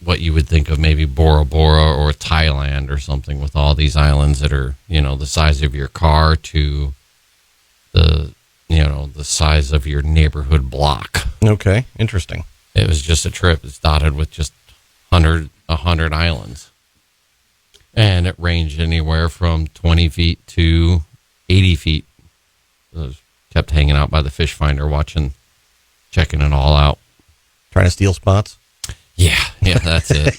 what you would think of maybe Bora Bora or Thailand or something, with all these islands that are, the size of your car to the size of your neighborhood block. Okay, interesting. It was just a trip. It's dotted with just 100 islands. And it ranged anywhere from 20 feet to 80 feet. I kept hanging out by the fish finder, checking it all out. Trying to steal spots? Yeah, that's it.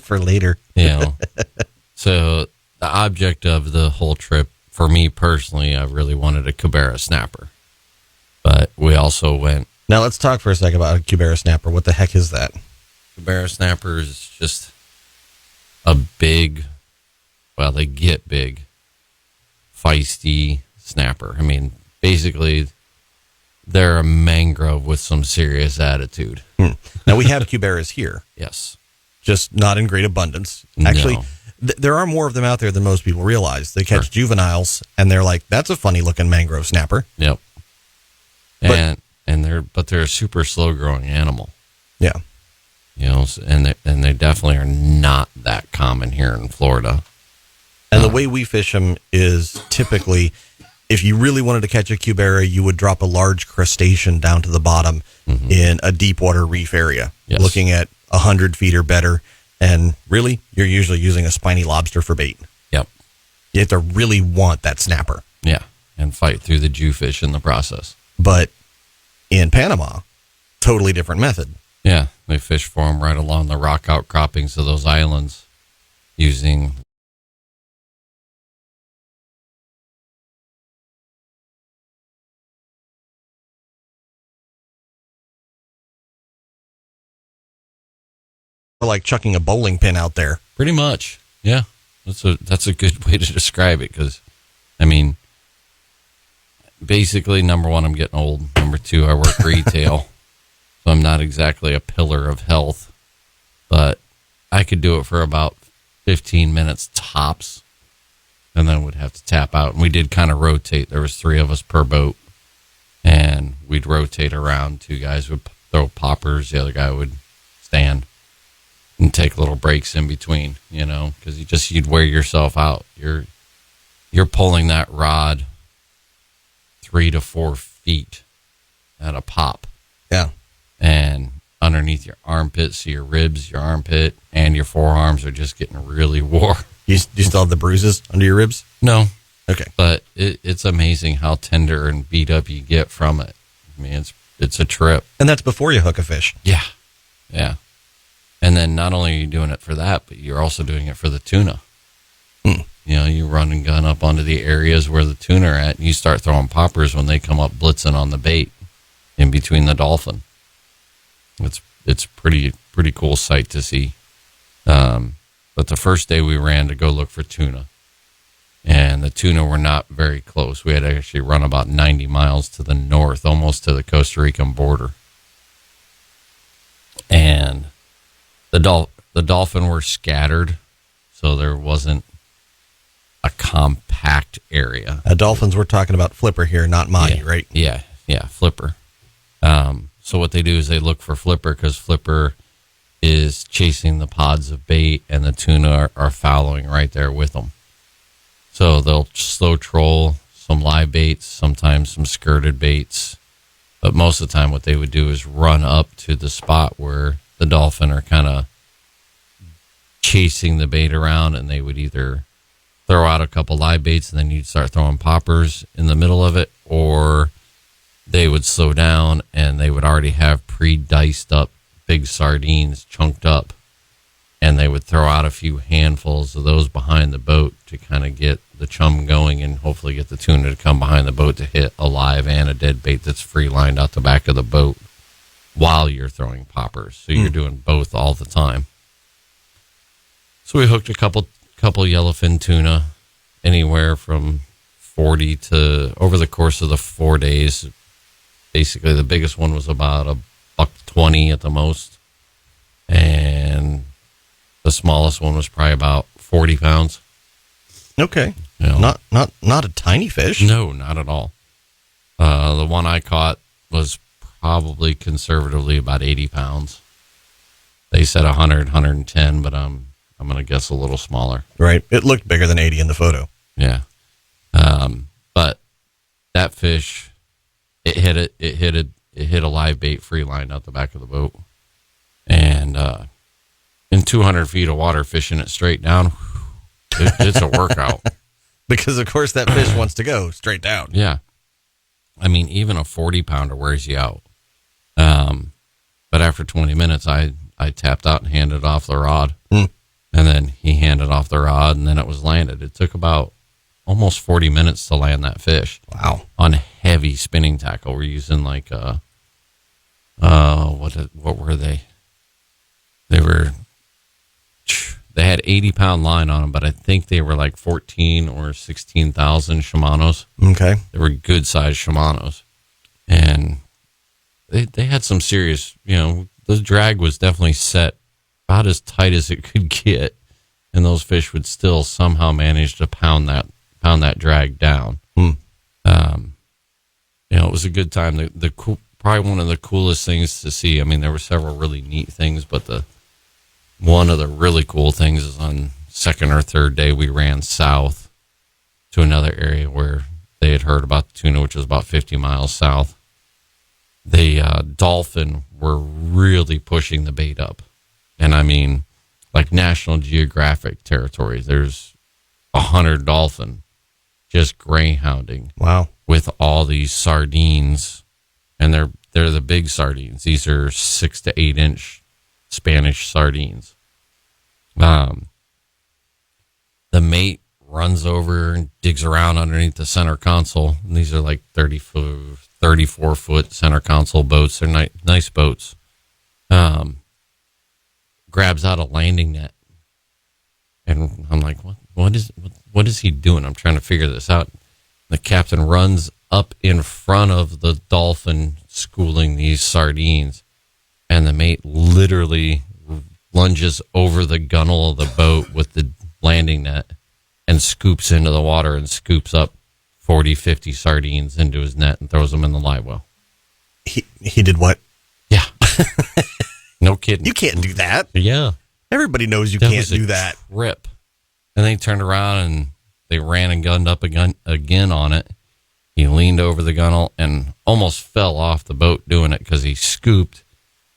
For later. So the object of the whole trip, for me personally, I really wanted a Cubera snapper. But we also went... Now let's talk for a second about a Cubera snapper. What the heck is that? Cubera snapper is just a big, well, they get big, feisty snapper. I mean, basically, they're a mangrove with some serious attitude. Now, we have Cuberas here. Yes. Just not in great abundance. Actually, No. There are more of them out there than most people realize. They catch juveniles, and they're like, that's a funny-looking mangrove snapper. Yep. But they're a super slow-growing animal. Yeah. And they definitely are not that common here in Florida. And the way we fish them is typically, if you really wanted to catch a Cubera, you would drop a large crustacean down to the bottom in a deep water reef area, looking at 100 feet or better. And really, you're usually using a spiny lobster for bait. Yep. You have to really want that snapper. Yeah, and fight through the Jewfish in the process. But in Panama, totally different method. Yeah, they fish for them right along the rock outcroppings of those islands using... Like chucking a bowling pin out there. Pretty much, yeah. That's a good way to describe it, because, I mean, basically, number one, I'm getting old. Number two, I work retail, so I'm not exactly a pillar of health, but I could do it for about 15 minutes tops, and then would have to tap out. And we did kind of rotate. There was 3 of us per boat, and we'd rotate around. 2 guys would throw poppers, the other guy would stand and take little breaks in between, because you'd wear yourself out. You're pulling that rod 3 to 4 feet at a pop. Yeah. And underneath your armpits, so your ribs, your armpit, and your forearms are just getting really wore. You still have the bruises under your ribs? No. Okay. But it's amazing how tender and beat up you get from it. I mean, it's a trip. And that's before you hook a fish. Yeah. Yeah. And then not only are you doing it for that, but you're also doing it for the tuna. You run and gun up onto the areas where the tuna are at, and you start throwing poppers when they come up blitzing on the bait in between the dolphin. It's pretty cool sight to see. But the first day we ran to go look for tuna, and the tuna were not very close. We had to actually run about 90 miles to the north, almost to the Costa Rican border. And the dolphin were scattered, so there wasn't a compact area. Dolphins, we're talking about flipper here, not Mahi, right? Yeah, flipper. So what they do is they look for flipper, because flipper is chasing the pods of bait, and the tuna are following right there with them. So they'll slow troll some live baits, sometimes some skirted baits. But most of the time what they would do is run up to the spot where the dolphin are kind of chasing the bait around, and they would either throw out a couple live baits and then you'd start throwing poppers in the middle of it, or they would slow down and they would already have pre-diced up big sardines chunked up, and they would throw out a few handfuls of those behind the boat to kind of get the chum going and hopefully get the tuna to come behind the boat to hit a live and a dead bait that's free lined out the back of the boat while you're throwing poppers. So you're doing both all the time. So we hooked a couple yellowfin tuna, anywhere from 40 to, over the course of the 4 days. Basically, the biggest one was about $1.20 at the most, and the smallest one was probably about 40 pounds. Okay. Not a tiny fish. No, not at all. The one I caught was probably conservatively about 80 pounds. They said 100, 110, but I'm going to guess a little smaller. Right. It looked bigger than 80 in the photo. Yeah. But that fish, it hit a live bait free line out the back of the boat. And in 200 feet of water, fishing it straight down, it's a workout. Because, of course, that fish wants to go straight down. Yeah. I mean, even a 40-pounder wears you out. But after 20 minutes, I tapped out and handed off the rod. And then he handed off the rod, and then it was landed. It took about almost 40 minutes to land that fish. Wow. On heavy spinning tackle. We're using like what were they? They had 80-pound line on them, but I think they were like 14 or 16,000 Shimano's. Okay. They were good sized Shimano's. And they had some serious, the drag was definitely set about as tight as it could get. And those fish would still somehow manage to pound that drag down. It was a good time. Probably one of the coolest things to see. I mean, there were several really neat things, but one of the really cool things is on second or third day, we ran south to another area where they had heard about the tuna, which was about 50 miles south. The dolphin were really pushing the bait up. And I mean, like National Geographic territory, there's 100 dolphin just greyhounding. Wow. With all these sardines, and they're the big sardines. These are 6 to 8 inch Spanish sardines. The mate runs over and digs around underneath the center console. And these are like 34 foot center console boats. They're nice boats. Grabs out a landing net, and I'm like, what is he doing? I'm trying to figure this out. The captain runs up in front of the dolphin schooling these sardines, and the mate literally lunges over the gunnel of the boat with the landing net and scoops into the water and scoops up 40, 50 sardines into his net and throws them in the live well. He did what? Yeah. No kidding. You can't do that. Yeah. Everybody knows you can't do that. Rip. And then he turned around and they ran and gunned up again on it. He leaned over the gunnel and almost fell off the boat doing it because he scooped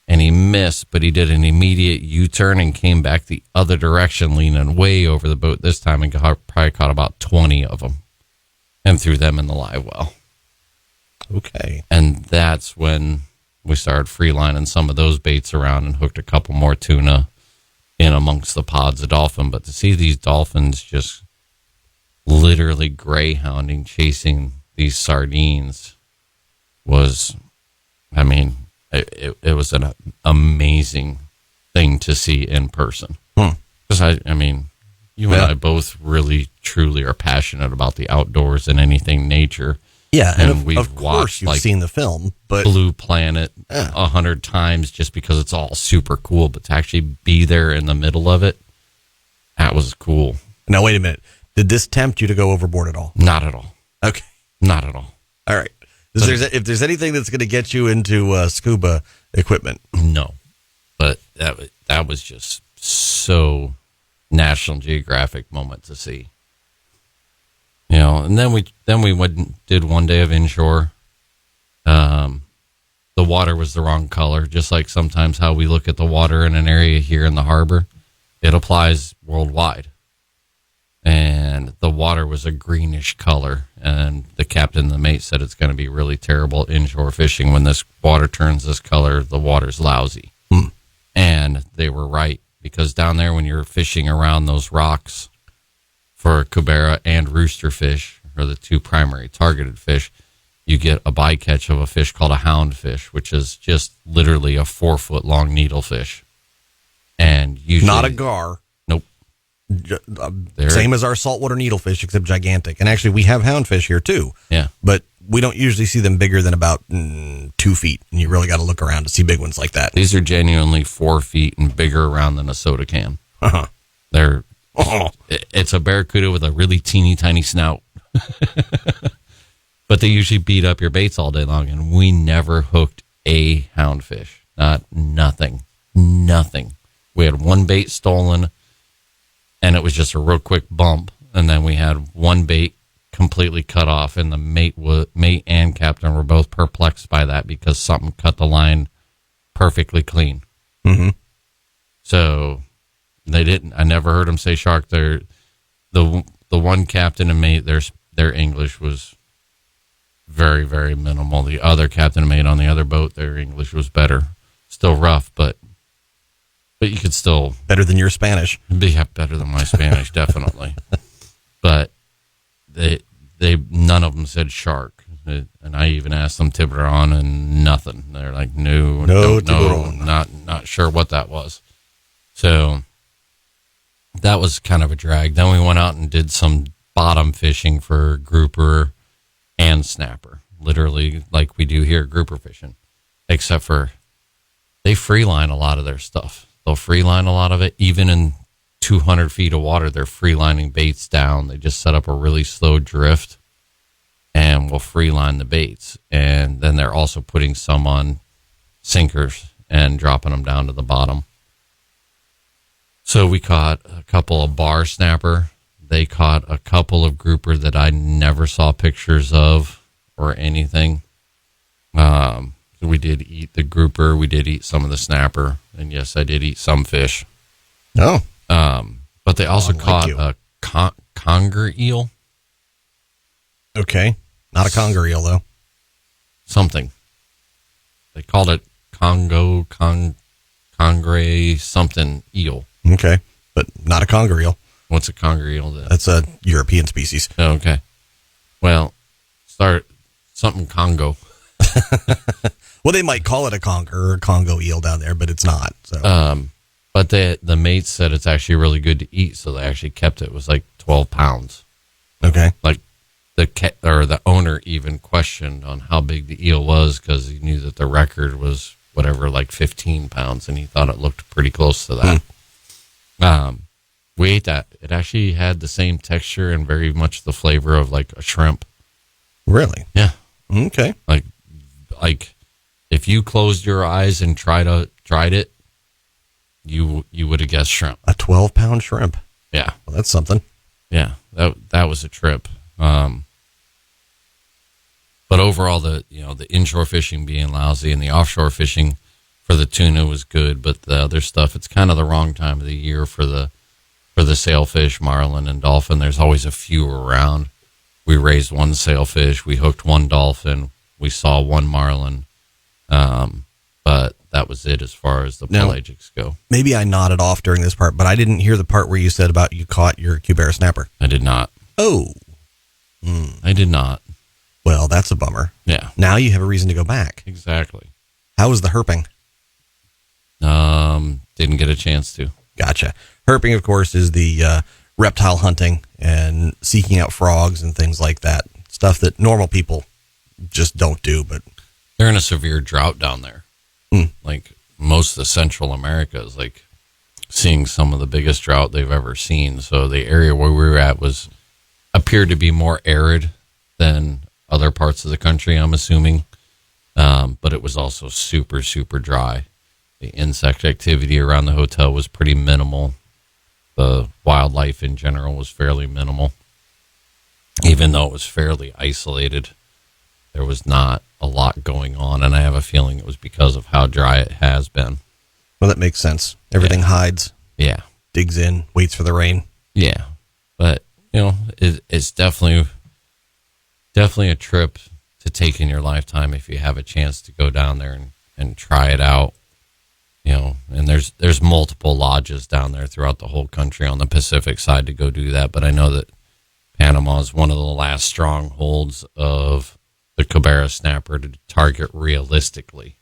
and he missed, but he did an immediate U-turn and came back the other direction, leaning way over the boat this time, and probably caught about 20 of them and threw them in the live well. Okay. And that's when we started freelining some of those baits around and hooked a couple more tuna in amongst the pods of dolphin. But to see these dolphins just literally greyhounding, chasing these sardines was, I mean, it was an amazing thing to see in person. Because I mean, you and I both really, truly are passionate about the outdoors and anything nature. Yeah, and we've of course watched, you've seen the film, but Blue Planet 100 times just because it's all super cool. But to actually be there in the middle of it, that was cool. Now, wait a minute. Did this tempt you to go overboard at all? Not at all. Okay. Not at all. All right. If there's anything that's going to get you into scuba equipment. No. But that was just so National Geographic moment to see. And then we went and did one day of inshore. The water was the wrong color, just like sometimes how we look at the water in an area here in the harbor. It applies worldwide. And the water was a greenish color. And the captain and the mate said it's going to be really terrible inshore fishing. When this water turns this color, the water's lousy. And they were right, because down there when you're fishing around those rocks for cubera and rooster fish, or the two primary targeted fish, you get a bycatch of a fish called a houndfish, which is just literally a 4-foot long needlefish. And usually not a gar. Nope. Same as our saltwater needlefish, except gigantic. And actually, we have houndfish here too. Yeah. But we don't usually see them bigger than about 2 feet. And you really got to look around to see big ones like that. These are genuinely 4 feet and bigger around than a soda can. They're It's a barracuda with a really teeny tiny snout. But they usually beat up your baits all day long, and we never hooked a houndfish. Nothing. we had one bait stolen, and it was just a real quick bump. And then we had one bait completely cut off, and the mate and captain were both perplexed by that because something cut the line perfectly clean. Mm-hmm. So they didn't. I never heard them say shark. The one captain and mate, their English was very, very minimal. The other captain and mate on the other boat, their English was better. Still rough, but you could still better than your Spanish. Be better than my Spanish, definitely. But they none of them said shark, and I even asked them Tiburon, and nothing. They're like, no, not sure what that was. So that was kind of a drag. Then we went out and did some bottom fishing for grouper and snapper, literally like we do here, grouper fishing, except for they free line a lot of their stuff. They'll free line a lot of it, even in 200 feet of water. They're free lining baits down. They just set up a really slow drift and will free line the baits. And then they're also putting some on sinkers and dropping them down to the bottom. So we caught a couple of bar snapper. They caught a couple of grouper that I never saw pictures of or anything. We did eat the grouper. We did eat some of the snapper. And yes, I did eat some fish. Oh. But they also caught a conger eel. Okay. Not a conger eel, though. Something. They called it congre something eel. Okay. But not a conger eel. What's a conger eel then? That's a European species. Oh, okay. Well, start something Congo. Well, they might call it a conger or a Congo eel down there, but it's not. So. But the mates said it's actually really good to eat, so they actually kept it. It was like 12 pounds. Okay. Like the owner even questioned on how big the eel was because he knew that the record was whatever, like 15 pounds, and he thought it looked pretty close to that. We ate that. It actually had the same texture and very much the flavor of like a shrimp. Really? Yeah. Okay. Like if you closed your eyes and tried it, you would have guessed shrimp. A 12-pound shrimp. Yeah. Well, that's something. Yeah. That was a trip. But overall, the inshore fishing being lousy and the offshore fishing for the tuna was good, but the other stuff, it's kind of the wrong time of the year for the sailfish, marlin, and dolphin. There's always a few around. We raised one sailfish. We hooked one dolphin. We saw one marlin. But that was it as far as the pelagics go. Maybe I nodded off during this part, but I didn't hear the part where you said about you caught your Cubera snapper. I did not. Oh. I did not. Well, that's a bummer. Yeah. Now you have a reason to go back. Exactly. How was the herping? Didn't get a chance to. Gotcha. Herping, of course, is the reptile hunting and seeking out frogs and things like that. Stuff that normal people just don't do. But they're in a severe drought down there. Like most of Central America is like seeing some of the biggest drought they've ever seen. So the area where we were at appeared to be more arid than other parts of the country, I'm assuming. But it was also super, super dry. The insect activity around the hotel was pretty minimal. The wildlife in general was fairly minimal. Even though it was fairly isolated, there was not a lot going on, and I have a feeling it was because of how dry it has been. Well, that makes sense. Everything hides. Yeah. Digs in, waits for the rain. Yeah. But, it's definitely a trip to take in your lifetime if you have a chance to go down there and try it out. And there's multiple lodges down there throughout the whole country on the Pacific side to go do that. But I know that Panama is one of the last strongholds of the Cubera snapper to target realistically.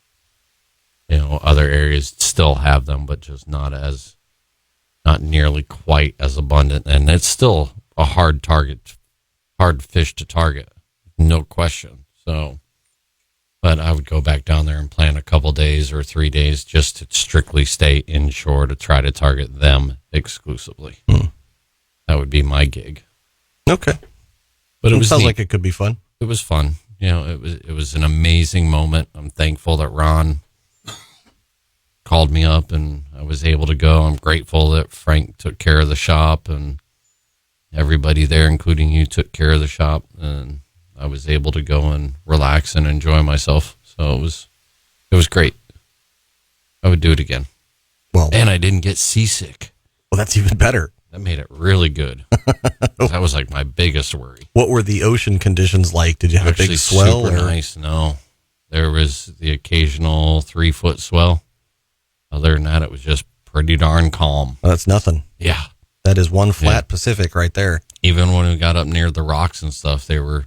Other areas still have them, but just not nearly quite as abundant. And it's still a hard fish to target, no question. So, but I would go back down there and plan a couple days or 3 days just to strictly stay inshore to try to target them exclusively. That would be my gig. Okay. But it sounds like it could be fun. It was fun. It was an amazing moment. I'm thankful that Ron called called me up and I was able to go. I'm grateful that Frank took care of the shop and everybody there, including you, took care of the shop, and I was able to go and relax and enjoy myself. So it was great. I would do it again. Well, and I didn't get seasick. Well, that's even better. That made it really good. That was like my biggest worry. What were the ocean conditions like? Did you have a big swell? Super nice. No, there was the occasional 3-foot swell. Other than that, it was just pretty darn calm. Well, that's nothing. Yeah. That is one flat Pacific right there. Even when we got up near the rocks and stuff, they were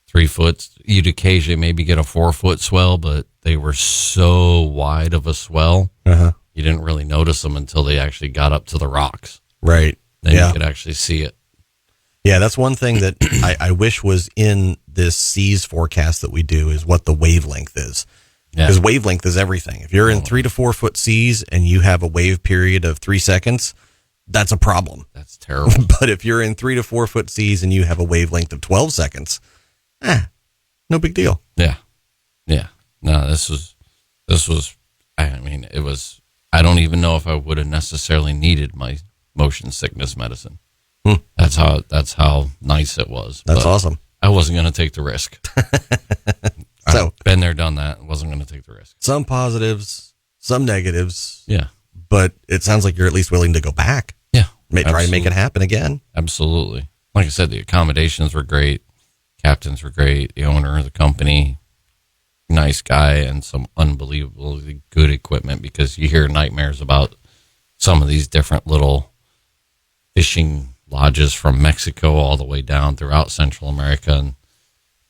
3 foot. You'd occasionally maybe get a 4-foot swell, but they were so wide of a swell, you didn't really notice them until they actually got up to the rocks. Right. Then you could actually see it. Yeah, that's one thing that I wish was in this seas forecast that we do is what the wavelength is. Because wavelength is everything. If you're in 3 to 4 foot seas and you have a wave period of 3 seconds, that's a problem. That's terrible. But if you're in 3 to 4 foot seas and you have a wavelength of 12 seconds, no big deal. Yeah. Yeah. No, this was, I mean, it was, I don't even know if I would have necessarily needed my motion sickness medicine. That's how nice it was. That's awesome. I wasn't going to take the risk. So I've been there, done that. Wasn't going to take the risk. Some positives, some negatives. Yeah. But it sounds like you're at least willing to go back. Yeah. Try to make it happen again. Absolutely. Like I said, the accommodations were great. Captains were great. The owner of the company, nice guy, and some unbelievably good equipment, because you hear nightmares about some of these different little fishing lodges from Mexico all the way down throughout Central America. And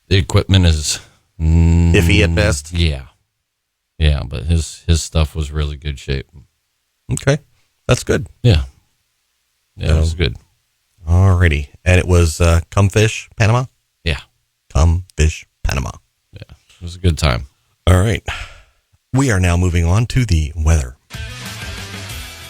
the equipment is iffy at best. Yeah. Yeah. But his stuff was really good shape. Okay. That's good. Yeah. Yeah, it was good. Alrighty. And it was Come Fish, Panama? Yeah. Come Fish, Panama. Yeah. It was a good time. All right. We are now moving on to the weather.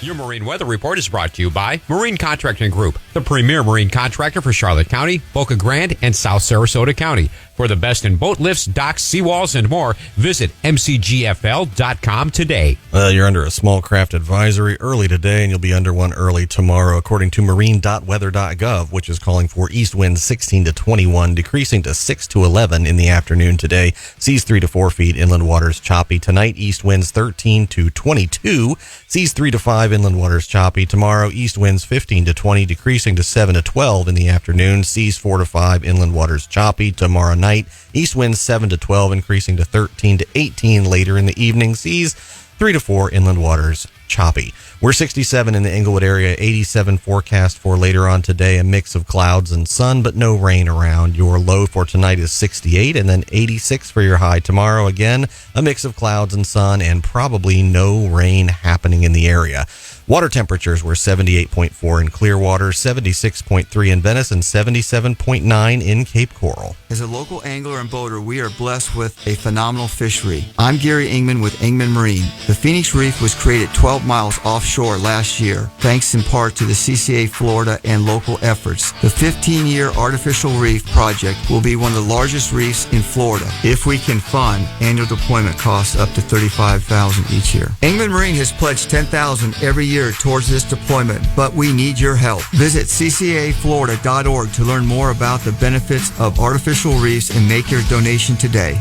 Your Marine Weather Report is brought to you by Marine Contracting Group, the premier marine contractor for Charlotte County, Boca Grande, and South Sarasota County. For the best in boat lifts, docks, seawalls, and more, visit mcgfl.com today. You're under a small craft advisory early today, and you'll be under one early tomorrow, according to marine.weather.gov, which is calling for east winds 16 to 21, decreasing to 6 to 11 in the afternoon today. Seas 3 to 4 feet, inland waters choppy. Tonight, east winds 13 to 22, seas 3 to 5, inland waters choppy. Tomorrow, east winds 15 to 20, decreasing to 7 to 12 in the afternoon. Seas 4 to 5, inland waters choppy. Tomorrow night, east winds 7 to 12, increasing to 13 to 18 later in the evening. Seas 3 to 4, inland waters choppy. We're 67 in the Englewood area, 87 forecast for later on today, a mix of clouds and sun, but no rain around. Your low for tonight is 68, and then 86 for your high tomorrow. Again, a mix of clouds and sun, and probably no rain happening in the area. Water temperatures were 78.4 in Clearwater, 76.3 in Venice, and 77.9 in Cape Coral. As a local angler and boater, we are blessed with a phenomenal fishery. I'm Gary Ingman with Ingman Marine. The Phoenix Reef was created 12 miles offshore last year, thanks in part to the CCA Florida and local efforts. The 15-year artificial reef project will be one of the largest reefs in Florida. If we can fund, annual deployment costs up to $35,000 each year. Ingman Marine has pledged $10,000 every year towards this deployment, but we need your help. Visit ccaflorida.org to learn more about the benefits of artificial reefs and make your donation today.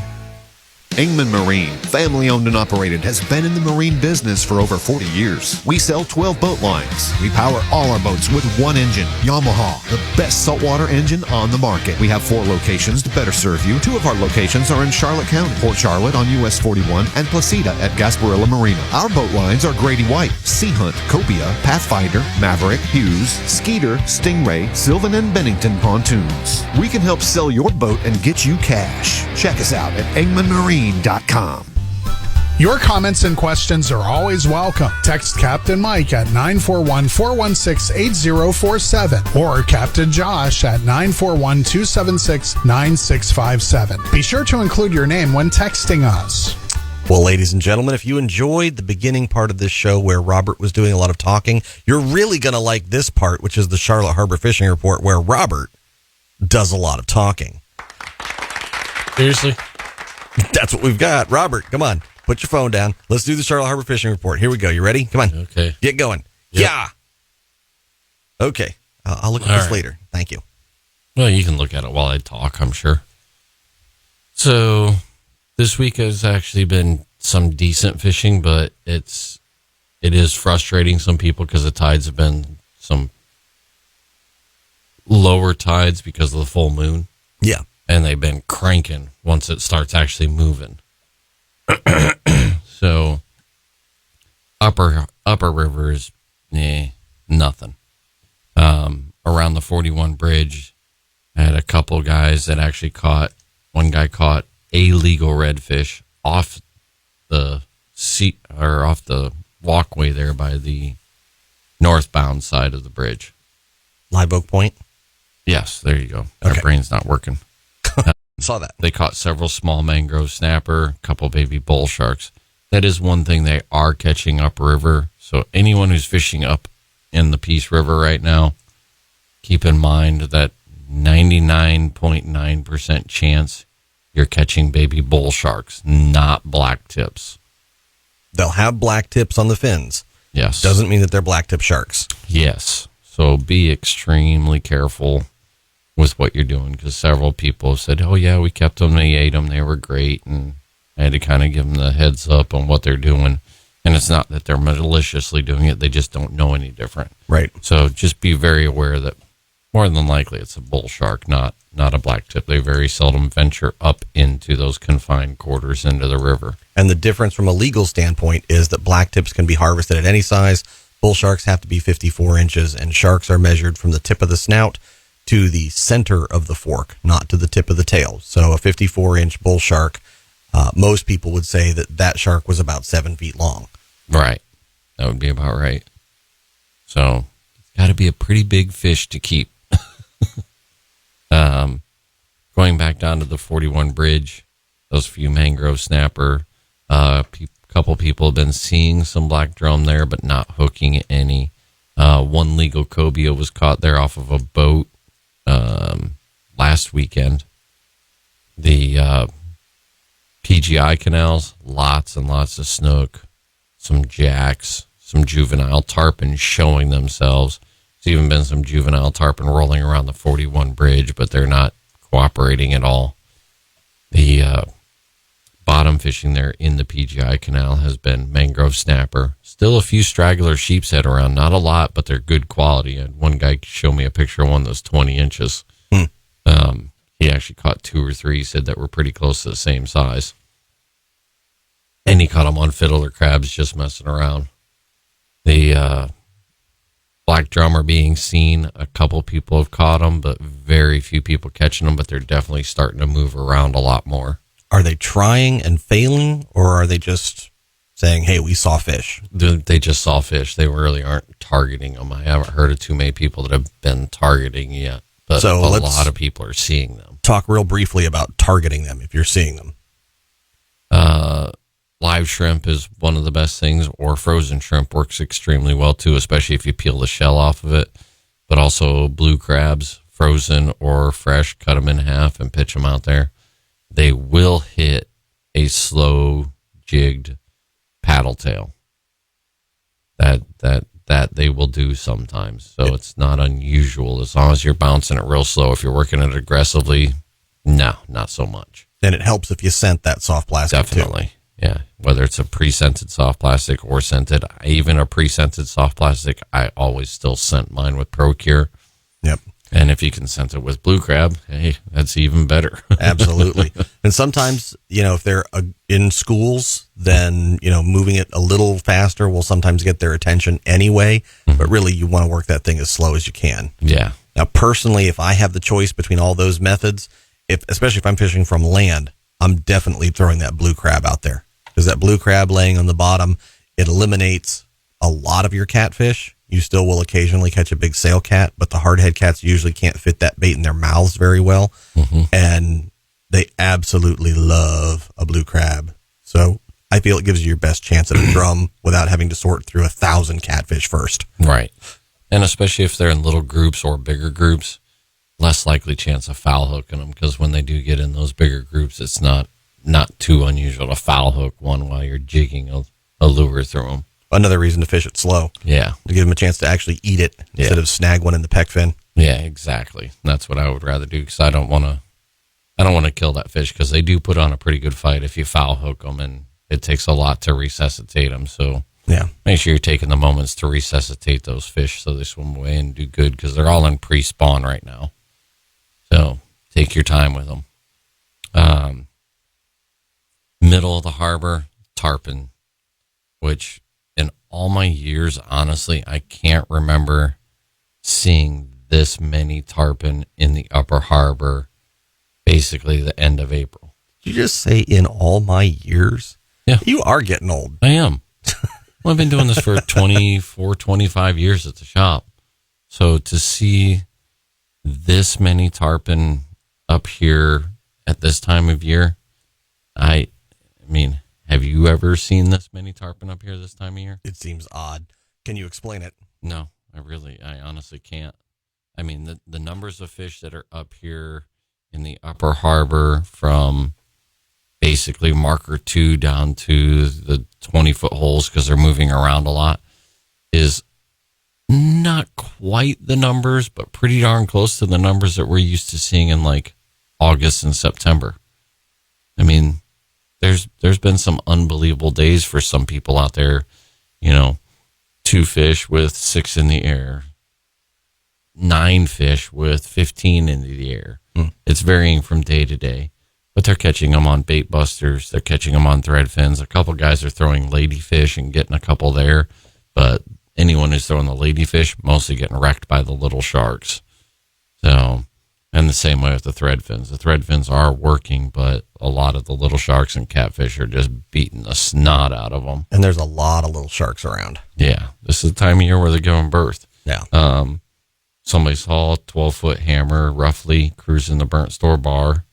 Ingman Marine, family owned and operated, has been in the marine business for over 40 years. We sell 12 boat lines. We power all our boats with one engine, Yamaha, the best saltwater engine on the market. We have 4 locations to better serve you. 2 of our locations are in Charlotte County, Port Charlotte on US 41, and Placida at Gasparilla Marina. Our boat lines are Grady White, Sea Hunt, Copia, Pathfinder, Maverick, Hughes, Skeeter, Stingray, Sylvan, and Bennington pontoons. We can help sell your boat and get you cash. Check us out at ingmanmarine.com. Your comments and questions are always welcome. Text Captain Mike at 941-416-8047 or Captain Josh at 941-276-9657. Be sure to include your name when texting us. Well, ladies and gentlemen, if you enjoyed the beginning part of this show where Robert was doing a lot of talking, you're really going to like this part, which is the Charlotte Harbor Fishing Report, where Robert does a lot of talking. Seriously? That's what we've got. Robert, come on. Put your phone down. Let's do the Charlotte Harbor Fishing Report. Here we go. You ready? Come on. Okay. Get going. Yep. Yeah. Okay. I'll look at this later. Thank you. Well, you can look at it while I talk, I'm sure. So this week has actually been some decent fishing, but it is frustrating some people because the tides have been some lower tides because of the full moon. Yeah. And they've been cranking once it starts actually moving. So upper river is nothing. Around the 41 bridge, I had a couple guys that actually caught. One guy caught a legal redfish off the seat or off the walkway there by the northbound side of the bridge. Live Oak Point. Yes, there you go. My Okay. brain's not working. Saw that. They caught several small mangrove snapper, a couple baby bull sharks. That is one thing they are catching upriver. So anyone who's fishing up in the Peace River right now, keep in mind that 99.9% chance you're catching baby bull sharks, not black tips. They'll have black tips on the fins. Yes. Doesn't mean that they're black tip sharks. Yes. So be extremely careful with what you're doing, because several people have said, oh, yeah, we kept them, they ate them, they were great, and I had to kind of give them the heads up on what they're doing. And it's not that they're maliciously doing it, they just don't know any different. Right. So just be very aware that more than likely it's a bull shark, not a black tip. They very seldom venture up into those confined quarters into the river. And the difference from a legal standpoint is that black tips can be harvested at any size. Bull sharks have to be 54 inches, and sharks are measured from the tip of the snout to the center of the fork, not to the tip of the tail. So a 54-inch bull shark, most people would say that shark was about 7 feet long. Right. That would be about right. So it's got to be a pretty big fish to keep. Going back down to the 41 bridge, those few mangrove snapper, couple people have been seeing some black drum there, but not hooking any. One legal cobia was caught there off of a boat last weekend. The PGI canals, lots and lots of snook, some jacks, some juvenile tarpon showing themselves. There's even been some juvenile tarpon rolling around the 41 bridge, but they're not cooperating at all. The bottom fishing there in the PGI canal has been mangrove snapper. Still a few straggler sheep's head around. Not a lot, but they're good quality. And one guy showed me a picture of one that's 20 inches. He actually caught 2 or 3, he said, that were pretty close to the same size. And he caught them on fiddler crabs just messing around. The black drum are being seen. A couple people have caught them, but very few people catching them, but they're definitely starting to move around a lot more. Are they trying and failing, or are they just saying, hey, we saw fish? They just saw fish. They really aren't targeting them. I haven't heard of too many people that have been targeting yet, but So a let's lot of people are seeing them. Talk real briefly about targeting them if you're seeing them. Live shrimp is one of the best things, or frozen shrimp works extremely well too, especially if you peel the shell off of it. But also blue crabs, frozen or fresh, cut them in half and pitch them out there. They will hit a slow jigged paddle tail. That they will do sometimes. So it's not unusual as long as you're bouncing it real slow. If you're working it aggressively, no, not so much. And it helps if you scent that soft plastic Definitely. too. Yeah. Whether it's a pre-scented soft plastic or scented, even a pre-scented soft plastic, I always still scent mine with ProCure. Yep. And if you can scent it with blue crab, hey, that's even better. Absolutely. And sometimes, if they're in schools, then, moving it a little faster will sometimes get their attention anyway. Mm-hmm. But really, you want to work that thing as slow as you can. Yeah. Now, personally, if I have the choice between all those methods, especially if I'm fishing from land, I'm definitely throwing that blue crab out there. Because that blue crab laying on the bottom, it eliminates a lot of your catfish. You still will occasionally catch a big sail cat, but the hardhead cats usually can't fit that bait in their mouths very well. Mm-hmm. And they absolutely love a blue crab. So I feel it gives you your best chance at a drum without having to sort through 1,000 catfish first. Right. And especially if they're in little groups or bigger groups, less likely chance of foul hooking them, because when they do get in those bigger groups, it's not not too unusual to foul hook one while you're jigging a lure through them. Another reason to fish it slow. Yeah. To give them a chance to actually eat it instead of snag one in the pec fin. Yeah, exactly. That's what I would rather do, because I don't want to kill that fish, because they do put on a pretty good fight if you foul hook them, and it takes a lot to resuscitate them. So yeah, make sure you're taking the moments to resuscitate those fish so they swim away and do good, because they're all in pre-spawn right now. So take your time with them. Middle of the harbor, tarpon, which in all my years, honestly, I can't remember seeing this many tarpon in the upper harbor, basically the end of April. Did you just say in all my years? Yeah. You are getting old. I am. Well, I've been doing this for 24, 25 years at the shop. So to see this many tarpon up here at this time of year, I mean, have you ever seen this many tarpon up here this time of year? It seems odd. Can you explain it? No, I honestly can't. I mean, the numbers of fish that are up here in the upper harbor from basically marker 2 down to the 20-foot holes, because they're moving around a lot, is not quite the numbers, but pretty darn close to the numbers that we're used to seeing in like August and September. I mean, there's been some unbelievable days for some people out there, 2 fish with 6 in the air, 9 fish with 15 in the air. It's varying from day to day, but they're catching them on bait busters. They're catching them on thread fins. A couple guys are throwing ladyfish and getting a couple there, but anyone who's throwing the ladyfish mostly getting wrecked by the little sharks. So, and the same way with the thread fins. The thread fins are working, but a lot of the little sharks and catfish are just beating the snot out of them. And there's a lot of little sharks around. Yeah, this is the time of year where they're giving birth. Yeah. Somebody saw a 12-foot hammer roughly cruising the Burnt Store bar.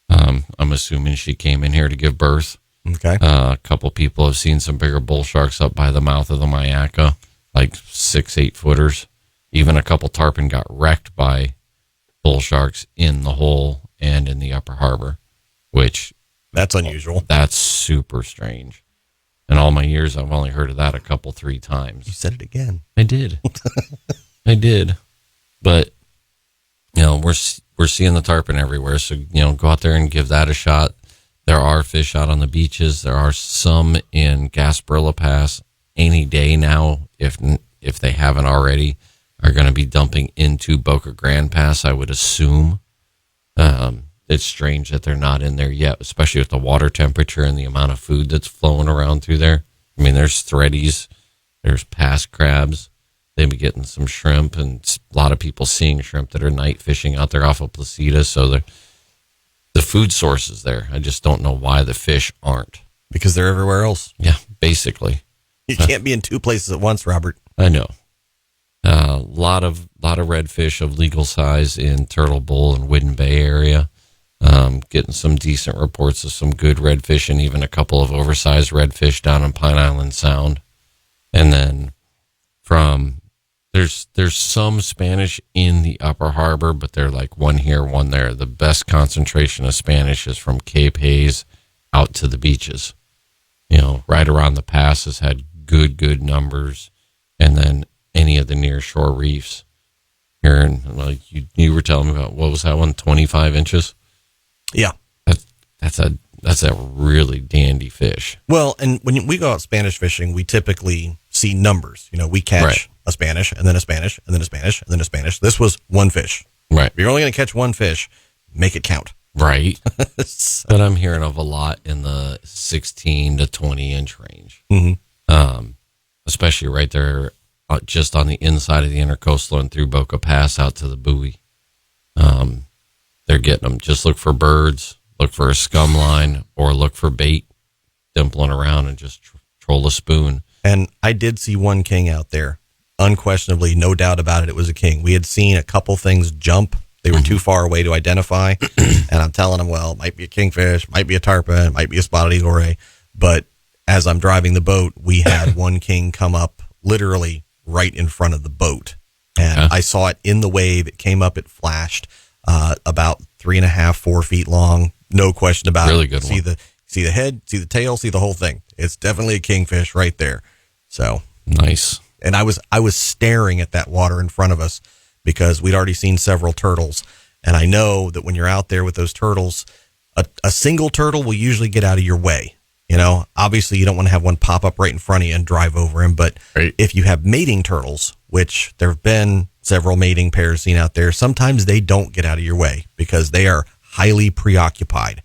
I'm assuming she came in here to give birth. Okay. A couple people have seen some bigger bull sharks up by the mouth of the Mayaca, like 6-8 footers. Even a couple tarpon got wrecked by bull sharks in the hole and in the upper harbor, which that's unusual. That's super strange. In all my years, I've only heard of that 3 times. You said it again. I did. I did. But, we're seeing the tarpon everywhere. So, go out there and give that a shot. There are fish out on the beaches. There are some in Gasparilla Pass any day now, if they haven't already, are going to be dumping into Boca Grande Pass, I would assume. It's strange that they're not in there yet, especially with the water temperature and the amount of food that's flowing around through there. I mean, there's threadies, there's pass crabs. They've been getting some shrimp, and a lot of people seeing shrimp that are night fishing out there off of Placida. So the food source is there. I just don't know why the fish aren't. Because they're everywhere else. Yeah, basically. You can't be in 2 places at once, Robert. I know. A lot of redfish of legal size in Turtle Bowl and Whidden Bay area. Getting some decent reports of some good redfish, and even a couple of oversized redfish down in Pine Island Sound. And then there's some Spanish in the upper harbor, but they're like one here, one there. The best concentration of Spanish is from Cape Hayes out to the beaches. Right around the pass has had good numbers, and then any of the near shore reefs here. And like you were telling me about, what was that one? 25 inches. Yeah, that's a really dandy fish. Well, and when we go out Spanish fishing, we typically see numbers. We catch a Spanish, and then a Spanish, and then a Spanish, and then a Spanish. This was one fish. Right. If you're only going to catch one fish, make it count. Right. But I'm hearing of a lot in the 16 to 20 inch range. Mm-hmm. Especially right there, just on the inside of the Intercoastal and through Boca Pass out to the buoy. They're getting them. Just look for birds, look for a scum line, or look for bait dimpling around, and just troll a spoon. And I did see one king out there. Unquestionably, no doubt about it, it was a king. We had seen a couple things jump. They were too far away to identify. And I'm telling them, well, it might be a kingfish, might be a tarpon, might be a spotted eagle ray. But as I'm driving the boat, we had one king come up literally right in front of the boat. And I saw it in the wave. It came up, it flashed about 3.5, 4 feet long, no question about Really it. good See one. the head, see the tail, see the whole thing. It's definitely a kingfish right there. So Nice. and I was staring at that water in front of us because we'd already seen several turtles, and I know that when you're out there with those turtles, a single turtle will usually get out of your way. You know, obviously you don't want to have one pop up right in front of you and drive over him, but Right. if you have mating turtles, which there have been several mating pairs seen out there, sometimes they don't get out of your way because they are highly preoccupied.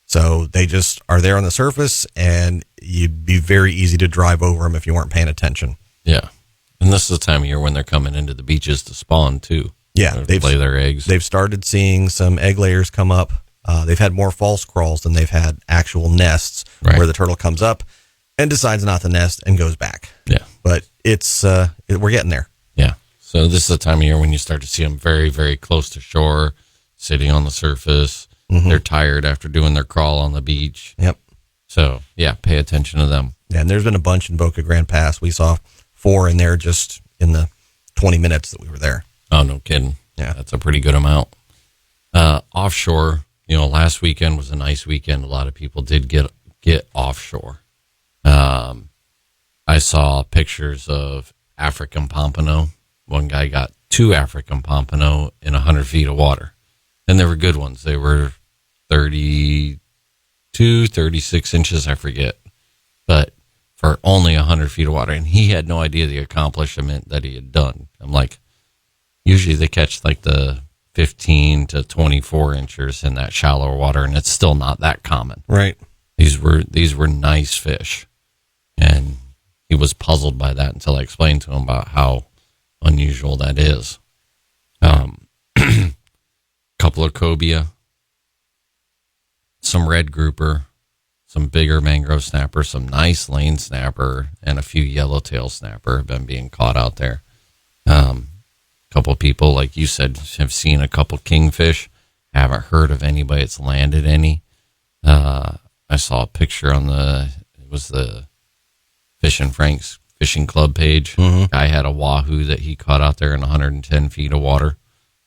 So they just are there on the surface, and you'd be very easy to drive over them if you weren't paying attention. Yeah. And this is the time of year when they're coming into the beaches to spawn too. Yeah, They lay their eggs. They've started seeing some egg layers come up. They've had more false crawls than they've had actual nests, Right. where the turtle comes up and decides not to nest and goes back. Yeah. But it's we're getting there. Yeah. So this is the time of year when you start to see them very, very close to shore, sitting on the surface. Mm-hmm. They're tired after doing their crawl on the beach. Yep. So, yeah, pay attention to them. Yeah, and there's been a bunch in Boca Grande Pass. We saw 4 in there just in the 20 minutes that we were there. Oh, no kidding. Yeah. That's a pretty good amount. Offshore, last weekend was a nice weekend. A lot of people did get offshore. I saw pictures of African pompano. One guy got 2 African pompano in 100 feet of water. And they were good ones. They were 32, 36 inches, I forget. But for only 100 feet of water. And he had no idea the accomplishment that he had done. I'm like, usually they catch like the 15 to 24 inches in that shallow water, and it's still not that common. Right. These were nice fish. And he was puzzled by that until I explained to him about how unusual that is. Couple of cobia, some red grouper, some bigger mangrove snapper, some nice lane snapper, and a few yellowtail snapper have been being caught out there. Couple of people, like you said, have seen a couple kingfish. Haven't heard of anybody that's landed any. I saw a picture on it was the Fish and Frank's fishing club page. Mm-hmm. Guy had a wahoo that he caught out there in 110 feet of water.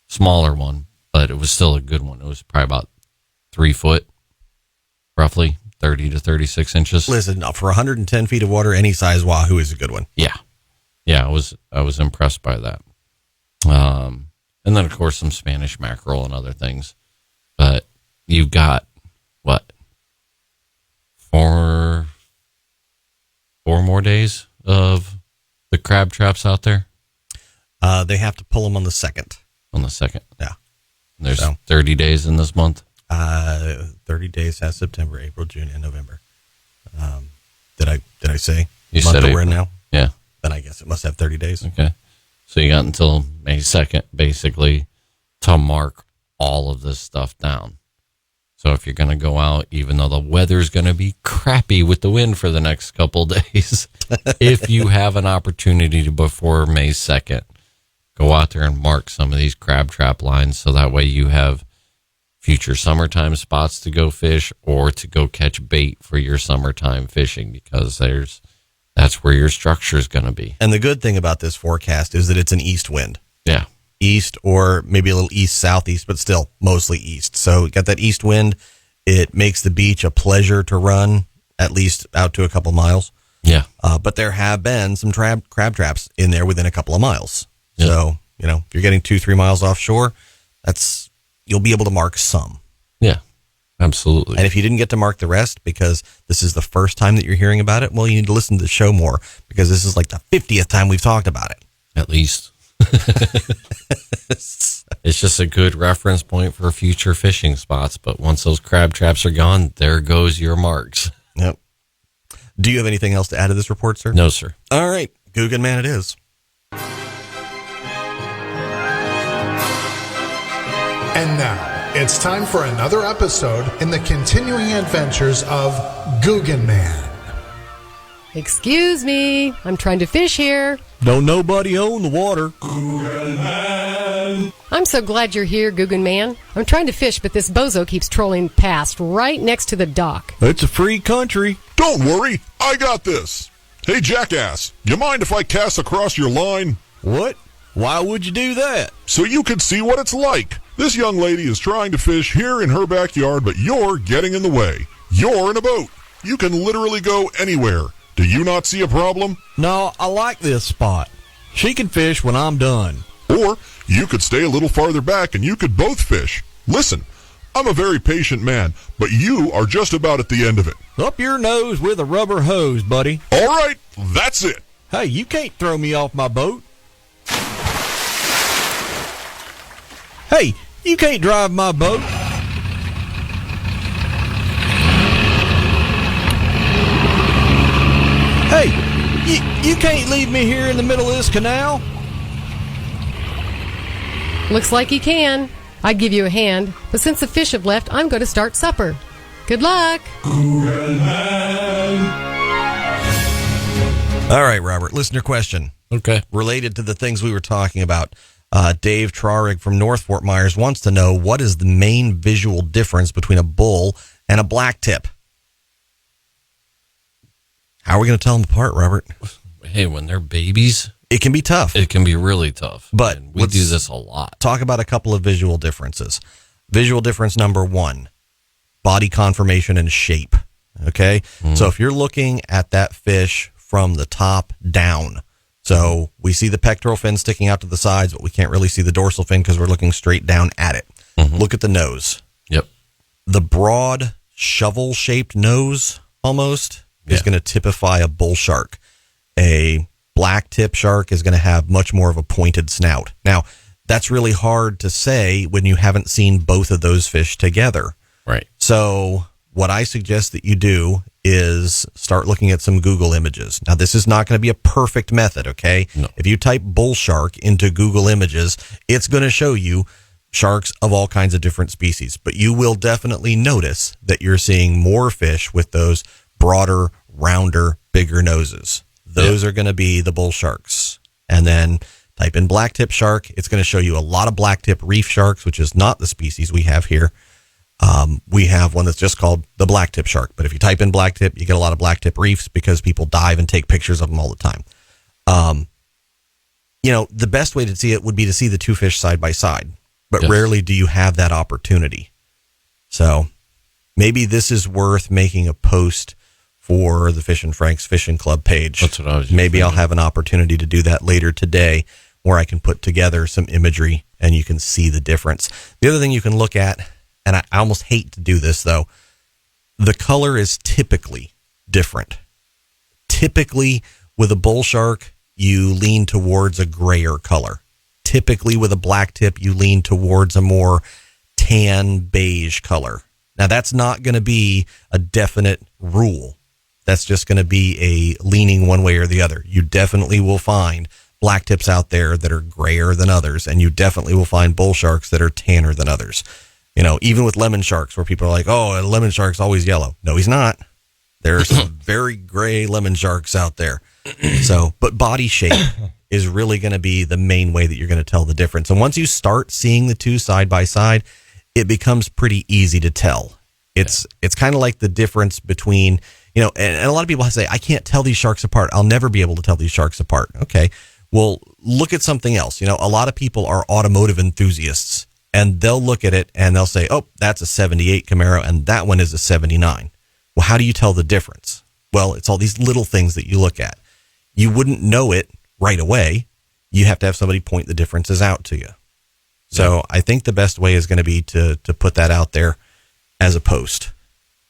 Smaller one, but it was still a good one. It was probably about 3 foot, roughly 30 to 36 inches. Listen, for 110 feet of water, any size wahoo is a good one. Yeah. I was impressed by that. And then of course some Spanish mackerel and other things. But you've got what? 4 more days of the crab traps out there? They have to pull them on the 2nd. On the 2nd. Yeah. And there's So. 30 days in this month. 30 days has September, April, June, and November. Did I say You month said that we're in April. now? Yeah. Then I guess it must have 30 days. Okay. So you got until May 2nd, basically, to mark all of this stuff down. So if you're going to go out, even though the weather's going to be crappy with the wind for the next couple days, if you have an opportunity to before May 2nd, go out there and mark some of these crab trap lines so that way you have future summertime spots to go fish or to go catch bait for your summertime fishing, because that's where your structure is going to be. And the good thing about this forecast is that it's an east wind. Yeah. East or maybe a little east-southeast, but still mostly east. So you got that east wind. It makes the beach a pleasure to run, at least out to a couple miles. Yeah. But there have been some crab traps in there within a couple of miles. Yeah. So, if you're getting 2-3 miles offshore, you'll be able to mark some. Yeah, absolutely. And if you didn't get to mark the rest because this is the first time that you're hearing about it, well, you need to listen to the show more because this is like the 50th time we've talked about it. At least. It's just a good reference point for future fishing spots. But once those crab traps are gone, there goes your marks. Yep. Do you have anything else to add to this report, sir? No, sir. All right. Guggen Man it is. And now, it's time for another episode in the continuing adventures of Guggen Man. Excuse me, I'm trying to fish here. Don't nobody own the water. I'm so glad you're here, Guggen Man. I'm trying to fish, but this bozo keeps trolling past right next to the dock. It's a free country. Don't worry, I got this. Hey, jackass, you mind if I cast across your line? What? Why would you do that? So you can see what it's like. This young lady is trying to fish here in her backyard, but you're getting in the way. You're in a boat. You can literally go anywhere. Do you not see a problem? No, I like this spot. She can fish when I'm done. Or you could stay a little farther back and you could both fish. Listen, I'm a very patient man, but you are just about at the end of it. Up your nose with a rubber hose, buddy. All right, that's it. Hey, you can't throw me off my boat. Hey, you can't drive my boat. Hey, you can't leave me here in the middle of this canal. Looks like he can. I'd give you a hand, but since the fish have left, I'm going to start supper. Good luck. All right, Robert, listener question. Okay. Related to the things we were talking about. Dave Trarig from North Fort Myers wants to know, what is the main visual difference between a bull and a blacktip? How are we going to tell them apart, Robert? Hey, when they're babies, it can be tough. It can be really tough. But and we do this a lot. Talk about a couple of visual differences. Visual difference number one, body conformation and shape. Okay? So if you're looking at that fish from the top down, so we see the pectoral fin sticking out to the sides, but we can't really see the dorsal fin because we're looking straight down at it. Look at the nose. Yep. The broad shovel-shaped nose almost is going to typify a bull shark. A black tip shark is going to have much more of a pointed snout. Now, that's really hard to say when you haven't seen both of those fish together. Right. So what I suggest that you do is start looking at some Google images. Now, this is not going to be a perfect method, okay? No. If you type bull shark into Google Images, it's going to show you sharks of all kinds of different species. But you will definitely notice that you're seeing more fish with those broader, rounder, bigger noses. Those are going to be the bull sharks. And then type in blacktip shark. It's going to show you a lot of blacktip reef sharks, which is not the species we have here. We have one that's just called the blacktip shark. But if you type in blacktip, you get a lot of blacktip reefs because people dive and take pictures of them all the time. The best way to see it would be to see the two fish side by side. But rarely do you have that opportunity. So maybe this is worth making a post for the Fish and Frank's Fishing Club page. That's what I was Maybe thinking. I'll have an opportunity to do that later today where I can put together some imagery and you can see the difference. The other thing you can look at, and I almost hate to do this though, the color is typically different. Typically with a bull shark, you lean towards a grayer color. Typically with a black tip, you lean towards a more tan beige color. Now that's not going to be a definite rule. That's just going to be a leaning one way or the other. You definitely will find black tips out there that are grayer than others, and you definitely will find bull sharks that are tanner than others. Even with lemon sharks, where people are like, oh, a lemon shark's always yellow. No, he's not. There are some very gray lemon sharks out there. But body shape is really going to be the main way that you're going to tell the difference. And once you start seeing the two side by side, it becomes pretty easy to tell. It's kind of like the difference between, and a lot of people say, I can't tell these sharks apart. I'll never be able to tell these sharks apart. Okay. Well, look at something else. A lot of people are automotive enthusiasts, and they'll look at it and they'll say, oh, that's a 78 Camaro and that one is a 79. Well, how do you tell the difference? Well, it's all these little things that you look at. You wouldn't know it right away. You have to have somebody point the differences out to you. So I think the best way is going to be to put that out there as a post,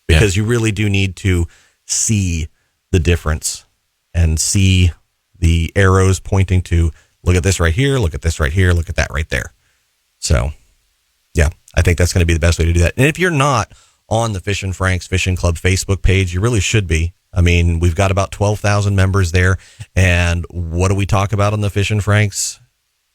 because you really do need to see the difference and see the arrows pointing to, look at this right here, look at this right here, look at that right there. So, I think that's going to be the best way to do that. And if you're not on the Fish and Frank's Fishing Club Facebook page, you really should be. I mean, we've got about 12,000 members there. And what do we talk about on the Fish and Frank's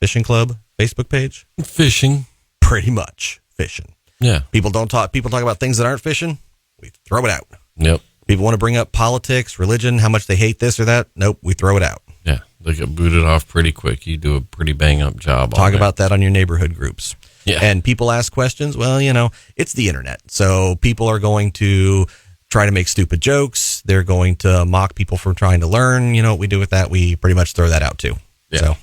Fishing Club Facebook page? Fishing. Pretty much fishing. Yeah. People talk about things that aren't fishing. We throw it out. Yep. People want to bring up politics, religion, how much they hate this or that. Nope. We throw it out. Yeah. They get booted off pretty quick. You do a pretty bang up job. Talk about that on your neighborhood groups. Yeah. And people ask questions. Well, it's the internet. So people are going to try to make stupid jokes. They're going to mock people for trying to learn. You know what we do with that? We pretty much throw that out too. Yeah. So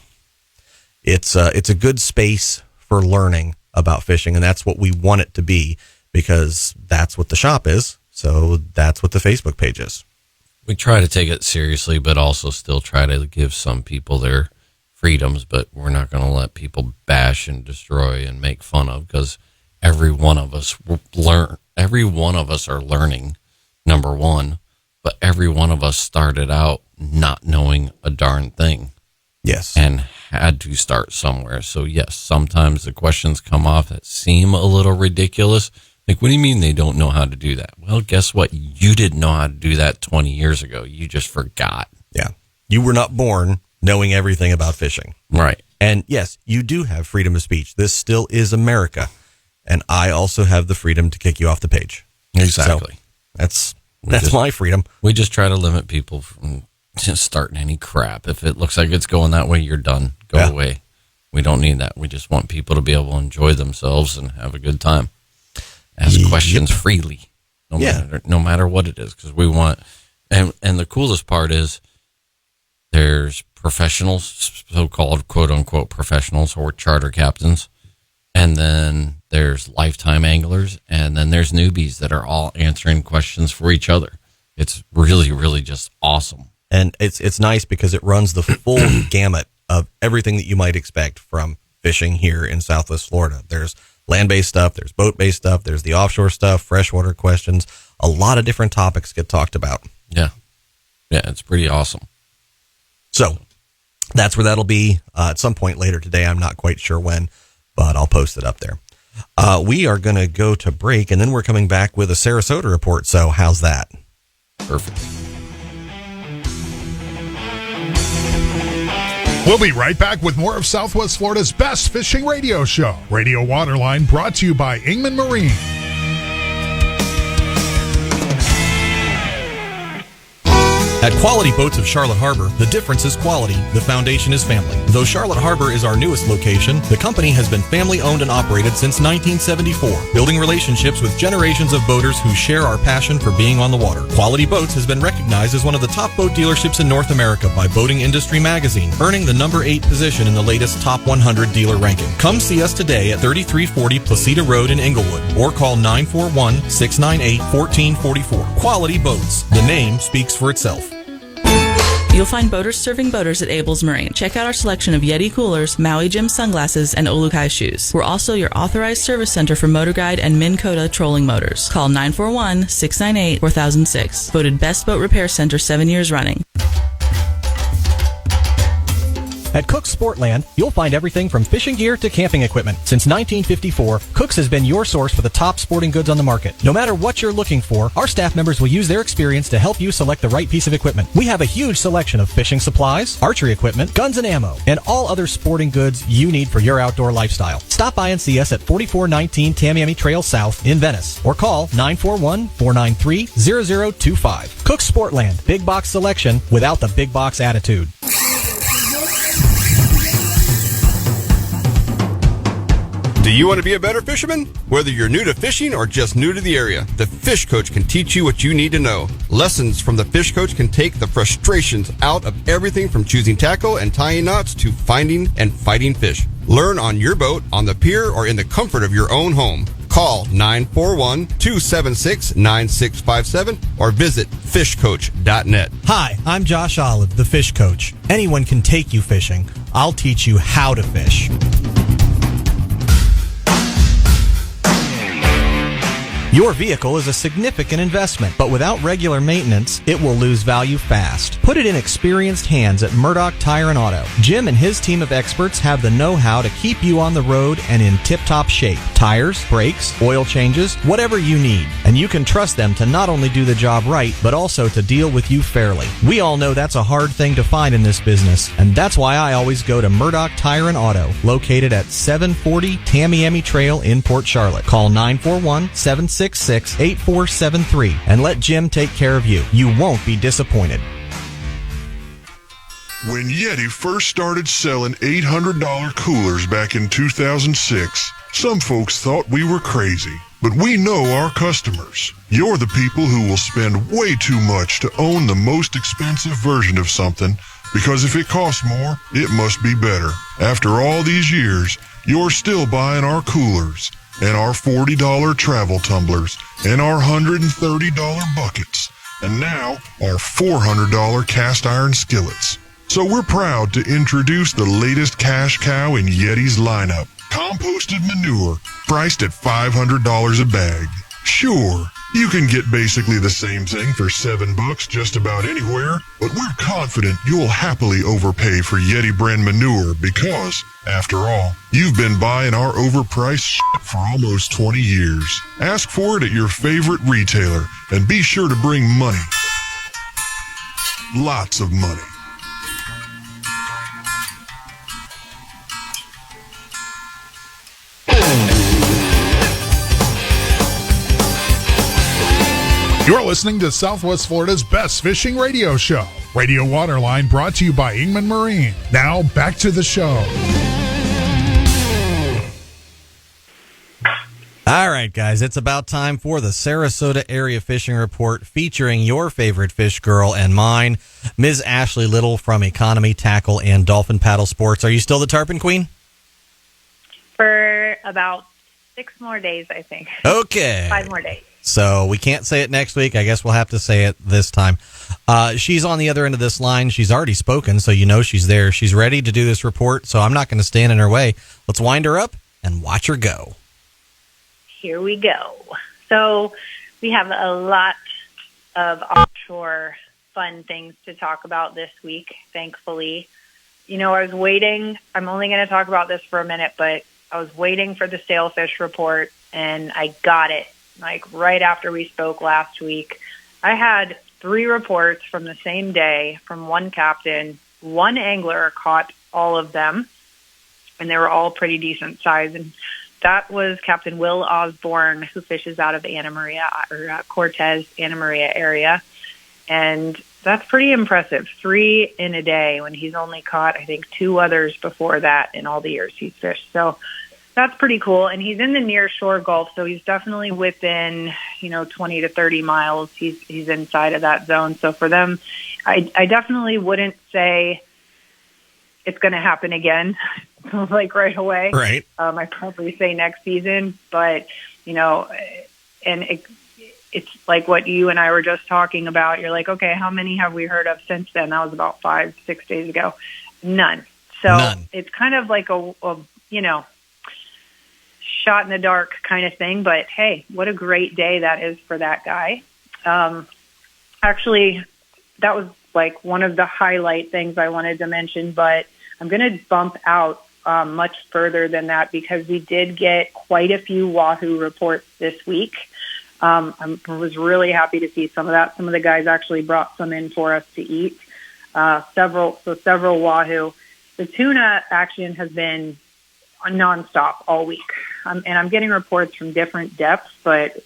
it's a good space for learning, about fishing, and that's what we want it to be, because that's what the shop is. So that's what the Facebook page is. We try to take it seriously, but also still try to give some people their freedoms, but we're not going to let people bash and destroy and make fun of, because every one of us are learning, number one, but every one of us started out not knowing a darn thing. Yes. And had to start somewhere. So yes, sometimes the questions come off that seem a little ridiculous. Like, what do you mean they don't know how to do that? Well, guess what? You didn't know how to do that 20 years ago. You just forgot. Yeah. You were not born knowing everything about fishing. Right. And yes, you do have freedom of speech. This still is America. And I also have the freedom to kick you off the page. Exactly. So that's my freedom. We just try to limit people from just starting any crap. If it looks like it's going that way, you're done. Go away. We don't need that. We just want people to be able to enjoy themselves and have a good time. Ask questions freely, no matter what it is, because we want. And the coolest part is there's professionals, so-called quote-unquote professionals, or charter captains, and then there's lifetime anglers, and then there's newbies that are all answering questions for each other. It's really, really just awesome. And it's nice because it runs the full gamut of everything that you might expect from fishing here in Southwest Florida. There's land-based stuff, there's boat-based stuff, there's the offshore stuff, freshwater questions. A lot of different topics get talked about. Yeah, it's pretty awesome. So that's where that'll be at some point later today. I'm not quite sure when, but I'll post it up there. We are going to go to break, and then we're coming back with a Sarasota report. So how's that? Perfect. We'll be right back with more of Southwest Florida's best fishing radio show. Radio Waterline, brought to you by Ingman Marine. At Quality Boats of Charlotte Harbor, the difference is quality, the foundation is family. Though Charlotte Harbor is our newest location, the company has been family-owned and operated since 1974, building relationships with generations of boaters who share our passion for being on the water. Quality Boats has been recognized as one of the top boat dealerships in North America by Boating Industry Magazine, earning the number 8 position in the latest Top 100 dealer ranking. Come see us today at 3340 Placida Road in Inglewood, or call 941-698-1444. Quality Boats. The name speaks for itself. You'll find boaters serving boaters at Abel's Marine. Check out our selection of Yeti coolers, Maui Jim sunglasses, and Olukai shoes. We're also your authorized service center for Motor Guide and Minn Kota trolling motors. Call 941-698-4006. Voted Best Boat Repair Center 7 years running. At Cook's Sportland, you'll find everything from fishing gear to camping equipment. Since 1954, Cook's has been your source for the top sporting goods on the market. No matter what you're looking for, our staff members will use their experience to help you select the right piece of equipment. We have a huge selection of fishing supplies, archery equipment, guns and ammo, and all other sporting goods you need for your outdoor lifestyle. Stop by and see us at 4419 Tamiami Trail South in Venice, or call 941-493-0025. Cook's Sportland, big box selection without the big box attitude. Do you want to be a better fisherman? Whether you're new to fishing or just new to the area, the Fish Coach can teach you what you need to know. Lessons from the Fish Coach can take the frustrations out of everything from choosing tackle and tying knots to finding and fighting fish. Learn on your boat, on the pier, or in the comfort of your own home. Call 941-276-9657 or visit fishcoach.net. Hi, I'm Josh Olive, the Fish Coach. Anyone can take you fishing. I'll teach you how to fish. Your vehicle is a significant investment, but without regular maintenance, it will lose value fast. Put it in experienced hands at Murdoch Tire and Auto. Jim and his team of experts have the know-how to keep you on the road and in tip-top shape. Tires, brakes, oil changes, whatever you need. And you can trust them to not only do the job right, but also to deal with you fairly. We all know that's a hard thing to find in this business, and that's why I always go to Murdoch Tire and Auto, located at 740 Tamiami Trail in Port Charlotte. Call 941-766-8473 and let Jim take care of you. You won't be disappointed. When Yeti first started selling $800 coolers back in 2006, some folks thought we were crazy. But we know our customers. You're the people who will spend way too much to own the most expensive version of something, because if it costs more, it must be better. After all these years, you're still buying our coolers and our $40 travel tumblers and our $130 buckets and now our $400 cast iron skillets. So we're proud to introduce the latest cash cow in Yeti's lineup. Composted manure, priced at $500 a bag. Sure, you can get basically the same thing for $7 just about anywhere, but we're confident you'll happily overpay for Yeti brand manure because, after all, you've been buying our overpriced shit for almost 20 years. Ask for it at your favorite retailer and be sure to bring money. Lots of money. You're listening to Southwest Florida's best fishing radio show, Radio Waterline, brought to you by Ingman Marine. Now, back to the show. All right, guys, it's about time for the Sarasota Area Fishing Report featuring your favorite fish girl and mine, Ms. Ashley Little from Economy Tackle and Dolphin Paddle Sports. Are you still the Tarpon Queen? For about 6 more days, I think. Okay. 5 more days. So we can't say it next week. I guess we'll have to say it this time. She's on the other end of this line. She's already spoken, so you know she's there. She's ready to do this report, so I'm not going to stand in her way. Let's wind her up and watch her go. Here we go. So we have a lot of offshore fun things to talk about this week, thankfully. You know, I was waiting. I'm only going to talk about this for a minute, but I was waiting for the sailfish report, and I got it. Like right after we spoke last week, I had 3 reports from the same day from one captain. One angler caught all of them, and they were all pretty decent size. And that was Captain Will Osborne, who fishes out of Anna Maria or Cortez, Anna Maria area. And that's pretty impressive. 3 in a day when he's only caught, I think, 2 others before that in all the years he's fished. So that's pretty cool. And he's in the near shore Gulf, so he's definitely within, 20 to 30 miles. He's inside of that zone. So for them, I definitely wouldn't say it's going to happen again, like right away. Right. I'd probably say next season, but, and it's like what you and I were just talking about. You're like, okay, how many have we heard of since then? That was about 5-6 days ago. None. So It's kind of like a shot in the dark kind of thing, but hey, what a great day that is for that guy. Actually, that was like one of the highlight things I wanted to mention, but I'm going to bump out much further than that because we did get quite a few wahoo reports this week. I was really happy to see some of that. Some of the guys actually brought some in for us to eat. Several wahoo. The tuna action has been nonstop all week. And I'm getting reports from different depths, but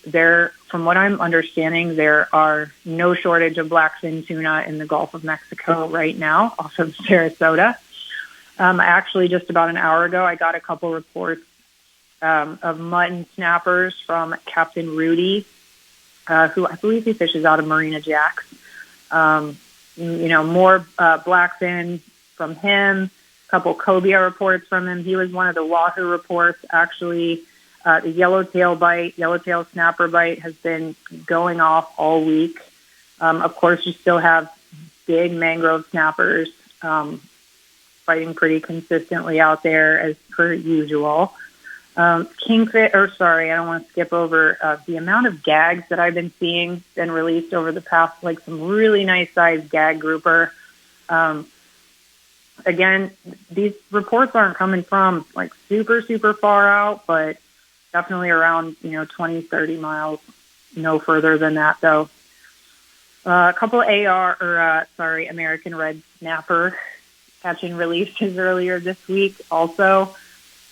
from what I'm understanding, there are no shortage of blackfin tuna in the Gulf of Mexico right now off of Sarasota. Actually, just about an hour ago, I got a couple reports of mutton snappers from Captain Rudy, who I believe he fishes out of Marina Jacks. More blackfin from him. Couple cobia reports from him. He was one of the wahoo reports. Actually, the yellowtail snapper bite has been going off all week. Of course, you still have big mangrove snappers fighting pretty consistently out there as per usual. Kingfish, I don't want to skip over the amount of gags that I've been seeing been released over the past, like some really nice sized gag grouper. Again, these reports aren't coming from like super, super far out, but definitely around, 20, 30 miles, no further than that though. A couple American red snapper catching releases earlier this week also.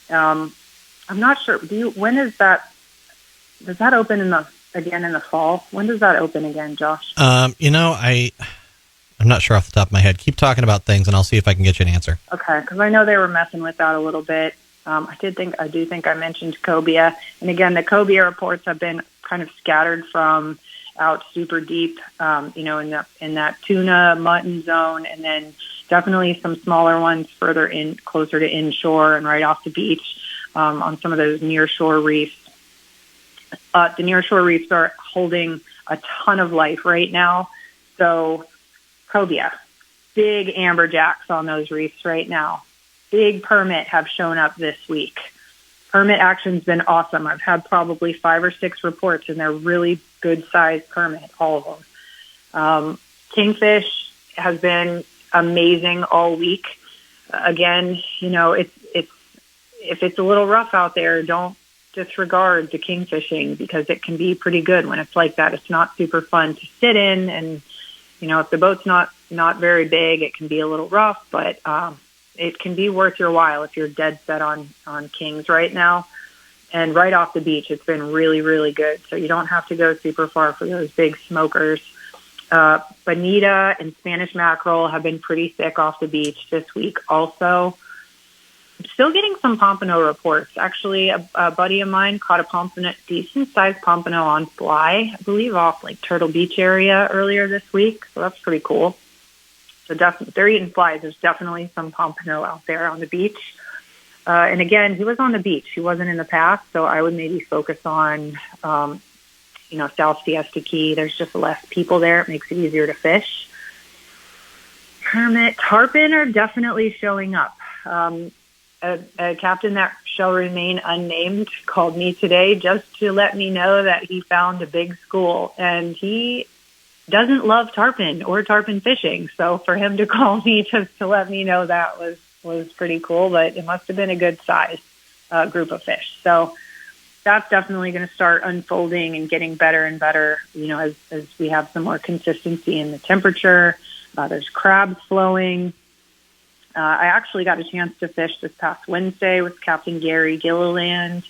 I'm not sure. When is that? Does that open again in the fall? When does that open again, Josh? I'm not sure off the top of my head. Keep talking about things, and I'll see if I can get you an answer. Okay, because I know they were messing with that a little bit. I do think I mentioned cobia, and again, the cobia reports have been kind of scattered from out super deep, in that tuna mutton zone, and then definitely some smaller ones further in, closer to inshore and right off the beach. on some of those nearshore reefs. The nearshore reefs are holding a ton of life right now. So cobia, big amberjacks on those reefs right now. Big permit have shown up this week. Permit action's been awesome. I've had probably 5 or 6 reports, and they're really good sized permit, all of them. Kingfish has been amazing all week. Again, if it's a little rough out there, don't disregard the kingfishing, because it can be pretty good when it's like that. It's not super fun to sit in, and if the boat's not very big, it can be a little rough, but it can be worth your while if you're dead set on kings right now. And right off the beach, it's been really, really good. So you don't have to go super far for those big smokers. Bonita and Spanish mackerel have been pretty thick off the beach this week also. I'm still getting some pompano reports. Actually, a buddy of mine caught a decent-sized pompano on fly, I believe off like Turtle Beach area earlier this week. So that's pretty cool. So they're eating flies. There's definitely some pompano out there on the beach. And again, he was on the beach. He wasn't in the path, so I would maybe focus on, South Fiesta Key. There's just less people there. It makes it easier to fish. Hermit, tarpon are definitely showing up. A captain that shall remain unnamed called me today just to let me know that he found a big school, and he doesn't love tarpon or tarpon fishing. So for him to call me just to let me know that was pretty cool, but it must have been a good size group of fish. So that's definitely going to start unfolding and getting better and better, as we have some more consistency in the temperature. There's crabs flowing. I actually got a chance to fish this past Wednesday with Captain Gary Gilliland.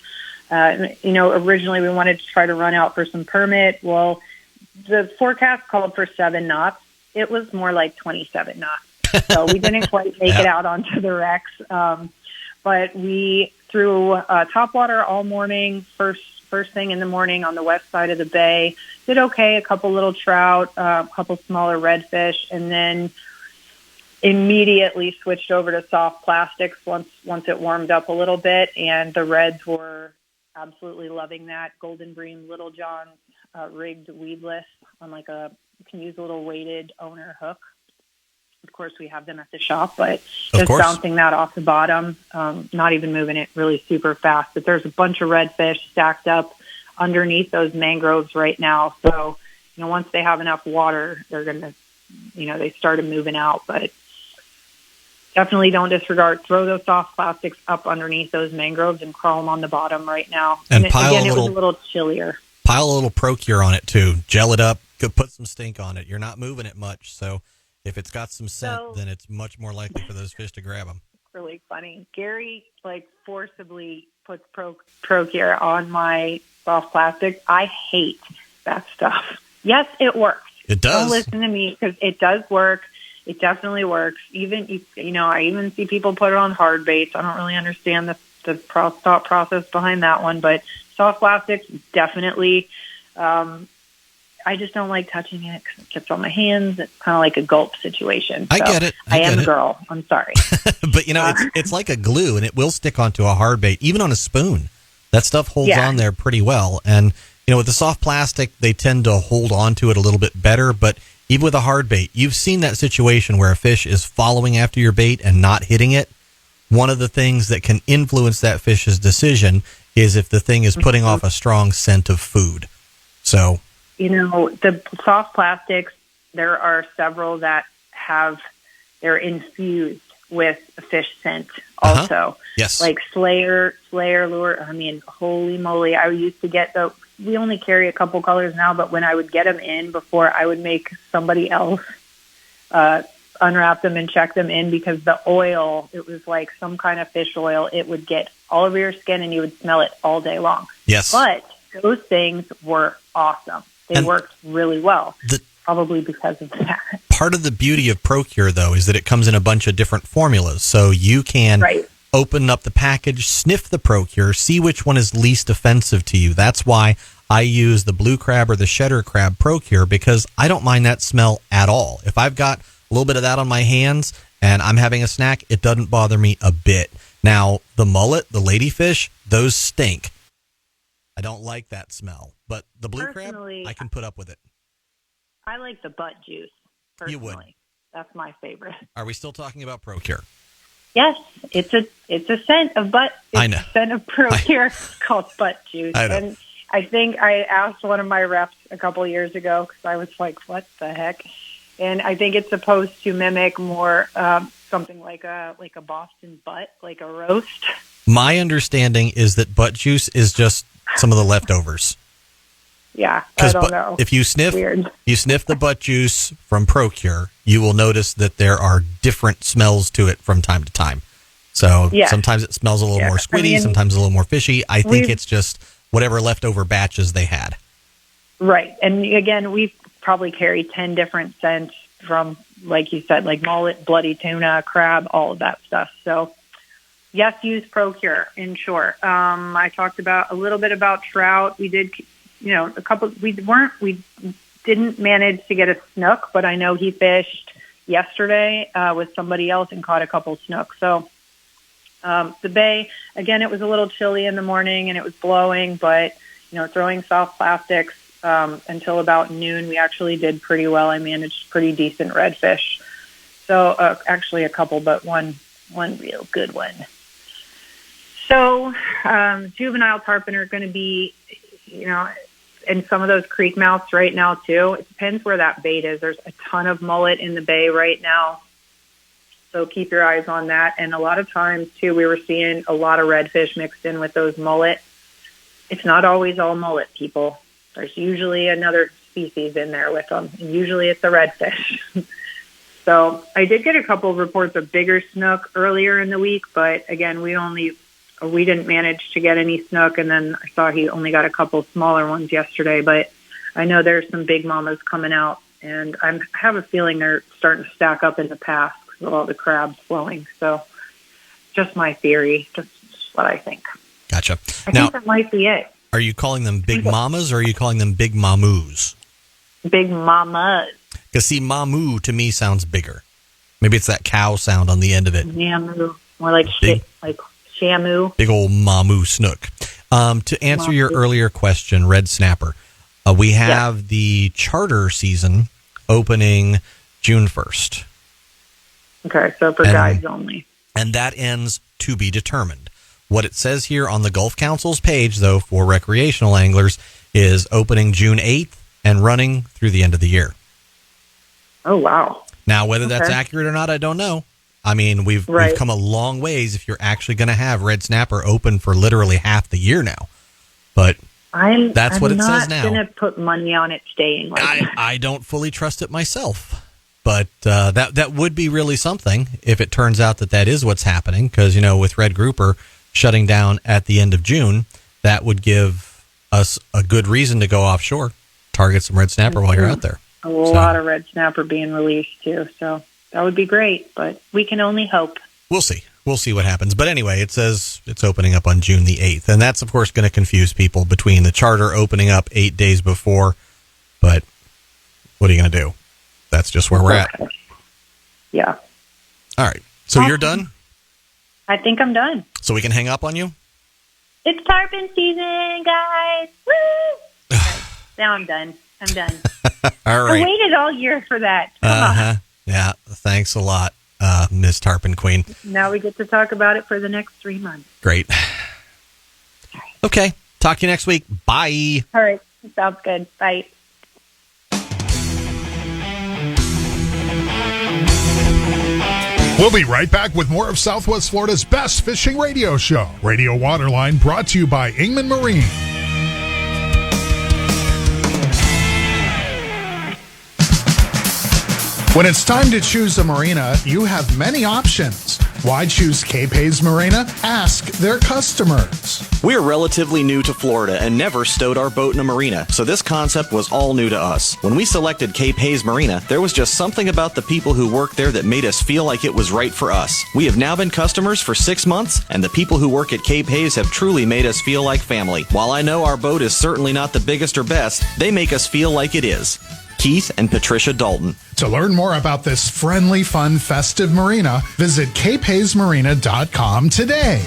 Originally we wanted to try to run out for some permit. Well, the forecast called for 7 knots. It was more like 27 knots. So we didn't quite make it out onto the wrecks. But we threw topwater all morning, first thing in the morning on the west side of the bay. Did okay, a couple little trout, a couple smaller redfish, and then immediately switched over to soft plastics once it warmed up a little bit, and the reds were absolutely loving that. Golden Bream, Little John's rigged weedless on you can use a little weighted owner hook. Of course, we have them at the shop, but just bouncing that off the bottom, not even moving it really super fast. But there's a bunch of redfish stacked up underneath those mangroves right now. So, once they have enough water, they're going to, they started moving out. But definitely don't disregard. Throw those soft plastics up underneath those mangroves and crawl them on the bottom right now. And it was a little chillier. Pile a little Procure on it too. Gel it up. Put some stink on it. You're not moving it much, so if it's got some scent, then it's much more likely for those fish to grab them. It's really funny. Gary forcibly puts Procure on my soft plastic. I hate that stuff. Yes, it works. It does. Don't listen to me, because it does work. It definitely works. Even, I even see people put it on hard baits. I don't really understand the thought process behind that one, but soft plastics, definitely. I just don't like touching it because it gets on my hands. It's kind of like a gulp situation. I get it. I am a girl. I'm sorry. But, it's like a glue, and it will stick onto a hard bait, even on a spoon. That stuff holds on there pretty well. And, with the soft plastic, they tend to hold on to it a little bit better. But even with a hard bait, you've seen that situation where a fish is following after your bait and not hitting it. One of the things that can influence that fish's decision is if the thing is putting off a strong scent of food. So, the soft plastics, there are several that they're infused with a fish scent also. Yes. Like Slayer lure. I mean, holy moly. I used to get we only carry a couple colors now, but when I would get them in before, I would make somebody else unwrap them and check them in, because the oil, it was like some kind of fish oil. It would get all over your skin and you would smell it all day long. Yes. But those things were awesome. They worked really well, probably because of that. Part of the beauty of Procure, though, is that it comes in a bunch of different formulas. So you can open up the package, sniff the Procure, see which one is least offensive to you. That's why I use the blue crab or the cheddar crab Procure, because I don't mind that smell at all. If I've got a little bit of that on my hands and I'm having a snack, it doesn't bother me a bit. Now, the mullet, the ladyfish, those stink. I don't like that smell. But the blue crab, I can put up with it. I like the butt juice, personally. You would. That's my favorite. Are we still talking about ProCure? Yes, it's a scent of butt. I know. It's a scent of ProCure called butt juice. I know. And I think I asked one of my reps a couple years ago because I was like, what the heck? And I think it's supposed to mimic more something like a Boston butt, like a roast. My understanding is that butt juice is just some of the leftovers. Yeah, I don't know. If you sniff the butt juice from ProCure, you will notice that there are different smells to it from time to time. So sometimes it smells a little more squiddy, sometimes a little more fishy. I think it's just whatever leftover batches they had. Right. And again, we probably carry 10 different scents from, like you said, like mullet, bloody tuna, crab, all of that stuff. So yes, use ProCure, in short. I talked about a little bit about trout. We did, we didn't manage to get a snook, but I know he fished yesterday with somebody else and caught a couple snooks. So the bay, again, it was a little chilly in the morning and it was blowing, but throwing soft plastics until about noon, we actually did pretty well. I managed pretty decent redfish. So actually a couple, but one real good one. So juvenile tarpon are going to be, in some of those creek mouths right now too. It depends where that bait is. There's a ton of mullet in the bay right now. So keep your eyes on that. And a lot of times too, we were seeing a lot of redfish mixed in with those mullet. It's not always all mullet, people. There's usually another species in there with them. And usually it's a redfish. So I did get a couple of reports of bigger snook earlier in the week, but again, we didn't manage to get any snook, and then I saw he only got a couple smaller ones yesterday, but I know there's some big mamas coming out, and I have a feeling they're starting to stack up in the past because of all the crabs flowing. So just my theory, just what I think. Gotcha. I think that might be it. Are you calling them big mamas or are you calling them big mamus? Big mamas. Because see, mamu to me sounds bigger. Maybe it's that cow sound on the end of it. Mamu. More like shamu. Big old mamu snook. To answer your earlier question, red snapper, we have the charter season opening June 1st. Okay, so for guides only. And that ends to be determined. What it says here on the Gulf Council's page, though, for recreational anglers is opening June 8th and running through the end of the year. Oh, wow. Now, whether that's accurate or not, I don't know. I mean, we've come a long ways if you're actually going to have red snapper open for literally half the year now. But that's what it says now. I'm not going to put money on it staying like that. I don't fully trust it myself. But that would be really something if it turns out that is what's happening. Because, with red grouper shutting down at the end of June, that would give us a good reason to go offshore, target some red snapper while you're out there. A lot of red snapper being released, too. So that would be great, but we can only hope. We'll see. We'll see what happens. But anyway, it says it's opening up on June the 8th. And that's, of course, going to confuse people between the charter opening up 8 days before. But what are you going to do? That's just where we're at. Yeah. All right. So you're done? I think I'm done. So we can hang up on you? It's tarpon season, guys. Woo! Now I'm done. All right. I waited all year for that. Come on. Yeah. Thanks a lot, Miss Tarpon Queen. Now we get to talk about it for the next 3 months. Great. Okay. Talk to you next week. Bye. All right. Sounds good. Bye. We'll be right back with more of Southwest Florida's best fishing radio show. Radio Waterline brought to you by Ingman Marine. When it's time to choose a marina, you have many options. Why choose Cape Hayes Marina? Ask their customers. We're relatively new to Florida and never stowed our boat in a marina, so this concept was all new to us. When we selected Cape Hayes Marina, there was just something about the people who work there that made us feel like it was right for us. We have now been customers for 6 months, and the people who work at Cape Hayes have truly made us feel like family. While I know our boat is certainly not the biggest or best, they make us feel like it is. Keith and Patricia Dalton. To learn more about this friendly, fun, festive marina, visit capehayesmarina.com today.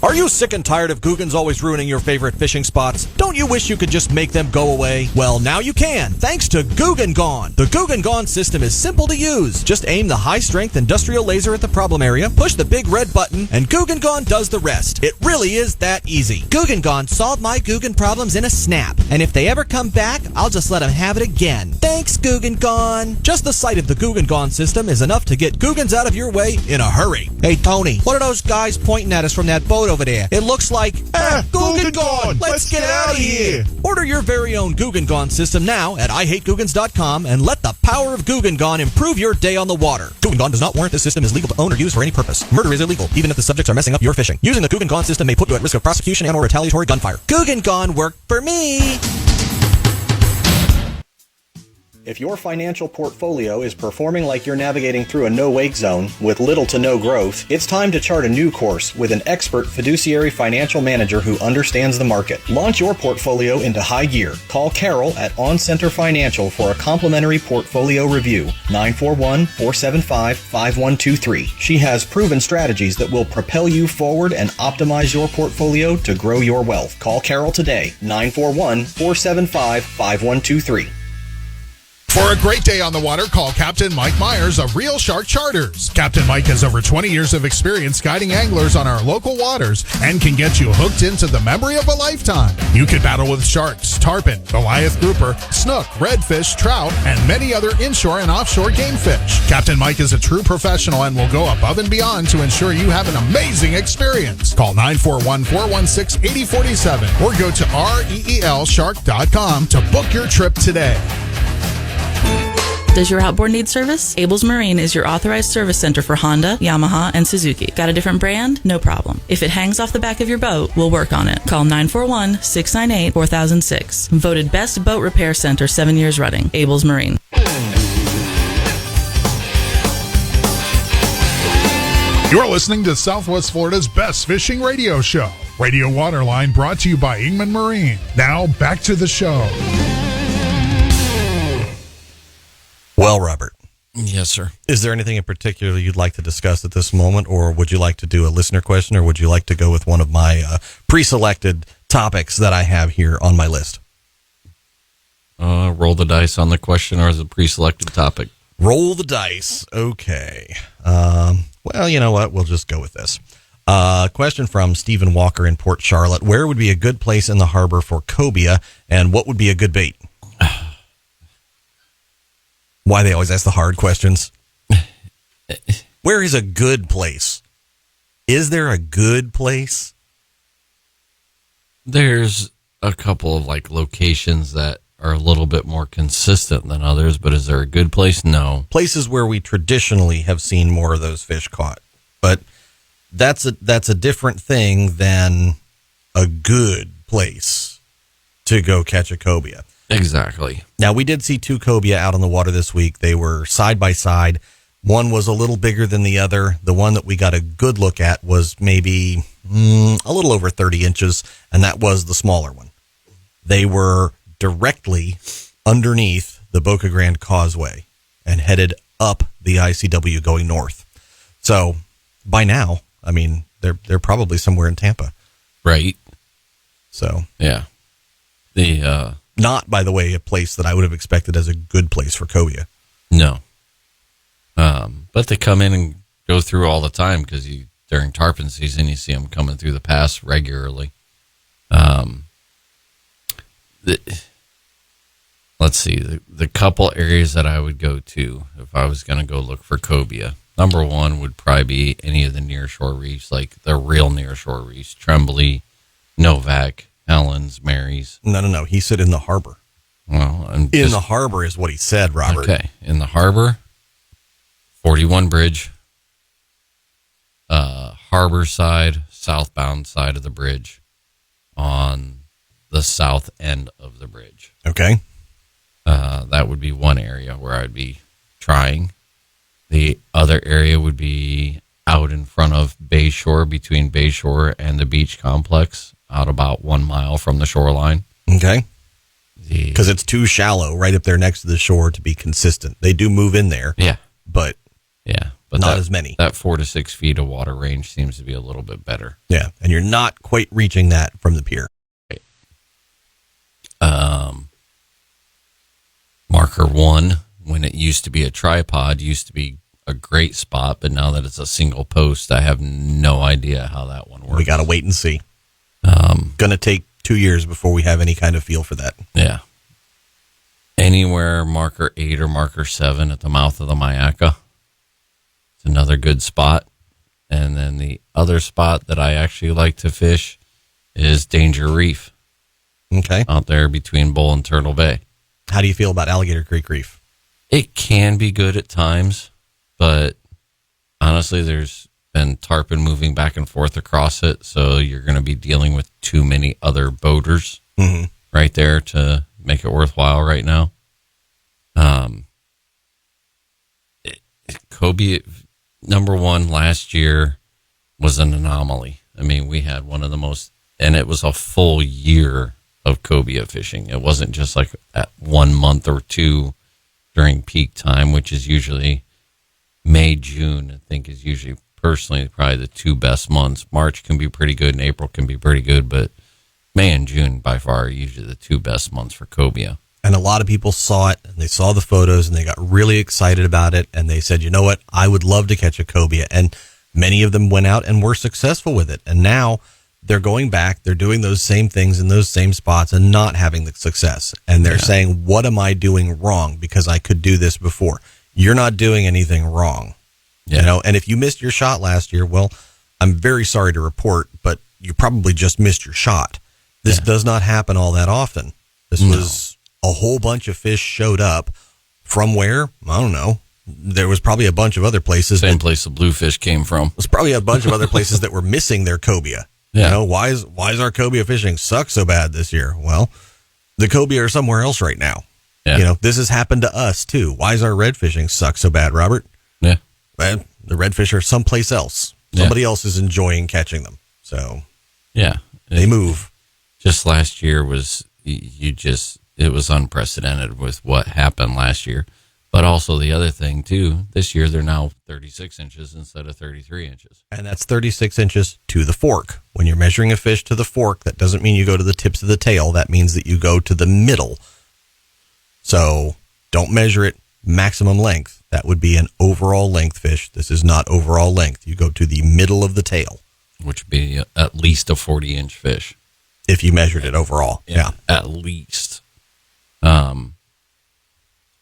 Are you sick and tired of Googans always ruining your favorite fishing spots? Don't you wish you could just make them go away? Well, now you can, thanks to Googan Gone. The Googan Gone system is simple to use. Just aim the high-strength industrial laser at the problem area, push the big red button, and Googan Gone does the rest. It really is that easy. Googan Gone solved my Googan problems in a snap. And if they ever come back, I'll just let them have it again. Thanks, Googan Gone. Just the sight of the Googan Gone system is enough to get Googans out of your way in a hurry. Hey, Tony, what are those guys pointing at us from that boat over there? It looks like Googan Gone. Let's get out of here. Order your very own Googan Gone system now at IHateGoogans.com and let the power of Googan Gone improve your day on the water. Googan Gone does not warrant this system is legal to own or use for any purpose. Murder is illegal, even if the subjects are messing up your fishing. Using the Googan Gone system may put you at risk of prosecution and/or retaliatory gunfire. Googan Gone worked for me. If your financial portfolio is performing like you're navigating through a no-wake zone with little to no growth, it's time to chart a new course with an expert fiduciary financial manager who understands the market. Launch your portfolio into high gear. Call Carol at On Center Financial for a complimentary portfolio review. 941-475-5123. She has proven strategies that will propel you forward and optimize your portfolio to grow your wealth. Call Carol today. 941-475-5123. For a great day on the water, call Captain Mike Myers of Real Shark Charters. Captain Mike has over 20 years of experience guiding anglers on our local waters and can get you hooked into the memory of a lifetime. You can battle with sharks, tarpon, Goliath grouper, snook, redfish, trout, and many other inshore and offshore game fish. Captain Mike is a true professional and will go above and beyond to ensure you have an amazing experience. Call 941-416-8047 or go to reelshark.com to book your trip today. Does your outboard need service? Abels Marine is your authorized service center for Honda, Yamaha, and Suzuki. Got a different brand? No problem. If it hangs off the back of your boat, we'll work on it. Call 941-698-4006. Voted Best Boat Repair Center 7 years running. Abels Marine. You're listening to Southwest Florida's best fishing radio show. Radio Waterline brought to you by Ingman Marine. Now, back to the show. Well, Robert. Yes, sir. Is there anything in particular you'd like to discuss at this moment, or would you like to do a listener question, or would you like to go with one of my pre-selected topics that I have here on my list? Roll the dice on the question, or is it pre-selected topic? Roll the dice. Okay. Well, you know what? We'll just go with this. Question from Stephen Walker in Port Charlotte. Where would be a good place in the harbor for cobia, and what would be a good bait? Why they always ask the hard questions. Where is a good place? Is there a good place? There's a couple of locations that are a little bit more consistent than others, but is there a good place? No. Places where we traditionally have seen more of those fish caught. But that's a different thing than a good place to go catch a cobia. Exactly. Now, we did see two cobia out on the water this week. They were side by side. One was a little bigger than the other. The one that we got a good look at was maybe a little over 30 inches, and that was the smaller one. They were directly underneath the Boca Grande Causeway and headed up the ICW going north. So by now, I mean, they're probably somewhere in Tampa. Right. So yeah. Not, by the way, a place that I would have expected as a good place for cobia. No. But they come in and go through all the time because during tarpon season, you see them coming through the pass regularly. Let's see. The couple areas that I would go to if I was going to go look for cobia. Number one would probably be any of the nearshore reefs, like the real nearshore reefs, Tremblay, Novak, Helens, Marys. No. He said in the harbor. Well, in the harbor is what he said, Robert. Okay. In the harbor, 41 Bridge, harbor side, southbound side of the bridge on the south end of the bridge. Okay. That would be one area where I'd be trying. The other area would be out in front of Bayshore, between Bayshore and the beach complex out about 1 mile from the shoreline. Okay. Because it's too shallow right up there next to the shore to be consistent. They do move in there. Yeah. But not as many. That 4 to 6 feet of water range seems to be a little bit better. Yeah. And you're not quite reaching that from the pier. Right. Marker 1, when it used to be a tripod, used to be a great spot, but now that it's a single post, I have no idea how that one works. We got to wait and see. Going to take 2 years before we have any kind of feel for that. Yeah. Anywhere marker 8 or marker 7 at the mouth of the Myakka. It's another good spot. And then the other spot that I actually like to fish is Danger Reef. Okay. Out there between Bull and Turtle Bay. How do you feel about Alligator Creek Reef? It can be good at times, but honestly, there's been tarpon moving back and forth across it, so you're going to be dealing with too many other boaters right there to make it worthwhile right now. Cobia, number 1 last year was an anomaly. I mean, we had one of the most, and it was a full year of cobia fishing. It wasn't just like at 1 month or 2 during peak time, which is usually May, June, I think is usually personally probably the 2 best months. March can be pretty good and April can be pretty good, but May and June by far are usually the 2 best months for cobia. And a lot of people saw it and they saw the photos and they got really excited about it. And they said, you know what? I would love to catch a cobia. And many of them went out and were successful with it. And now they're going back. They're doing those same things in those same spots and not having the success. And they're saying, what am I doing wrong? Because I could do this before. You're not doing anything wrong. You know, and if you missed your shot last year, well, I'm very sorry to report, but you probably just missed your shot. This does not happen all that often. This was a whole bunch of fish showed up from where? I don't know. There was probably a bunch of other places. Same place the bluefish came from. There's probably a bunch of other places that were missing their cobia. Yeah. You know, why is our cobia fishing suck so bad this year? Well, the cobia are somewhere else right now. Yeah. You know, this has happened to us too. Why is our red fishing suck so bad, Robert? Yeah. Well, the redfish are someplace else. Somebody else is enjoying catching them. So, they move. Just last year was, it was unprecedented with what happened last year. But also the other thing too, this year they're now 36 inches instead of 33 inches. And that's 36 inches to the fork. When you're measuring a fish to the fork, that doesn't mean you go to the tips of the tail. That means that you go to the middle. So don't measure it maximum length. That would be an overall length fish. This is not overall length. You go to the middle of the tail. Which would be at least a 40-inch fish. If you measured it overall. Yeah. At least.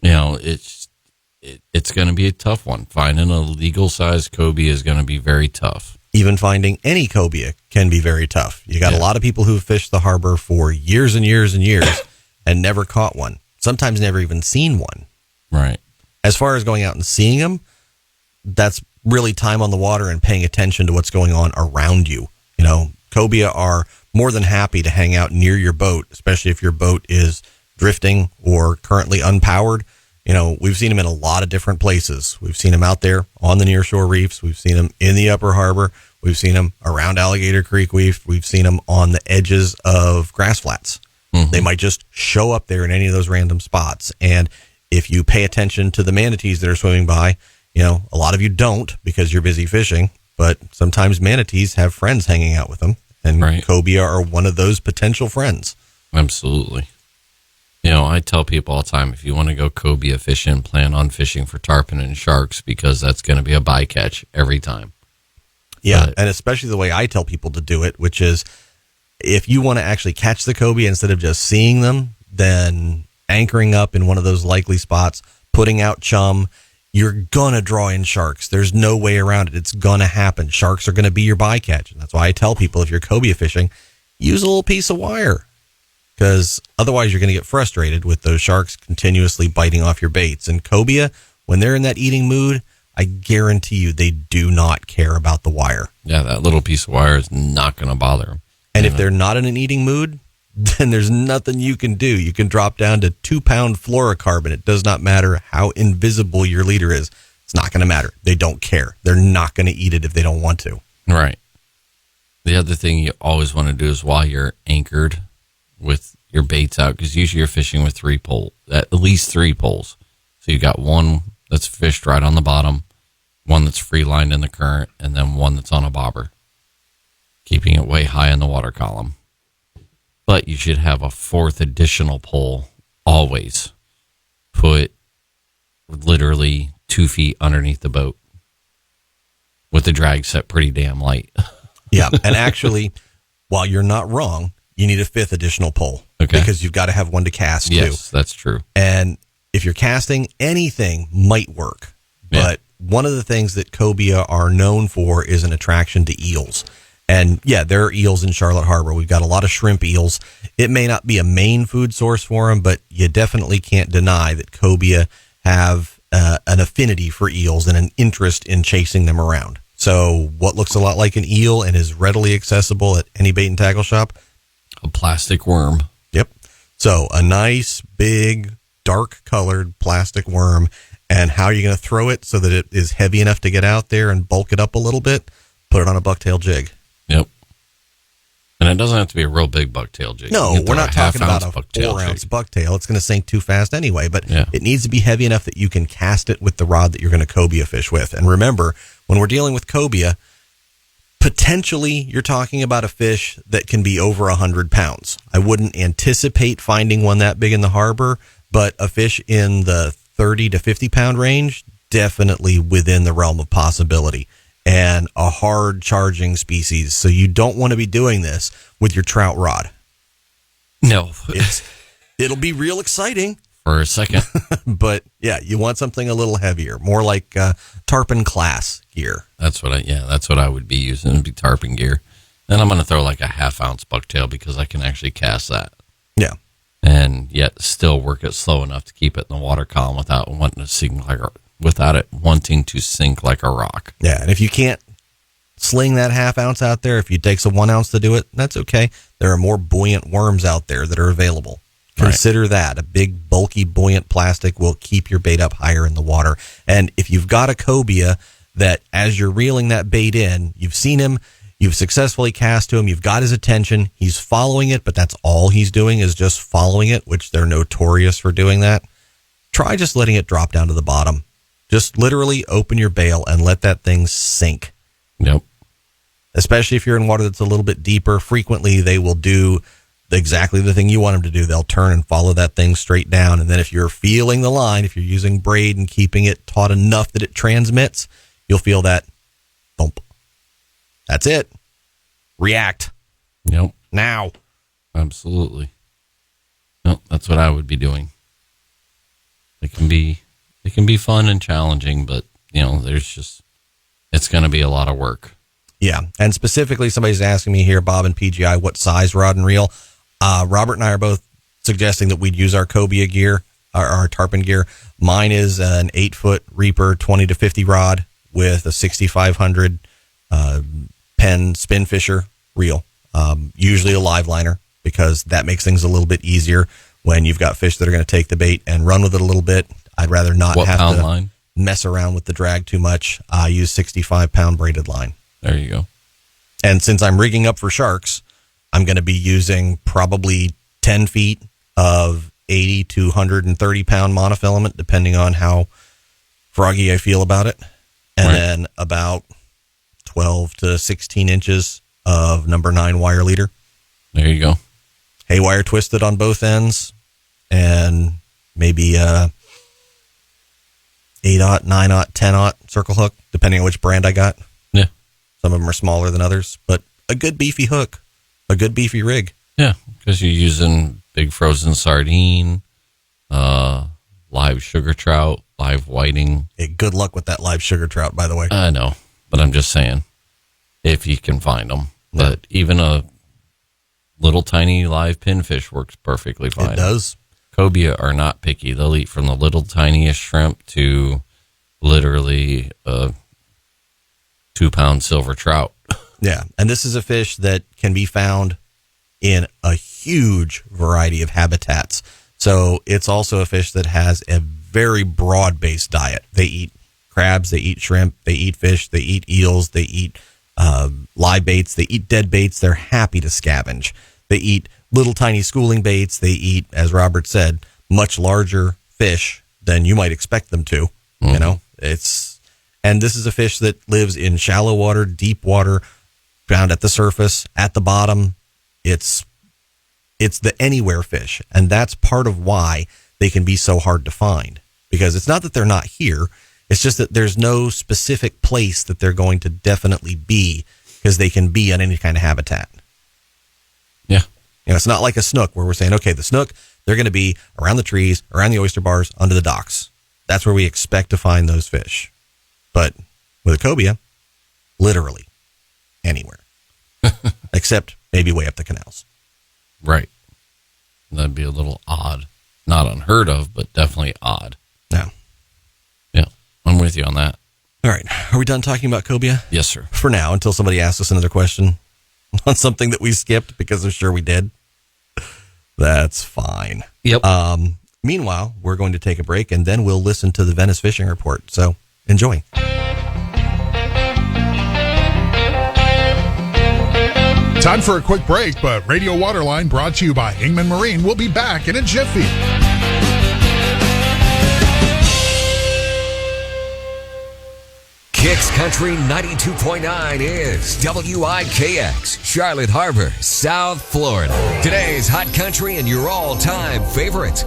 You know, it's going to be a tough one. Finding a legal size cobia is going to be very tough. Even finding any cobia can be very tough. You got a lot of people who fished the harbor for years and years and years and never caught one. Sometimes never even seen one. Right. As far as going out and seeing them, that's really time on the water and paying attention to what's going on around you. You know, cobia are more than happy to hang out near your boat, especially if your boat is drifting or currently unpowered. You know, we've seen them in a lot of different places. We've seen them out there on the nearshore reefs. We've seen them in the upper harbor. We've seen them around Alligator Creek Reef. We've seen them on the edges of grass flats. They might just show up there in any of those random spots. And if you pay attention to the manatees that are swimming by, you know, a lot of you don't because you're busy fishing, but sometimes manatees have friends hanging out with them. And cobia are one of those potential friends. Absolutely. You know, I tell people all the time, if you want to go cobia fishing, plan on fishing for tarpon and sharks because that's going to be a bycatch every time. Yeah, and especially the way I tell people to do it, which is if you want to actually catch the cobia instead of just seeing them, then anchoring up in one of those likely spots, putting out chum, you're going to draw in sharks. There's no way around it. It's going to happen. Sharks are going to be your bycatch. And that's why I tell people if you're cobia fishing, use a little piece of wire because otherwise you're going to get frustrated with those sharks continuously biting off your baits. And cobia, when they're in that eating mood, I guarantee you they do not care about the wire. Yeah, that little piece of wire is not going to bother them. And if they're not in an eating mood, then there's nothing you can do. You can drop down to 2-pound fluorocarbon. It does not matter how invisible your leader is. It's not going to matter. They don't care. They're not going to eat it if they don't want to. Right. The other thing you always want to do is while you're anchored with your baits out, because usually you're fishing with at least 3 poles. So you got one that's fished right on the bottom, one that's free lined in the current, and then one that's on a bobber, keeping it way high in the water column. But you should have a 4th additional pole always put literally 2 feet underneath the boat with the drag set pretty damn light. Yeah, and actually, while you're not wrong, you need a 5th additional pole. Okay. Because you've got to have one to cast, too. Yes, that's true. And if you're casting, anything might work. Yeah. But one of the things that cobia are known for is an attraction to eels. And yeah, there are eels in Charlotte Harbor. We've got a lot of shrimp eels. It may not be a main food source for them, but you definitely can't deny that cobia have an affinity for eels and an interest in chasing them around. So what looks a lot like an eel and is readily accessible at any bait and tackle shop? A plastic worm. Yep. So a nice, big, dark-colored plastic worm. And how are you going to throw it so that it is heavy enough to get out there and bulk it up a little bit? Put it on a bucktail jig. Yep. And it doesn't have to be a real big bucktail jig. No, we're not talking about a bucktail 4-ounce jig. bucktail. It's going to sink too fast anyway, but Yeah. it needs to be heavy enough that you can cast it with the rod that you're going to cobia fish with. And remember, when we're dealing with cobia, potentially you're talking about a fish that can be over 100 pounds. I wouldn't anticipate finding one that big in the harbor, but a fish in the 30 to 50 pound range, definitely within the realm of possibility. And a hard charging species. So you don't want to be doing this with your trout rod. No. It'll be real exciting. For a second. But yeah, you want something a little heavier, more like tarpon class gear. That's what I would be using, would be tarpon gear. And I'm going to throw like a 1/2 ounce bucktail because I can actually cast that. Yeah. And yet still work it slow enough to keep it in the water column without it wanting to sink like a rock. Yeah, and if you can't sling that 1/2 ounce out there, if it takes a 1 ounce to do it, that's okay. There are more buoyant worms out there that are available. Consider that. A big, bulky, buoyant plastic will keep your bait up higher in the water. And if you've got a cobia that as you're reeling that bait in, you've seen him, you've successfully cast to him, you've got his attention, he's following it, but that's all he's doing is just following it, which they're notorious for doing that. Try just letting it drop down to the bottom. Just literally open your bail and let that thing sink. Yep. Especially if you're in water that's a little bit deeper. Frequently, they will do exactly the thing you want them to do. They'll turn and follow that thing straight down. And then if you're feeling the line, if you're using braid and keeping it taut enough that it transmits, you'll feel that bump. That's it. React. Yep. Now. Absolutely. No, that's what I would be doing. It can be fun and challenging, but it's going to be a lot of work. Yeah. And specifically, somebody's asking me here, Bob and PGI, what size rod and reel. Robert and I are both suggesting that we'd use our cobia gear, our tarpon gear. Mine is an 8-foot Reaper 20 to 50 rod with a 6,500 Penn Spin Fisher reel. Usually a live liner, because that makes things a little bit easier when you've got fish that are going to take the bait and run with it a little bit. I'd rather not have to line? Mess around with the drag too much. I use 65-pound braided line. There you go. And since I'm rigging up for sharks, I'm going to be using probably 10 feet of 80 to 130 pound monofilament, depending on how froggy I feel about it. And then about 12 to 16 inches of number 9 wire leader. There you go. Haywire twisted on both ends, and maybe 8-aught, 9-aught, 10-aught circle hook, depending on which brand I got. Yeah. Some of them are smaller than others, but a good beefy hook, a good beefy rig. Yeah, because you're using big frozen sardine, live sugar trout, live whiting. Hey, good luck with that live sugar trout, by the way. I know, but I'm just saying, if you can find them. Yeah. But even a little tiny live pinfish works perfectly fine. It does. Cobia are not picky. They'll eat from the little tiniest shrimp to literally a 2-pound silver trout. Yeah, and this is a fish that can be found in a huge variety of habitats. So it's also a fish that has a very broad-based diet. They eat crabs, they eat shrimp, they eat fish, they eat eels, they eat live baits. They eat dead baits. They're happy to scavenge. They eat little tiny schooling baits. They eat, as Robert said, much larger fish than you might expect them to. Mm-hmm. You know, and this is a fish that lives in shallow water, deep water, found at the surface, at the bottom. It's the anywhere fish, and that's part of why they can be so hard to find. Because it's not that they're not here, it's just that there's no specific place that they're going to definitely be, because they can be in any kind of habitat. Yeah. You know, it's not like a snook where we're saying, okay, the snook, they're going to be around the trees, around the oyster bars, under the docks. That's where we expect to find those fish. But with a cobia, literally anywhere. Except maybe way up the canals. Right. That'd be a little odd. Not unheard of, but definitely odd. Yeah. Yeah, I'm with you on that. All right. Are we done talking about cobia? Yes, sir. For now, until somebody asks us another question on something that we skipped because I'm sure we did. That's fine. Yep. Meanwhile, we're going to take a break, and then we'll listen to the Venice Fishing Report. So enjoy. Time for a quick break, but Radio Waterline, brought to you by Ingman Marine, will be back in a jiffy. Kicks Country 92.9 is WIKX, Charlotte Harbor, South Florida. Today's hot country and your all-time favorites.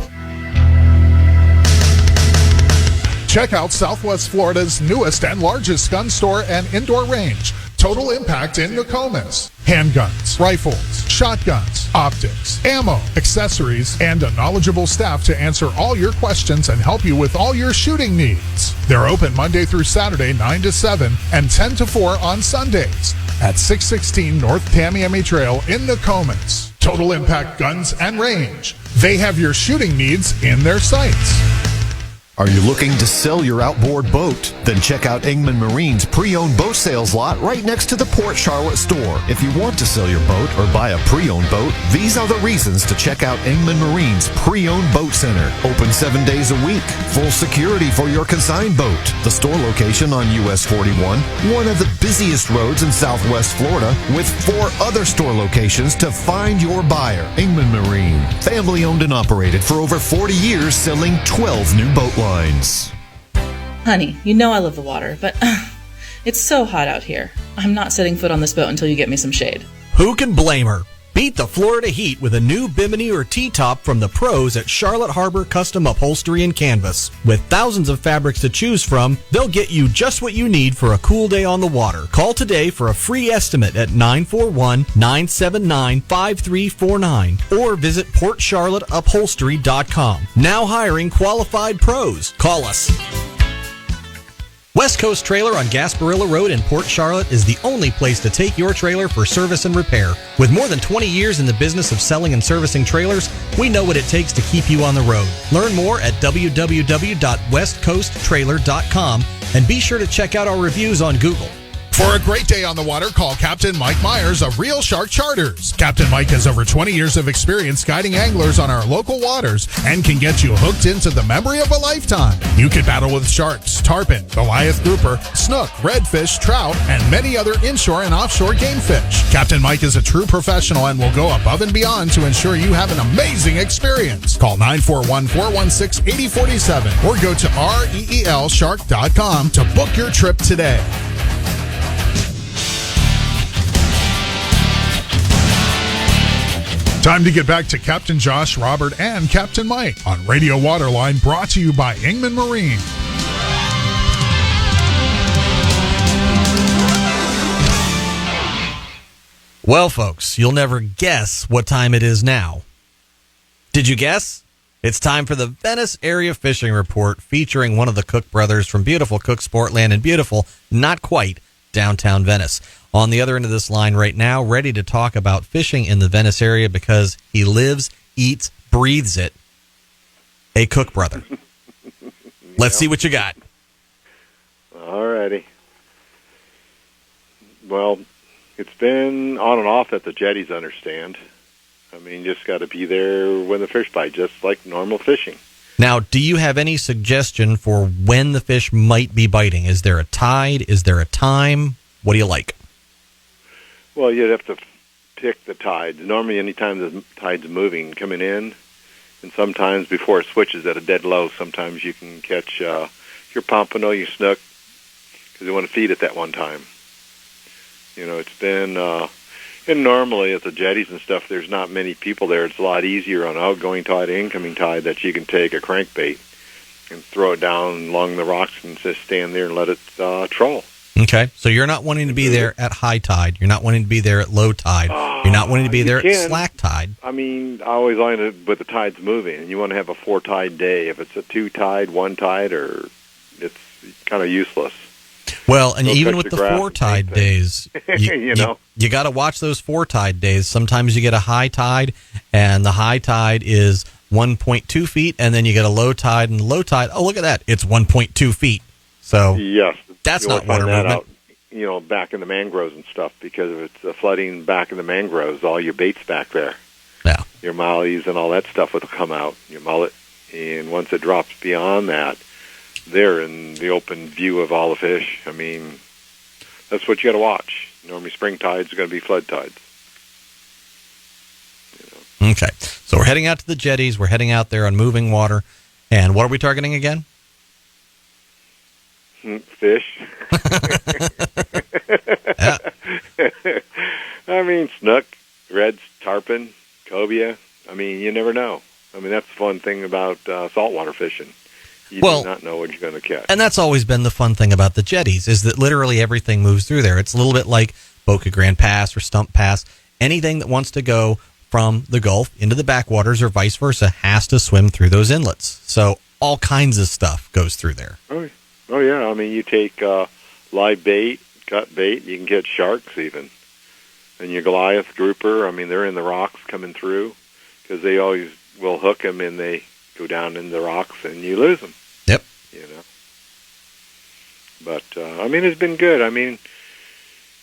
Check out Southwest Florida's newest and largest gun store and indoor range, Total Impact in Nokomis. Handguns, rifles, shotguns, optics, ammo, accessories, and a knowledgeable staff to answer all your questions and help you with all your shooting needs. They're open Monday through Saturday, 9 to 7, and 10 to 4 on Sundays at 616 North Tamiami Trail in Nokomis. Total Impact Guns and Range. They have your shooting needs in their sights. Are you looking to sell your outboard boat? Then check out Ingman Marine's pre-owned boat sales lot right next to the Port Charlotte store. If you want to sell your boat or buy a pre-owned boat, these are the reasons to check out Ingman Marine's pre-owned boat center. Open 7 days a week. Full security for your consigned boat. The store location on US 41, one of the busiest roads in Southwest Florida, with 4 other store locations to find your buyer. Ingman Marine, family owned and operated for over 40 years, selling 12 new boat lines. Honey, you know I love the water, but it's so hot out here. I'm not setting foot on this boat until you get me some shade. Who can blame her? Beat the Florida heat with a new Bimini or T-top from the pros at Charlotte Harbor Custom Upholstery and Canvas. With thousands of fabrics to choose from, they'll get you just what you need for a cool day on the water. Call today for a free estimate at 941-979-5349 or visit PortCharlotteUpholstery.com. Now hiring qualified pros. Call us. West Coast Trailer on Gasparilla Road in Port Charlotte is the only place to take your trailer for service and repair. With more than 20 years in the business of selling and servicing trailers, we know what it takes to keep you on the road. Learn more at www.westcoasttrailer.com and be sure to check out our reviews on Google. For a great day on the water, call Captain Mike Myers of Real Shark Charters. Captain Mike has over 20 years of experience guiding anglers on our local waters and can get you hooked into the memory of a lifetime. You can battle with sharks, tarpon, Goliath grouper, snook, redfish, trout, and many other inshore and offshore game fish. Captain Mike is a true professional and will go above and beyond to ensure you have an amazing experience. Call 941-416-8047 or go to reelshark.com to book your trip today. Time to get back to Captain Josh, Robert, and Captain Mike on Radio Waterline, brought to you by Ingman Marine. Well, folks, you'll never guess what time it is now. Did you guess? It's time for the Venice Area Fishing Report, featuring one of the Cook brothers from beautiful Cook Sportland in beautiful, not quite, downtown Venice. On the other end of this line right now, ready to talk about fishing in the Venice area because he lives, eats, breathes it, a Cook brother. Let's see what you got. All righty. Well, it's been on and off at the jetties, understand. I mean, you just got to be there when the fish bite, just like normal fishing. Now, do you have any suggestion for when the fish might be biting? Is there a tide? Is there a time? What do you like? Well, you'd have to pick the tides. Normally, anytime the tide's moving, coming in, and sometimes before it switches at a dead low, sometimes you can catch your pompano, your snook, because they want to feed at that one time. It's been, and normally at the jetties and stuff, there's not many people there. It's a lot easier on outgoing tide, incoming tide, that you can take a crankbait and throw it down along the rocks and just stand there and let it troll. Okay, so you're not wanting to be there at high tide. You're not wanting to be there at low tide. You're not wanting to be there at slack tide. I mean, I always line it with the tides moving, and you want to have a 4-tide day. If it's a 2-tide, 1-tide, or it's kind of useless. Well, and even with the 4-tide days, you got to watch those 4-tide days. Sometimes you get a high tide, and the high tide is 1.2 feet, and then you get a low tide, and the low tide, oh, look at that, it's 1.2 feet. So yes, that's not water movement. Out, back in the mangroves and stuff, because if it's flooding back in the mangroves, all your bait's back there. Yeah. Your mollies and all that stuff will come out, your mullet, and once it drops beyond that, they're in the open view of all the fish. I mean, that's what you got to watch. Normally spring tides are going to be flood tides. Okay, so we're heading out to the jetties. We're heading out there on moving water. And what are we targeting again? Fish. Yeah. I mean, snook, reds, tarpon, cobia. I mean, you never know. I mean, that's the fun thing about saltwater fishing. You do not know what you're going to catch. And that's always been the fun thing about the jetties, is that literally everything moves through there. It's a little bit like Boca Grande Pass or Stump Pass. Anything that wants to go from the Gulf into the backwaters or vice versa has to swim through those inlets. So all kinds of stuff goes through there. Oh yeah. I mean, you take live bait, cut bait, you can catch sharks even. And your Goliath grouper, I mean, they're in the rocks coming through, because they always will hook them and they go down in the rocks and you lose them. Yep. But, I mean, it's been good. I mean,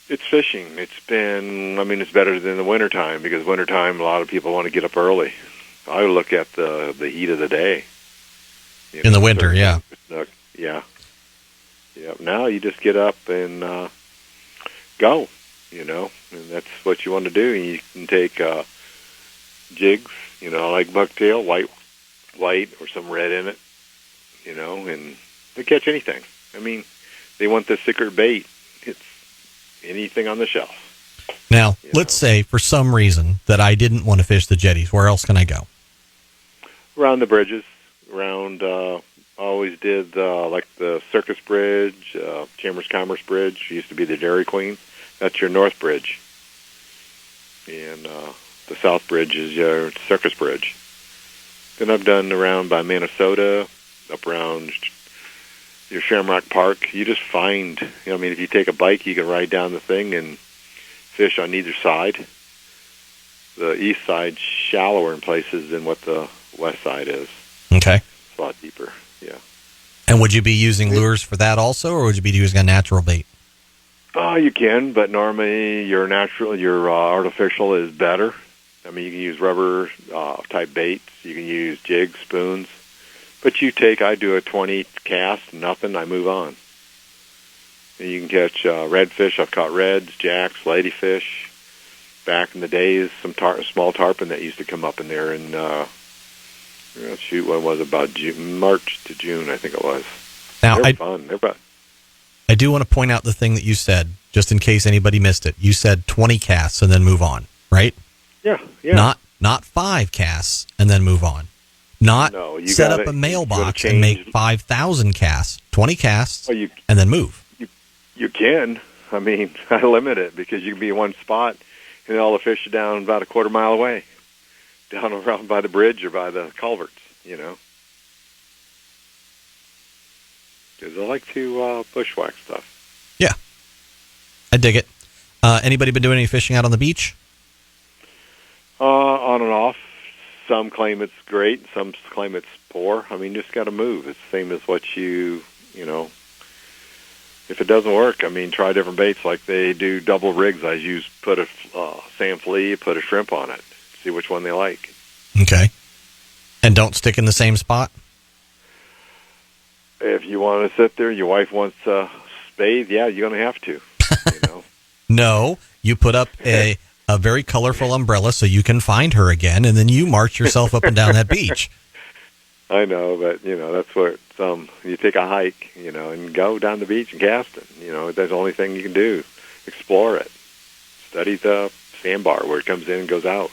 it's fishing. It's better than the wintertime, because wintertime, a lot of people want to get up early. I look at the heat of the day. In the winter, yeah. Yeah. Now you just get up and go, and that's what you want to do. And you can take jigs, like bucktail, white or some red in it, and they catch anything. I mean, they want the thicker bait. It's anything on the shelf. Now, let's say for some reason that I didn't want to fish the jetties. Where else can I go? Around the bridges, around, always did like the Circus Bridge, Chambers Commerce Bridge, used to be the Dairy Queen. That's your North Bridge. And the South Bridge is your Circus Bridge. Then I've done around by Minnesota, up around your Shamrock Park. You just find, if you take a bike, you can ride down the thing and fish on either side. The east side's shallower in places than what the west side is. Okay. It's a lot deeper, yeah. And would you be using lures for that also, or would you be using a natural bait? You can, but normally your artificial is better. I mean, you can use rubber type baits. You can use jigs, spoons. But I do a 20 cast, nothing, I move on. And you can catch redfish. I've caught reds, jacks, ladyfish. Back in the days, some small tarpon that used to come up in there. And what was it, about March to June, I think it was. Now, they're fun. They're fun. I do want to point out the thing that you said, just in case anybody missed it. You said 20 casts and then move on, right? Yeah. Not 5 casts and then move on. Not set up a mailbox and make 5,000 casts. 20 casts and then move. You can. I mean, I limit it, because you can be in one spot and all the fish are down about a quarter mile away, down around by the bridge or by the culverts, Because I like to bushwhack stuff. Yeah. I dig it. Anybody been doing any fishing out on the beach? On and off. Some claim it's great. Some claim it's poor. I mean, you just got to move. It's the same as what if it doesn't work, I mean, try different baits. Like they do double rigs. Put a sand flea, put a shrimp on it. See which one they like. Okay. And don't stick in the same spot? If you want to sit there, your wife wants to bathe, yeah, you're going to have to. No, You put up a very colorful umbrella so you can find her again, and then you march yourself up and down that beach. I know, but that's where you take a hike, and go down the beach and cast it. That's the only thing you can do. Explore it. Study the sandbar where it comes in and goes out.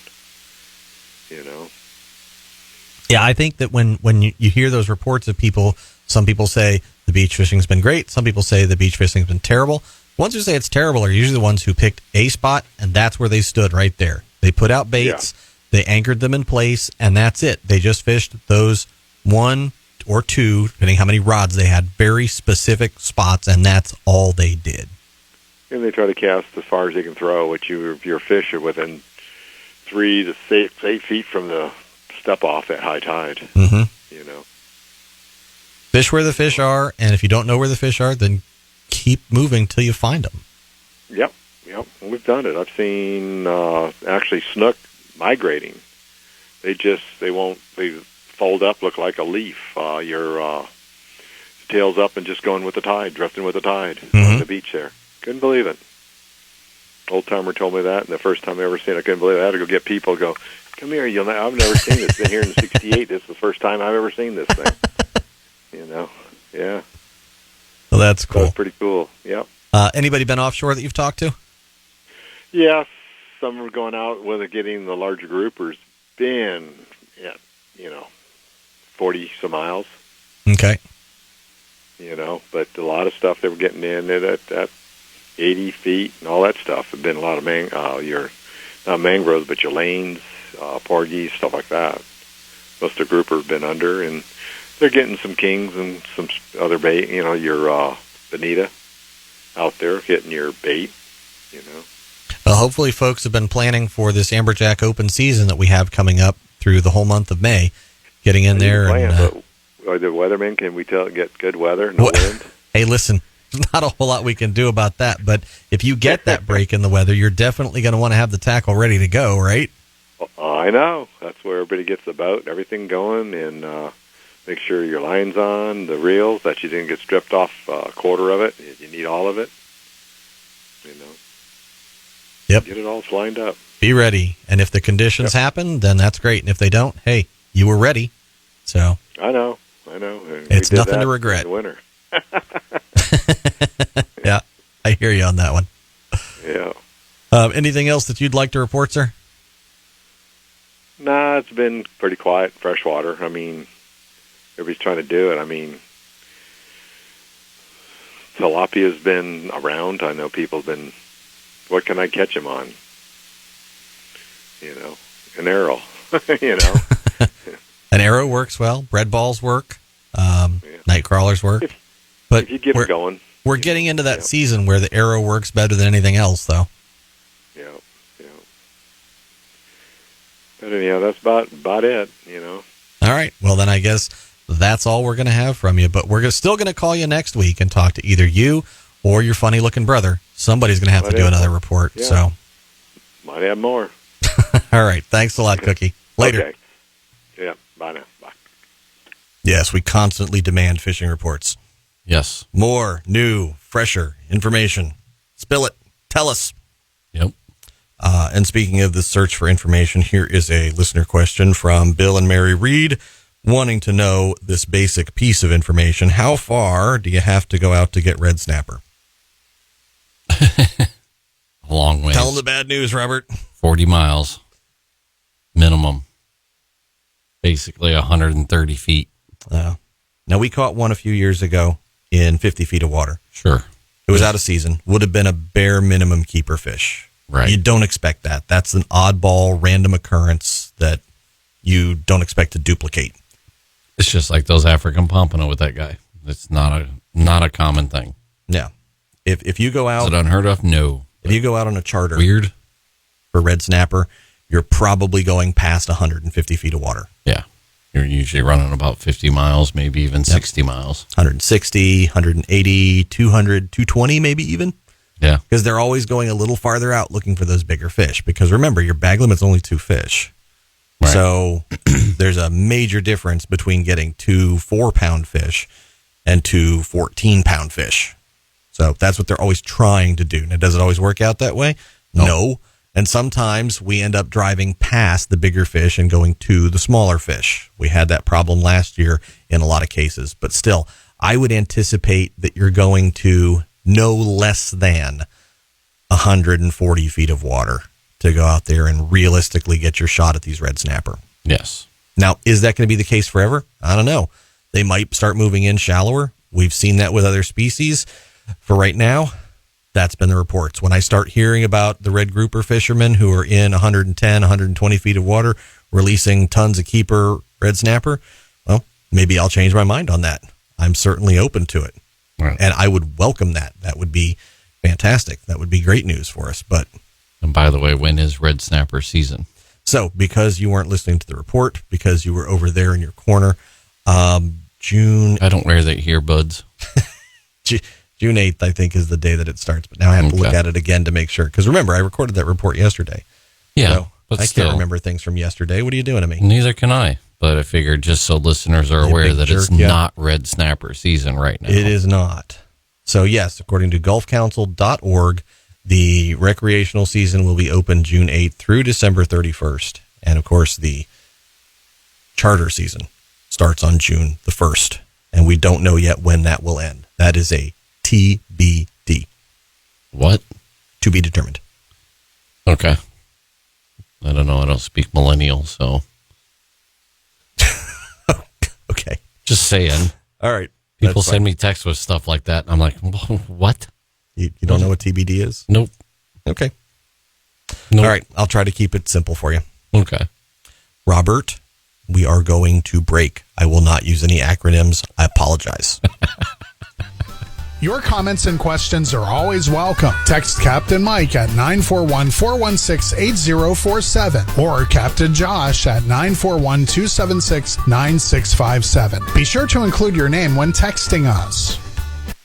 Yeah, I think that when you hear those reports of people, some people say the beach fishing's been great. Some people say the beach fishing's been terrible. The ones who say it's terrible are usually the ones who picked a spot, and that's where they stood right there. They put out baits, they anchored them in place, and that's it. They just fished those 1 or 2, depending how many rods they had, very specific spots, and that's all they did. And they try to cast as far as they can throw, which your fish are within 3 to 6, 8 feet from the step off at high tide. Mm-hmm. Fish where the fish are, and if you don't know where the fish are, then keep moving till you find them. Yep. We've done it. I've seen actually snook migrating. They fold up, look like a leaf. Your tail's up and just going with the tide, drifting with the tide on the beach there. Couldn't believe it. Old timer told me that, and the first time I ever seen it, I couldn't believe it. I had to go get people. Go, come here. I've never seen this. Been here in '68. This is the first time I've ever seen this thing. Yeah. Well, that's cool. That's pretty cool. Yep. Anybody been offshore that you've talked to? Yeah, some are going out with getting the larger groupers. Been, 40 some miles. Okay. But a lot of stuff they were getting in at 80 feet and all that stuff. Have been a lot of not mangroves, but your lanes, porgies, stuff like that. Most of the grouper have been under, and they're getting some kings and some other bait. Your bonita out there hitting your bait. Well, hopefully, folks have been planning for this Amberjack open season that we have coming up through the whole month of May. Getting in there. Or the weathermen, can we get good weather, no wind? Hey, listen, there's not a whole lot we can do about that, but if you get that break in the weather, you're definitely going to want to have the tackle ready to go, right? I know. That's where everybody gets the boat and everything going, and make sure your line's on, the reels, that you didn't get stripped off a quarter of it. You need all of it. Yep. Get it all lined up. Be ready. And if the conditions happen, then that's great. And if they don't, hey, you were ready. So I know. It's nothing to regret. In the winter. Yeah, I hear you on that one. Yeah. Anything else that you'd like to report, sir? Nah, it's been pretty quiet, freshwater. Everybody's trying to do it. Tilapia's been around. I know people have been, what can I catch them on? An arrow, An arrow works well. Bread balls work. Night crawlers work. But if you get it going. We're getting into that season where the arrow works better than anything else, though. Yeah. But anyhow, that's about it, All right. Well, then I guess that's all we're going to have from you. But we're still going to call you next week and talk to either you or your funny-looking brother. Somebody's going to have to do another report. Yeah. So might have more. All right. Thanks a lot, Cookie. Later. Okay. Yeah. Bye now. Bye. Yes, we constantly demand fishing reports. Yes. More, new, fresher information. Spill it. Tell us. Yep. And speaking of the search for information, here is a listener question from Bill and Mary Reed, wanting to know this basic piece of information. How far do you have to go out to get red snapper? A long way. Tell them the bad news, Robert. 40 miles. Minimum. Basically 130 feet. Now, we caught one a few years ago in 50 feet of water. Sure. It was out of season. Would have been a bare minimum keeper fish. Right. You don't expect that. That's an oddball, random occurrence that you don't expect to duplicate. It's just like those African pompano with that guy. It's not a common thing. Yeah. If you go out... Is it unheard of? No. If you go out on a charter... Weird. For red snapper, you're probably going past 150 feet of water. Yeah. You're usually running about 50 miles, maybe even 60 miles. 160, 180, 200, 220 maybe even. Yeah. Because they're always going a little farther out looking for those bigger fish. Because remember, your bag limit's only 2 fish. Right. So there's a major difference between getting 2 4-pound fish and 2 14-pound fish. So that's what they're always trying to do. Now, does it always work out that way? No. And sometimes we end up driving past the bigger fish and going to the smaller fish. We had that problem last year in a lot of cases. But still, I would anticipate that you're going to no less than 140 feet of water to go out there and realistically get your shot at these red snapper. Yes. Now, is that going to be the case forever? I don't know. They might start moving in shallower. We've seen that with other species. For right now, that's been the reports. When I start hearing about the red grouper fishermen who are in 110, 120 feet of water, releasing tons of keeper red snapper, well, maybe I'll change my mind on that. I'm certainly open to it. Right. And I would welcome that. That would be fantastic. That would be great news for us. But, and by the way, when is red snapper season? So because you weren't listening to the report, because you were over there in your corner, June... I don't wear the earbuds. June 8th, I think, is the day that it starts. But now I have to look at it again to make sure. Because remember, I recorded that report yesterday. Yeah, so but I still, can't remember things from yesterday. What are you doing to me? Neither can I. But I figured just so listeners are aware that it's not red snapper season right now. It is not. So, yes, according to gulfcouncil.org, the recreational season will be open June 8th through December 31st. And, of course, the charter season starts on June the 1st. And we don't know yet when that will end. That is a TBD. What? To be determined. Okay. I don't know. I don't speak millennial, so. Okay. Just saying. All right. People send me texts with stuff like that. I'm like, what? You don't know what TBD is? Nope. Okay. Nope. All right. I'll try to keep it simple for you. Okay. Robert, we are going to break. I will not use any acronyms. I apologize. Your comments and questions are always welcome. Text Captain Mike at 941-416-8047 or Captain Josh at 941-276-9657. Be sure to include your name when texting us.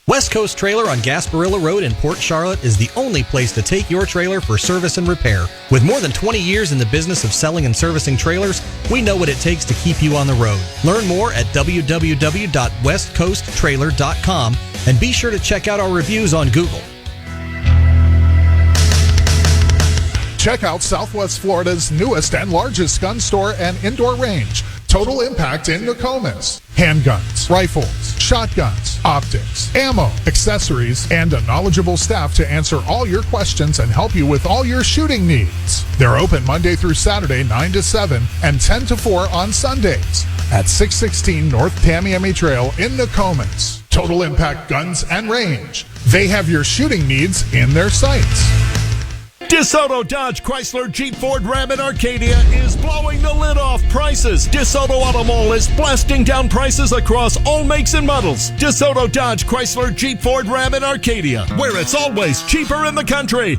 West Coast Trailer on Gasparilla Road in Port Charlotte is the only place to take your trailer for service and repair. With more than 20 years in the business of selling and servicing trailers, we know what it takes to keep you on the road. Learn more at www.westcoasttrailer.com and be sure to check out our reviews on Google. Check out Southwest Florida's newest and largest gun store and indoor range, Total Impact in Nokomis. Handguns, rifles, shotguns, optics, ammo, accessories, and a knowledgeable staff to answer all your questions and help you with all your shooting needs. They're open Monday through Saturday, 9 to 7, and 10 to 4 on Sundays at 616 North Tamiami Trail in Nokomis. Total Impact Guns and Range. They have your shooting needs in their sights. DeSoto Dodge Chrysler Jeep Ford Ram in Arcadia is blowing the lid off prices. DeSoto Auto Mall is blasting down prices across all makes and models. DeSoto Dodge Chrysler Jeep Ford Ram in Arcadia, where it's always cheaper in the country.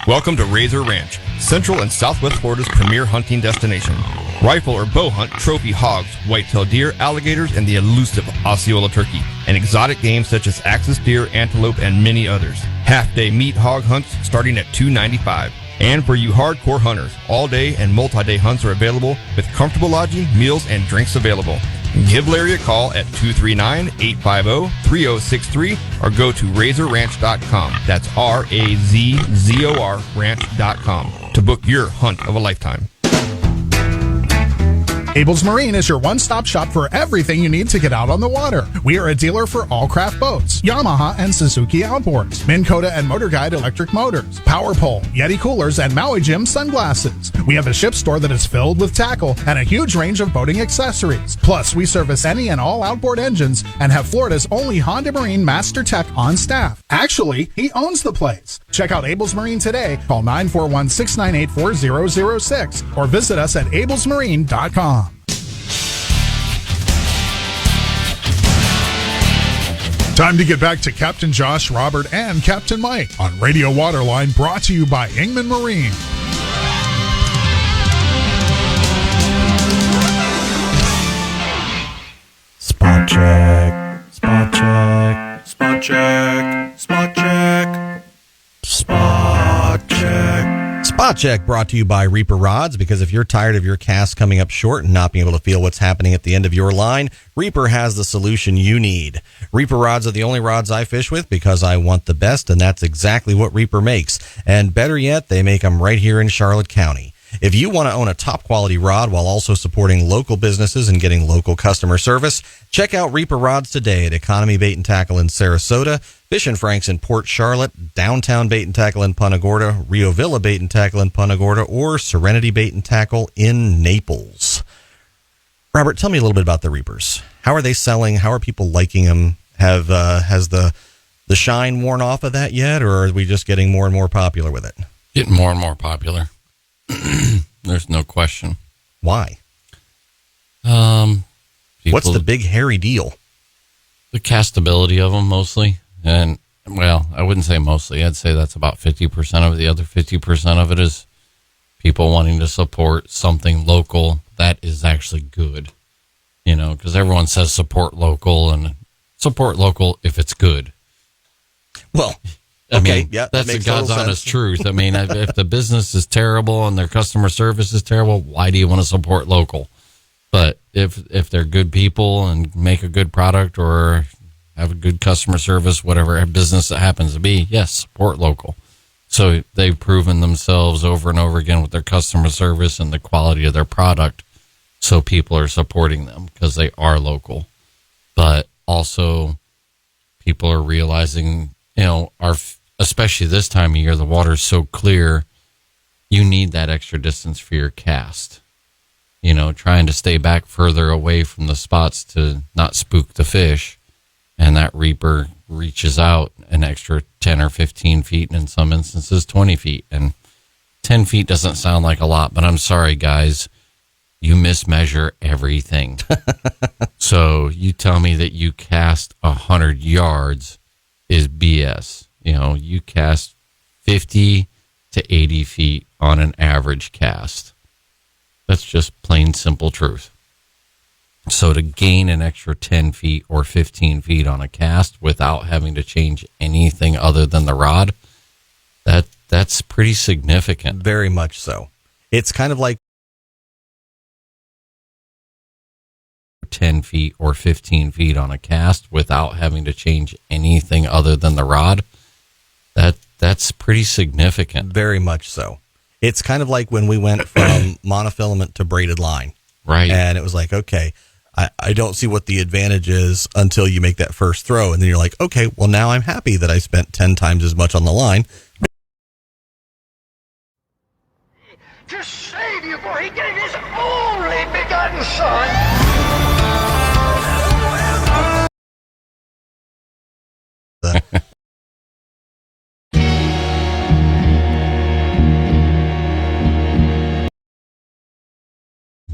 Welcome to Razor Ranch, Central and Southwest Florida's premier hunting destination. Rifle or bow hunt trophy hogs, whitetail deer, alligators, and the elusive Osceola turkey, and exotic games such as axis deer, antelope, and many others. Half-day meat hog hunts starting at $2.95. And for you hardcore hunters, all-day and multi-day hunts are available with comfortable lodging, meals, and drinks available. Give Larry a call at 239-850-3063 or go to razorranch.com. That's RAZZOR ranch.com to book your hunt of a lifetime. Abel's Marine is your one-stop shop for everything you need to get out on the water. We are a dealer for all craft boats, Yamaha and Suzuki outboards, Minn Kota and Motor Guide electric motors, Power Pole, Yeti coolers, and Maui Jim sunglasses. We have a ship store that is filled with tackle and a huge range of boating accessories. Plus, we service any and all outboard engines and have Florida's only Honda Marine Master Tech on staff. Actually, he owns the place. Check out Abel's Marine today. Call 941-698-4006 or visit us at ablesmarine.com. Time to get back to Captain Josh, Robert, and Captain Mike on Radio Waterline, brought to you by Ingman Marine. Spot check, spot check, spot check, spot check, spot check, Spot Check brought to you by Reaper Rods, because if you're tired of your cast coming up short and not being able to feel what's happening at the end of your line, Reaper has the solution you need. Reaper rods are the only rods I fish with because I want the best, and that's exactly what Reaper makes. And better yet, they make them right here in Charlotte County. If you want to own a top quality rod while also supporting local businesses and getting local customer service, check out Reaper Rods today at Economy Bait and Tackle in Sarasota, Fish and Frank's in Port Charlotte, Downtown Bait and Tackle in Punta Gorda, Rio Villa Bait and Tackle in Punta Gorda, or Serenity Bait and Tackle in Naples. Robert, tell me a little bit about the Reapers. How are they selling? How are people liking them? Has the shine worn off of that yet, or are we just getting more and more popular with it? Getting more and more popular. There's no question. Why? What's the big hairy deal? The castability of them mostly. And, well, I wouldn't say mostly. I'd say that's about 50% of it. The other 50% of it is people wanting to support something local that is actually good. You know, because everyone says support local, and support local if it's good. Well, I mean, that's the God's honest truth. I mean, if the business is terrible and their customer service is terrible, why do you want to support local? But if they're good people and make a good product or have a good customer service, whatever business it happens to be, yes, support local. So they've proven themselves over and over again with their customer service and the quality of their product. So people are supporting them because they are local. But also people are realizing, you know, especially this time of year, the water's so clear, you need that extra distance for your cast. You know, trying to stay back further away from the spots to not spook the fish. And that Reaper reaches out an extra 10 or 15 feet, and in some instances 20 feet. And 10 feet doesn't sound like a lot, but I'm sorry, guys. You mismeasure everything. So you tell me that you cast 100 yards is BS. You know, you cast 50 to 80 feet on an average cast. That's just plain simple truth. So to gain an extra 10 feet or 15 feet on a cast without having to change anything other than the rod, that's pretty significant. Very much so. It's kind of like 10 feet or 15 feet on a cast without having to change anything other than the rod. That's pretty significant. Very much so. It's kind of like when we went from monofilament to braided line. Right. And it was like, okay, I don't see what the advantage is until you make that first throw. And then you're like, okay, well, now I'm happy that I spent 10 times as much on the line. To save you, for he gave his only begotten son.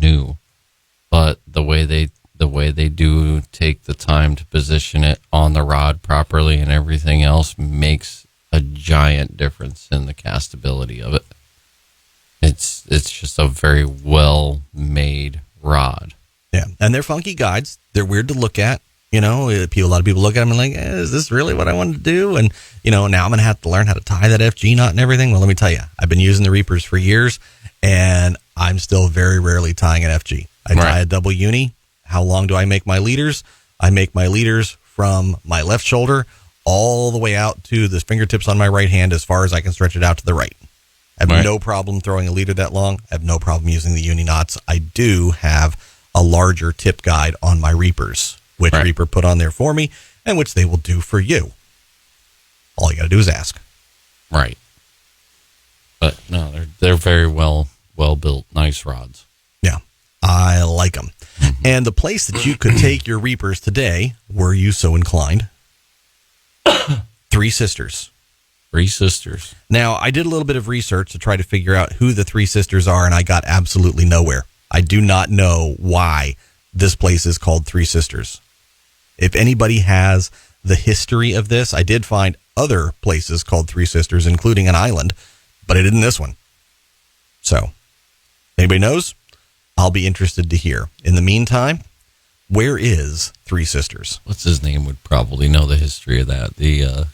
New, but the way they do take the time to position it on the rod properly and everything else makes a giant difference in the castability of it. It's just a very well made rod. Yeah, and they're funky guides. They're weird to look at. You know, a lot of people look at them and like, is this really what I want to do? And, you know, now I'm going to have to learn how to tie that FG knot and everything. Well, let me tell you, I've been using the Reapers for years, and I'm still very rarely tying an FG. I tie a double uni. How long do I make my leaders? I make my leaders from my left shoulder all the way out to the fingertips on my right hand as far as I can stretch it out to the right. I have no problem throwing a leader that long. I have no problem using the uni knots. I do have a larger tip guide on my Reapers, which Reaper put on there for me, and which they will do for you. All you got to do is ask. Right. But no, they're very well built, nice rods. Yeah, I like them. And the place that you could take your Reapers today, were you so inclined? Three Sisters. Three Sisters. Now, I did a little bit of research to try to figure out who the Three Sisters are, and I got absolutely nowhere. I do not know why this place is called Three Sisters. If anybody has the history of this, I did find other places called Three Sisters, including an island, but I didn't this one. So, anybody knows? I'll be interested to hear. In the meantime, where is Three Sisters? What's his name would probably know the history of that. The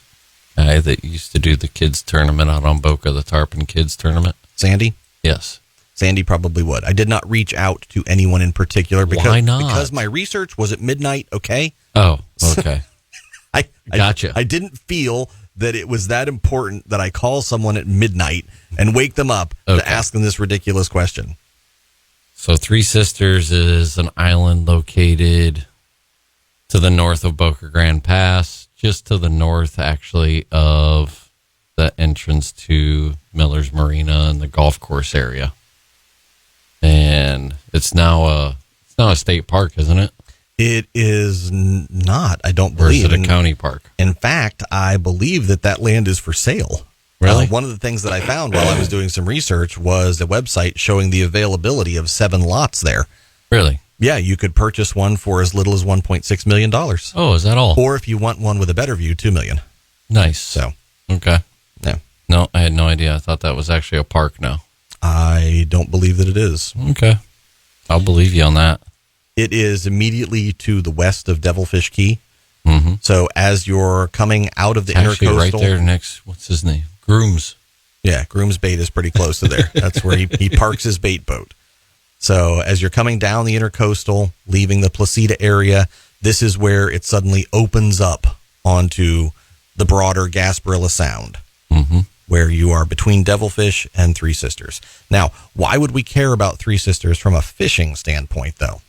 guy that used to do the kids tournament out on Boca, the Tarpon Kids Tournament. Sandy? Yes. Sandy probably would. I did not reach out to anyone in particular because, Why not? Because my research was at midnight, okay? Oh, okay. I Gotcha. I didn't feel that it was that important that I call someone at midnight and wake them up to ask them this ridiculous question. So Three Sisters is an island located to the north of Boca Grande Pass, just to the north, actually, of the entrance to Miller's Marina and the golf course area. And it's now a state park, isn't it? It is not, I don't believe. Or is it a county park? In fact, I believe that land is for sale. Really? One of the things that I found while I was doing some research was a website showing the availability of 7 lots there. Really? Yeah, you could purchase one for as little as $1.6 million. Oh, is that all? Or if you want one with a better view, $2 million. Nice. So, okay. Yeah. No, I had no idea. I thought that was actually a park now. I don't believe that it is. Okay. I'll believe you on that. It is immediately to the west of Devilfish Key. Mm-hmm. So as you're coming out of the actually intercoastal, right there next, what's his name? Grooms. Yeah, Grooms Bait is pretty close to there. That's where he parks his bait boat. So as you're coming down the intercoastal, leaving the Placida area, this is where it suddenly opens up onto the broader Gasparilla Sound, where you are between Devilfish and Three Sisters. Now, why would we care about Three Sisters from a fishing standpoint, though?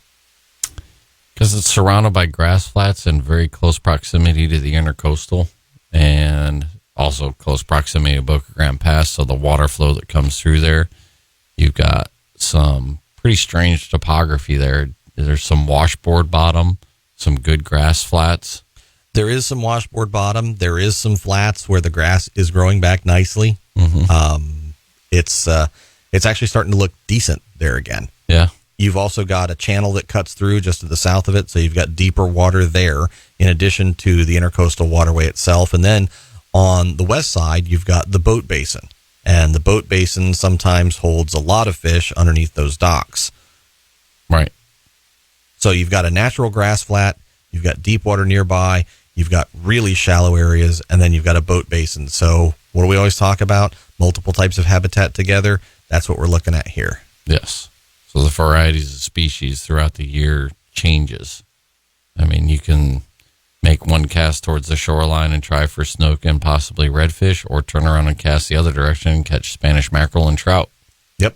Because it's surrounded by grass flats and very close proximity to the intercoastal, and also close proximity to Boca Grande Pass. So the water flow that comes through there, you've got some pretty strange topography there. There's some washboard bottom, some good grass flats. There is some washboard bottom. There is some flats where the grass is growing back nicely. It's actually starting to look decent there again. Yeah. You've also got a channel that cuts through just to the south of it, so you've got deeper water there in addition to the intercoastal waterway itself. And then on the west side, you've got the boat basin. And the boat basin sometimes holds a lot of fish underneath those docks. Right. So you've got a natural grass flat, you've got deep water nearby, you've got really shallow areas, and then you've got a boat basin. So what do we always talk about? Multiple types of habitat together. That's what we're looking at here. Yes. So the varieties of species throughout the year changes. I mean, you can make one cast towards the shoreline and try for snook and possibly redfish, or turn around and cast the other direction and catch Spanish mackerel and trout. Yep.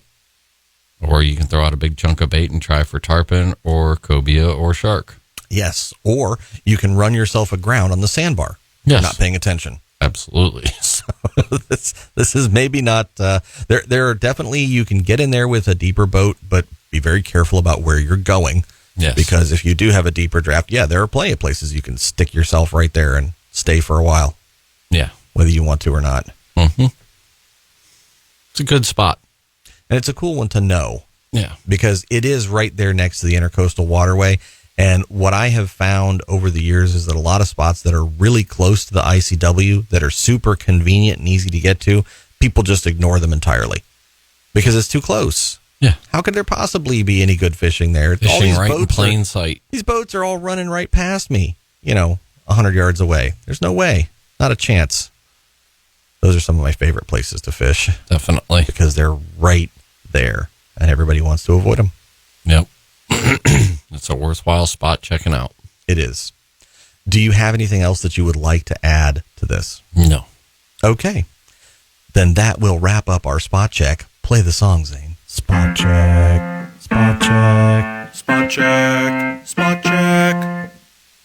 Or you can throw out a big chunk of bait and try for tarpon or cobia or shark. Yes. Or you can run yourself aground on the sandbar. Yes. Not paying attention. Absolutely. So this is maybe not there are definitely, you can get in there with a deeper boat, but be very careful about where you're going. Yes. Because if you do have a deeper draft, there are plenty of places you can stick yourself right there and stay for a while. Yeah. Whether you want to or not. It's a good spot. And it's a cool one to know. Yeah. Because it is right there next to the intercoastal waterway. And what I have found over the years is that a lot of spots that are really close to the ICW, that are super convenient and easy to get to, people just ignore them entirely because it's too close. Yeah. How could there possibly be any good fishing there? Fishing right in plain sight. These boats are all running right past me, 100 yards away. There's no way. Not a chance. Those are some of my favorite places to fish. Definitely. Because they're right there and everybody wants to avoid them. Yep. It's a worthwhile spot checking out. It is. Do you have anything else that you would like to add to this? No. Okay. Then that will wrap up our spot check. Play the song, Zane. Spot check. Spot check. Spot check. Spot check.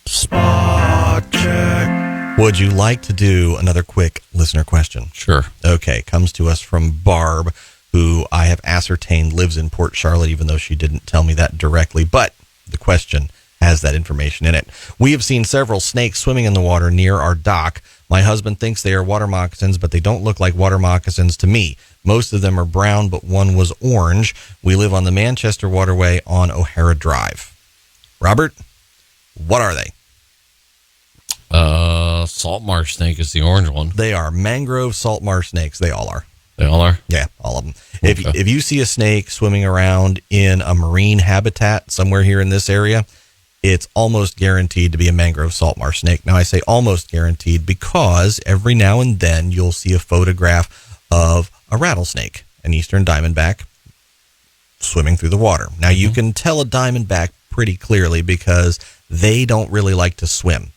Spot check. Would you like to do another quick listener question? Sure. Okay. Comes to us from Barb, who I have ascertained lives in Port Charlotte, even though she didn't tell me that directly. But the question has that information in it. We have seen several snakes swimming in the water near our dock. My husband thinks they are water moccasins, but they don't look like water moccasins to me. Most of them are brown, but one was orange. We live on the Manchester Waterway on O'Hara Drive. Robert, what are they? Salt marsh snake is the orange one. They are mangrove salt marsh snakes. They all are. They all are? Yeah, all of them. Okay. If you see a snake swimming around in a marine habitat somewhere here in this area, it's almost guaranteed to be a mangrove salt marsh snake. Now, I say almost guaranteed because every now and then you'll see a photograph of a rattlesnake, an eastern diamondback, swimming through the water. Now, you can tell a diamondback pretty clearly because they don't really like to swim.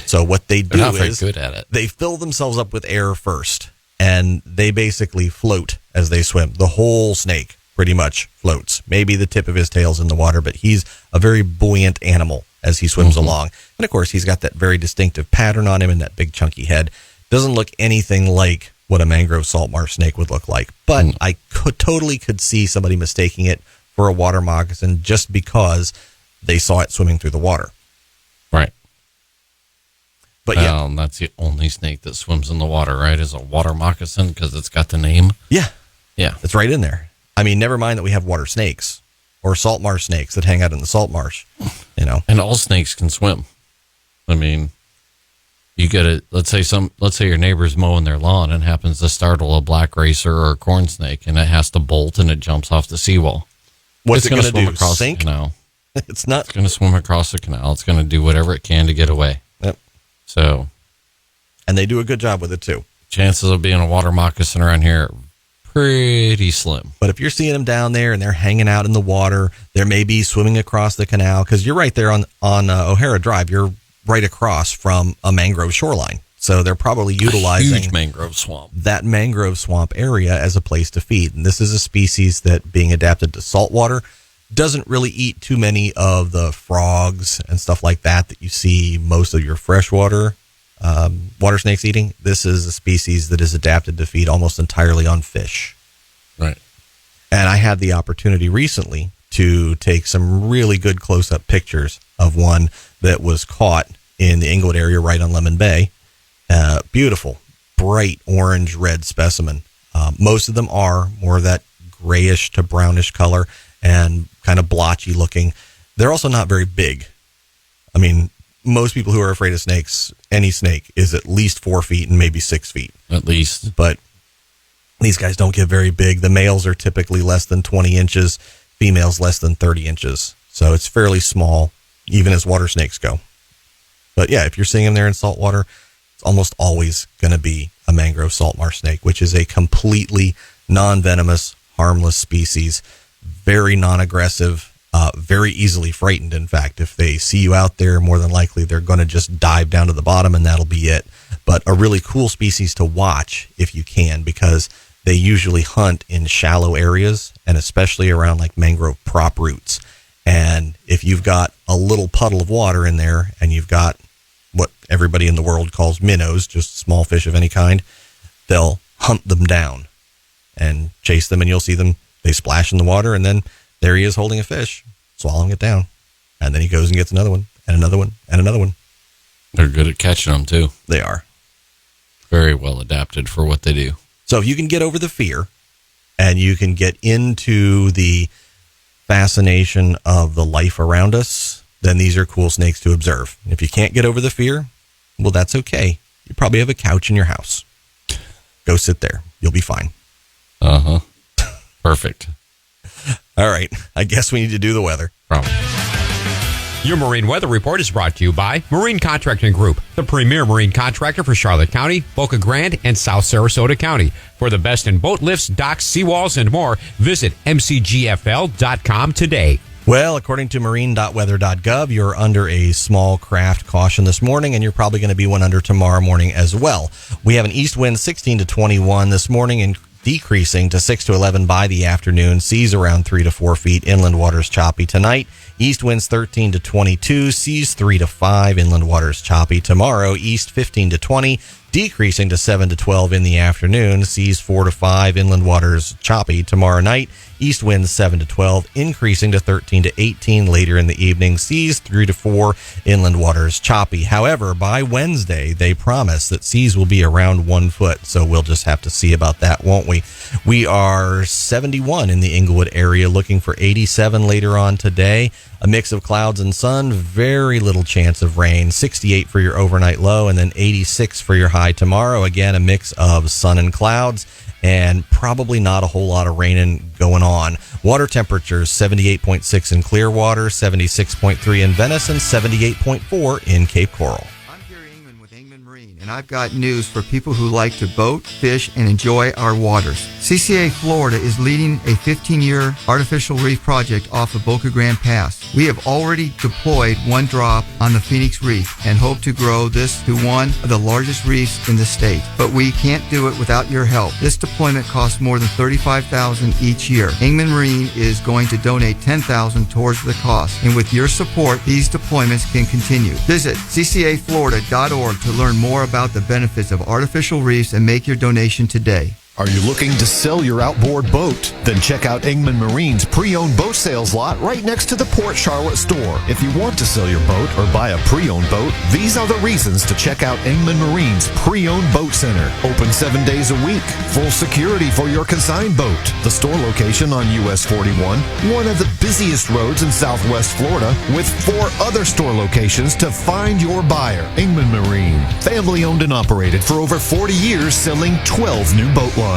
So what they do not very is good at it. They fill themselves up with air first, and they basically float as they swim. The whole snake pretty much floats. Maybe the tip of his tail's in the water, but he's a very buoyant animal as he swims along. And of course, he's got that very distinctive pattern on him and that big chunky head. Doesn't look anything like what a mangrove salt marsh snake would look like. But I totally could see somebody mistaking it for a water moccasin just because they saw it swimming through the water. Right. But yeah, that's the only snake that swims in the water, right? Is a water moccasin because it's got the name. Yeah. Yeah. It's right in there. I mean, never mind that we have water snakes or salt marsh snakes that hang out in the salt marsh, you know. And all snakes can swim. I mean, you get it. Let's say your neighbor's mowing their lawn and happens to startle a black racer or a corn snake, and it has to bolt and it jumps off the seawall. What's it going to swim do? across Sink? the canal? It's not. It's going to swim across the canal. It's going to do whatever it can to get away. Yep. So, and they do a good job with it too. Chances of being a water moccasin around here are pretty slim. But if you're seeing them down there and they're hanging out in the water, there may be swimming across the canal because you're right there on O'Hara Drive. You're right across from a mangrove shoreline. So they're probably utilizing huge mangrove swamp. That mangrove swamp area as a place to feed. And this is a species that, being adapted to salt water, doesn't really eat too many of the frogs and stuff like that you see most of your freshwater water snakes eating. This is a species that is adapted to feed almost entirely on fish. Right. And I had the opportunity recently to take some really good close-up pictures of one that was caught in the Inglewood area right on Lemon Bay. Beautiful, bright orange-red specimen. Most of them are more of that grayish to brownish color and kind of blotchy looking. They're also not very big. I mean, most people who are afraid of snakes, any snake is at least 4 feet and maybe 6 feet. At least. But these guys don't get very big. The males are typically less than 20 inches, females less than 30 inches. So it's fairly small, even as water snakes go. But yeah, if you're seeing them there in salt water, it's almost always going to be a mangrove salt marsh snake, which is a completely non-venomous, harmless species, very non-aggressive, very easily frightened. In fact, if they see you out there, more than likely they're going to just dive down to the bottom and that'll be it. But a really cool species to watch if you can, because they usually hunt in shallow areas and especially around like mangrove prop roots. And if you've got a little puddle of water in there and you've got what everybody in the world calls minnows, just small fish of any kind, they'll hunt them down and chase them, and you'll see them. They splash in the water, and then there he is holding a fish, swallowing it down. And then he goes and gets another one, and another one, and another one. They're good at catching them, too. They are. Very well adapted for what they do. So if you can get over the fear, and you can get into the fascination of the life around us, then these are cool snakes to observe. If you can't get over the fear, well, that's okay. You probably have a couch in your house. Go sit there. You'll be fine. Uh-huh. Perfect. All right. I guess we need to do the weather. Probably. Your Marine Weather Report is brought to you by Marine Contracting Group, the premier marine contractor for Charlotte County, Boca Grande, and South Sarasota County. For the best in boat lifts, docks, seawalls, and more, visit mcgfl.com today. Well, according to marine.weather.gov, you're under a small craft caution this morning, and you're probably going to be one under tomorrow morning as well. We have an east wind 16 to 21 this morning and decreasing to 6 to 11 by the afternoon. Seas around 3 to 4 feet. Inland waters choppy tonight. East winds 13 to 22. Seas 3 to 5. Inland waters choppy tomorrow. East 15 to 20. Decreasing to 7 to 12 in the afternoon. Seas 4 to 5. Inland waters choppy tomorrow night. East winds 7 to 12. Increasing to 13 to 18 later in the evening. Seas 3 to 4. Inland waters choppy. However, by Wednesday, they promise that seas will be around 1 foot. So we'll just have to see about that, won't we? We are 71 in the Inglewood area, looking for 87 later on today. A mix of clouds and sun, very little chance of rain. 68 for your overnight low, and then 86 for your high tomorrow. Again, a mix of sun and clouds, and probably not a whole lot of rain going on. Water temperatures, 78.6 in Clearwater, 76.3 in Venice, and 78.4 in Cape Coral. And I've got news for people who like to boat, fish, and enjoy our waters. CCA Florida is leading a 15-year artificial reef project off of Boca Grande Pass. We have already deployed one drop on the Phoenix Reef and hope to grow this to one of the largest reefs in the state. But we can't do it without your help. This deployment costs more than $35,000 each year. Ingman Marine is going to donate $10,000 towards the cost. And with your support, these deployments can continue. Visit ccaflorida.org to learn more about the benefits of artificial reefs and make your donation today. Are you looking to sell your outboard boat? Then check out Ingman Marine's pre-owned boat sales lot right next to the Port Charlotte store. If you want to sell your boat or buy a pre-owned boat, these are the reasons to check out Ingman Marine's pre-owned boat center. Open 7 days a week. Full security for your consigned boat. The store location on US 41, one of the busiest roads in Southwest Florida, with 4 other store locations to find your buyer. Ingman Marine, family owned and operated for over 40 years, selling 12 new boat lines.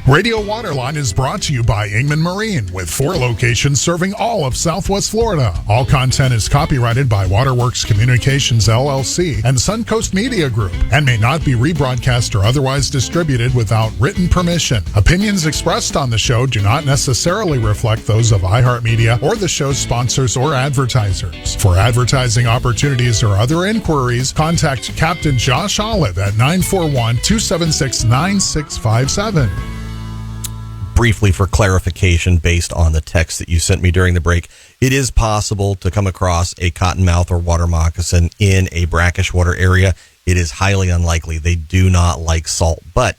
Radio Waterline is brought to you by Ingman Marine, with 4 locations serving all of Southwest Florida. All content is copyrighted by Waterworks Communications LLC and Suncoast Media Group and may not be rebroadcast or otherwise distributed without written permission. Opinions expressed on the show do not necessarily reflect those of iHeartMedia or the show's sponsors or advertisers. For advertising opportunities or other inquiries, contact Captain Josh Olive at 941-276-9657. Briefly, for clarification, based on the text that you sent me during the break, it is possible to come across a cottonmouth or water moccasin in a brackish water area. It is highly unlikely. They do not like salt. But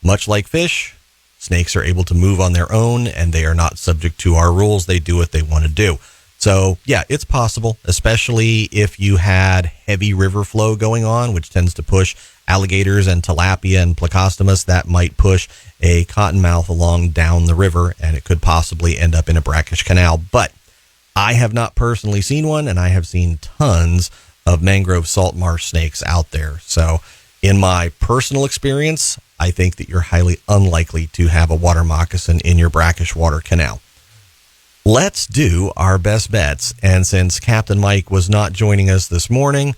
much like fish, snakes are able to move on their own, and they are not subject to our rules. They do what they want to do. So, yeah, it's possible, especially if you had heavy river flow going on, which tends to push alligators and tilapia and plecostomus. That might push a cottonmouth along down the river, and it could possibly end up in a brackish canal. But I have not personally seen one, and I have seen tons of mangrove salt marsh snakes out there. So in my personal experience, I think that you're highly unlikely to have a water moccasin in your brackish water canal. Let's do our best bets. And since Captain Mike was not joining us this morning,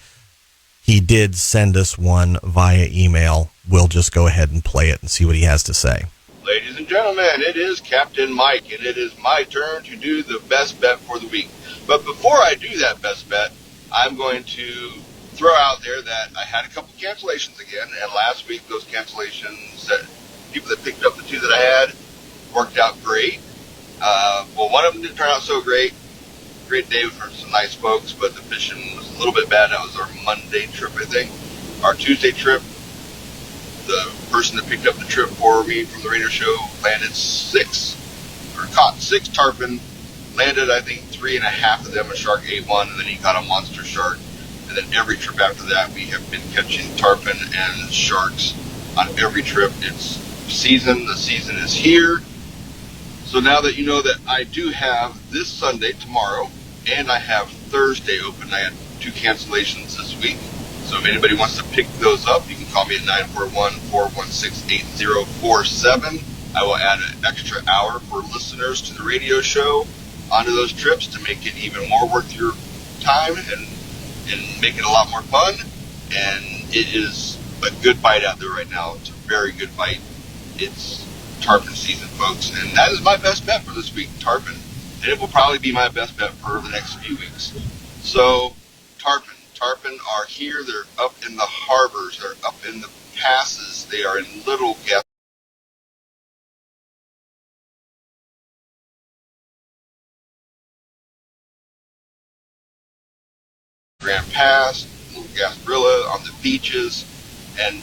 he did send us one via email. We'll just go ahead and play it and see what he has to say. Ladies and gentlemen, it is Captain Mike, and it is my turn to do the best bet for the week. But before I do that best bet, I'm going to throw out there that I had a couple cancellations again, and last week those cancellations, people that picked up the 2 that I had, worked out great. Well, one of them didn't turn out so great. Great day for some nice folks, but the fishing was a little bit bad. That was our Monday trip, I think. Our Tuesday trip, the person that picked up the trip for me from the radio show caught 6 tarpon, landed, I think, 3.5 of them. A shark ate one, and then he caught a monster shark. And then every trip after that, we have been catching tarpon and sharks on every trip. It's season. The season is here. So now that you know that I do have this Sunday, tomorrow, and I have Thursday open, I had 2 cancellations this week. So if anybody wants to pick those up, you can call me at 941-416-8047. I will add an extra hour for listeners to the radio show onto those trips to make it even more worth your time and make it a lot more fun. And it is a good bite out there right now. It's a very good bite. It's tarpon season, folks, and that is my best bet for this week, tarpon. And it will probably be my best bet for the next few weeks. So, tarpon are here. They're up in the harbors. They're up in the passes. They are in little gas. Grand Pass, Little Gasparilla, on the beaches, and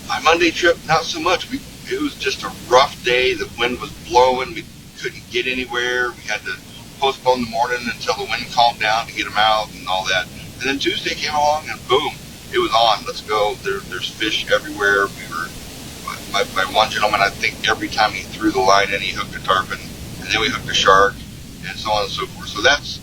my Monday trip, not so much. It was just a rough day. The wind was blowing. We couldn't get anywhere. We had to postpone the morning until the wind calmed down to get them out and all that. And then Tuesday came along, and boom, it was on. Let's go. There's fish everywhere. My one gentleman, I think every time he threw the line in, he hooked a tarpon, and then we hooked a shark, and so on and so forth. So that's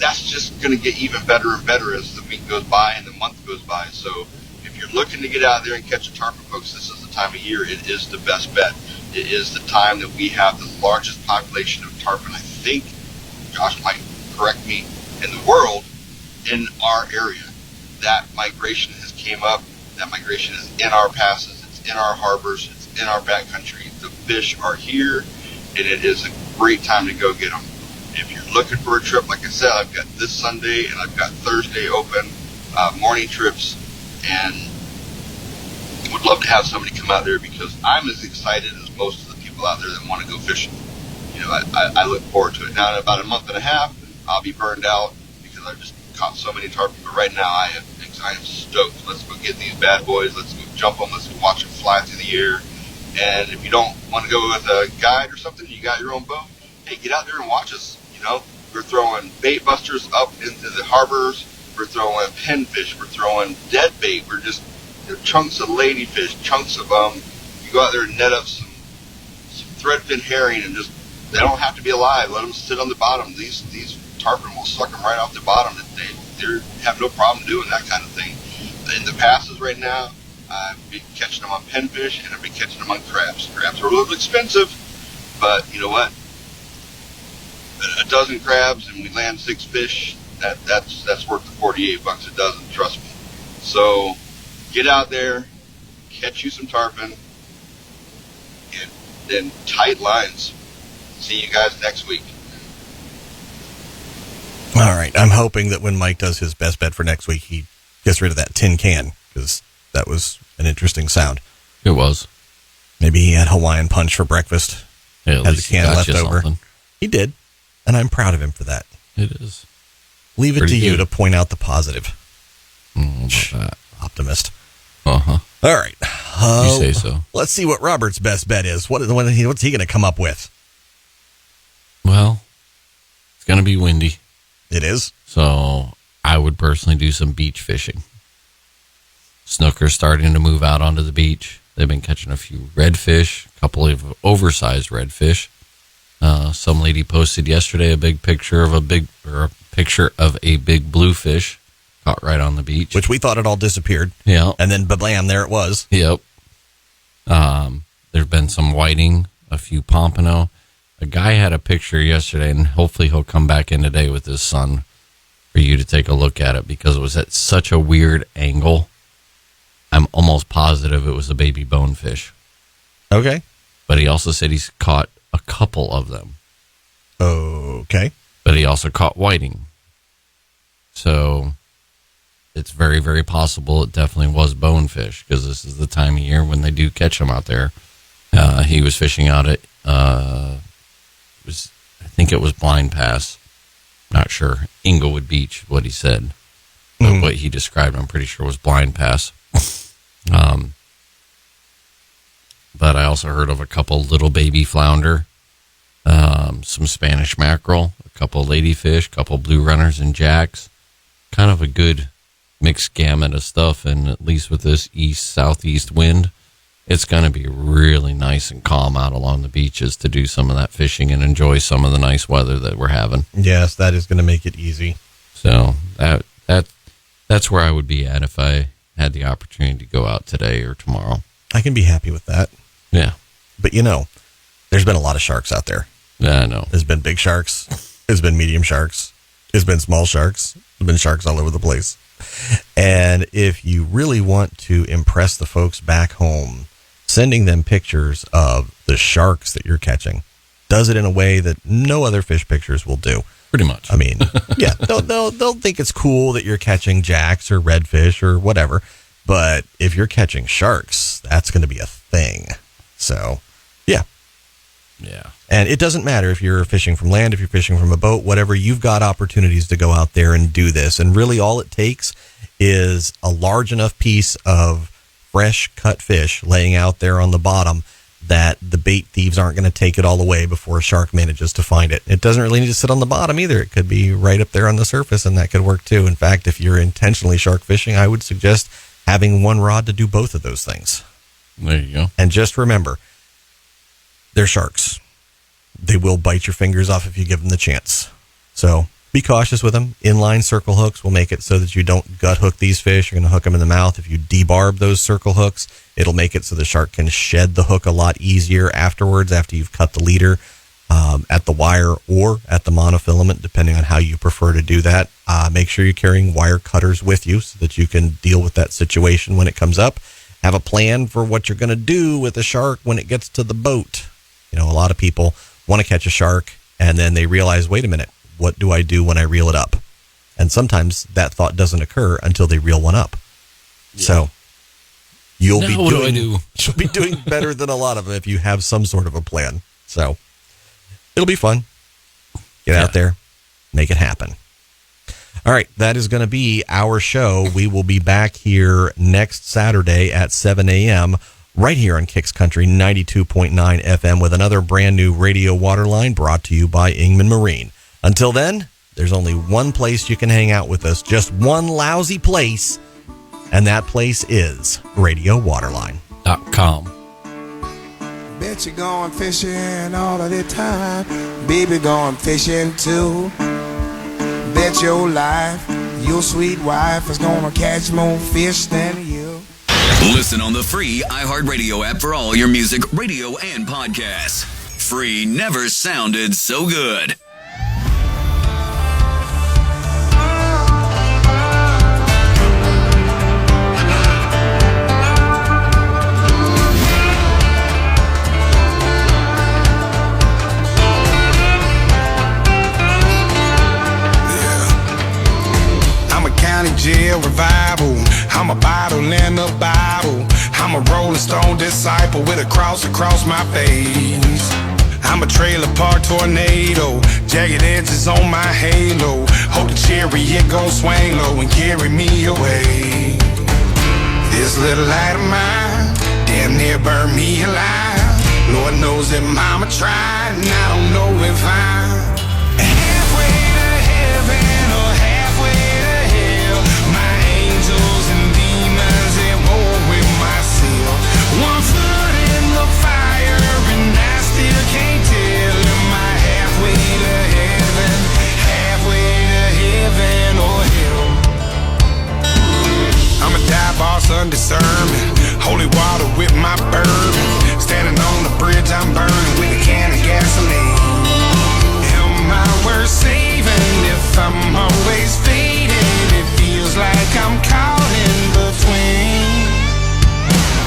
that's just going to get even better and better as the week goes by and the month goes by. So if you're looking to get out there and catch a tarpon, folks, this is the time of year. It is the best bet. It is the time that we have the largest population of tarpon, I think, Josh might correct me, in the world, in our area. That migration has came up. That migration is in our passes. It's in our harbors. It's in our backcountry. The fish are here, and it is a great time to go get them. If you're looking for a trip, like I said, I've got this Sunday and I've got Thursday open, morning trips, and would love to have somebody come out there because I'm as excited as most of the people out there that want to go fishing. You know, I look forward to it. Now, in about a month and a half, I'll be burned out because I've just caught so many tarpon. But right now, I am stoked. Let's go get these bad boys. Let's go jump them. Let's go watch them fly through the air. And if you don't want to go with a guide or something, you got your own boat, hey, get out there and watch us. You know, we're throwing bait busters up into the harbors. We're throwing pinfish. We're throwing dead bait. We're just chunks of ladyfish, chunks of you go out there and net up some threadfin herring and just, they don't have to be alive. Let them sit on the bottom. These tarpon will suck them right off the bottom. They have no problem doing that kind of thing. In the passes right now, I've been catching them on pinfish and I've been catching them on crabs. Crabs are a little expensive, but you know what? A dozen crabs and we land 6 fish. That's worth the $48 a dozen. Trust me. So get out there, catch you some tarpon, and then tight lines. See you guys next week. All right. I'm hoping that when Mike does his best bet for next week, he gets rid of that tin can because that was an interesting sound. It was. Maybe he had Hawaiian Punch for breakfast. Yeah, at had least the can he got left over. Something. He did, and I'm proud of him for that. It is. Leave it Pretty to you good. to point out the positive. About that. Optimist. Uh-huh. All right. You say so. Let's see what Robert's best bet is. What's he going to come up with? Well, it's going to be windy. It is. So I would personally do some beach fishing. Snooker's starting to move out onto the beach. They've been catching a few redfish, a couple of oversized redfish. Some lady posted yesterday a picture of a big bluefish caught right on the beach, which we thought it all disappeared. Yeah, and then blam, there it was. Yep. There's been some whiting, a few pompano. A guy had a picture yesterday, and hopefully he'll come back in today with his son for you to take a look at it because it was at such a weird angle. I'm almost positive it was a baby bonefish. Okay. But he also said he's caught a couple of them. Okay. But he also caught whiting. So it's very, very possible it definitely was bonefish because this is the time of year when they do catch them out there. He was fishing out at, I think it was Blind Pass. Not sure. Inglewood Beach, what he said. But what he described, I'm pretty sure was Blind Pass. But I also heard of a couple little baby flounder, some Spanish mackerel, a couple ladyfish, a couple blue runners and jacks. Kind of a good mixed gamut of stuff. And at least with this east-southeast wind, it's going to be really nice and calm out along the beaches to do some of that fishing and enjoy some of the nice weather that we're having. Yes, that is going to make it easy. So that's where I would be at if I had the opportunity to go out today or tomorrow. I can be happy with that. Yeah. But there's been a lot of sharks out there. Yeah, I know. There's been big sharks. There's been medium sharks. There's been small sharks. There's been sharks all over the place. And if you really want to impress the folks back home, sending them pictures of the sharks that you're catching does it in a way that no other fish pictures will do. Pretty much. I mean, yeah, they'll think it's cool that you're catching jacks or redfish or whatever. But if you're catching sharks, that's going to be a thing. So, yeah. Yeah. And it doesn't matter if you're fishing from land, if you're fishing from a boat, whatever, you've got opportunities to go out there and do this. And really all it takes is a large enough piece of fresh cut fish laying out there on the bottom that the bait thieves aren't going to take it all away before a shark manages to find it. It doesn't really need to sit on the bottom either. It could be right up there on the surface, and that could work too. In fact, if you're intentionally shark fishing, I would suggest having one rod to do both of those things. There you go. And just remember, they're sharks. They will bite your fingers off if you give them the chance. So be cautious with them. Inline circle hooks will make it so that you don't gut hook these fish. You're going to hook them in the mouth. If you debarb those circle hooks, it'll make it so the shark can shed the hook a lot easier afterwards after you've cut the leader at the wire or at the monofilament, depending on how you prefer to do that. Make sure you're carrying wire cutters with you so that you can deal with that situation when it comes up. Have a plan for what you're going to do with the shark when it gets to the boat. You know, a lot of people want to catch a shark and then they realize, wait a minute, what do I do when I reel it up? And sometimes that thought doesn't occur until they reel one up. Yeah. So you'll be doing better than a lot of them if you have some sort of a plan. So it'll be fun. Get out there, make it happen. All right, that is going to be our show. We will be back here next Saturday at 7 a.m. right here on Kicks Country 92.9 FM with another brand new radio waterline brought to you by Ingman Marine. Until then, there's only one place you can hang out with us, just one lousy place, and that place is RadioWaterline.com. Bet you're going fishing all of the time. Baby going fishing too. Bet your life, your sweet wife is gonna catch more fish than you. Listen on the free iHeartRadio app for all your music, radio, and podcasts. Free never sounded so good. Jail revival. I'm a bottle in a bottle. I'm a Rolling Stone disciple with a cross across my face. I'm a trailer park tornado. Jagged edges on my halo. Hope the chariot gon' swing low and carry me away. This little light of mine damn near burned me alive. Lord knows that mama tried, and I don't know if I'm halfway to heaven or halfway to hell. My angels and demons at war with myself. One foot in the fire and I still can't tell. Am I halfway to heaven, halfway to heaven or hell? I'm a dive boss on discernment. Holy water with my bourbon. Standing on the bridge I'm burning with a can of gasoline. Am I worth saving if I'm always fading? It feels like I'm caught in between.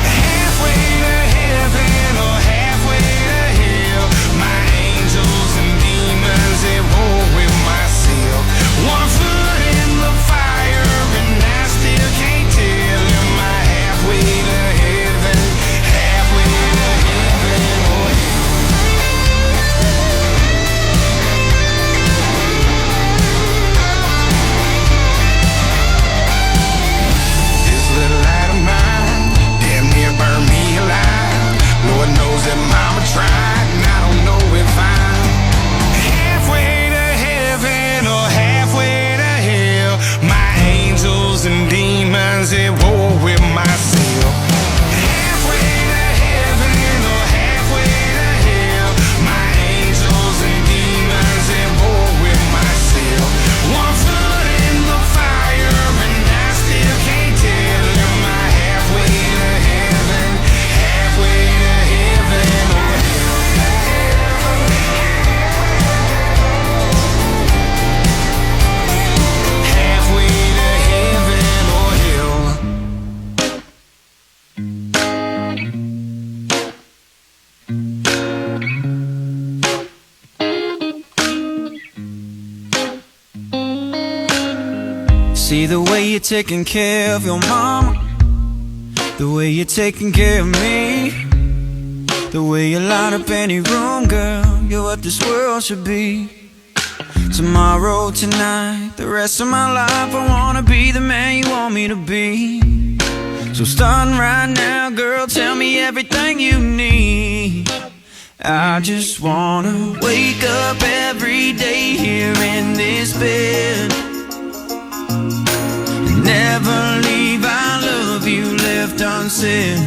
Halfway to heaven or halfway to hell. My angels and demons at war with myself. One foot in the fire and I still can't tell. Am I halfway to heaven, halfway to heaven or this little light of mine damn near burned me alive. Lord knows that mama tried, and I don't know if I'm halfway to heaven or halfway to hell. My angels and demons at war with myself. Halfway to heaven or halfway to hell. My angels and demons at war with myself. One foot in the fire and I still can't tell. Am I halfway to heaven, halfway to heaven or halfway to heaven or hell? See the way you're taking care of your mama, the way you're taking care of me, the way you light up any room, girl, you're what this world should be. Tomorrow, tonight, the rest of my life, I wanna be the man you want me to be. So starting right now, girl, tell me everything you need. I just wanna wake up every day here in this bed. Never leave, I love you left unsaid.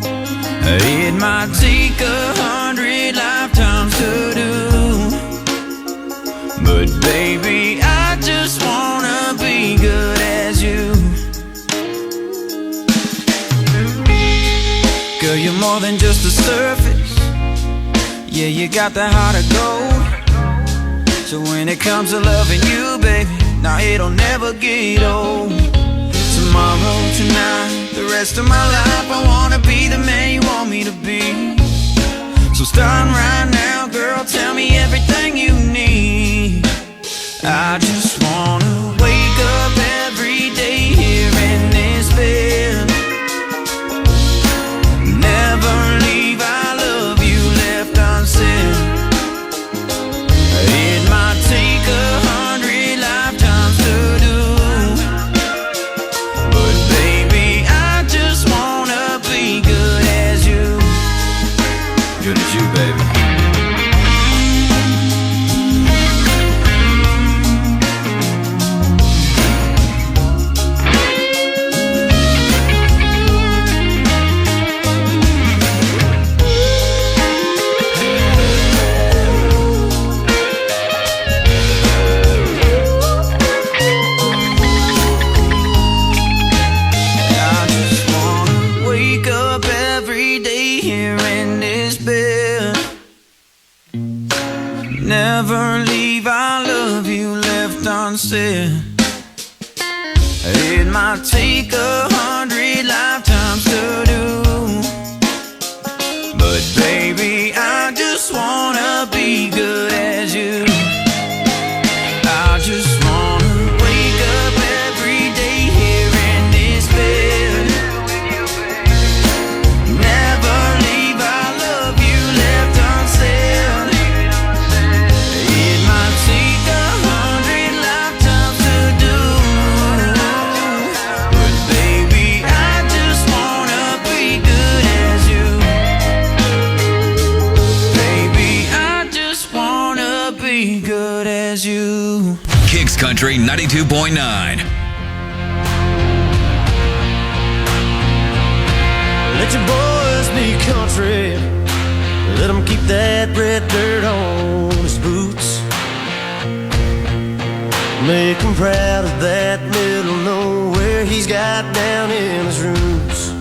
It might take 100 lifetimes to do, but Baby, I just wanna be good as you. Girl, you're more than just the surface. Yeah, you got the heart of gold. So when it comes to loving you, baby, now it'll never get old. Tomorrow, tonight, the rest of my life, I wanna be the man you want me to be. So starting right now, girl, tell me everything you need. I just wanna wake up every day here in this bed. Never leave, I love you left unsaid. It might take 100 lifetimes to do, but baby, I just wanna be good as you. Good as you, baby. Never leave, I love you left unsaid. It might take 100 lifetimes to do, but baby, I just wanna be good as you. I just wanna wake up every day here in this bed. Never leave, I love you left unsaid. Kicks Country 92.9. Let your boys be country. Let them keep that red dirt on his boots. Make him proud of that middle nowhere he's got down in his roots.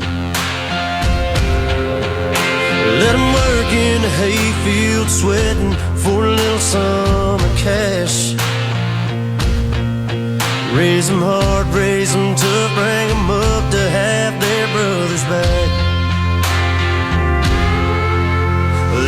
Let him work in the hayfield sweating for a little summer cash. Raise them hard, raise them tough, bring them up to have their brothers back.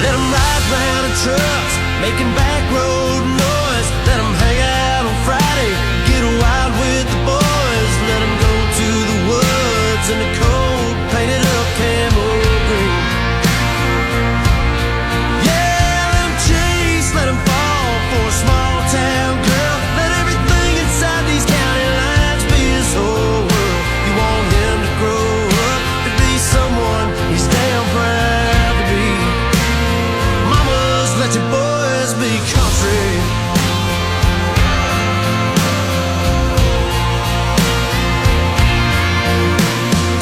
Let them ride round in trucks, making back road noise. Let them hang out on Friday, get wild with the boys. Let them go to the woods in the cold, painted up camo green. Yeah, let them chase, let them fall for a small town girl. Let everything inside these county lines be his whole world. You want him to grow up to be someone he's damn proud to be. Mamas, let your boys be country.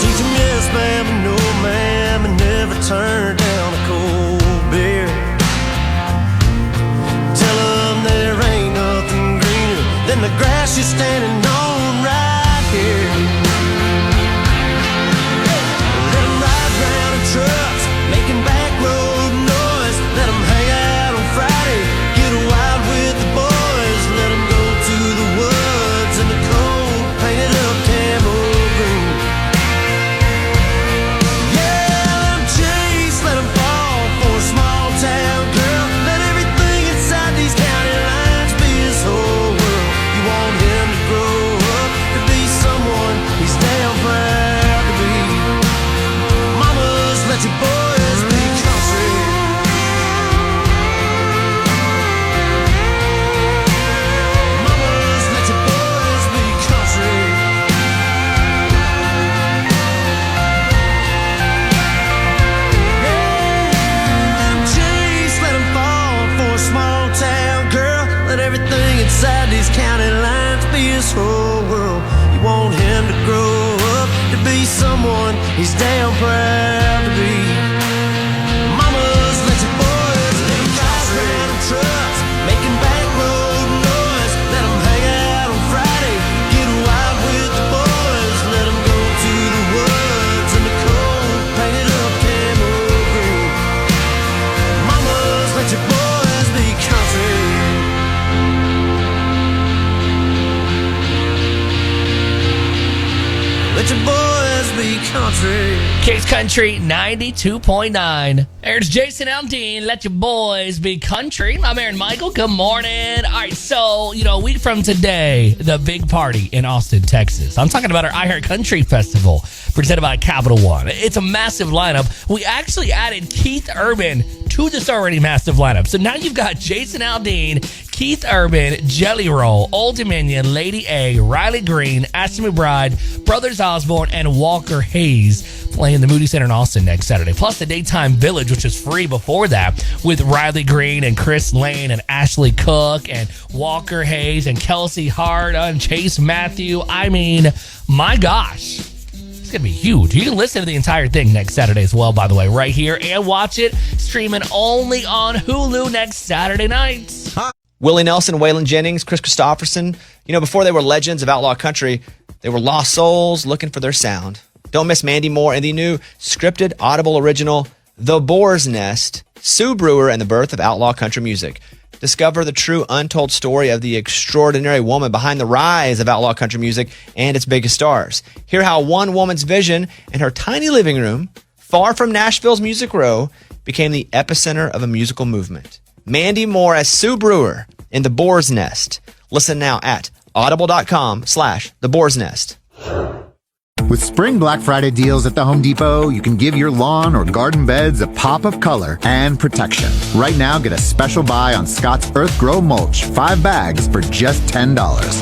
Teach them yes ma'am and no ma'am, and never turn down a cold beer. Tell them there ain't nothing greener than the grass you're standing on right here. Let them ride round in trucks, making back road noise. Let them hang out on Friday, get wild with the boys. Let them go to the woods in the cold, painted up camo green. Yeah, let them chase, let them fall for a small town girl. Let everything inside these county lines be his whole world. You want him to grow up to be someone he's damn proud to be. Mamas, let your boys be country. Mamas, let your boys be country. Chase, let him fall for a small town girl. Let everything inside these county lines be his whole world. You want him to grow up to be someone he's damn proud to be. Mamas, let your boys be country. Trucks, making back road noise. country. Kicks Country 92.9. There's Jason Aldean. Let your boys be country. I'm Aaron Michael. Good morning. All right, so, a week from today, the big party in Austin, Texas. I'm talking about our iHeart Country Festival presented by Capital One. It's a massive lineup. We actually added Keith Urban to this already massive lineup. So now you've got Jason Aldean, Keith Urban, Jelly Roll, Old Dominion, Lady A, Riley Green, Ashley McBride, Brothers Osborne, and Walker Hayes playing the Moody Center in Austin next Saturday. Plus the Daytime Village, which was free before that, with Riley Green and Chris Lane and Ashley Cook and Walker Hayes and Kelsey Hart and Chase Matthew. I mean, my gosh. It's going to be huge. You can listen to the entire thing next Saturday as well, by the way, right here, and watch it streaming only on Hulu next Saturday night. Willie Nelson, Waylon Jennings, Chris Christopherson. Before they were legends of outlaw country, they were lost souls looking for their sound. Don't miss Mandy Moore and the new scripted Audible original, The Boar's Nest, Sue Brewer and the Birth of Outlaw Country Music. Discover the true untold story of the extraordinary woman behind the rise of outlaw country music and its biggest stars. Hear how one woman's vision in her tiny living room, far from Nashville's Music Row, became the epicenter of a musical movement. Mandy Moore as Sue Brewer in The Boar's Nest. Listen now at audible.com/The Boar's Nest. With Spring Black Friday deals at the Home Depot, you can give your lawn or garden beds a pop of color and protection. Right now, get a special buy on Scott's Earth Grow Mulch, 5 bags for just $10.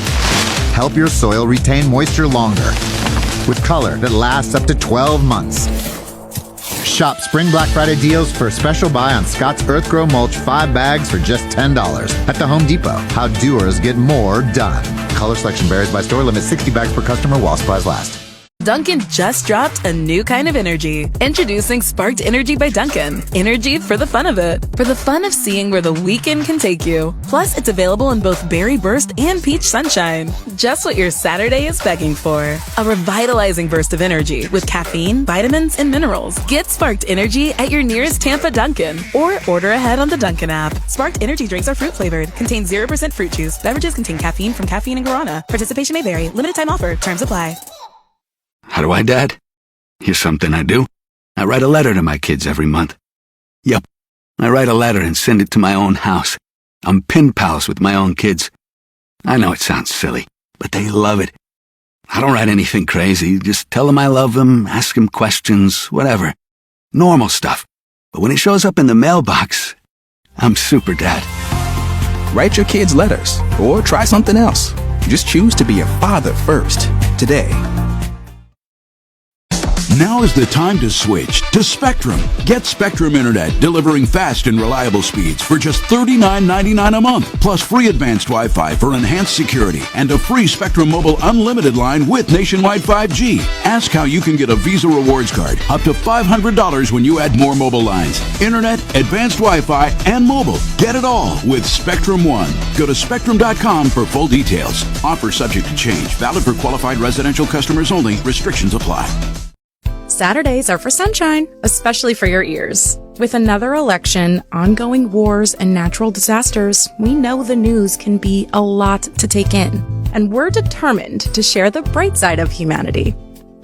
Help your soil retain moisture longer with color that lasts up to 12 months. Shop Spring Black Friday deals for a special buy on Scott's Earth Grow Mulch, 5 bags for just $10 at the Home Depot. How doers get more done. Color selection varies by store. Limit 60 bags per customer while supplies last. Dunkin' just dropped a new kind of energy. Introducing Sparked Energy by Dunkin'. Energy for the fun of it. For the fun of seeing where the weekend can take you. Plus, it's available in both Berry Burst and Peach Sunshine. Just what your Saturday is begging for. A revitalizing burst of energy with caffeine, vitamins, and minerals. Get Sparked Energy at your nearest Tampa Dunkin' or order ahead on the Dunkin' app. Sparked Energy drinks are fruit flavored. Contain 0% fruit juice. Beverages contain caffeine from caffeine and guarana. Participation may vary. Limited time offer. Terms apply. How do I, Dad? Here's something I do. I write a letter to my kids every month. Yep, I write a letter and send it to my own house. I'm pen pals with my own kids. I know it sounds silly, but they love it. I don't write anything crazy. Just tell them I love them, ask them questions, whatever. Normal stuff. But when it shows up in the mailbox, I'm super dad. Write your kids letters or try something else. Just choose to be a father first today. Now is the time to switch to Spectrum. Get Spectrum Internet delivering fast and reliable speeds for just $39.99 a month, plus free advanced Wi-Fi for enhanced security and a free Spectrum Mobile Unlimited line with nationwide 5G. Ask how you can get a Visa Rewards card up to $500 when you add more mobile lines. Internet, advanced Wi-Fi, and mobile. Get it all with Spectrum One. Go to Spectrum.com for full details. Offer subject to change. Valid for qualified residential customers only. Restrictions apply. Saturdays are for sunshine, especially for your ears. With another election, ongoing wars, and natural disasters, we know the news can be a lot to take in. And we're determined to share the bright side of humanity.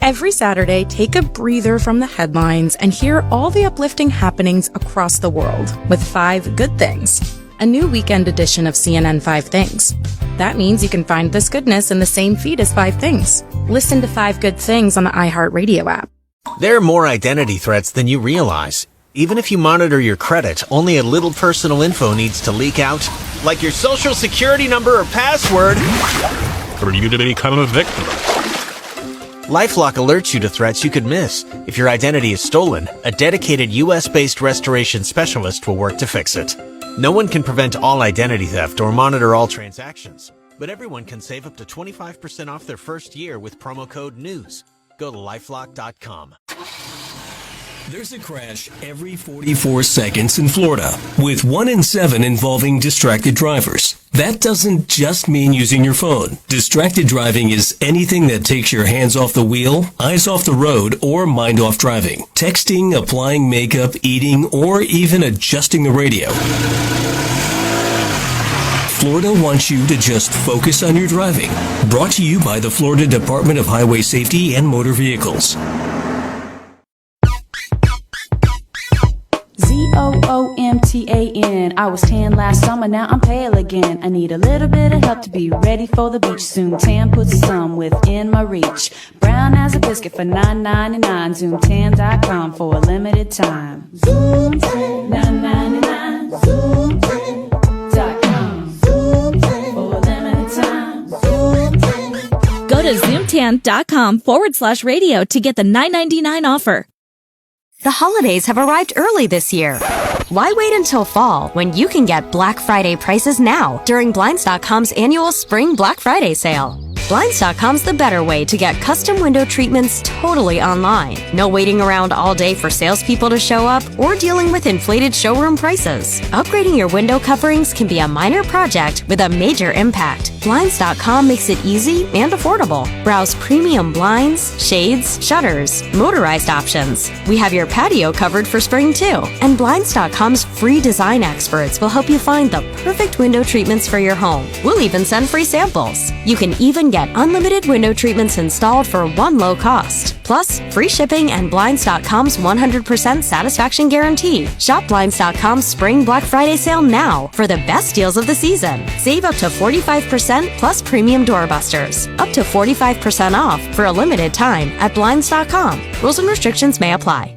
Every Saturday, take a breather from the headlines and hear all the uplifting happenings across the world with 5 Good Things, a new weekend edition of CNN 5 Things. That means you can find this goodness in the same feed as 5 Things. Listen to 5 Good Things on the iHeartRadio app. There are more identity threats than you realize. Even if you monitor your credit, only a little personal info needs to leak out, like your social security number or password. Or you to become a victim. LifeLock alerts you to threats you could miss. If your identity is stolen, a dedicated U.S.-based restoration specialist will work to fix it. No one can prevent all identity theft or monitor all transactions, but everyone can save up to 25% off their first year with promo code NEWS. Go to LifeLock.com. There's a crash every 44 seconds in Florida, with 1 in 7 involving distracted drivers. That doesn't just mean using your phone. Distracted driving is anything that takes your hands off the wheel, eyes off the road, or mind off driving. Texting, applying makeup, eating, or even adjusting the radio. Florida wants you to just focus on your driving. Brought to you by the Florida Department of Highway Safety and Motor Vehicles. ZOOMTAN. I was tan last summer, now I'm pale again. I need a little bit of help to be ready for the beach soon. Tan puts some within my reach. Brown as a biscuit for $9.99. ZoomTan.com for a limited time. ZoomTan, $9.99. ZoomTan.com. ZoomTan for a limited time. ZoomTan. Go to ZoomTan.com/radio to get the $9.99 offer. The holidays have arrived early this year. Why wait until fall when you can get Black Friday prices now during Blinds.com's annual Spring Black Friday sale? Blinds.com's the better way to get custom window treatments totally online. No waiting around all day for salespeople to show up or dealing with inflated showroom prices. Upgrading your window coverings can be a minor project with a major impact. Blinds.com makes it easy and affordable. Browse premium blinds, shades, shutters, motorized options. We have your patio covered for spring too. And Blinds.com's free design experts will help you find the perfect window treatments for your home. We'll even send free samples. You can even get unlimited window treatments installed for one low cost. Plus, free shipping and Blinds.com's 100% satisfaction guarantee. Shop Blinds.com's Spring Black Friday sale now for the best deals of the season. Save up to 45% plus premium doorbusters. Up to 45% off for a limited time at Blinds.com. Rules and restrictions may apply.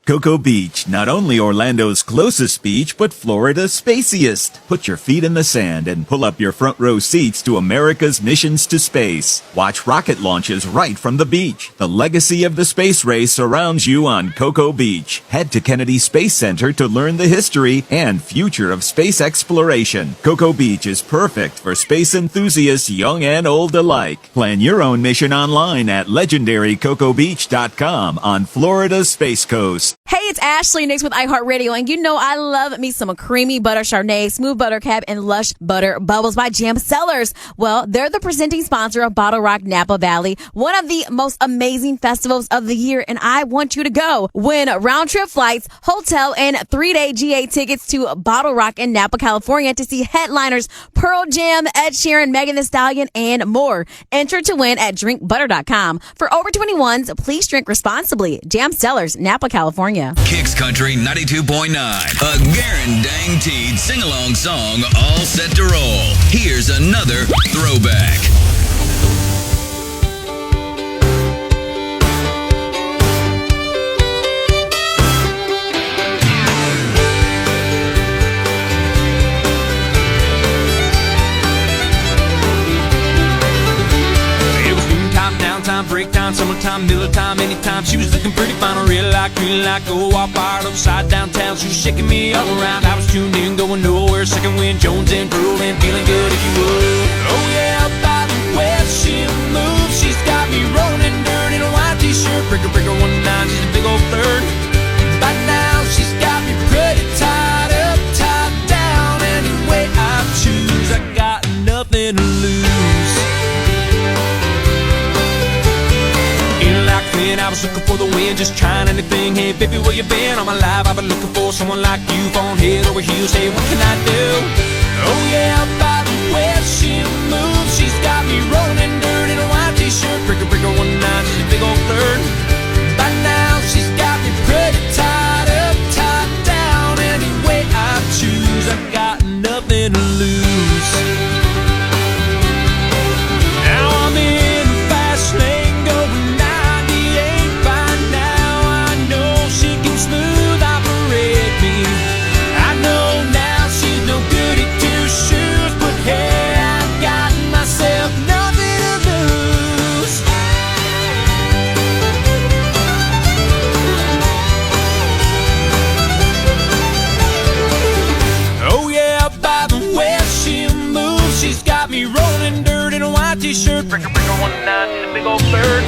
Cocoa Beach, not only Orlando's closest beach, but Florida's spaciest. Put your feet in the sand and pull up your front row seats to America's missions to space. Watch rocket launches right from the beach. The legacy of the space race surrounds you on Cocoa Beach. Head to Kennedy Space Center to learn the history and future of space exploration. Cocoa Beach is perfect for space enthusiasts young and old alike. Plan your own mission online at legendarycocobeach.com on Florida's Space Coast. Hey, it's Ashley Nix with iHeartRadio, and you know I love me some creamy butter Chardonnay, smooth butter cap, and lush butter bubbles by Jam Cellars. Well, they're the presenting sponsor of Bottle Rock Napa Valley, one of the most amazing festivals of the year, and I want you to go. Win round-trip flights, hotel, and 3-day GA tickets to Bottle Rock in Napa, California to see headliners Pearl Jam, Ed Sheeran, Megan Thee Stallion, and more. Enter to win at drinkbutter.com. For over 21s, please drink responsibly. Jam Cellars, Napa, California. Kicks Country 92.9. A guaranteed sing-along song all set to roll. Here's another throwback. Downtime, break time, summertime, middle time, anytime. She was looking pretty fine, real like, green like, go all fired upside downtown. She was shaking me all around. I was tuned in, going nowhere. Second wind, Jones and Brule, feeling good if you would. Oh yeah, by the way she moves, she's got me rolling dirt in a white t-shirt. Breaker, 19, she's a big old flirt. By now, she's got me pretty tied up, tied down. Any way I choose, I got nothing to lose. I was looking for the wind, just trying anything. Hey, baby, where you been? All my life I've been looking for someone like you. Phone head over heels, hey, what can I do? Oh yeah, by the way she moves, she's got me rolling dirt in a white t-shirt. Breaker, 19, she's a big old flirt. By now, she's got me pretty tied up, tied down. Any way I choose, I got nothing to lose. Now I'm in the fast lane going smooth operate me. I know now she's no good at two shoes, but hey, I got myself nothing to lose. Oh yeah, by the way she moves, she's got me rolling dirt in a white t-shirt. Breaker, 19, she's a big old bird.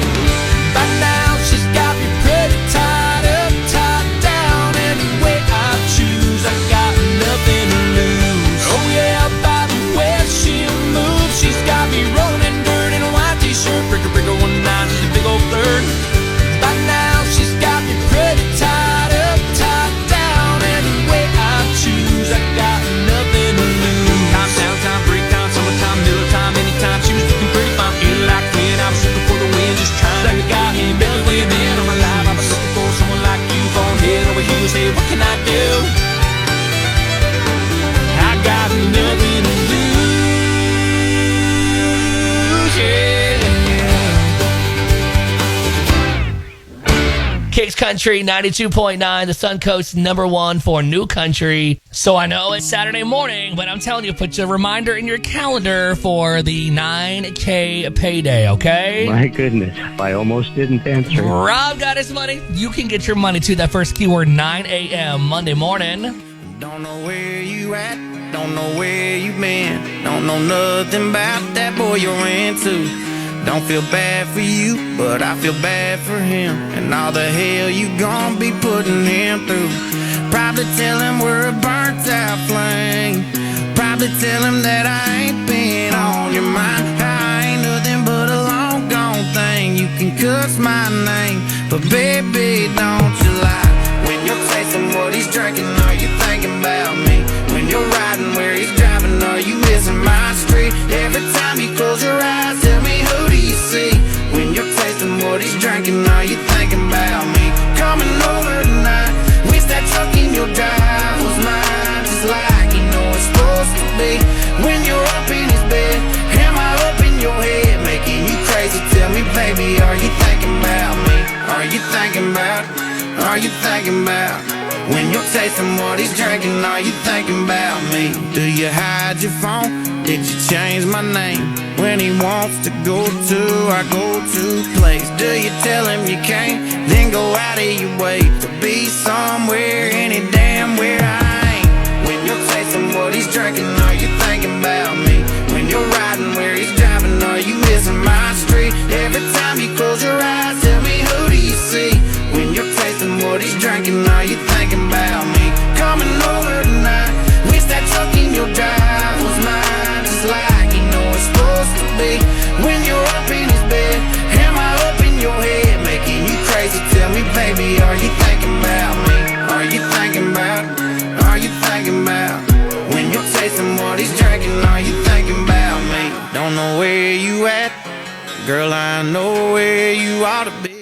By now she's got me pretty tied up, tied down. Any way I choose, I got nothing to lose. Oh yeah, by the way she moves, she's got me rolling dirt in a white t-shirt. Breaker, 19, she's a big old flirt. By now she's got me pretty tied up, tied down. Any way I choose, I got nothing to lose. Time, downtime, break time, summertime, middle time, anytime. She was looking pretty fine, feeling like when I was looking for the wind, just trying Country 92.9, the Suncoast #1 for new country. So I know it's Saturday morning, but I'm telling you, put a reminder in your calendar for the 9K payday, okay? My goodness, I almost didn't answer. Rob got his money. You can get your money to that first keyword 9 a.m. Monday morning. Don't know where you at, don't know where you been, don't know nothing about that boy you're into. Don't feel bad for you, but I feel bad for him, and all the hell you gon' be putting him through. Probably tell him we're a burnt out flame, probably tell him that I ain't been on your mind. I ain't nothing but a long gone thing. You can cuss my name, but baby, don't you lie. When you're tasting what he's drinking, are you thinking about me? When you're riding where he's driving, are you missing my street? Every time you close your eyes, tell me, who do you see? When you're tasting what he's drinking, are you thinking about me? Coming over tonight, wish that truck in your drive was mine, just like you know it's supposed to be. When you're up in his bed, am I up in your head, making you crazy? Tell me, baby, are you thinking about me? Are you thinking about? Are you thinking about? When you're tasting what he's drinking, are you thinking about me? Do you hide your phone? Did you change my name? When he wants to go to our go-to place, do you tell him you can't, then go out of your way to be somewhere, any damn where I ain't? When you're tasting what he's drinking, are you thinking about me? When you're riding where he's driving, are you missing my street? Every time you close your eyes, tell me, who do you see? When you're tasting what he's drinking, are you thinking about me? Coming over tonight, wish that truck in your drive was mine, just like you know it's supposed to be. When you're up in his bed, am I up in your head, making you crazy? Tell me, baby, are you thinking about me? Are you thinking about? Are you thinking about? When you're tasting what he's drinking, are you thinking about me? Don't know where you at, girl, I know where you ought to be.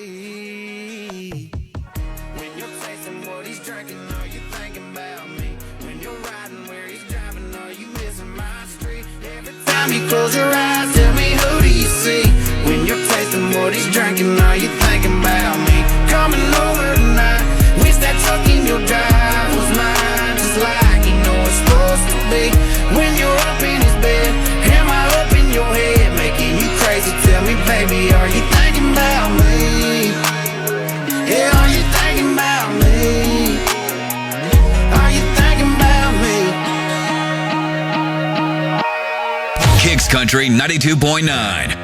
You close your eyes, tell me, who do you see? When you're tasting what he's drinking, are you thinking about me? Coming over tonight, wish that truck in your drive was mine, just like you know it's supposed to be. When you're up in his bed, am I up in your head, making you crazy? Tell me, baby, are you thinking about me? Yeah, are you thinking about me? Are you thinking about me? Kicks Country 92.9.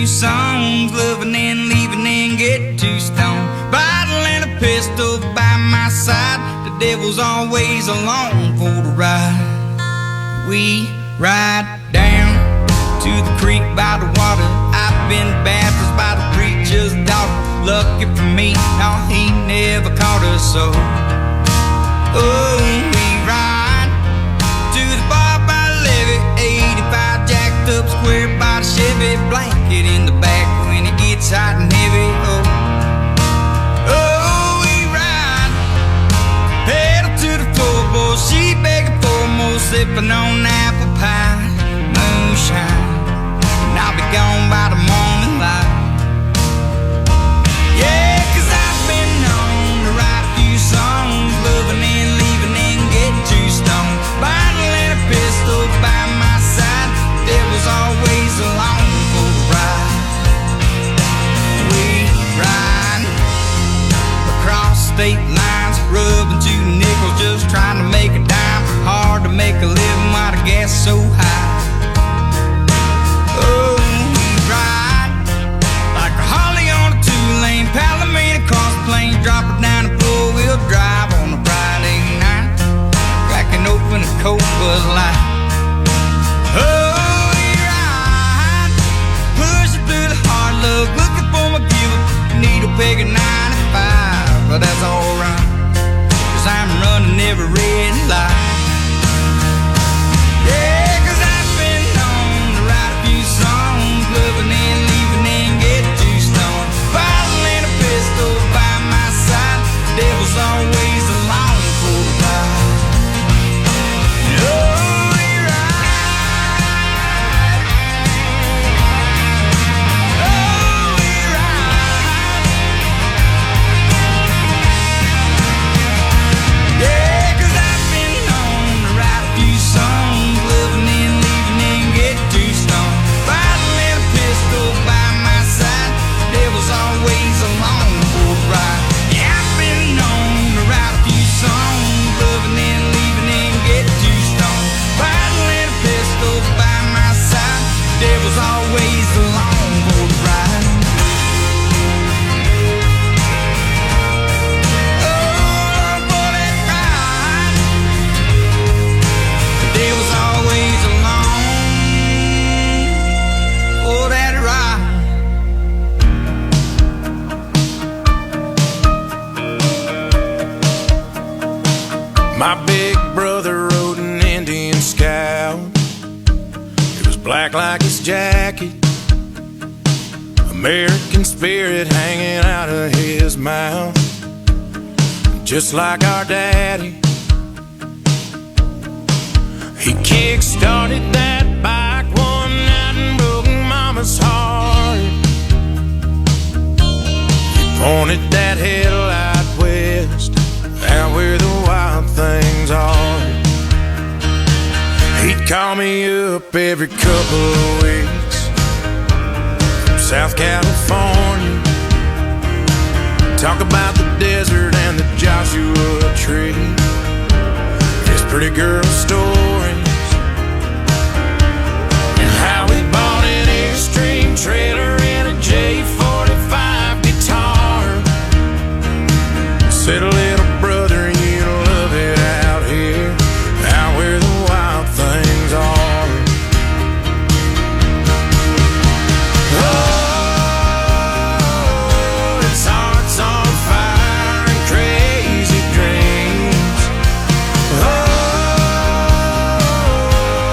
Songs, loving and leaving and get too stoned. Bottle and a pistol by my side. The devil's always along for the ride. We ride down to the creek by the water. I've been baptized by the preacher's daughter. Lucky for me, no, he never caught us so. Oh, we ride to the bar by the levee. 85 jacked up square by the Chevy. Blanket in the back when it gets hot and heavy. Oh, we ride. Pedal to the floorboard. She begging for more, sipping on apple pie, moonshine. And I'll be gone by the morning light. Yeah, 'cause I've been known to write a few songs, loving and leaving and get too stoned. Bottle and a pistol by my side. There was always along for the ride. We ride across state lines, rubbing 2 nickels, just trying to make a dime. Hard to make a living while the gas so high. Oh, we ride like a Harley on a 2-lane Palomino cross plane, drop it down the four-wheel drive on a Friday night, cracking open a cold Bud Light. Oh, we ride, pushing through the hard luck, looking for my gift, needle peg at 95, but that's alright, 'cause I'm running every red light. Yeah, 'cause I've been known to write a few songs, loving and leaving and get too stoned. Bottle and a pistol by my side, devil's always My big brother rode an Indian Scout. It was black like his jacket, American spirit hanging out of his mouth, just like our daddy. He kick-started that bike one night and broke Mama's heart. He pointed that headlight west, out where the wild things are. He'd call me up every couple of weeks from South California, talk about the desert and the Joshua Tree, his pretty girl stories, and how he bought an Airstream trailer and a J45 guitar. Said, little brother, you love it out here, out where the wild things are. Oh, it's hearts on fire and crazy dreams. Oh,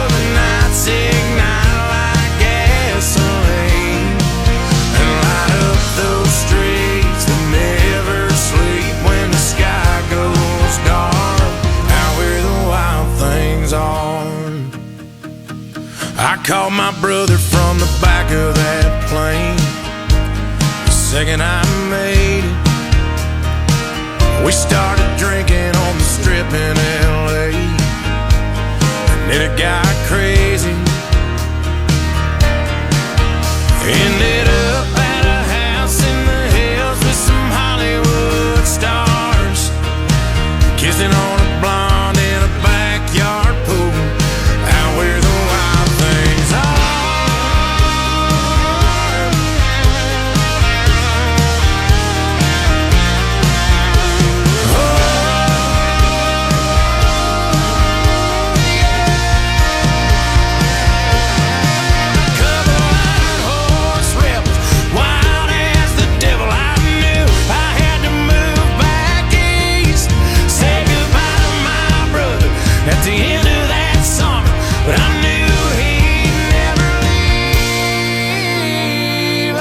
the nights ignite like gasoline and light up those streets that never sleep when the sky goes dark, out where the wild things are. I called my brother from the back of that plane the second I made it. We started drinking on the strip in LA, and then it got crazy. Ended up at a house in the hills with some Hollywood stars, kissing on a blonde in a backyard pool, out where the wild things are. Couple white horse rebels, wild as the devil. I knew I had to move back east, say goodbye to my brother at the end of that summer, but I knew he'd never leave.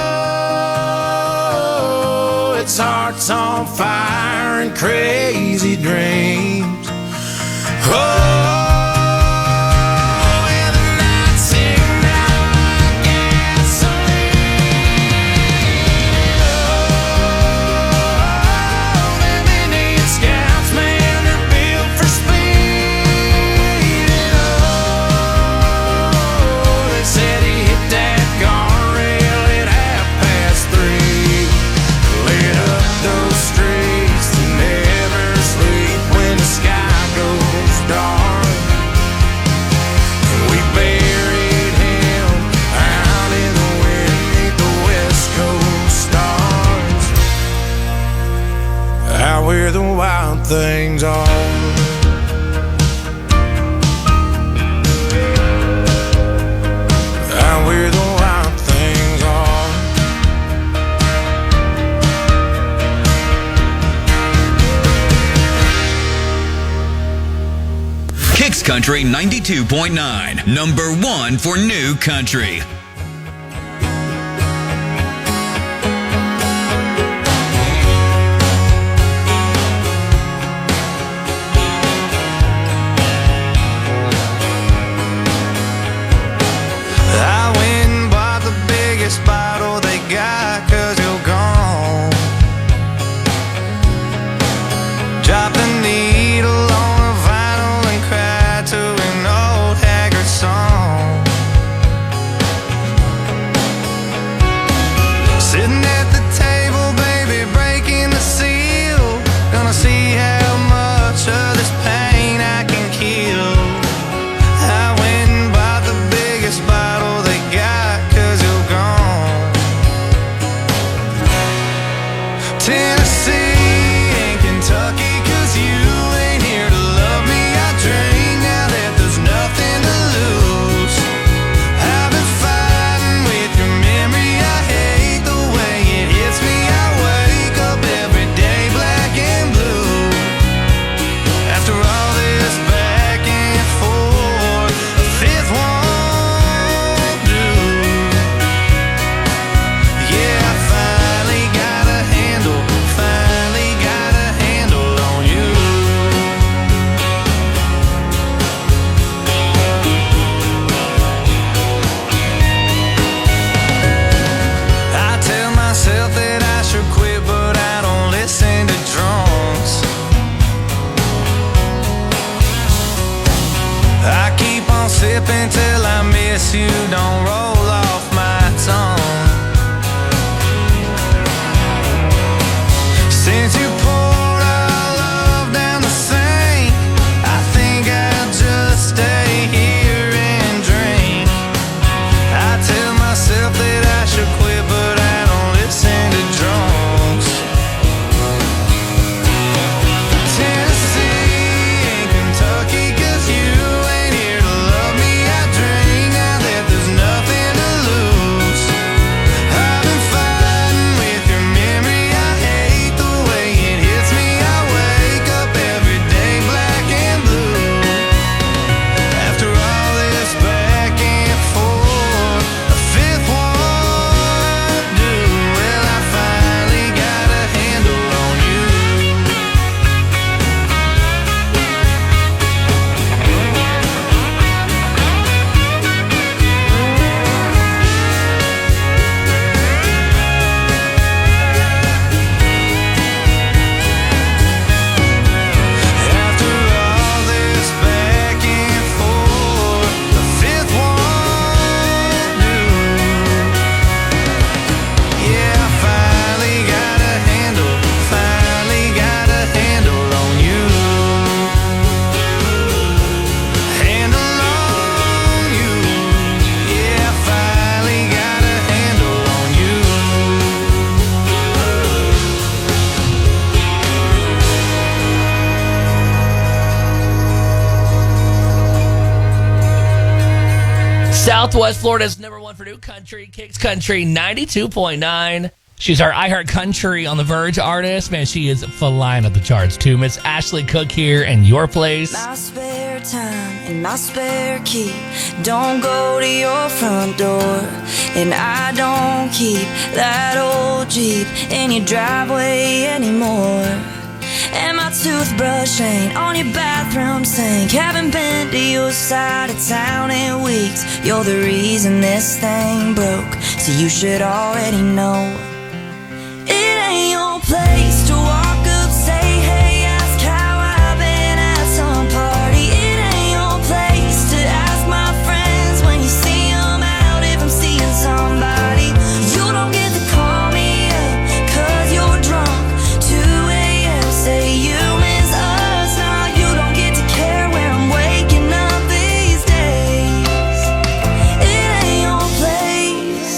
Oh, it's hearts on fire and crazy dreams. Oh, and the nights ignite like gasoline. Oh, them Indian Scouts, man, they're built for speed. Oh, they said he hit that guardrail at 3:30, lit up those streets that never sleep when the sky goes dark. We buried him out in the wind beneath the West Coast stars, out where the wild things are. Out where the wild things are. Kicks Country 92.9, number one for new country. I went and bought the biggest bottle they got, 'cause you're gone. Dropped the needle on a vinyl and cried to an old haggard song. hoping till I miss you don't roll off my tongue. Since you poured our love down the sink, I think I'll just stay here and drink. I tell myself that I should quit, but I don't listen to drunks. Tennessee and Kentucky, 'cause you ain't here to love me. I drink now that there's nothing to lose. I've been fighting with your memory. I hate the way it hits me. I wake up every day black and blue. After all this back and forth, a fifth one do. Well, I finally got a handle on you. After all this back and forth, the fifth one do. Yeah, I finally got a handle on you. Handle on you. Yeah, I finally got a handle on you. Southwest Florida's number one for new country, Kicks Country 92.9. She's our iHeart Country on the Verge artist. Man, she is flying up the charts too. Miss Ashley Cook here and Your Place. My spare time and my spare key don't go to your front door, and I don't keep that old Jeep in your driveway anymore. And my toothbrush ain't on your bathroom sink. Haven't been to your side of town in weeks. You're the reason this thing broke, so you should already know. It ain't your place to walk up, say hey, ask how I've been at some party. It ain't your place to ask my friends when you see them out if I'm seeing somebody. You don't get to call me up 'cause you're drunk. 2 a.m. say you miss us. Now you don't get to care where I'm waking up these days. It ain't your place.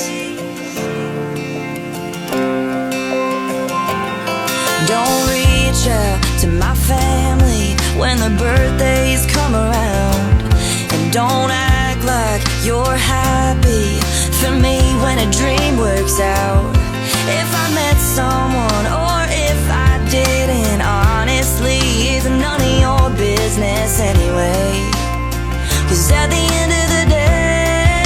Don't reach out to my family when the birthdays come around, and don't act like you're happy for me when a dream works out. If I met someone or if I didn't, honestly, it's none of your business anyway. 'Cause at the end of the day,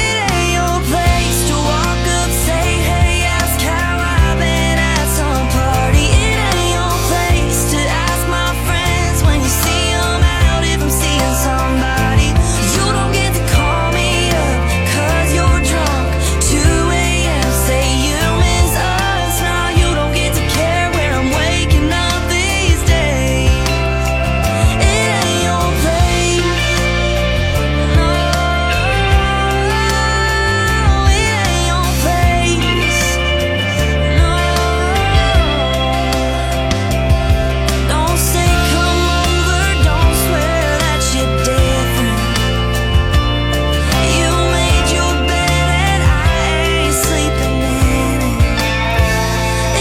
it ain't your place to walk up, say hey, ask how I've been at some party. It ain't your place to ask my friends when you see them out if I'm seeing somebody. You don't get to call me up 'cause you're drunk. 2 a.m. say you miss us. Now you don't get to care where I'm waking up these days. It ain't your place. No, it ain't your place. No, don't say come over, don't swear that you're different. You made your bed and I ain't sleeping in it.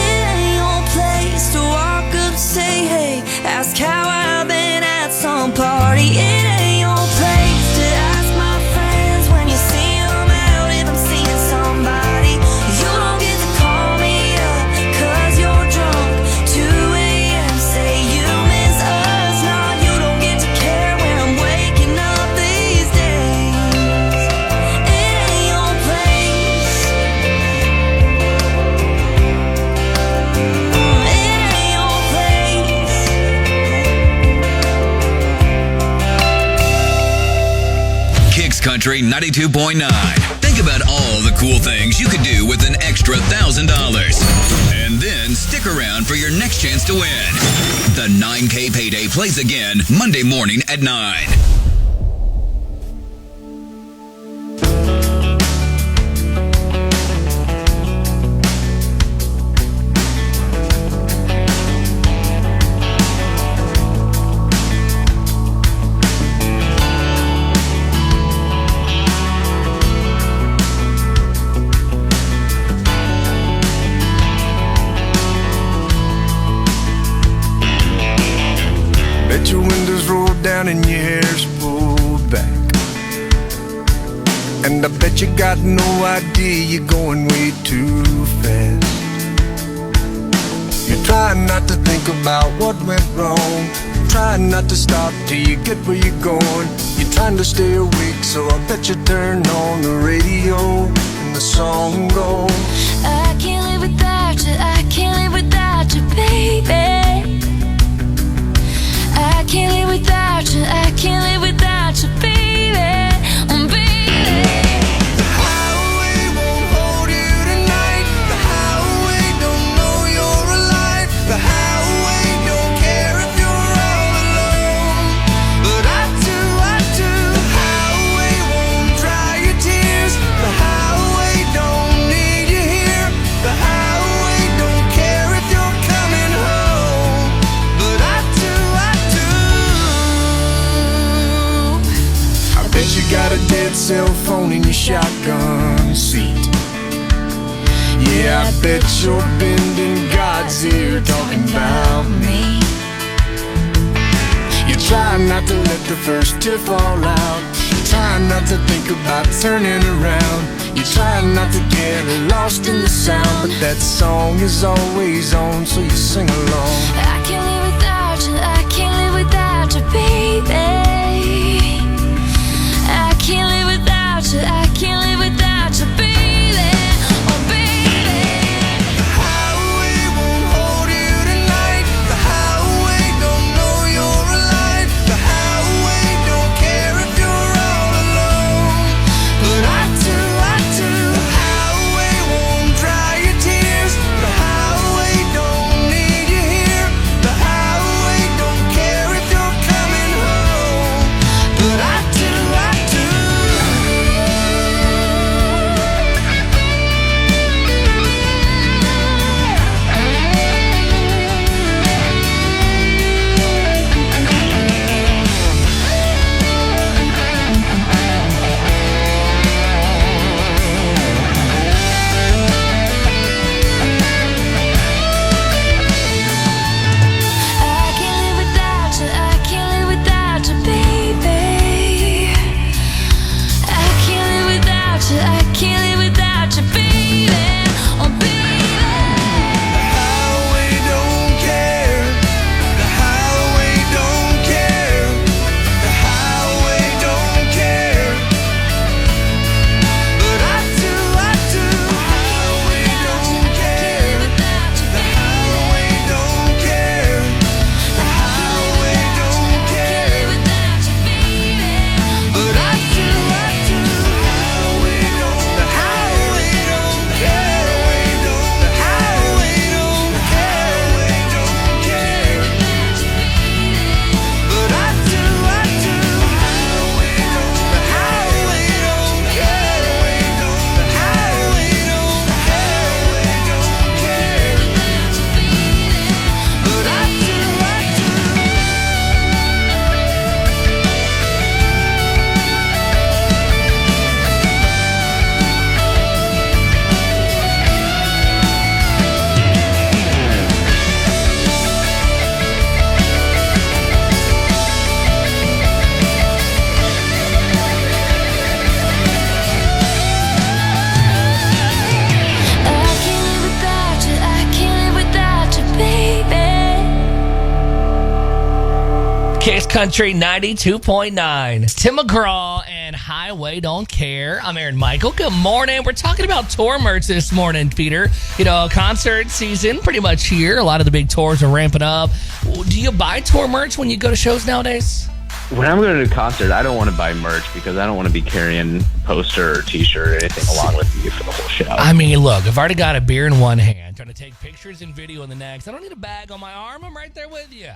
It ain't your place to walk up, say hey, ask how I've been at some party. It ain't your place to ask my friends when you see them out if I'm seeing somebody. You don't get to call me up 'cause you're drunk. 2 a.m. say you miss us. Now you don't get to care where I'm waking up these days. It ain't your place. It ain't your place. Kicks Country 92.9. Think about all the cool things you could do with an extra $1,000. And then stick around for your next chance to win. The 9K Payday plays again Monday morning at 9. down and your hair's pulled back. And I bet you got no idea you're going way too fast. You're trying not to think about what went wrong, trying not to stop till you get where you're going. You're trying to stay awake, so I bet you turn on the radio and the song goes, I can't live without you, I can't live without you, baby. I can't live without you, I can't live without you, baby. the highway won't hold you tonight. The highway don't know you're alive. The highway don't care if you're all alone. But I do. The highway won't dry your tears. The highway don't need you here. The highway don't care if you're coming home. But I do. I bet you got a dead cell phone in your shotgun seat. Yeah, I bet you're bending God's ear talking about me. You're trying not to let the first tear fall out. You're trying not to think about turning around. You're trying not to get lost in the sound. But that song is always on, so you sing along. I can't live without you, I can't live without you, baby. I can't live without you, I can't live without you, baby. Oh, baby. The highway won't hold you tonight. The highway don't know you're alive. The highway don't care if you're all alone. But I do. The highway won't dry your tears. The highway don't need you here. The highway don't care if you're coming home. But I do. I can't live without you, I can't live without you, baby. I can't live without you, I can't live without you, baby. Oh, baby. The highway don't care. The highway don't care. The highway don't care. But I do. The highway don't care. The highway don't care. The highway don't care. But I do. The highway don't. The highway don't care. The highway don't care. But I do. The highway don't. The highway don't care. The highway don't care. But I do. I can't live without you, I can't live without you, baby. Kiss Country 92.9. It's Tim McGraw and Highway Don't Care. I'm Aaron Michael. Good morning. We're talking about tour merch this morning, Peter. You know, concert season pretty much here. A lot of the big tours are ramping up. Do you buy tour merch when you go to shows nowadays? When I'm going to a concert, I don't want to buy merch because I don't want to be carrying a poster or t-shirt or anything along with me for the whole show. I mean, look, I've already got a beer in one hand, trying to take pictures and video in the next. I don't need a bag on my arm. I'm right there with you.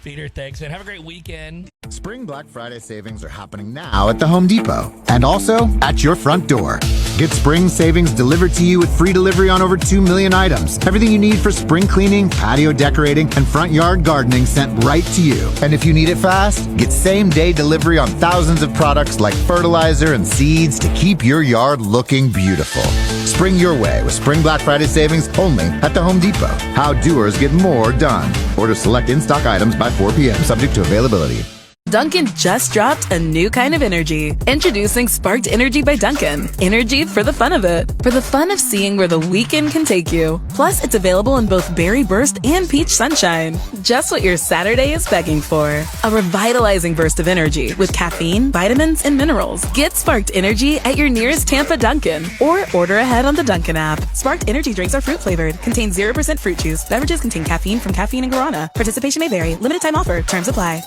Peter, thanks, man. Have a great weekend. Spring Black Friday savings are happening now at the Home Depot and also at your front door. Get spring savings delivered to you with free delivery on over 2 million items. Everything you need for spring cleaning, patio decorating, and front yard gardening sent right to you. And if you need it fast, get same-day delivery on thousands of products like fertilizer and seeds to keep your yard looking beautiful. Spring your way with Spring Black Friday savings only at the Home Depot. How doers get more done. Order select in-stock items by 4 p.m. subject to availability. Dunkin' just dropped a new kind of energy. Introducing Sparked Energy by Dunkin'. Energy for the fun of it. For the fun of seeing where the weekend can take you. Plus, it's available in both Berry Burst and Peach Sunshine. Just what your Saturday is begging for. A revitalizing burst of energy with caffeine, vitamins, and minerals. Get Sparked Energy at your nearest Tampa Dunkin'. Or order ahead on the Dunkin' app. Sparked Energy drinks are fruit flavored. Contain 0% fruit juice. Beverages contain caffeine from caffeine and guarana. Participation may vary. Limited time offer. Terms apply.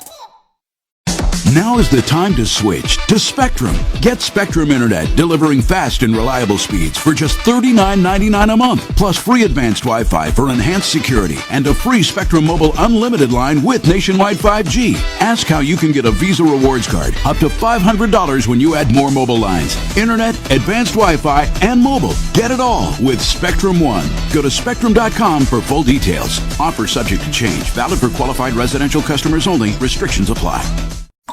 Now is the time to switch to Spectrum. Get Spectrum Internet delivering fast and reliable speeds for just $39.99 a month, plus free advanced Wi-Fi for enhanced security and a free Spectrum Mobile Unlimited line with nationwide 5G. Ask how you can get a Visa Rewards card up to $500 when you add more mobile lines. Internet, advanced Wi-Fi, and mobile. Get it all with Spectrum One. Go to Spectrum.com for full details. Offer subject to change. Valid for qualified residential customers only. Restrictions apply.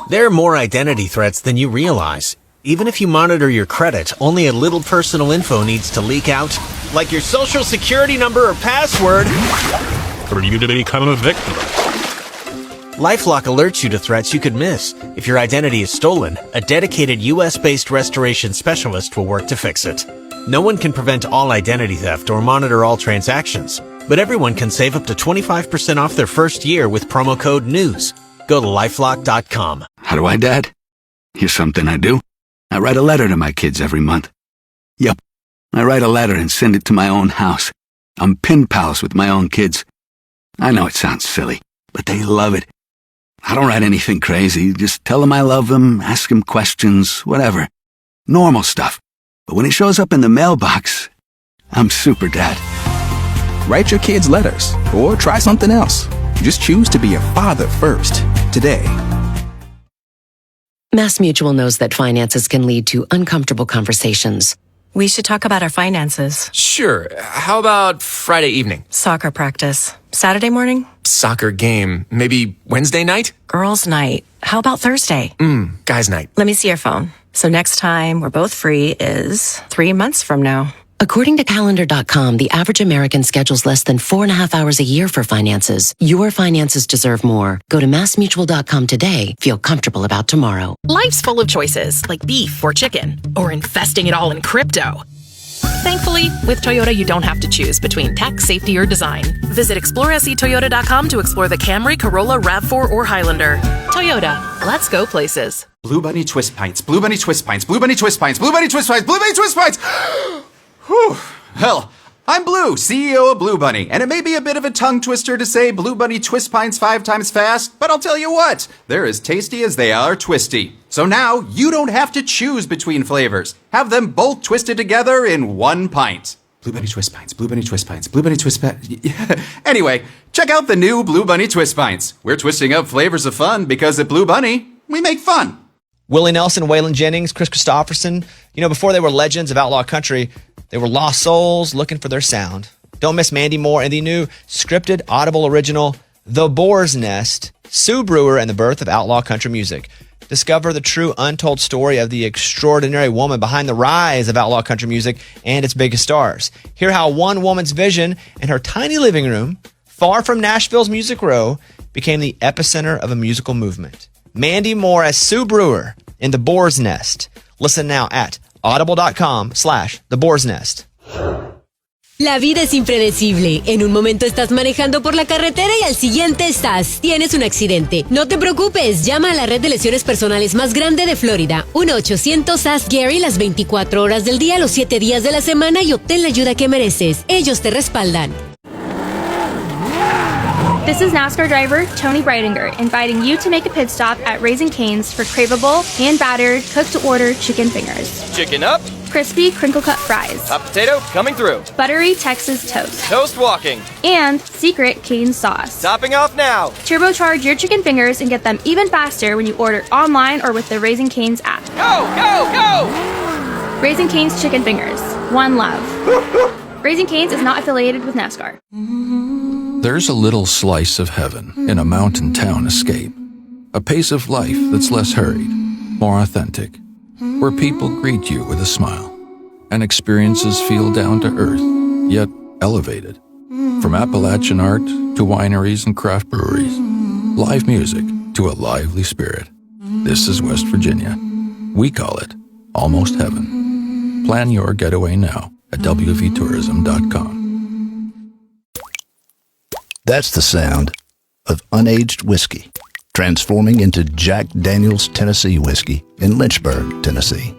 There are more identity threats than you realize. Even if you monitor your credit, only a little personal info needs to leak out, like your social security number or password. Or you to become a victim. LifeLock alerts you to threats you could miss. If your identity is stolen, a dedicated US-based restoration specialist will work to fix it. No one can prevent all identity theft or monitor all transactions, but everyone can save up to 25% off their first year with promo code NEWS. Go to LifeLock.com. How do I, Dad? Here's something I do. I write a letter to my kids every month. Yep, I write a letter and send it to my own house. I'm pen pals with my own kids. I know it sounds silly, but they love it. I don't write anything crazy. Just tell them I love them, ask them questions, whatever. Normal stuff. But when it shows up in the mailbox, I'm super dad. Write your kids letters or try something else. Just choose to be a father first today. Mass Mutual knows that finances can lead to uncomfortable conversations. We should talk about our finances. Sure. How about Friday evening? Soccer practice. Saturday morning? Soccer game. Maybe Wednesday night? Girls' night. How about Thursday? Guys' night. Let me see your phone. So next time we're both free is 3 months from now. According to Calendar.com, the average American schedules less than 4.5 hours a year for finances. Your finances deserve more. Go to MassMutual.com today. Feel comfortable about tomorrow. Life's full of choices, like beef or chicken, or investing it all in crypto. Thankfully, with Toyota, you don't have to choose between tech, safety, or design. Visit ExploreSEToyota.com to explore the Camry, Corolla, RAV4, or Highlander. Toyota, let's go places. Blue Bunny Twist Pints, Blue Bunny Twist Pints, Blue Bunny Twist Pints, Blue Bunny Twist Pints, Blue Bunny Twist Pints! Whew. Hell, I'm Blue, CEO of Blue Bunny, and it may be a bit of a tongue twister to say Blue Bunny Twist Pints 5 times fast, but I'll tell you what, they're as tasty as they are twisty. So now, you don't have to choose between flavors. Have them both twisted together in one pint. Blue Bunny Twist Pints, Blue Bunny Twist Pints, Blue Bunny Twist Pints. Anyway, check out the new Blue Bunny Twist Pints. We're twisting up flavors of fun because at Blue Bunny, we make fun. Willie Nelson, Waylon Jennings, Chris Christopherson, before they were legends of outlaw country, they were lost souls looking for their sound. Don't miss Mandy Moore and the new scripted Audible original, The Boar's Nest, Sue Brewer and the Birth of Outlaw Country Music. Discover the true untold story of the extraordinary woman behind the rise of outlaw country music and its biggest stars. Hear how one woman's vision in her tiny living room, far from Nashville's Music Row, became the epicenter of a musical movement. Mandy Moore as Sue Brewer in The Boar's Nest. Listen now at audible.com/The Boar's Nest. La vida es impredecible. En un momento estás manejando por la carretera y al siguiente tienes un accidente. No te preocupes, llama a la red de lesiones personales más grande de Florida. 1-800-ASK-GARY las 24 horas del día, los 7 días de la semana y obtén la ayuda que mereces. Ellos te respaldan. This is NASCAR driver Tony Breidinger inviting you to make a pit stop at Raising Cane's for craveable, hand-battered, cooked-to-order chicken fingers. Chicken up, crispy crinkle-cut fries. Hot potato coming through. Buttery Texas toast. Toast walking. And secret Cane sauce. Topping off now. Turbocharge your chicken fingers and get them even faster when you order online or with the Raising Cane's app. Go, go, go! Raising Cane's Chicken Fingers. One love. Raising Cane's is not affiliated with NASCAR. There's a little slice of heaven in a mountain town escape. A pace of life that's less hurried, more authentic, where people greet you with a smile, and experiences feel down to earth, yet elevated. From Appalachian art to wineries and craft breweries, live music to a lively spirit. This is West Virginia. We call it Almost Heaven. Plan your getaway now at wvtourism.com. That's the sound of unaged whiskey transforming into Jack Daniel's Tennessee whiskey in Lynchburg, Tennessee.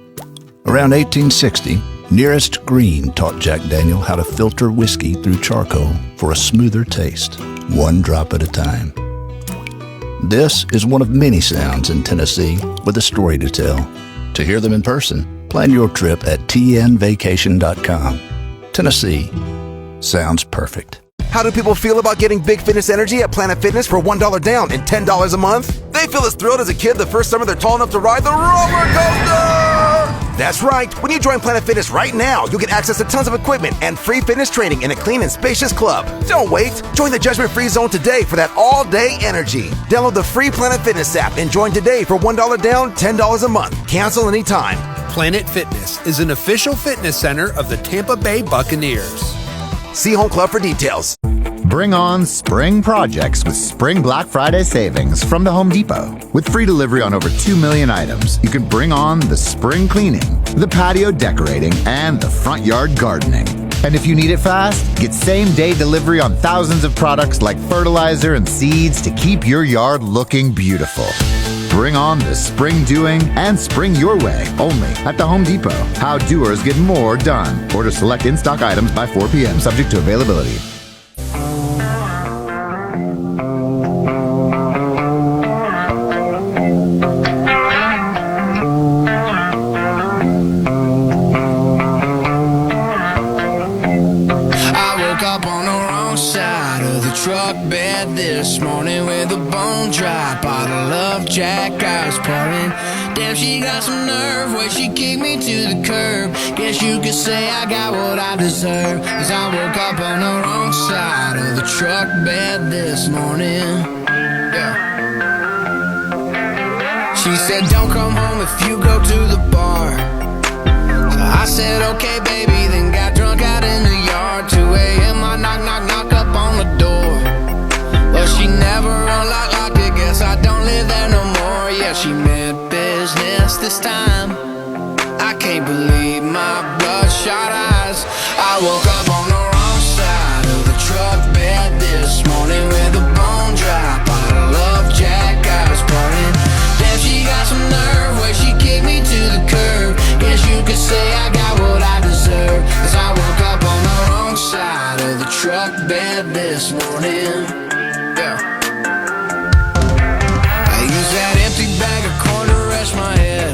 Around 1860, Nearest Green taught Jack Daniel how to filter whiskey through charcoal for a smoother taste, one drop at a time. This is one of many sounds in Tennessee with a story to tell. To hear them in person, plan your trip at tnvacation.com. Tennessee sounds perfect. How do people feel about getting Big Fitness Energy at Planet Fitness for $1 down and $10 a month? They feel as thrilled as a kid the first summer they're tall enough to ride the roller coaster! That's right. When you join Planet Fitness right now, you'll get access to tons of equipment and free fitness training in a clean and spacious club. Don't wait. Join the judgment-free zone today for that all-day energy. Download the free Planet Fitness app and join today for $1 down, $10 a month. Cancel anytime. Planet Fitness is an official fitness center of the Tampa Bay Buccaneers. See Home Club for details. Bring on spring projects with Spring Black Friday savings from the Home Depot. With free delivery on over 2 million items, you can bring on the spring cleaning, the patio decorating, and the front yard gardening. And if you need it fast, get same-day delivery on thousands of products like fertilizer and seeds to keep your yard looking beautiful. Bring on the spring doing and spring your way only at the Home Depot. How doers get more done. Order select in-stock items by 4 p.m. subject to availability. This morning with a bone dry bottle of Jack I was pouring. Damn, she got some nerve where she kicked me to the curb. Guess you could say I got what I deserve, 'cause I woke up on the wrong side of the truck bed this morning. Yeah. She said don't come home if you go to the bar. So I said okay baby, then got drunk out in the yard. 2 a.m. I knock up on the door. Well, she never unlocked it, guess I don't live there no more. Yeah, she meant business this time. I can't believe my bloodshot eyes. I woke up on the wrong side of the truck bed this morning with a bone dry bottle of Jack I was pouring. Damn, she got some nerve where she kicked me to the curb. Guess you could say I got what I deserve, 'cause I woke up on the wrong side of the truck bed this morning. I used that empty bag of corn to rest my head,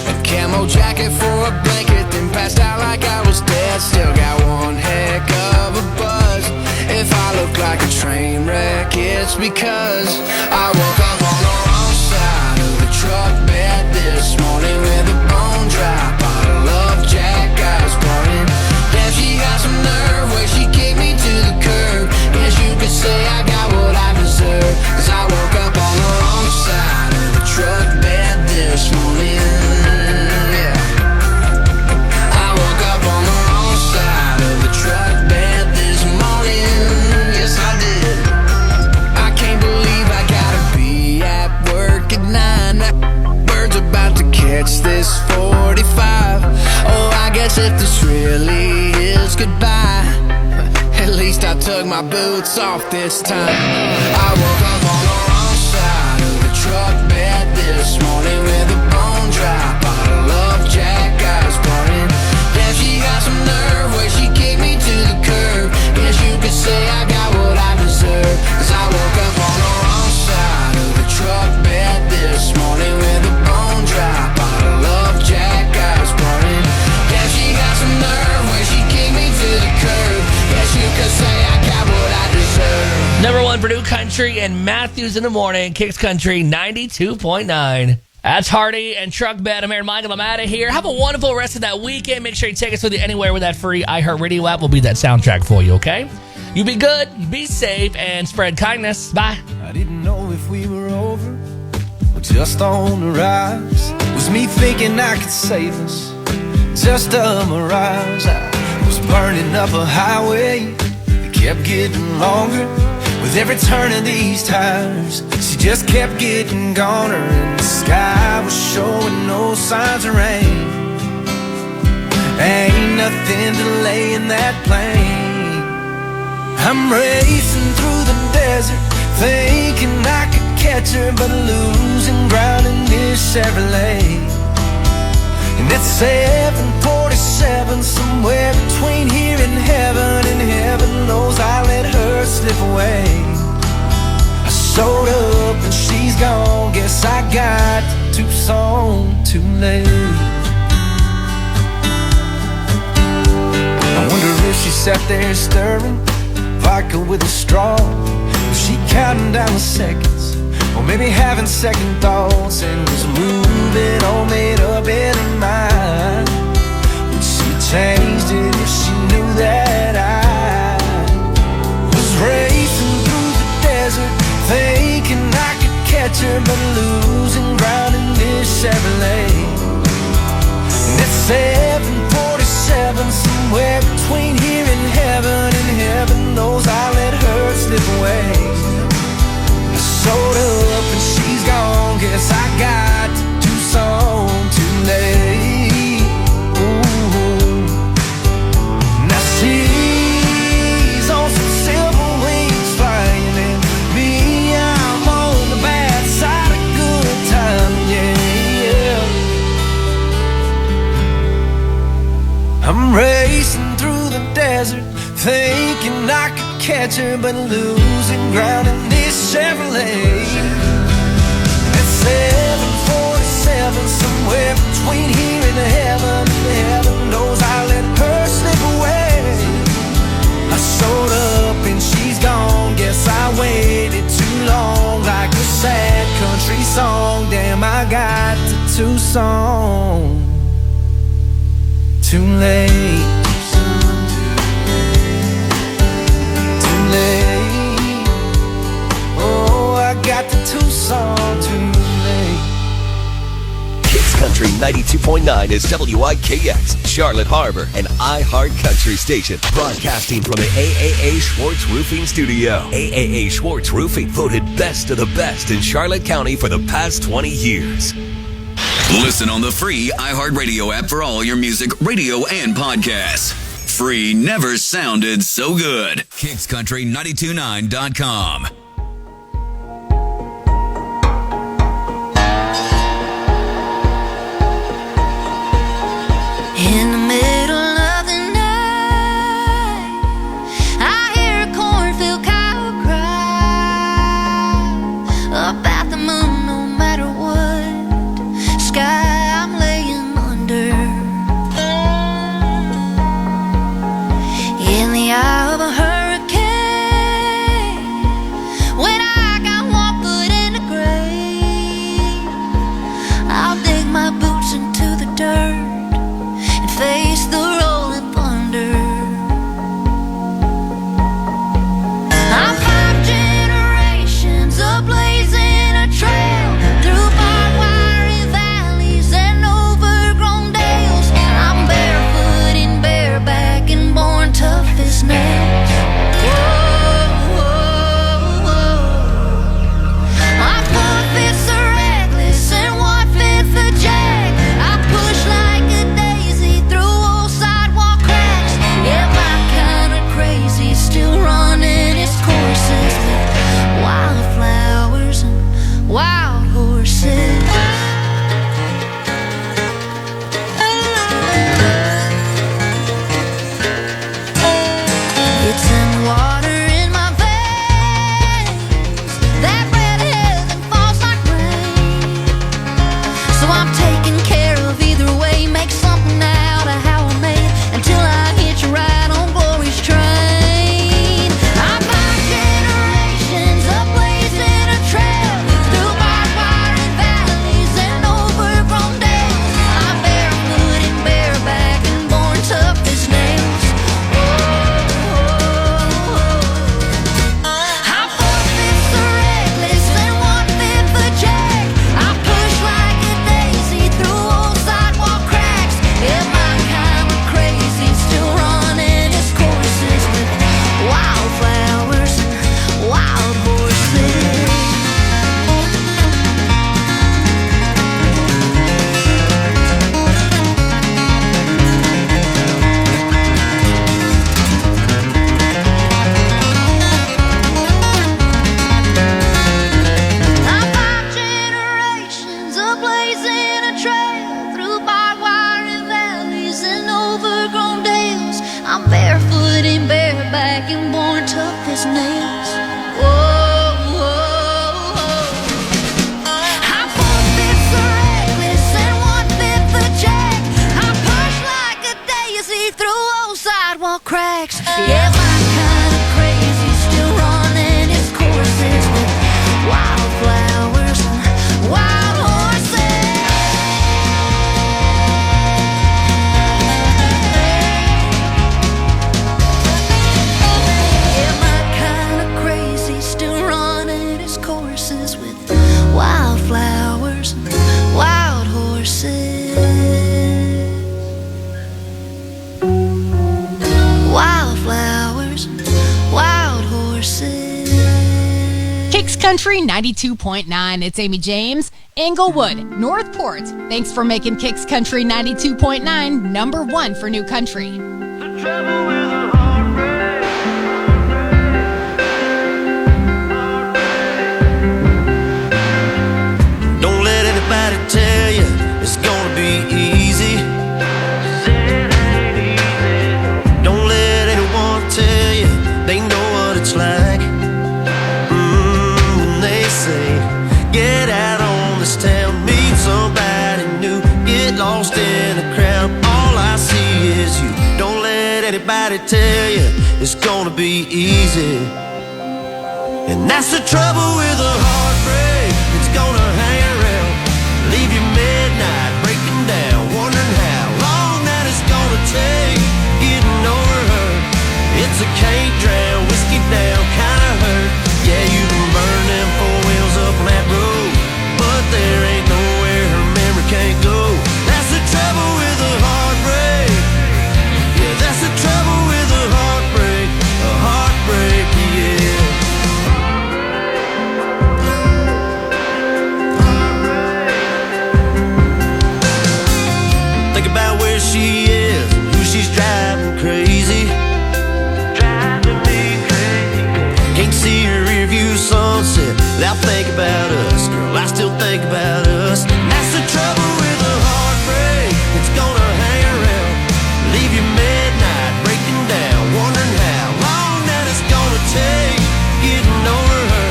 a camo jacket for a blanket, then passed out like I was dead. Still got one heck of a buzz. If I look like a train wreck, it's because I woke up on the wrong side of the truck bed this morning with a bone dry bottle of Jack I was pouring. Damn, she got some nerve where she kicked me to the curb. Guess you could say I got what I deserve, 'cause I woke up on the wrong side of the truck bed this morning. Yeah. I woke up on the wrong side of the truck bed this morning. Yes, I did. I can't believe I gotta be at work at 9. That bird's about to catch this 45. Oh, I guess if this really is goodbye, at least I took my boots off this time. I woke up on the wrong side of the truck bed this morning with a bone dry bottle of Jack I was pouring. Damn, she got some nerve where she kicked me to the curb. Guess you could say I got what I deserve, 'cause I woke up on the wrong side of the truck bed this morning with a bone dry bottle of Jack I was pouring. Damn, Country and Matthews in the morning. Kicks Country 92.9. That's Hardy and Truck Bed. I'm Aaron Michael. I'm out of here. Have a wonderful rest of that weekend. Make sure you take us with you anywhere with that free iHeartRadio app. Will be that soundtrack for you, okay? You be good, you be safe, and spread kindness. Bye. I didn't know if we were over or just on the rise. Was me thinking I could save us, just a mirage. I was burning up a highway that kept getting longer. With every turn of these tires, she just kept getting goner. And the sky was showing no signs of rain. Ain't nothing delaying that plane. I'm racing through the desert, thinking I could catch her, but losing ground in this Chevrolet. And it's 747, somewhere between here and heaven knows I let her slip away. I showed up and she's gone, guess I got to Tucson too late. I wonder if she sat there stirring vodka with a straw. Was she counting down the seconds, or maybe having second thoughts, and was moving all made up in her mind? Would she changed it if she knew that I was racing through the desert, thinking I could catch her, but losing ground in this Chevrolet? And it's 747, somewhere between here and heaven knows I let her slip away. I showed up and she's gone, guess I got to Tucson too late. Ooh. Now she's on some silver wings flying, and me, I'm on the bad side of good time, yeah. I'm racing through the desert, thinking I could catch her, but losing ground in this Chevrolet. It's 747, somewhere between here and heaven knows I let her slip away. I showed up and she's gone, guess I waited too long, like a sad country song. Damn, I got to Tucson too late. Oh, I got to Tucson too late. Kicks Country 92.9 is WIKX, Charlotte Harbor, an iHeart Country station. Broadcasting from the AAA Schwartz Roofing Studio. AAA Schwartz Roofing, voted best of the best in Charlotte County for the past 20 years. Listen on the free iHeartRadio app for all your music, radio, and podcasts. Free never sounded so good. KicksCountry929.com. In the middle of the night, I hear a cornfield cow cry up at the moon. No matter what sky I'm laying under, in the eye of a hurricane, Country 92.9. It's Amy James. Englewood, Northport. Thanks for making Kicks Country 92.9 number one for new country. Don't let anybody tell you it's gonna be easy. Don't let anyone tell you they know what it's like. When they say, get out on this town, meet somebody new, get lost in the crowd, all I see is you. Don't let anybody tell you it's gonna be easy. And that's the trouble with a heartbreak. It's gonna hang around, leave you midnight, breaking down, wondering how long that it's gonna take getting over her. It's a can't drown, whiskey down kind of hurt. Yeah, you can burn them four wheels up on that road, but there ain't nowhere her memory can't go. That's the trouble with a heartbreak. Yeah, that's the trouble with a heartbreak. A heartbreak, yeah. Think about where she is, who she's driving crazy. Driving me crazy. Can't see her rearview sunset without thinking about us. Girl, I still think about us. That's the trouble with a heartbreak. It's gonna hang around, leave you midnight, breaking down, wondering how long that it's gonna take getting over her.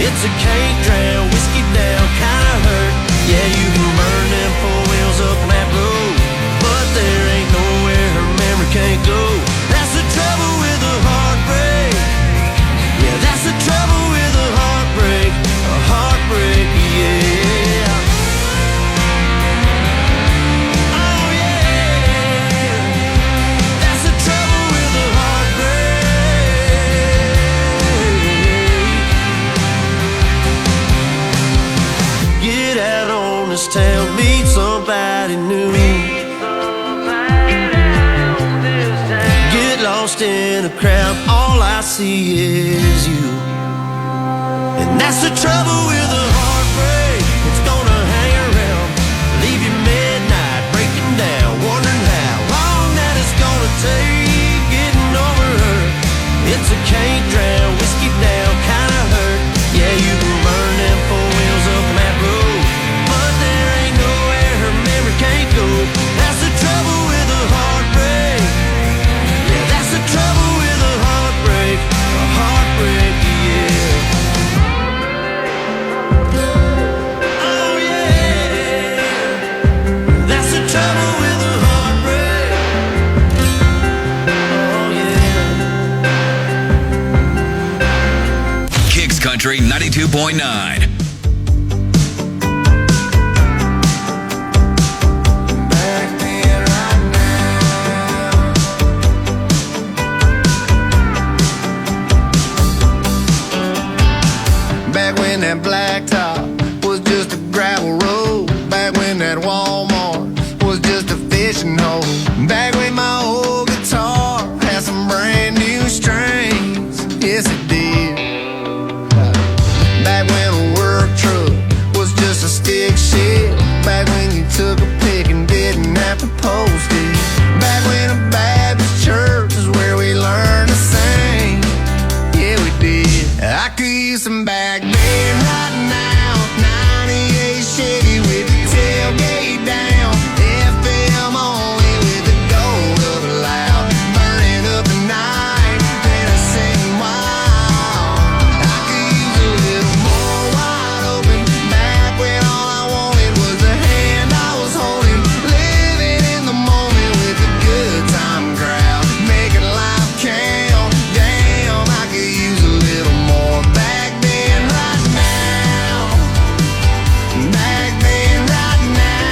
It's a can't drown, whiskey down kind of hurt. Yeah, you can burn them four wheels up on that road, but there ain't nowhere her memory can't go. That's the trouble with a heartbreak. Yeah, that's the trouble with a heartbreak. A heartbreak, yeah. Oh yeah. That's the trouble with a heartbreak. Get out on this town, meet somebody new. Get lost in a crowd, all I see is you. And that's the trouble with a heartbreak. It's gonna hang around, leave you midnight, breaking down, wondering how long that it's gonna take getting over her. It's a can't drown, whiskey down kind of hurt. Yeah, you can burn them four wheels up on that road, but there ain't nowhere her memory can't go. That's the trouble with a heartbreak. Yeah, that's the trouble with a heartbreak. A heartbreak, yeah. Oh yeah. That's the trouble with a heartbreak. Oh yeah. Kicks Country 92.9. Back when that blacktop was just a gravel road. Back when that Walmart was just a fishing hole. Back when my old guitar had some brand new strings. Yes, it did. Back when a work truck was just a stick shift. Back when you took a pic and didn't have to post it. Back when a Baptist church is where we learned to sing. Yeah, we did. I could use some back then right now. 98 Chevy with the tailgate down. FM only with the gold of a loud. Burning up the night, Tennessee wild. I could use a little more wide open. Back when all I wanted was the hand I was holding. Living in the moment with a good time crowd. Making life count. Damn, I could use a little more back then right now. Back then right now.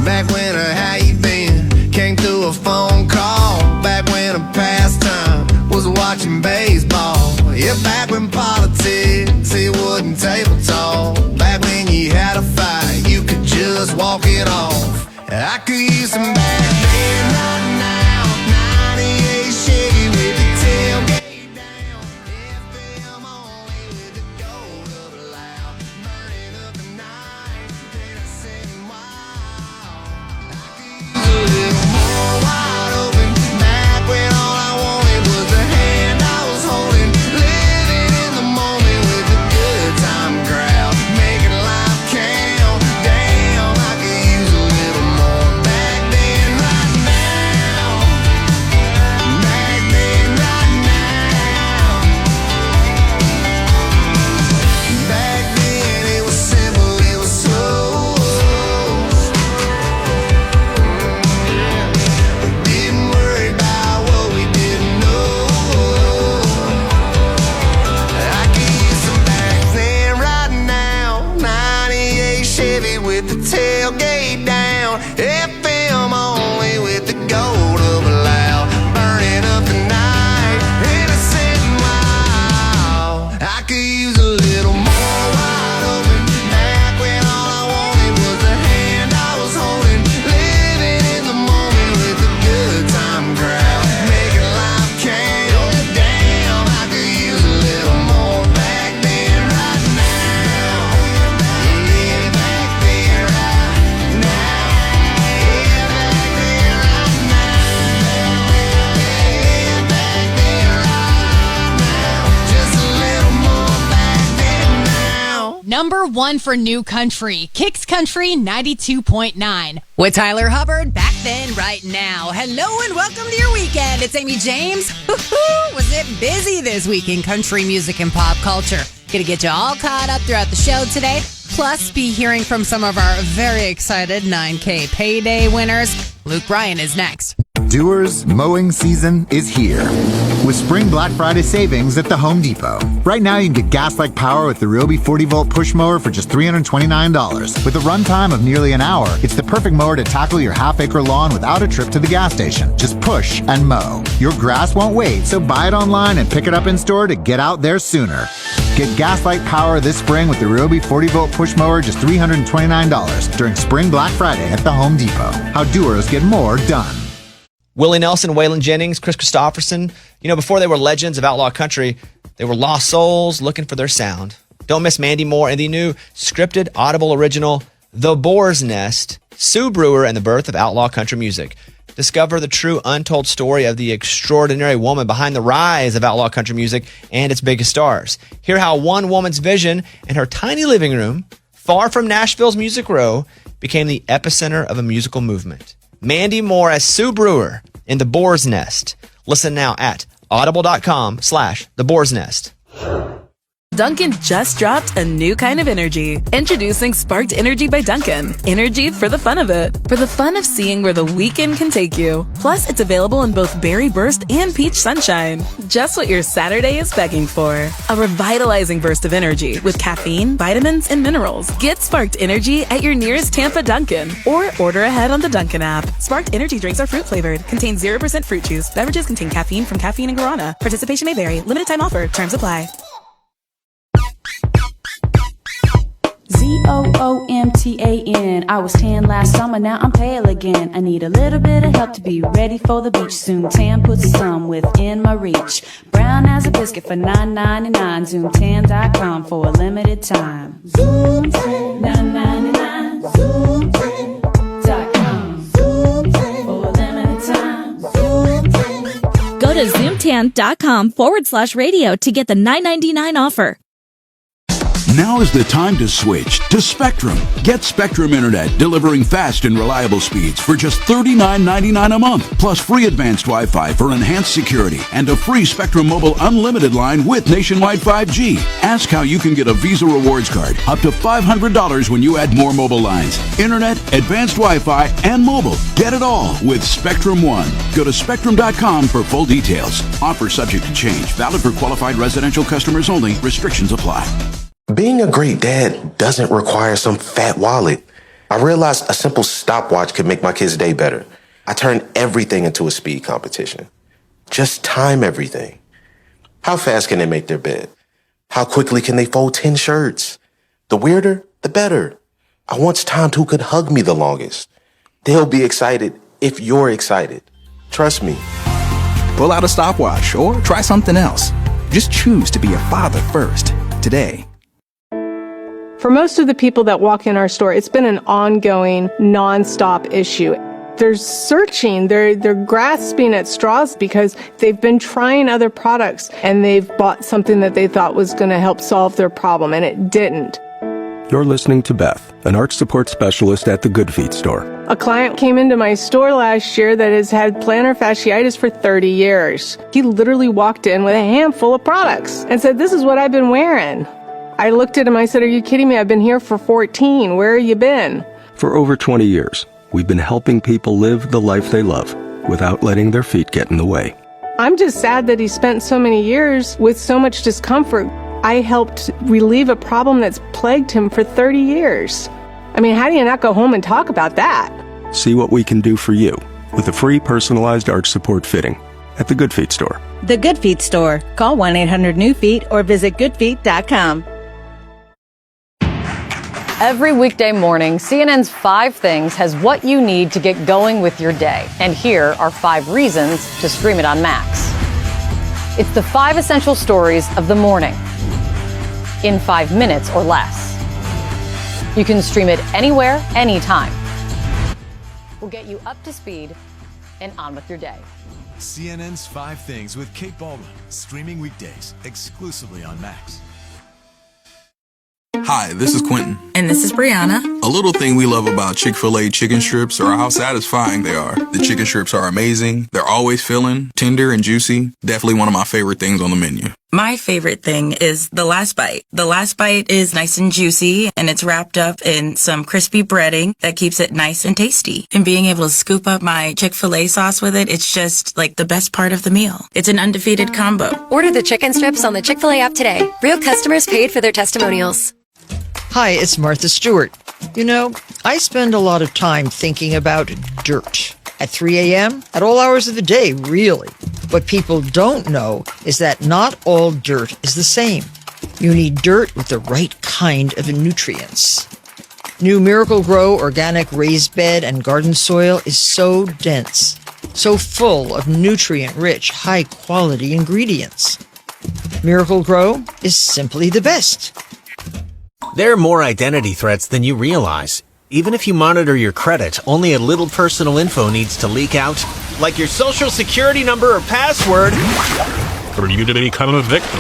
Back when a how you been came through a phone call. Back when a pastime was watching baseball. Yeah, back when politics, it wasn't table talk. Back when you had a fight, you could just walk it off. I could use some back then right now. 98 Chevy with the tailgate down. could use a little more wide open. Back when all I wanted was the hand I was holding. Living in the moment with a good time crowd. Making life count. Damn, I could use a little more back then, right now. Yeah, back then, right now. Yeah, back then, right now. Yeah, back then, right now. Just a little more back then now. Number 1 for new country, Kicks Country 92.9. With Tyler Hubbard, back then, right now. Hello and welcome to your weekend. It's Amy James. Was it busy this week in country music and pop culture? Gonna get you all caught up throughout the show today. Plus, be hearing from some of our very excited 9K payday winners. Luke Bryan is next. Doers, mowing season is here with Spring Black Friday savings at the Home Depot. Right now, you can get gas-like power with the Ryobi 40-volt push mower for just $329. With a runtime of nearly an hour, it's the perfect mower to tackle your half-acre lawn without a trip to the gas station. Just push and mow. Your grass won't wait, so buy it online and pick it up in store to get out there sooner. Get gas-like power this spring with the Ryobi 40-volt push mower, just $329 during Spring Black Friday at the Home Depot. How doers get more done. Willie Nelson, Waylon Jennings, Chris Christopherson. Before they were legends of outlaw country, they were lost souls looking for their sound. Don't miss Mandy Moore and the new scripted Audible original, The Boar's Nest, Sue Brewer and the Birth of Outlaw Country Music. Discover the true untold story of the extraordinary woman behind the rise of outlaw country music and its biggest stars. Hear how one woman's vision in her tiny living room, far from Nashville's Music Row, became the epicenter of a musical movement. Mandy Moore as Sue Brewer in The Boar's Nest. Listen now at audible.com/The Boar's Nest. Dunkin' just dropped a new kind of energy. Introducing Sparked Energy by Dunkin'. Energy for the fun of it. For the fun of seeing where the weekend can take you. Plus, it's available in both Berry Burst and Peach Sunshine. Just what your Saturday is begging for. A revitalizing burst of energy with caffeine, vitamins, and minerals. Get Sparked Energy at your nearest Tampa Dunkin' or order ahead on the Dunkin' app. Sparked Energy drinks are fruit flavored. Contain 0% fruit juice. Beverages contain caffeine from caffeine and guarana. Participation may vary. Limited time offer. Terms apply. ZOOMTAN. I was tan last summer, now I'm pale again. I need a little bit of help to be ready for the beach soon. Tan puts some within my reach. Brown as a biscuit for $9.99. ZoomTan.com for a limited time. ZoomTan, $9.99. ZoomTan.com. ZoomTan for a limited time. ZoomTan. Go to ZoomTan.com/radio to get the $9.99 offer. Now is the time to switch to Spectrum. Get Spectrum Internet delivering fast and reliable speeds for just $39.99 a month, plus free advanced Wi-Fi for enhanced security and a free Spectrum Mobile Unlimited line with nationwide 5G. Ask how you can get a Visa Rewards card up to $500 when you add more mobile lines. Internet, advanced Wi-Fi, and mobile. Get it all with Spectrum One. Go to Spectrum.com for full details. Offer subject to change. Valid for qualified residential customers only. Restrictions apply. Being a great dad doesn't require some fat wallet. I realized a simple stopwatch could make my kid's day better. I turned everything into a speed competition. Just time everything. How fast can they make their bed? How quickly can they fold 10 shirts? The weirder, the better. I want Tom who could hug me the longest. They'll be excited if you're excited. Trust me. Pull out a stopwatch or try something else. Just choose to be a father first today. For most of the people that walk in our store, it's been an ongoing, non-stop issue. They're searching, they're grasping at straws because they've been trying other products and they've bought something that they thought was going to help solve their problem, and it didn't. You're listening to Beth, an arch support specialist at the Good Feet store. A client came into my store last year that has had plantar fasciitis for 30 years. He literally walked in with a handful of products and said, "This is what I've been wearing." I looked at him, I said, "Are you kidding me? I've been here for 14. Where have you been?" For over 20 years, we've been helping people live the life they love without letting their feet get in the way. I'm just sad that he spent so many years with so much discomfort. I helped relieve a problem that's plagued him for 30 years. I mean, how do you not go home and talk about that? See what we can do for you with a free personalized arch support fitting at the Good Feet store. The Good Feet store. Call 1-800-NEW-FEET or visit goodfeet.com. Every weekday morning, CNN's 5 Things has what you need to get going with your day. And here are 5 reasons to stream it on Max. It's the 5 essential stories of the morning in 5 minutes or less. You can stream it anywhere, anytime. We'll get you up to speed and on with your day. CNN's 5 Things with Kate Baldwin, streaming weekdays exclusively on Max. Hi, this is Quentin. And this is Brianna. A little thing we love about Chick-fil-A chicken strips are how satisfying they are. The chicken strips are amazing. They're always filling, tender and juicy. Definitely one of my favorite things on the menu. My favorite thing is the last bite. The last bite is nice and juicy, and it's wrapped up in some crispy breading that keeps it nice and tasty. And being able to scoop up my Chick-fil-A sauce with it, it's just like the best part of the meal. It's an undefeated combo. Order the chicken strips on the Chick-fil-A app today. Real customers paid for their testimonials. Hi, it's Martha Stewart. You know, I spend a lot of time thinking about dirt. At 3 a.m., at all hours of the day, really. What people don't know is that not all dirt is the same. You need dirt with the right kind of nutrients. New Miracle-Gro organic raised bed and garden soil is so dense, so full of nutrient-rich, high-quality ingredients. Miracle-Gro is simply the best. There are more identity threats than you realize. Even if you monitor your credit, only a little personal info needs to leak out, like your social security number or password. For you to become a victim.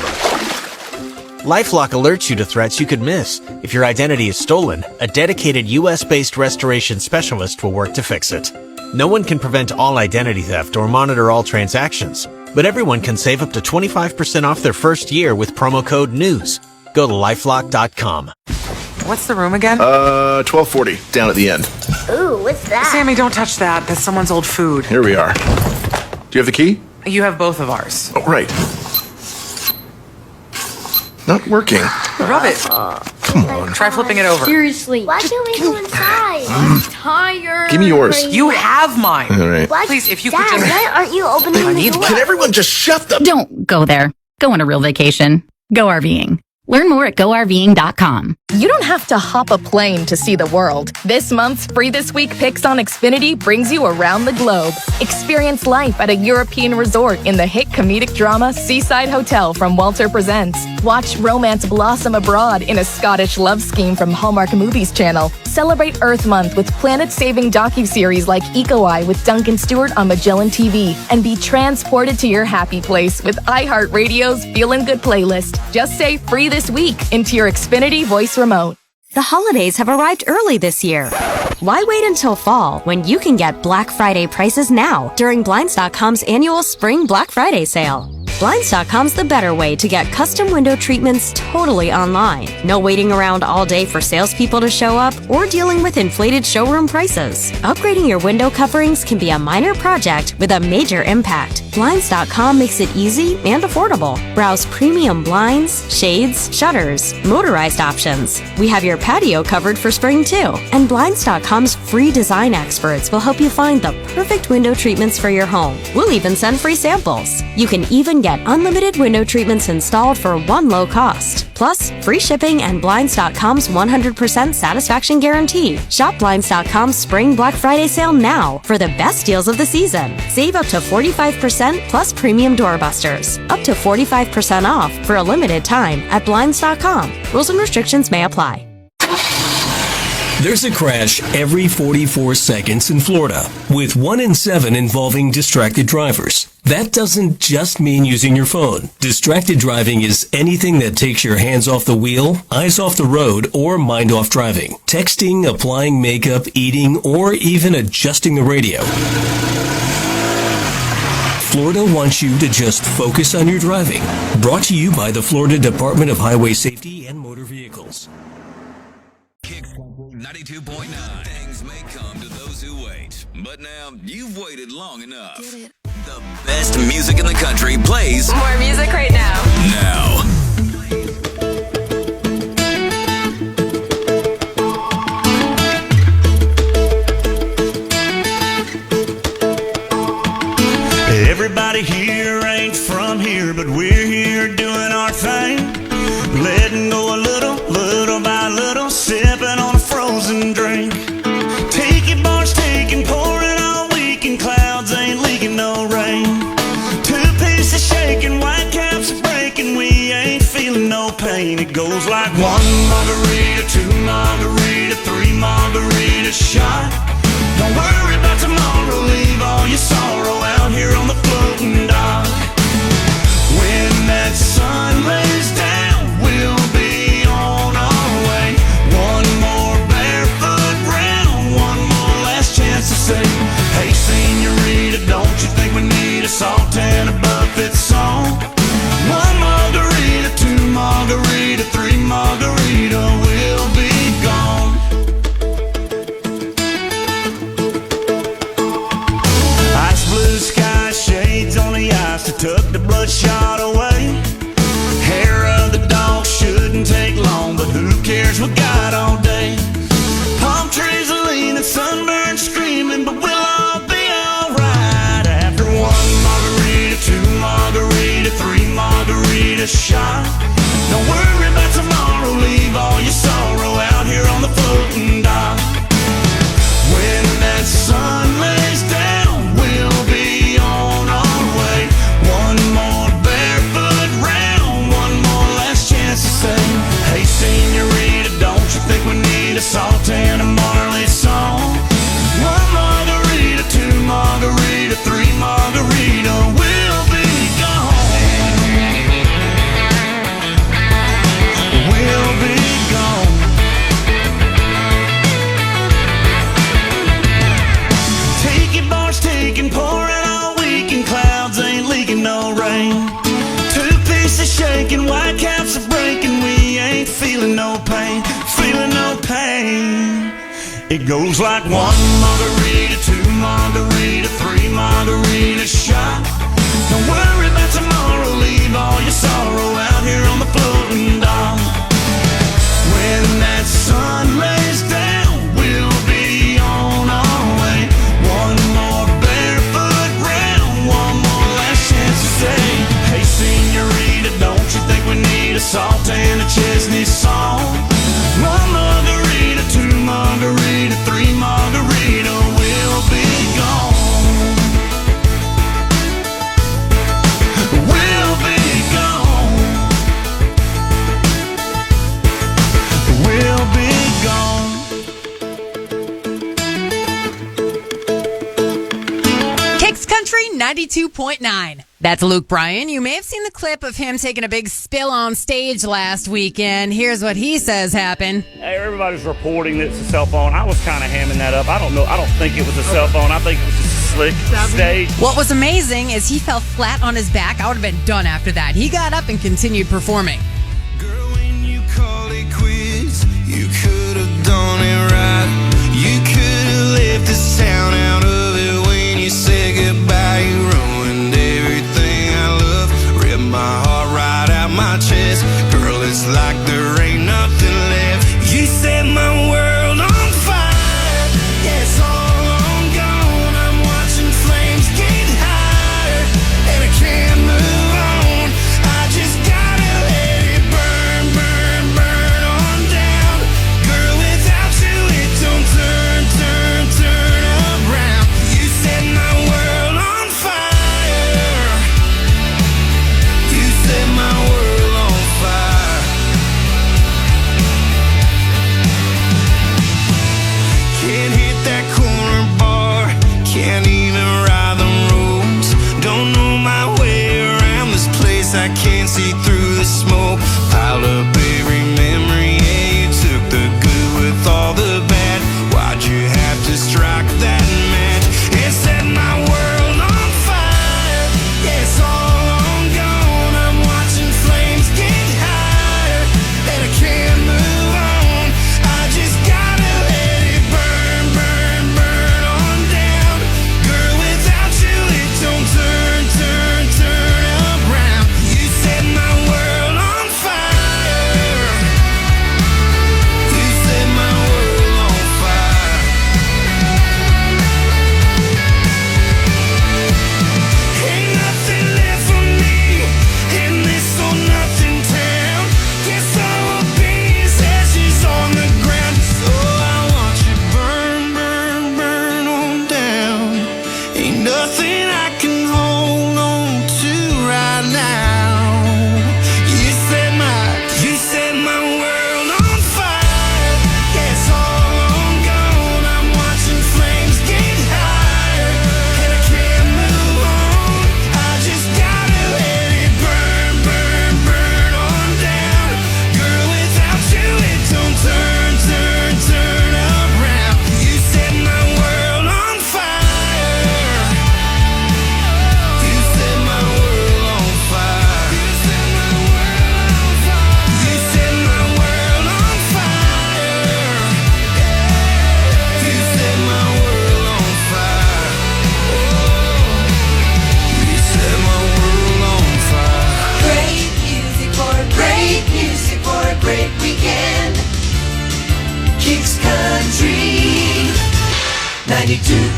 LifeLock alerts you to threats you could miss. If your identity is stolen, a dedicated U.S.-based restoration specialist will work to fix it. No one can prevent all identity theft or monitor all transactions, but everyone can save up to 25% off their first year with promo code NEWS. Go to LifeLock.com. What's the room again? 1240, down at the end. Ooh, what's that? Sammy, don't touch that. That's someone's old food. Here we are. Do you have the key? You have both of ours. Oh, right. Not working. Rub it. Come on. Try flipping it over. Seriously. Why can't we go inside? I'm tired. Give me yours. You have mine. All right. What? Please, if you Dad, could just... why aren't you opening the door? Can everyone just shut the... Don't go there. Go on a real vacation. Go RVing. Learn more at GoRVing.com. You don't have to hop a plane to see the world. This month's Free This Week picks on Xfinity brings you around the globe. Experience life at a European resort in the hit comedic drama Seaside Hotel from Walter Presents. Watch romance blossom abroad in a Scottish love scheme from Hallmark Movies Channel. Celebrate Earth Month with planet-saving docuseries like Eco Eye with Duncan Stewart on Magellan TV. And be transported to your happy place with iHeartRadio's Feelin' Good playlist. Just say Free This Week into your Xfinity voice remote. The holidays have arrived early this year. Why wait until fall when you can get Black Friday prices now during Blinds.com's annual Spring Black Friday sale? Blinds.com's the better way to get custom window treatments totally online. No waiting around all day for salespeople to show up or dealing with inflated showroom prices. Upgrading your window coverings can be a minor project with a major impact. Blinds.com makes it easy and affordable. Browse premium blinds, shades, shutters, motorized options. We have your patio covered for spring too. And Blinds.com's free design experts will help you find the perfect window treatments for your home. We'll even send free samples. You can even get unlimited window treatments installed for one low cost. Plus, free shipping and Blinds.com's 100% satisfaction guarantee. Shop Blinds.com's Spring Black Friday sale now for the best deals of the season. Save up to 45% plus premium doorbusters. Up to 45% off for a limited time at Blinds.com. Rules and restrictions may apply. There's a crash every 44 seconds in Florida, with 1 in 7 involving distracted drivers. That doesn't just mean using your phone. Distracted driving is anything that takes your hands off the wheel, eyes off the road, or mind off driving. Texting, applying makeup, eating, or even adjusting the radio. Florida wants you to just focus on your driving. Brought to you by the Florida Department of Highway Safety and Motor Vehicles. 92.9. Things may come to those who wait, but now you've waited long enough. The best music in the country plays. More music right now. Now. Everybody here ain't from letting go a little, little by little, sipping on a frozen drink. Tiki bars taking, pouring all weekend, clouds ain't leaking no rain. Two pieces shaking, white caps are breaking, we ain't feeling no pain. It goes like one margarita, two margarita, three margarita shot. Don't worry about tomorrow, leave all your sorrow out here on the floating dock. When that sun lays down, we'll be on our way. One more barefoot round, one more last chance to say, hey senorita, don't you think we need a salt and a buffet song? One margarita, two margarita, three margarita, we'll be gone. Ice blue sky, shades on the ice to tuck the bloodshot away. Hair of the dog shouldn't take long, but who cares, we got all day. Palm trees are leaning, sunburned screaming, but we'll all be alright. After one margarita, two margarita, three margarita shot. Don't worry about tomorrow, leave all your sorrow out here on the floating dock. When that sun lays down, we'll be on our way. One more barefoot round, one more last chance to say, hey senorita, don't you think we need a salt and a Marley song? One margarita, two margarita, three margarita, we'll be gone. We'll be gone. Tiki bars taking, pouring all weekend, clouds ain't leaking no rain. Two pieces shaking, white caps are breaking, we ain't feeling no pain, feeling no pain. It goes like one margarita, two margarita, three margarita shot. Don't worry about tomorrow, leave all your sorrow out here on the floating dock. When that sun lays down, we'll be on our way. One more barefoot round, one more last chance to say, hey senorita, don't you think we need a salt and a Chesney song? One margarita, two margarita, three margarita, we'll be gone. We'll be gone. We'll be gone. Kicks Country 92.9. That's Luke Bryan. You may have seen the clip of him taking a big spill on stage last weekend. Here's what he says happened. Hey, everybody's reporting that it's a cell phone. I was kind of hamming that up. I don't know. I don't think it was a cell phone. I think it was just a slick stage. What was amazing is he fell flat on his back. I would have been done after that. He got up and continued performing. Girl, when you call it quits, you could have done it right. You could have left this town out of it when you said goodbye. You ruined everything I love. Ripped my heart right out my chest. Girl, it's like there ain't nothing left. You set my world on fire. Yeah, it's all on gone. I'm watching flames get higher, and I can't move on. I just gotta let it burn, burn, burn on down. Girl, without you, it don't turn, turn, turn around. You set my world on fire. You set my world on fire.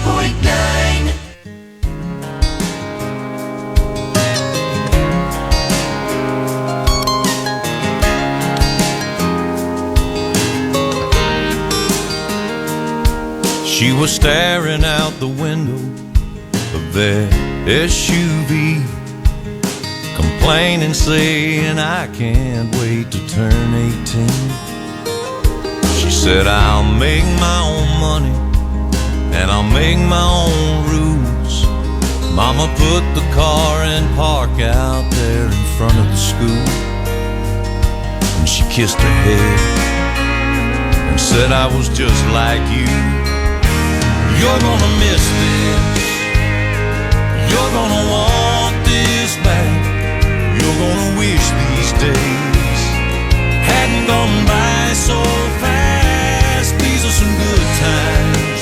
92.9. She was staring out the window of that SUV, complaining, saying, I can't wait to turn 18. She said, I'll make my own money and I'll make my own rules. Mama put the car in park out there in front of the school, and she kissed her head and said, I was just like you. You're gonna miss this. You're gonna want this back. You're gonna wish these days hadn't gone by so fast. These are some good times,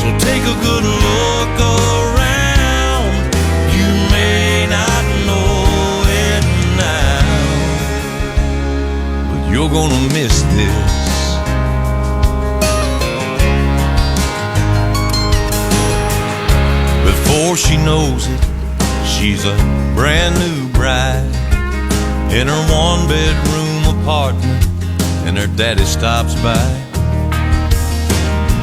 so take a good look around. You may not know it now, but you're gonna miss this. Before she knows it, she's a brand new bride in her one-bedroom apartment, and her daddy stops by.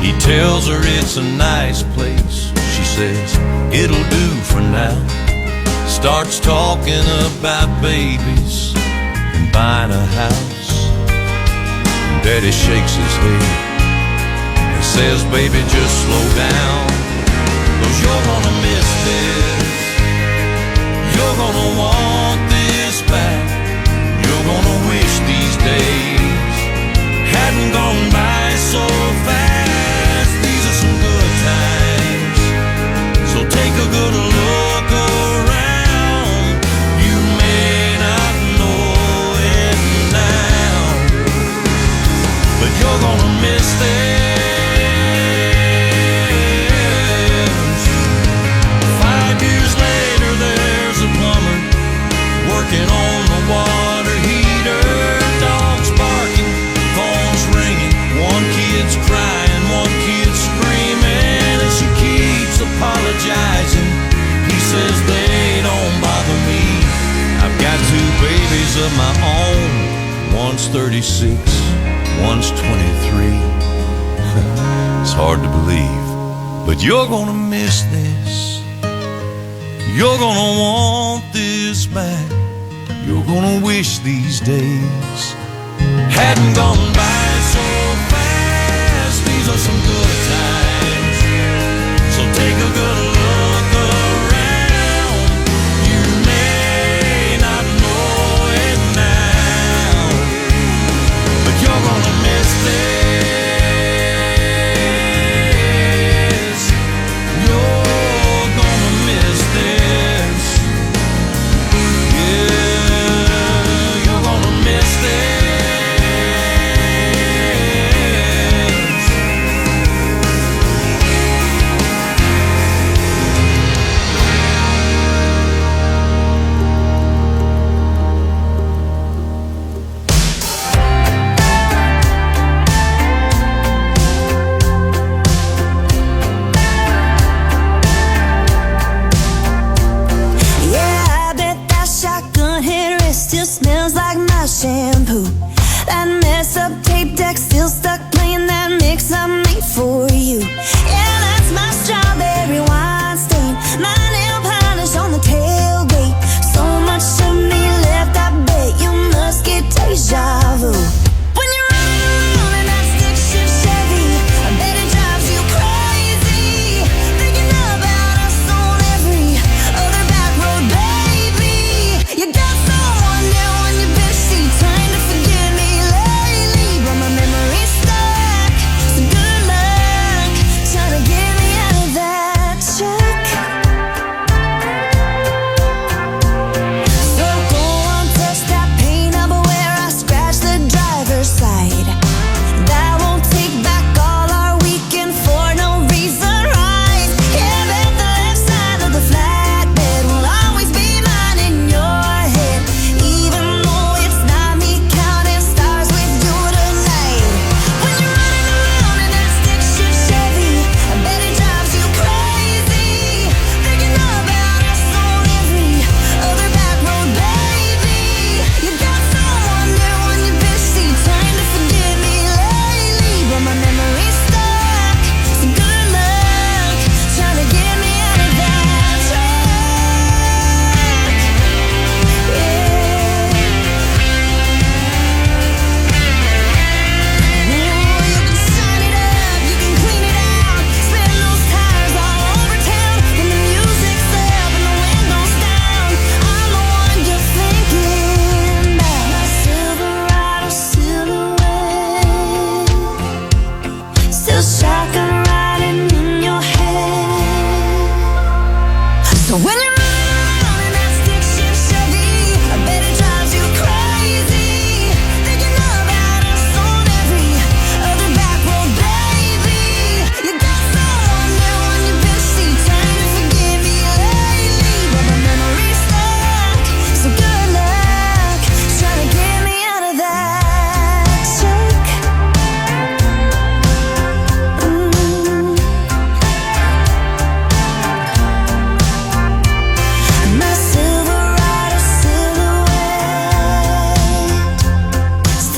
He tells her it's a nice place. She says, it'll do for now. Starts talking about babies and buying a house. And Daddy shakes his head and says, baby, just slow down, 'cause you're gonna miss this. You're gonna want this back. You're gonna wish these days hadn't gone by so fast. These are some good times, so take a good look around. You may not know it now, but you're gonna miss this. 5 years later, there's a plumber working on the water heater. Dogs barking, phones ringing, one kid's crying, one kid's screaming, and she keeps apologizing. He says they don't bother me. I've got 2 babies of my own. One's 36, one's 23. It's hard to believe, but you're gonna miss this. You're gonna want this back. You're gonna wish these days hadn't gone by so fast. These are some good times, so take a good look around. You may not know it now, but you're gonna miss this. You're gonna miss this. Yeah, you're gonna miss this. Yeah, I bet that shotgun headrest still smells like my shampoo. That mess up tape deck still stuck playing that mix I made for you. Yeah, that's my strawberry wine stain, my nail polish on the tailgate. So much of me left, I bet you must get deja vu. When you're running around in that stick shift Chevy, I bet it drives you crazy, thinking about us on every other back road, baby. You got someone new on your bedsheet trying to forget me lately, but my memory's stuck. So good luck trying to get me out of that check. So go on, touch that paint up where I scratched the driver's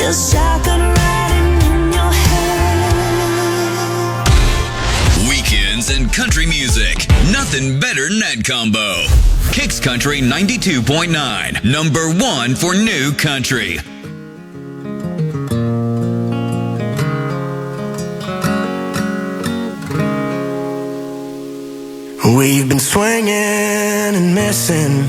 just shotgun riding in your head. Weekends and country music. Nothing better than that combo. Kicks Country 92.9. Number 1 for new country. We've been swinging and missing.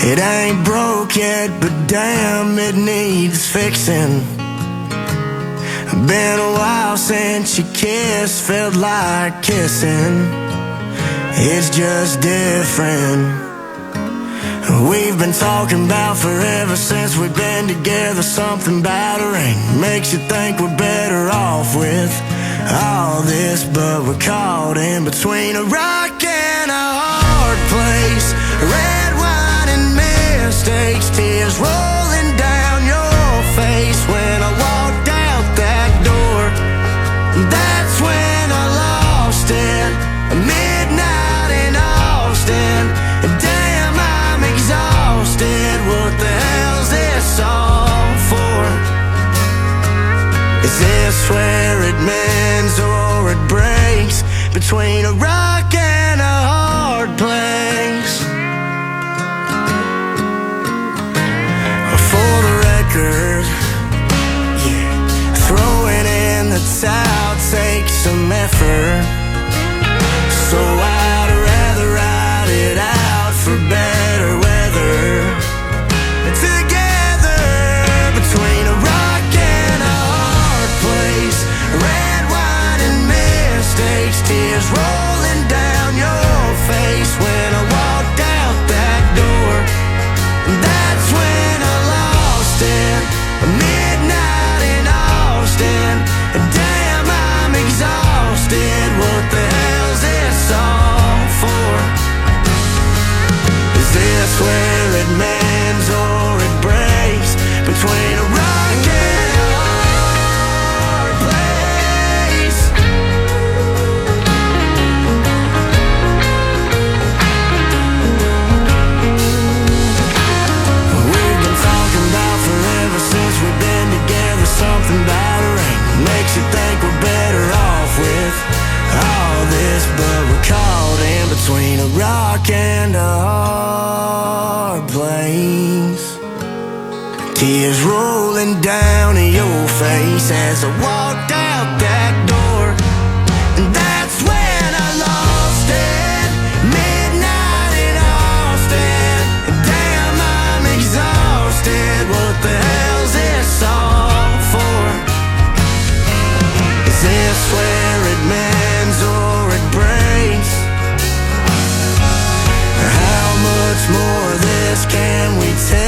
It ain't broke yet, but damn, it needs fixing. Been a while since you kissed, felt like kissing. It's just different. We've been talking about forever since we've been together. Something about a ring makes you think we're better off with all this, but we're caught in between a rock and a hard place. Red wine and mistakes, tears rolling down your face. When I walked out that door, that's when I lost it. Midnight in Austin, damn, I'm exhausted. What the hell's this all for? Is this where it mends or it breaks? Between a rock and a hard place. For the record, yeah, throwing in the towel takes some effort. So I'd rather ride it out for better weather. Together, between a rock and a hard place. Red wine and mistakes, tears rolling down your face. When I walked out that door, that's when I lost it. Midnight in Austin, damn, I'm exhausted. What the hell's this all for? Is this where it mends or it breaks? Between a rock and a hard place. We've been talking about forever since we've been together. Something about a ring makes you think we're better off with all this, but we're caught in between a rock and a hard place. Tears rolling down your face as I walked out that door, and that's when I lost it. Midnight in Austin, damn, I'm exhausted. What the hell's this all for? Is this where it mends or it breaks? How much more of this can we take?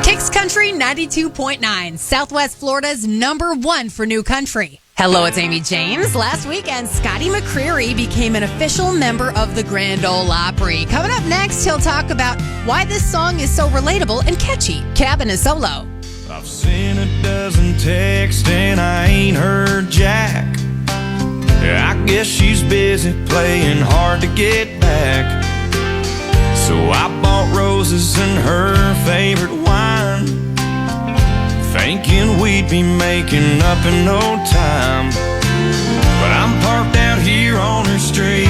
Kicks Country 92.9, Southwest Florida's number 1 for new country. Hello, it's Amy James. Last weekend, Scotty McCreery became an official member of the Grand Ole Opry. Coming up next, he'll talk about why this song is so relatable and catchy. Cabin is solo. I've seen a dozen texts and I ain't heard Jack. I guess she's busy playing hard to get back. So I bought roses and her favorite wine, thinking we'd be making up in no time. But I'm parked out here on her street.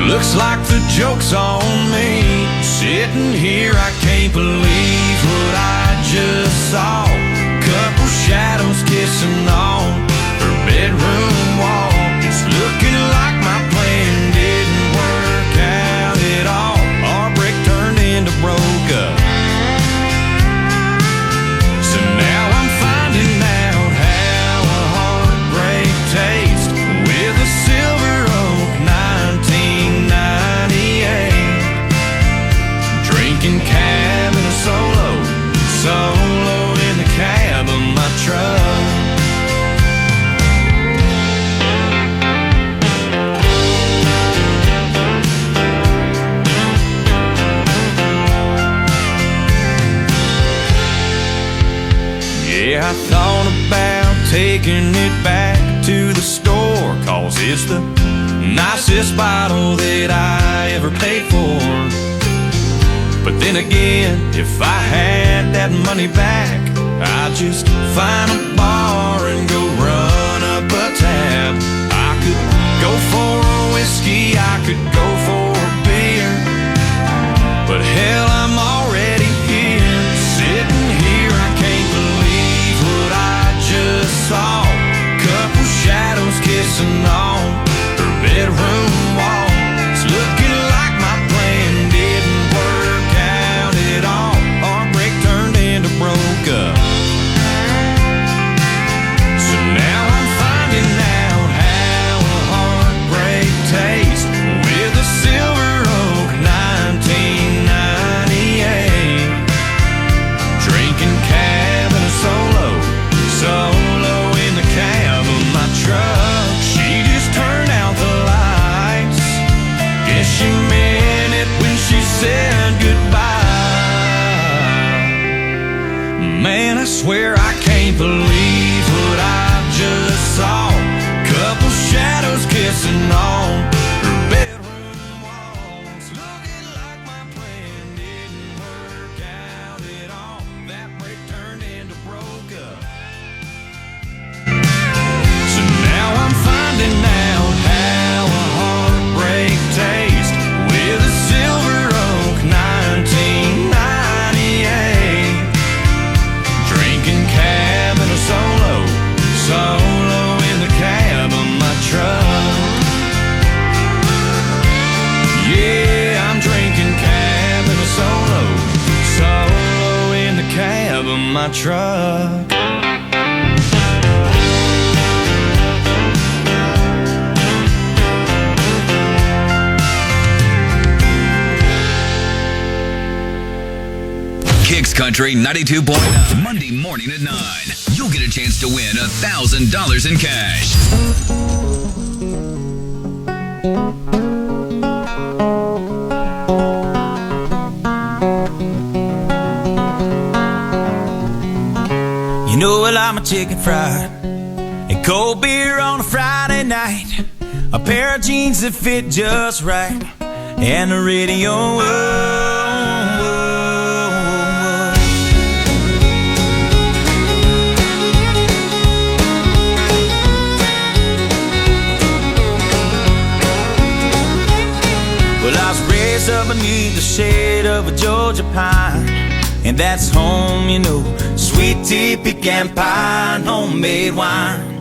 Looks like the joke's on me. Sitting here, I can't believe what I just saw. Couple shadows kissing on her bedroom wall. It's looking like my plan didn't work out at all. Our break turned into broke up. So now I'm finding out how a heartbreak tastes with a Silver Oak 1998. Drinking Cabin Solo Yeah, I thought about taking it back to the store, 'cause it's the nicest bottle that I ever paid for. But then again, if I had that money back, I'd just find a bar and go run up a tab. I could go for a whiskey, I could go for a beer, but hell, I'm already here, sitting here. I can't believe what I just saw. Couple shadows kissing on her bedroom wall. It's looking like my plan didn't work out at all. Heartbreak turned into broke up. So now I'm finding out how a heartbreak tastes with a Silver Oak 1998. Drinking cab and a solo in the cab of my truck. She just turned out the lights. Guess she meant it when she said goodbye. Man, I swear I can't believe what I just saw. Couple shadows kissing on her bedroom walls. Looking like my plan didn't work out at all. That break turned into broke up. So now I'm finding out how a heartbreak tastes with a Silver Oak 1998. Drinking cab and a solo in the cab of my truck. Yeah, I'm drinking cab and a solo in the cab of my truck. Kicks Country 92.9. Monday morning at 9. You'll get a chance to win $1,000 in cash. You know I like my chicken fried and cold beer on a Friday night, a pair of jeans that fit just right, and the radio. Well, I was raised up beneath the shade of a Georgia pine, and that's home, you know. Sweet tea, pecan pie, and homemade wine,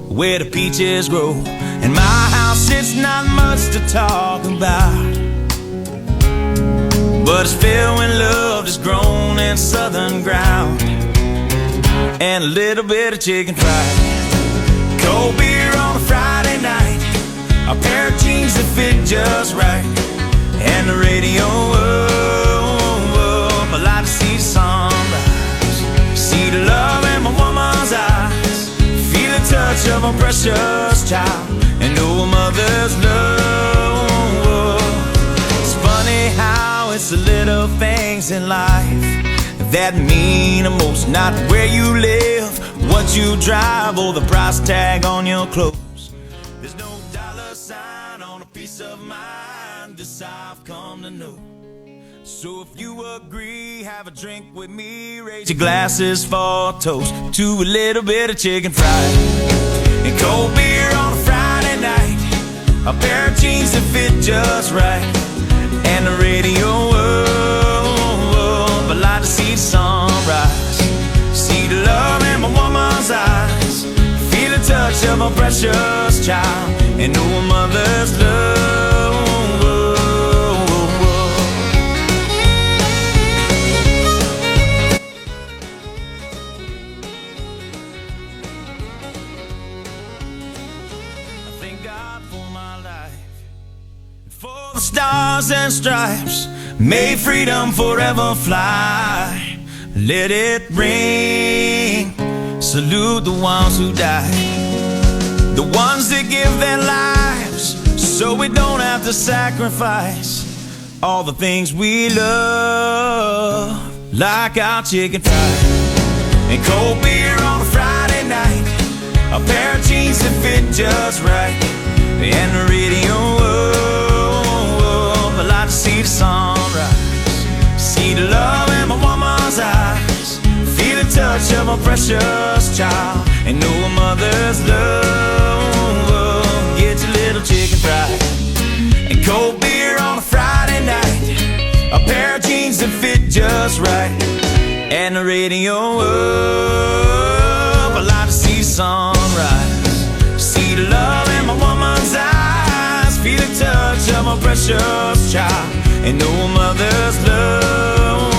where the peaches grow. And my house, it's not much to talk about, but it's filled with love that's grown in southern ground, and a little bit of chicken fried. Cold beer on a Friday night, a pair of jeans that fit just right, and the radio up. I like to see the sunrise, see the love in my woman's eyes, feel the touch of a precious child, and know a mother's love. It's funny how it's the little things in life that mean the most. Not where you live, what you drive, or the price tag on your clothes. There's no dollar sign on a piece of mind. This I've come to know. So if you agree, have a drink with me. Raise your glasses for a toast to a little bit of chicken fried and cold beer on a Friday night, a pair of jeans that fit just right, and the radio up. I like to see the sunrise, see the love in my woman's eyes, feel the touch of a precious child, and know a mother's love. Stars and stripes, may freedom forever fly. Let it ring, salute the ones who died, the ones that give their lives so we don't have to sacrifice all the things we love, like our chicken fried and cold beer on a Friday night, a pair of jeans that fit just right, and the radio up. I like to see the sunrise, see the love in my woman's eyes, feel the touch of my precious child, and know a mother's love. Get your little chicken fried and cold beer on a Friday night, a pair of jeans that fit just right, and the radio up. I like to see the sunrise, see the love in my woman's eyes, feel the touch of my precious child, and know a mother's love.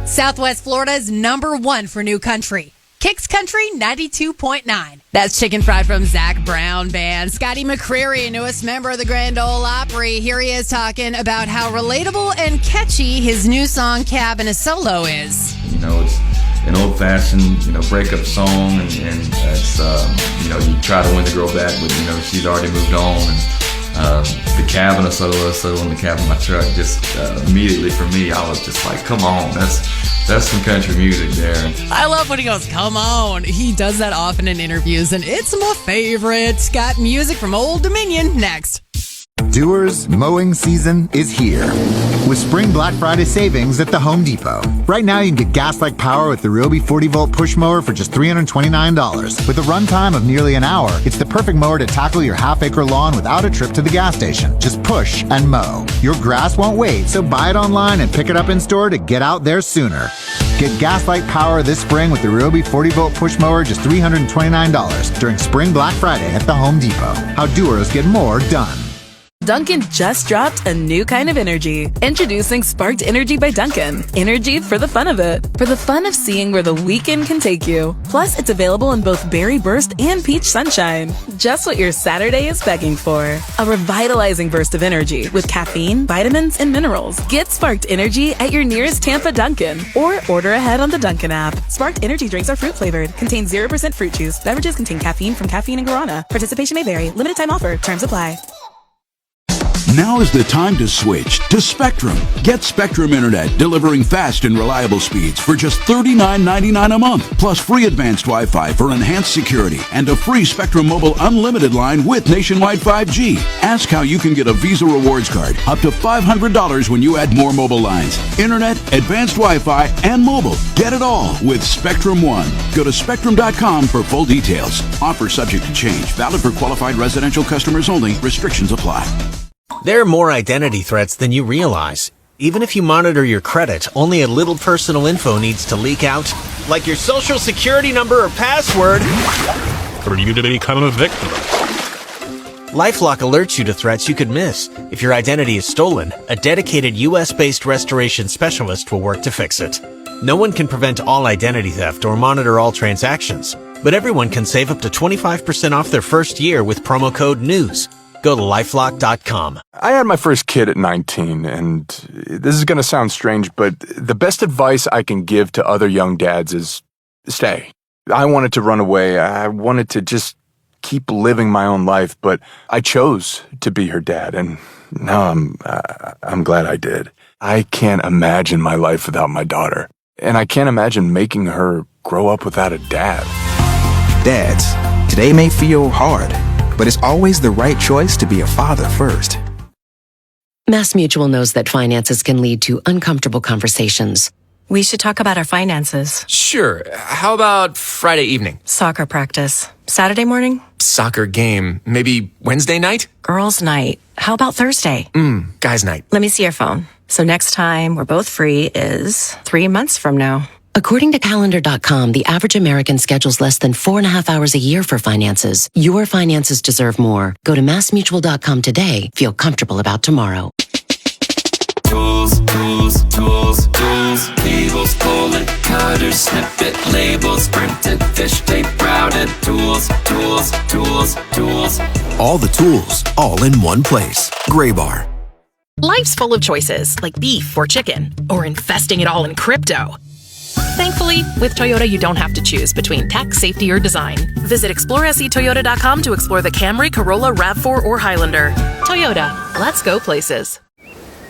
Southwest Florida's #1 for new country. Kicks Country 92.9. That's Chicken Fried from Zach Brown Band. Scotty McCreery, newest member of the Grand Ole Opry. Here he is talking about how relatable and catchy his new song Cab in a Solo is. You know, it's an old-fashioned, breakup song, and it's, you try to win the girl back, but, she's already moved on. And the cab in a solo in the cab of my truck, just immediately for me, I was just like, come on, that's some country music there. I love when he goes, come on. He does that often in interviews, and it's my favorite. Got music from Old Dominion next. Dewar's mowing season is here with Spring Black Friday savings at the Home Depot. Right now, you can get gas-like power with the Ryobi 40-volt push mower for just $329. With a runtime of nearly an hour, it's the perfect mower to tackle your half-acre lawn without a trip to the gas station. Just push and mow. Your grass won't wait, so buy it online and pick it up in store to get out there sooner. Get gas-like power this spring with the Ryobi 40-volt push mower, just $329 during Spring Black Friday at the Home Depot. How doers get more done. Dunkin' just dropped a new kind of energy. Introducing Sparked Energy by Dunkin'. Energy for the fun of it. For the fun of seeing where the weekend can take you. Plus, it's available in both Berry Burst and Peach Sunshine. Just what your Saturday is begging for. A revitalizing burst of energy with caffeine, vitamins, and minerals. Get Sparked Energy at your nearest Tampa Dunkin' or order ahead on the Dunkin' app. Sparked Energy drinks are fruit flavored. Contain 0% fruit juice. Beverages contain caffeine from caffeine and guarana. Participation may vary. Limited time offer. Terms apply. Now is the time to switch to Spectrum. Get Spectrum Internet delivering fast and reliable speeds for just $39.99 a month, plus free advanced Wi-Fi for enhanced security and a free Spectrum Mobile Unlimited line with nationwide 5G. Ask how you can get a Visa Rewards card up to $500 when you add more mobile lines. Internet, advanced Wi-Fi, and mobile. Get it all with Spectrum One. Go to Spectrum.com for full details. Offer subject to change. Valid for qualified residential customers only. Restrictions apply. There are more identity threats than you realize. Even if you monitor your credit, only a little personal info needs to leak out, like your social security number or password. For you to become a victim. LifeLock alerts you to threats you could miss. If your identity is stolen, a dedicated U.S.-based restoration specialist will work to fix it. No one can prevent all identity theft or monitor all transactions, but everyone can save up to 25% off their first year with promo code NEWS. Go to LifeLock.com. I had my first kid at 19, and this is going to sound strange, but the best advice I can give to other young dads is stay. I wanted to run away. I wanted to just keep living my own life, but I chose to be her dad, and now I'm glad I did. I can't imagine my life without my daughter, and I can't imagine making her grow up without a dad. Dads, today may feel hard, but it's always the right choice to be a father first. MassMutual knows that finances can lead to uncomfortable conversations. We should talk about our finances. Sure. How about Friday evening? Soccer practice. Saturday morning? Soccer game. Maybe Wednesday night? Girls' night. How about Thursday? Guys' night. Let me see your phone. So next time we're both free is 3 months from now. According to Calendar.com, the average American schedules less than 4.5 hours a year for finances. Your finances deserve more. Go to MassMutual.com today. Feel comfortable about tomorrow. Tools, tools, tools, tools. Cables, pull it, cutters, snip it, labels, printed, fish tape, routed. Tools, tools, tools, tools. All the tools, all in one place. Graybar. Life's full of choices, like beef or chicken, or investing it all in crypto. Thankfully, with Toyota, you don't have to choose between tech, safety, or design. Visit ExploreSEToyota.com to explore the Camry, Corolla, RAV4, or Highlander. Toyota, let's go places.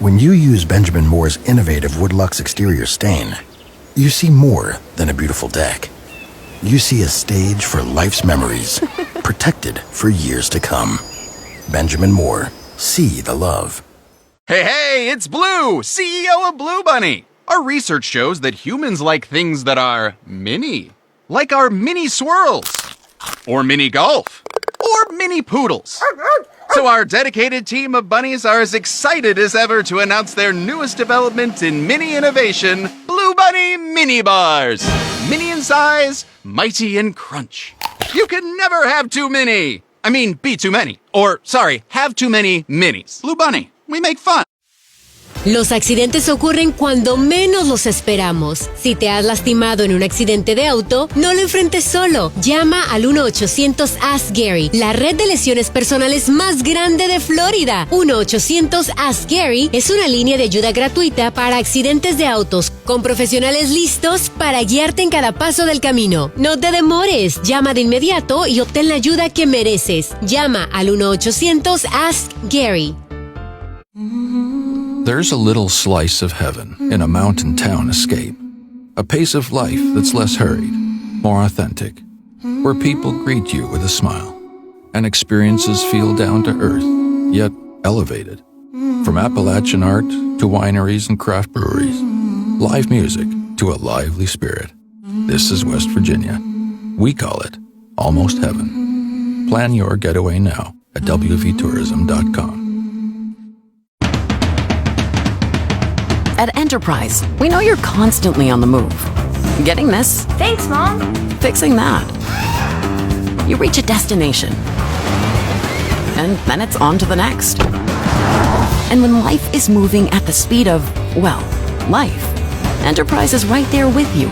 When you use Benjamin Moore's innovative Woodlux exterior stain, you see more than a beautiful deck. You see a stage for life's memories, protected for years to come. Benjamin Moore. See the love. Hey, it's Blue, CEO of Blue Bunny. Our research shows that humans like things that are mini. Like our mini swirls, or mini golf, or mini poodles. So our dedicated team of bunnies are as excited as ever to announce their newest development in mini innovation, Blue Bunny Mini Bars. Mini in size, mighty in crunch. You can never have too many. I mean, be too many. Or, sorry, have too many minis. Blue Bunny, we make fun. Los accidentes ocurren cuando menos los esperamos. Si te has lastimado en un accidente de auto, no lo enfrentes solo. Llama al 1-800-ASK-GARY, la red de lesiones personales más grande de Florida. 1-800-ASK-GARY es una línea de ayuda gratuita para accidentes de autos, con profesionales listos para guiarte en cada paso del camino. No te demores, llama de inmediato y obtén la ayuda que mereces. Llama al 1-800-ASK-GARY. There's a little slice of heaven in a mountain town escape. A pace of life that's less hurried, more authentic, where people greet you with a smile, and experiences feel down to earth, yet elevated. From Appalachian art to wineries and craft breweries, live music to a lively spirit. This is West Virginia. We call it Almost Heaven. Plan your getaway now at wvtourism.com. At Enterprise, we know you're constantly on the move. Getting this? Thanks, Mom. Fixing that. You reach a destination, and then it's on to the next. And when life is moving at the speed of, well, life, Enterprise is right there with you,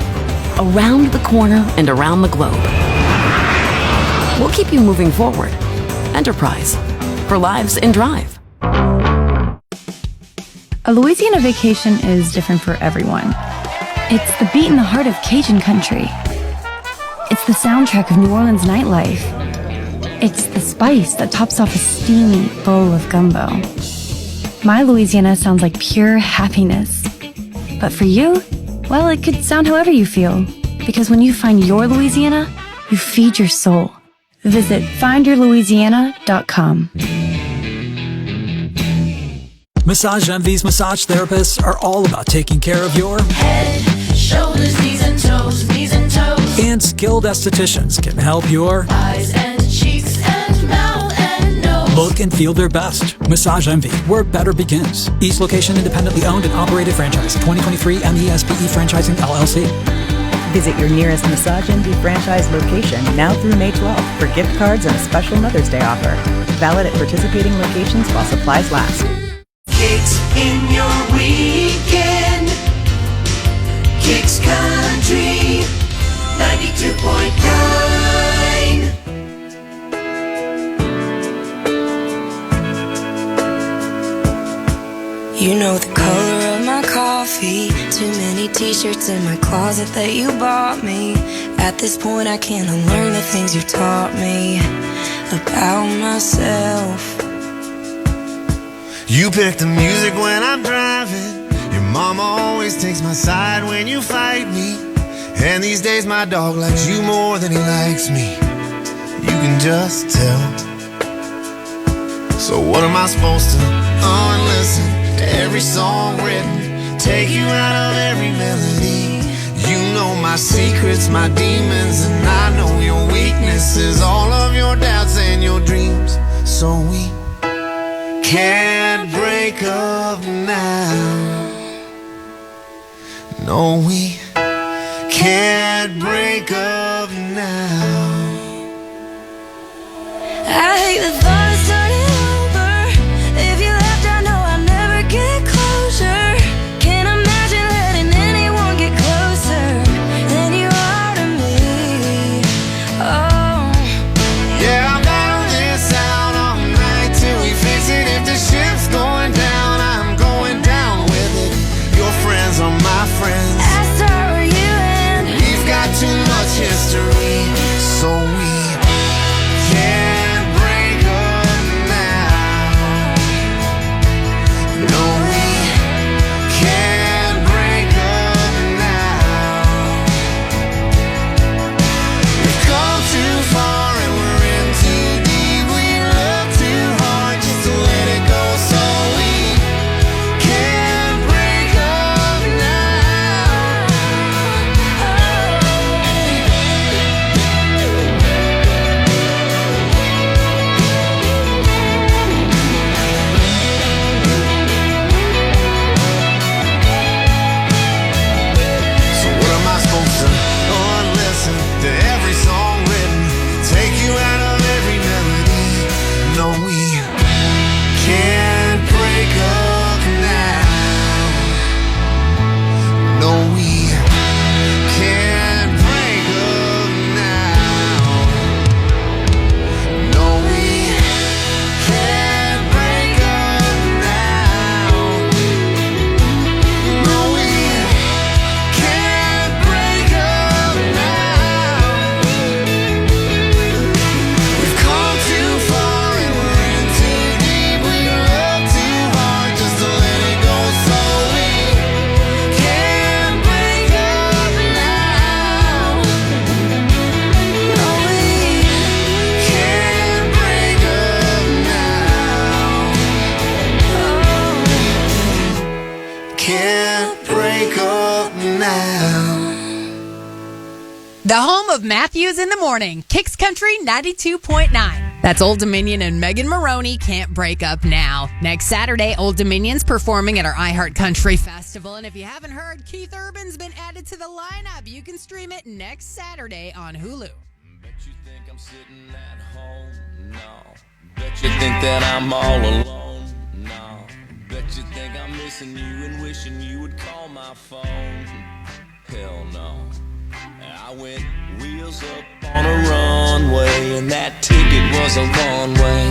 around the corner and around the globe. We'll keep you moving forward. Enterprise, for lives in drive. A Louisiana vacation is different for everyone. It's the beat in the heart of Cajun country. It's the soundtrack of New Orleans nightlife. It's the spice that tops off a steamy bowl of gumbo. My Louisiana sounds like pure happiness. But for you, well, it could sound however you feel. Because when you find your Louisiana, you feed your soul. Visit findyourlouisiana.com. Massage Envy's massage therapists are all about taking care of your head, shoulders, knees and toes, and skilled estheticians can help your eyes and cheeks and mouth and nose look and feel their best. Massage Envy, where better begins. Each location independently owned and operated franchise. 2023 MESPE Franchising LLC. Visit your nearest Massage Envy franchise location now through May 12th for gift cards and a special Mother's Day offer. Valid at participating locations while supplies last. Kicks in your weekend. Kicks Country 92.9. You know the color of my coffee. Too many t-shirts in my closet that you bought me. At this point I can't unlearn the things you taught me about myself. You pick the music when I'm driving. Your mama always takes my side when you fight me. And these days my dog likes you more than he likes me. You can just tell. So what am I supposed to listen to every song written, take you out of every melody? You know my secrets, my demons, and I know your weaknesses, all of your doubts and your dreams. So we can't break up now. No, we can't break up now. I hate the thought of starting over. If you left, I know I'll never get closure. Can't imagine letting anyone get closer than you are to me. Oh, yeah, I'll battle this out all night till we fix it. If the ship's going down, I'm going down with it. Your friends are my friends. I start with you and we've got too much history, so we can't break up can't break up now. The home of Matthews in the Morning, Kicks Country 92.9. That's Old Dominion and Megan Maroney, Can't Break Up Now. Next Saturday, Old Dominion's performing at our iHeart Country Festival. And if you haven't heard, Keith Urban's been added to the lineup. You can stream it next Saturday on Hulu. Bet you think I'm sitting at home? No. Bet you think that I'm all alone? No. Bet you think I'm missing you and wishing you would call my phone? Hell no. I went wheels up on a runway, and that ticket was a long way.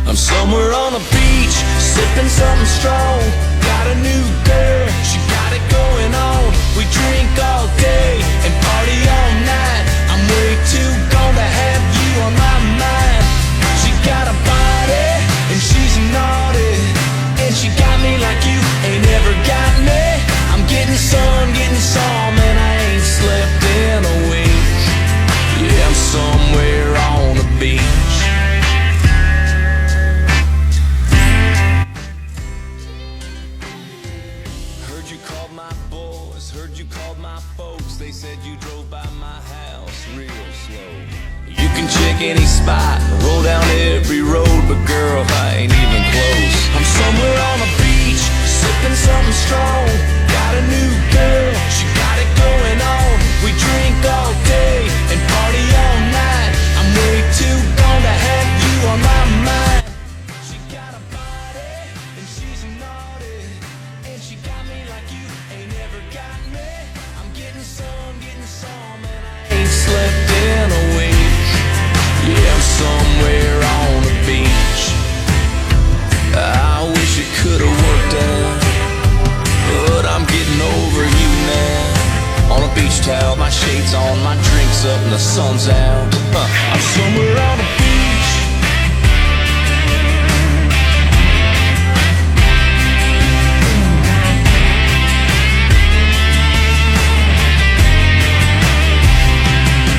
I'm somewhere on a beach, sipping something strong. Got a new girl, she got it going on. We drink all day and party all night. I'm way too gone to have you on my mind. She got a body, and she's naughty, and she got me like you ain't ever got me. I'm getting some, and I ain't slept in a week. Yeah, I'm somewhere on the beach. Heard you called my boys, heard you called my folks. They said you drove by my house real slow. You can check any spot, roll down every road, but girl, I ain't even close. I'm somewhere on a beach, sipping something strong. Got a new girl, she got it going on. We drink all day and party all night. I'm way too gone to have you on my mind. She got a body and she's naughty, and she got me like you ain't ever got me. I'm getting some, and I ain't slept in a week. Yeah, I'm somewhere on the beach. I wish it could've worked out, but I'm getting over you now. On a beach towel, my shades on, my drinks up, and the sun's out. I'm somewhere on the beach.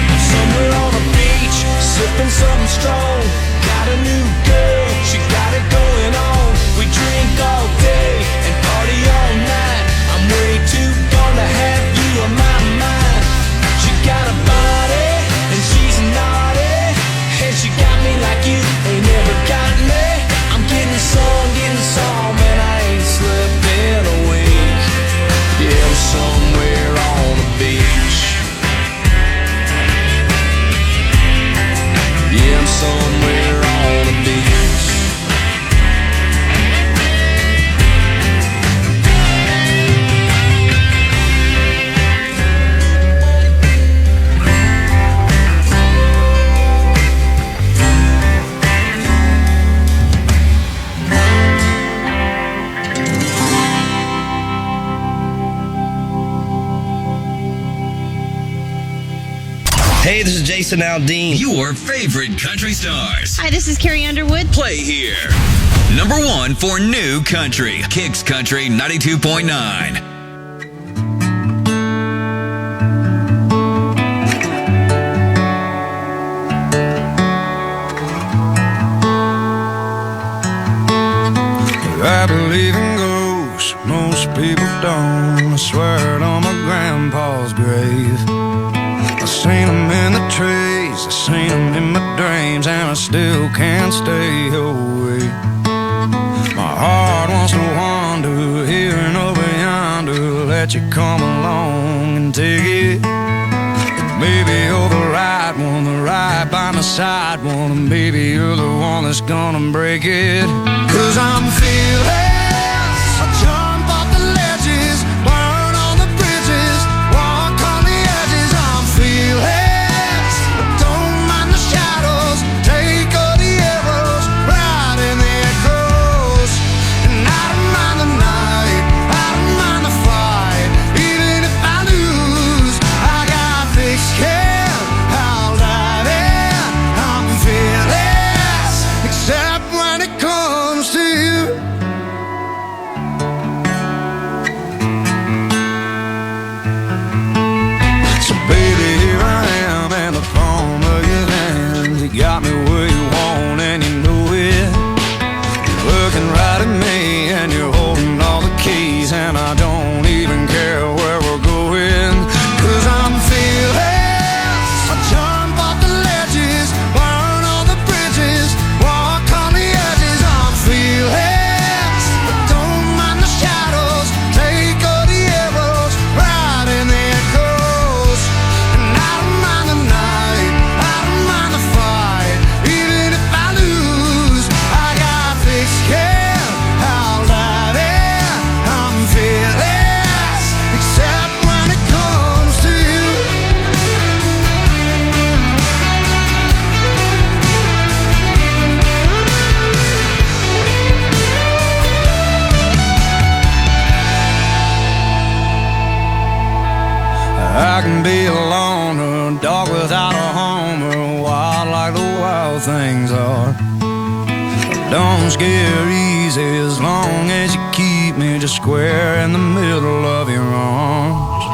I'm somewhere on the beach, sipping something strong. Got a new girl, she got it going on. We drink all day and party all night. I'm way too gone to have you on my mind. She got a body and she's naughty, and she got me like you ain't never got me. I'm getting some, and I ain't slept in a week. Yeah, I'm somewhere on the beach. Yeah, I'm somewhere on the beach. Hey, this is Jason Aldean. Your favorite country stars. Hi, this is Carrie Underwood. Play here. Number 1 for new country. Kicks Country 92.9. I believe in ghosts, most people don't. I swear it on my grandpa's grave. I seen them in the trees, I seen them in my dreams, and I still can't stay away. My heart wants to wander here and over yonder, let you come along and take it. Maybe you're the right one, the right by my side one, and maybe you're the one that's gonna break it. 'Cause I'm fearless, I jump off the ledges, burn on the bridges, walk on the edges. I'm fearless, I don't mind the shadows, take all the arrows, ride in the echoes. And I don't mind the night, I don't mind the fight, even if I lose, I got thick skin, I'll dive in. I'm fearless, except when it comes to you. I can be alone, or a dog without a home, or wild like the wild things are. Don't scare easy as long as you keep me just square in the middle of your arms.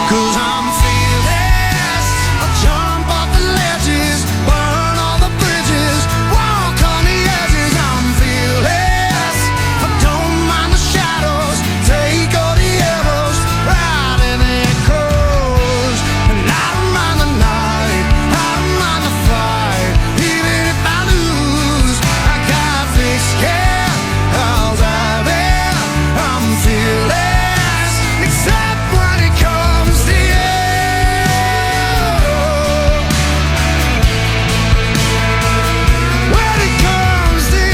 'Cause I'm fearless, I'll jump off the ledges, burn all the bridges, walk on the edges. I'm fearless, I don't mind the shadows, take all the arrows, ride in the echoes. And I don't mind the night, I don't mind the fight, even if I lose, I got thick skin, I'll dive in. I'm fearless, except when it comes to you. When it comes to you.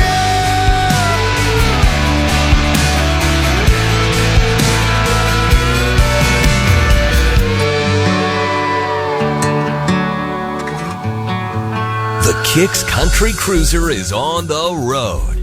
The Kicks Country Cruiser is on the road.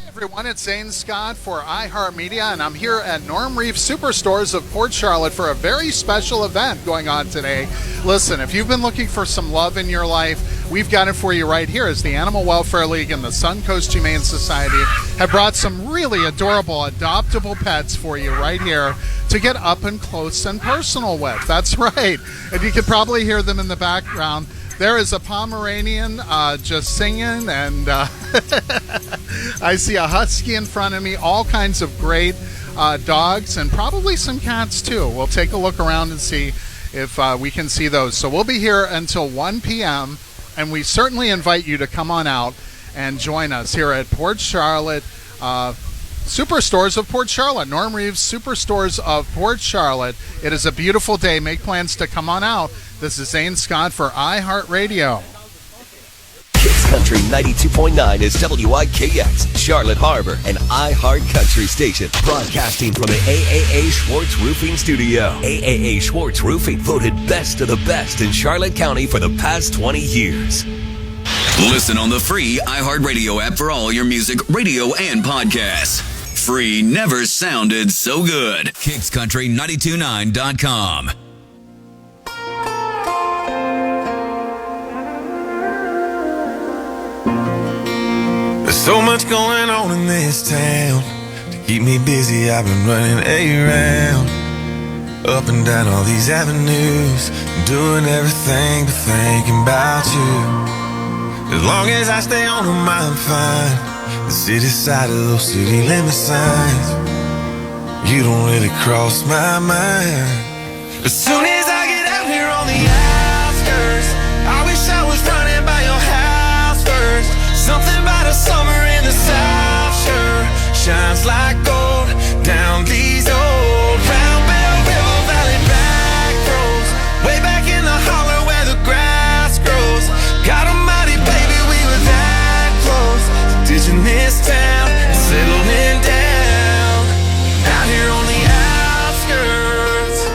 Everyone, it's Zane Scott for iHeartMedia, and I'm here at Norm Reef Superstores of Port Charlotte for a very special event going on today. Listen, if you've been looking for some love in your life, we've got it for you right here, as the Animal Welfare League and the Suncoast Humane Society have brought some really adorable adoptable pets for you right here to get up and close and personal with. That's right. And you can probably hear them in the background. There is a Pomeranian just singing, and I see a husky in front of me, all kinds of great dogs, and probably some cats too. We'll take a look around and see if we can see those. So we'll be here until 1 p.m., and we certainly invite you to come on out and join us here at Port Charlotte Superstores of Port Charlotte, Norm Reeves Superstores of Port Charlotte. It is a beautiful day. Make plans to come on out. This is Zane Scott for iHeartRadio. Kicks Country 92.9 is WIKX, Charlotte Harbor, and iHeart Country Station, broadcasting from the AAA Schwartz Roofing Studio. AAA Schwartz Roofing voted best of the best in Charlotte County for the past 20 years. Listen on the free iHeartRadio app for all your music, radio, and podcasts. Free never sounded so good. KicksCountry929.com. There's so much going on in this town. To keep me busy, I've been running around, up and down all these avenues, doing everything but thinking about you. As long as I stay on them, I'm fine. The city side of those city limit signs, you don't really cross my mind. As soon as I get out here on the outskirts, I wish I was running by your house first. Something about a summer in the South sure shines like gold down these old Round Bell River Valley back roads, way back in the holler where the grass grows. God almighty, baby, we were that close to ditching this town and settling down out here on the outskirts.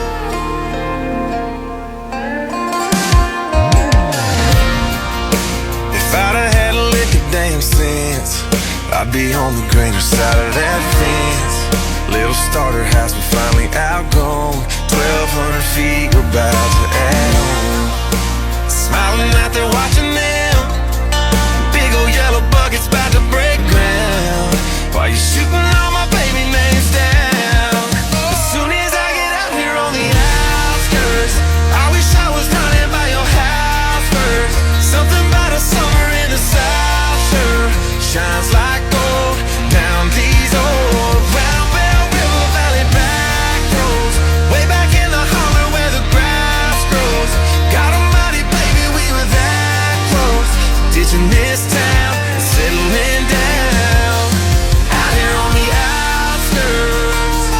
If I'd have had a lick of damn sense, I'd be on the greener side of that fence. Little starter house, we finally outgrown. 1,200 feet, we're about to add on. Smiling out there watching them, big old yellow buckets about to break ground, while you're shooting all my baby names down. As soon as I get out here on the outskirts, I wish I was running by your house first. Something about a summer in the South sure shines like gold down these old Round Bell River Valley back roads, way back in the holler where the grass grows. God almighty, baby, we were that close to ditching this town and settling down out here on the outskirts.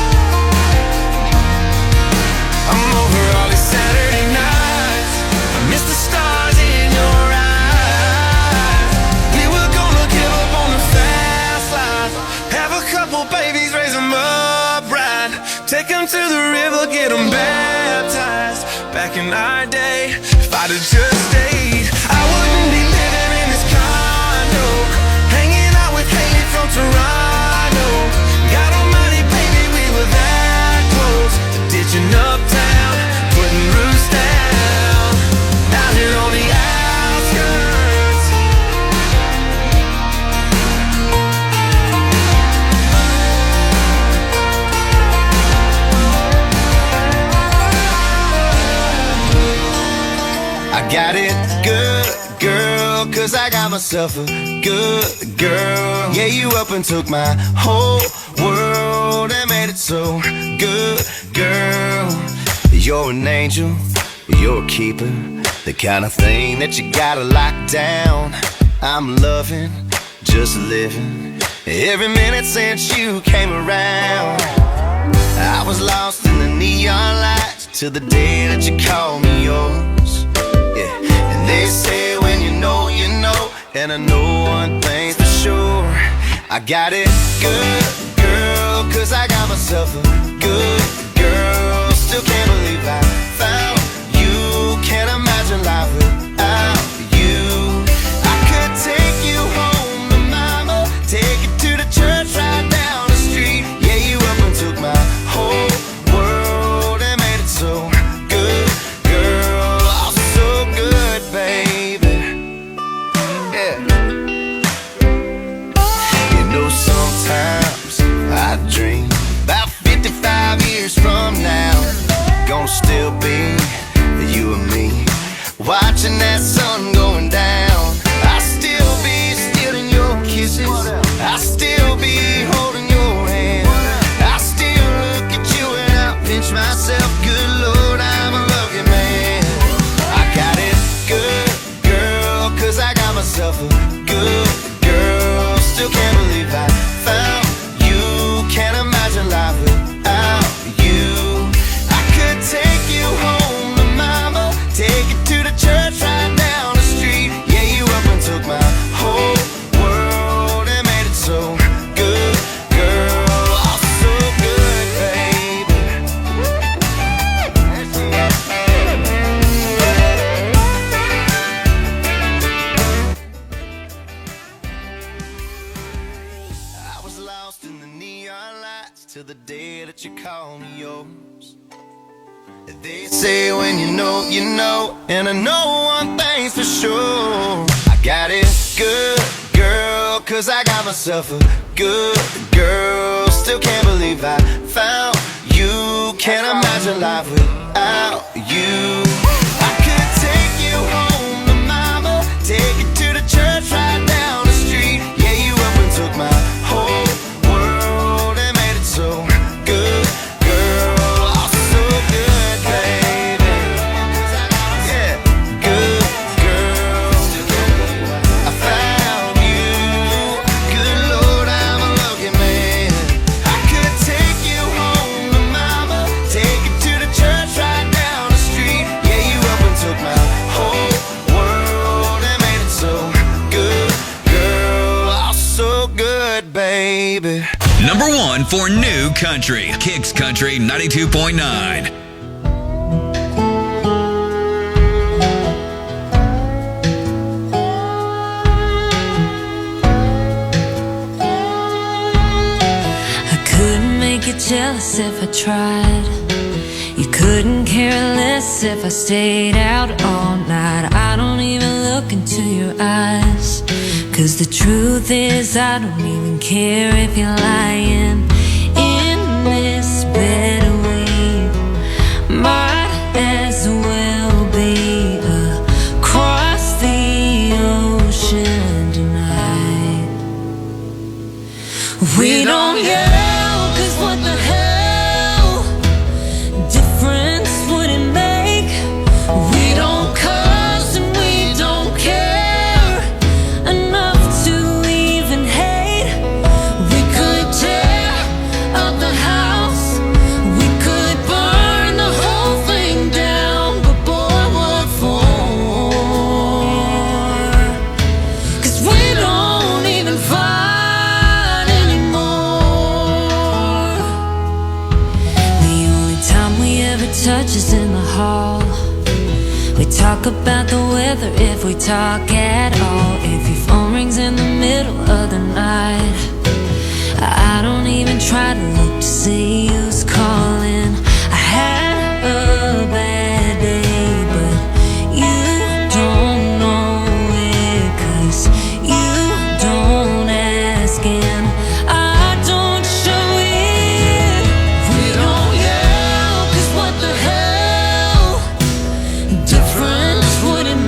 I'm over all these Saturday nights, I miss the stars in your eyes. We were gonna give up on the fast life, have a couple babies, raise them up right, take them to the river, get them baptized. Back in our day, if I'd have just stayed, I wouldn't be living in this condo, hanging out with Haley from Toronto. God almighty, baby, we were that close to ditching uptown, 1,200 got it good, girl, 'cause I got myself a good girl. Yeah, you up and took my whole world and made it so good, girl. You're an angel, you're a keeper, the kind of thing that you gotta lock down. I'm loving, just living, every minute since you came around. I was lost in the neon lights till the day that you called me yours. Yeah, and they say when you know, you know, and I know one thing's for sure. I got it good, girl, 'cause I got myself a good girl. Still can't believe I found you. Can't imagine life without you. I could take you home to mama, take you to the church right down the street. Yeah, you up and took my whole world and made it so good, girl. Oh, so good, baby. Yeah. You know, sometimes I dream about 55 years from now, gonna still be you and me, watching that sun going down. I still be stealing your kisses, I still be holding your hand, I still look at you and I pinch myself. Good Lord, I'ma love you, man. I got it good, girl, 'cause I got myself a good girl. Still can't believe I found you. Can't imagine life without you. I could take you home to mama, take you to the church right down the street. Yeah, you up and took my whole world and made it so good, girl. Oh, so good, baby. I was lost in the neon lights till the day that you called me yours. They say when you know, you know, and I know one thing's for sure. I got it good, girl, 'cause I got myself a good girl. Still can't believe I found you. Can't imagine life without you. I could take you home to mama, take you to the church right down the street. Yeah, you up and took my whole world and made it so good, girl. Oh, so good, baby. Yeah, good girl. I found you. Good Lord, I'ma love you, man. I could take you home to mama, take you to the church right down the street. Yeah, you up and took my whole world and made it so good, girl. Oh, so good, baby. Number 1 for New Country, Kicks Country 92.9. I couldn't make you jealous if I tried. You couldn't care less if I stayed out all night. I don't even look into your eyes, 'cause the truth is I don't even care if you're lying in this bed we might as well be across the ocean tonight. We don't yell, 'cause what the hell difference would it make? We don't cuss and we don't care enough to even hate. We could tear up the house, we could burn the whole thing down, but boy, what for? 'Cause we don't even fight anymore. The only time we ever touch is in the hall. We talk about the weather if we talk at all. If your phone rings in the middle of the night, I don't even try to look to see who's calling. I had a bad day, but you don't know it, 'cause you don't ask and I don't show it. We don't yell, 'cause what the hell difference would it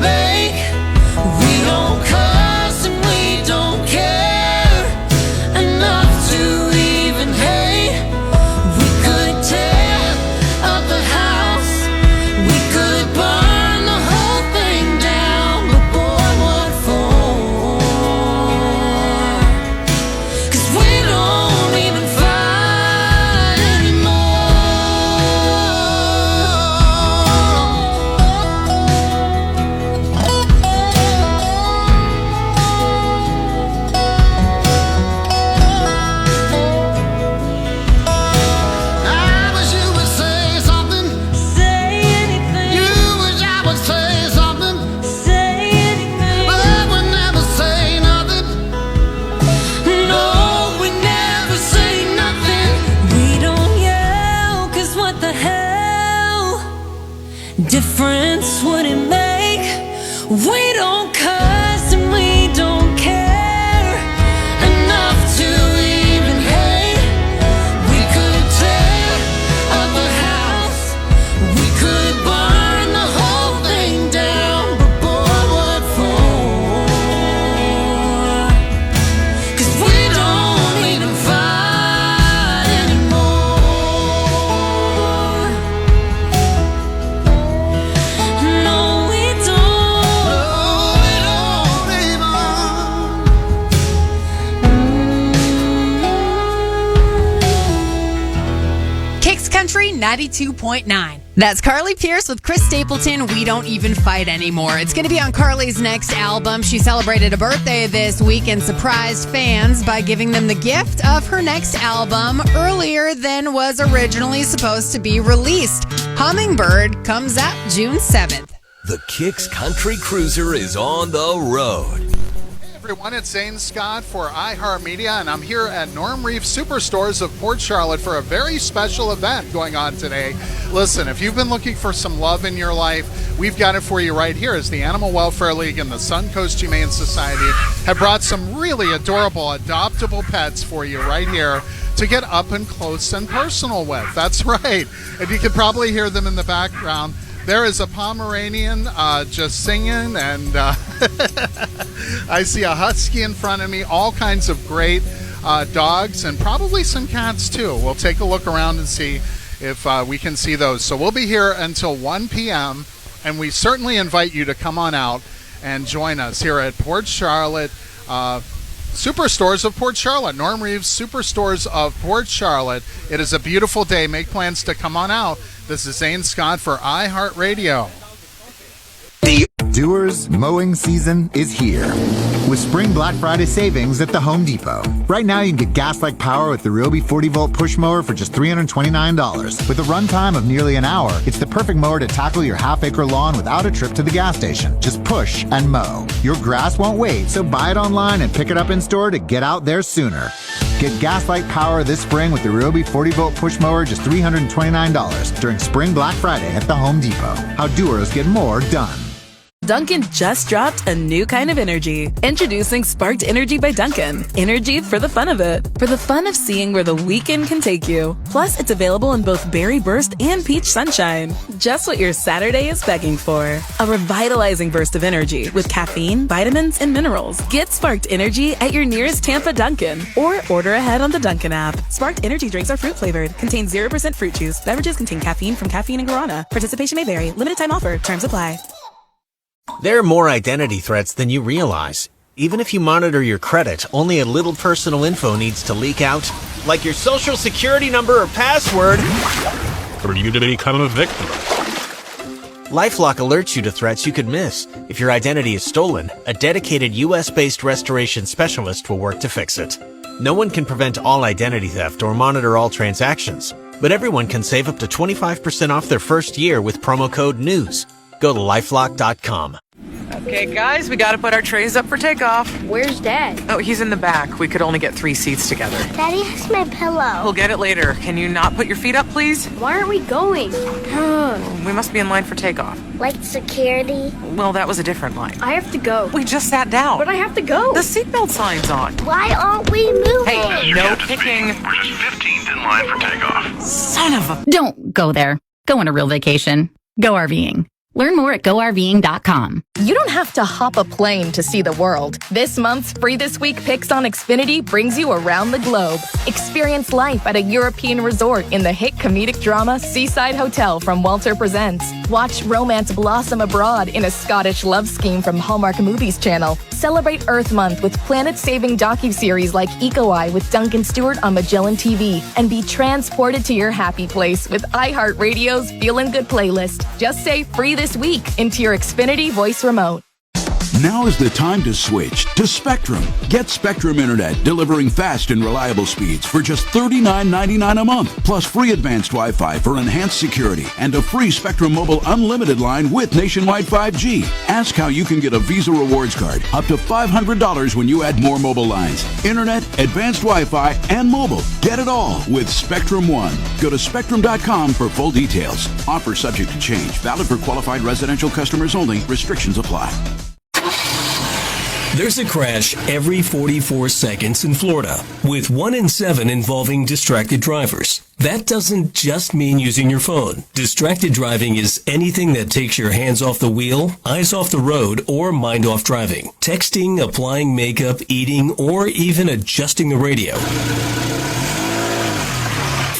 difference would it make? We don't cuss and we don't care enough to even hate. We could tear up a house, we could burn the whole thing down, but boy, what for? 'Cause we don't even fight anymore. No, we Kicks Country 92.9. That's Carly Pierce with Chris Stapleton, We Don't Even Fight Anymore. It's going to be on Carly's next album. She celebrated a birthday this week and surprised fans by giving them the gift of her next album earlier than was originally supposed to be released. Hummingbird comes out June 7th. The Kicks Country Cruiser is on the road. Everyone, it's Zane Scott for iHeartMedia, and I'm here at Norm Reef Superstores of Port Charlotte for a very special event going on today. Listen, if you've been looking for some love in your life, we've got it for you right here, as the Animal Welfare League and the Suncoast Humane Society have brought some really adorable adoptable pets for you right here to get up and close and personal with. That's right. And you can probably hear them in the background. There is a Pomeranian just singing, and I see a husky in front of me, all kinds of great dogs, and probably some cats too. We'll take a look around and see if we can see those. So we'll be here until 1 p.m., and we certainly invite you to come on out and join us here at Port Charlotte Superstores of Port Charlotte, Norm Reeves Superstores of Port Charlotte. It is a beautiful day. Make plans to come on out. This is Zane Scott for iHeartRadio. Doers mowing season is here with Spring Black Friday savings at the Home Depot. Right now you can get gas-like power with the Ryobi 40-volt push mower for just $329. With a runtime of nearly an hour, it's the perfect mower to tackle your half-acre lawn without a trip to the gas station. Just push and mow. Your grass won't wait, so buy it online and pick it up in store to get out there sooner. Get gas-like power this spring with the Ryobi 40-volt push mower, just $329 during Spring Black Friday at the Home Depot. How doers get more done. Dunkin' just dropped a new kind of energy. Introducing Sparked Energy by Dunkin'. Energy for the fun of it. For the fun of seeing where the weekend can take you. Plus, it's available in both Berry Burst and Peach Sunshine. Just what your Saturday is begging for. A revitalizing burst of energy with caffeine, vitamins, and minerals. Get Sparked Energy at your nearest Tampa Dunkin'. Or order ahead on the Dunkin' app. Sparked Energy drinks are fruit flavored. Contain 0% fruit juice. Beverages contain caffeine from caffeine and guarana. Participation may vary. Limited time offer. Terms apply. There are more identity threats than you realize. Even if you monitor your credit, only a little personal info needs to leak out, like your social security number or password. Or you to become a victim. LifeLock alerts you to threats you could miss. If your identity is stolen, a dedicated US-based restoration specialist will work to fix it. No one can prevent all identity theft or monitor all transactions, but everyone can save up to 25% off their first year with promo code NEWS. Go to LifeLock.com. Okay, guys, we gotta put our trays up for takeoff. Where's Dad? Oh, he's in the back. We could only get 3 seats together. Daddy has my pillow. We'll get it later. Can you not put your feet up, please? Why aren't we going? We must be in line for takeoff. Like security? Well, that was a different line. I have to go. We just sat down. But I have to go. The seatbelt sign's on. Why aren't we moving? Hey, no picking. We're just 15th in line for takeoff. Son of a... Don't go there. Go on a real vacation. Go RVing. Learn more at GoRVing.com. You don't have to hop a plane to see the world. This month's Free This Week Picks on Xfinity brings you around the globe. Experience life at a European resort in the hit comedic drama Seaside Hotel from Walter Presents. Watch romance blossom abroad in a Scottish love scheme from Hallmark Movies Channel. Celebrate Earth Month with planet-saving docuseries like Eco Eye with Duncan Stewart on Magellan TV. And be transported to your happy place with iHeartRadio's Feelin' Good playlist. Just say Free This Week into your Xfinity voice remote. Now is the time to switch to Spectrum. Get Spectrum Internet, delivering fast and reliable speeds for just $39.99 a month, plus free advanced Wi-Fi for enhanced security and a free Spectrum Mobile Unlimited line with nationwide 5G. Ask how you can get a Visa Rewards card up to $500 when you add more mobile lines. Internet, advanced Wi-Fi, and mobile. Get it all with Spectrum One. Go to spectrum.com for full details. Offer subject to change. Valid for qualified residential customers only. Restrictions apply. There's a crash every 44 seconds in Florida, with 1 in 7 involving distracted drivers. That doesn't just mean using your phone. Distracted driving is anything that takes your hands off the wheel, eyes off the road, or mind off driving. Texting, applying makeup, eating, or even adjusting the radio.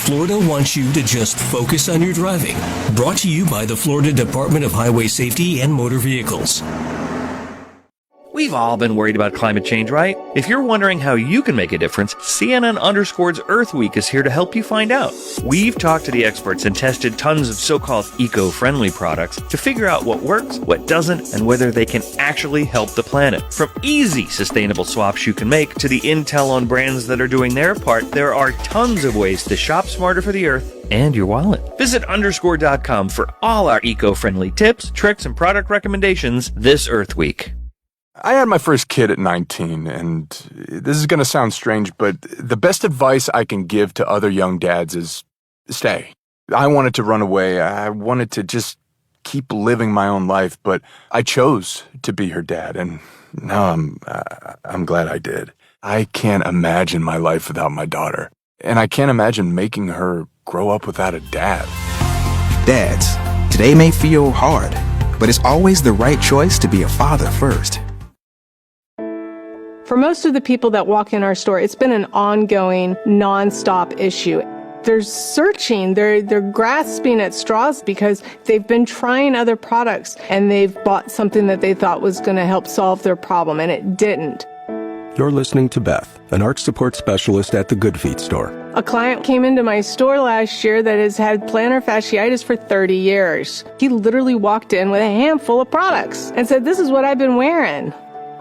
Florida wants you to just focus on your driving. Brought to you by the Florida Department of Highway Safety and Motor Vehicles. We've all been worried about climate change, right? If you're wondering how you can make a difference, CNN_'s Earth Week is here to help you find out. We've talked to the experts and tested tons of so-called eco-friendly products to figure out what works, what doesn't, and whether they can actually help the planet. From easy sustainable swaps you can make to the intel on brands that are doing their part, there are tons of ways to shop smarter for the Earth and your wallet. Visit underscore.com for all our eco-friendly tips, tricks, and product recommendations this Earth Week. I had my first kid at 19, and this is going to sound strange, but the best advice I can give to other young dads is stay. I wanted to run away. I wanted to just keep living my own life, but I chose to be her dad, and now I'm glad I did. I can't imagine my life without my daughter, and I can't imagine making her grow up without a dad. Dads, today may feel hard, but it's always the right choice to be a father first. For most of the people that walk in our store, it's been an ongoing, non-stop issue. They're searching, they're grasping at straws because they've been trying other products and they've bought something that they thought was going to help solve their problem, and it didn't. You're listening to Beth, an arch support specialist at the Good Feet store. A client came into my store last year that has had plantar fasciitis for 30 years. He literally walked in with a handful of products and said, "This is what I've been wearing."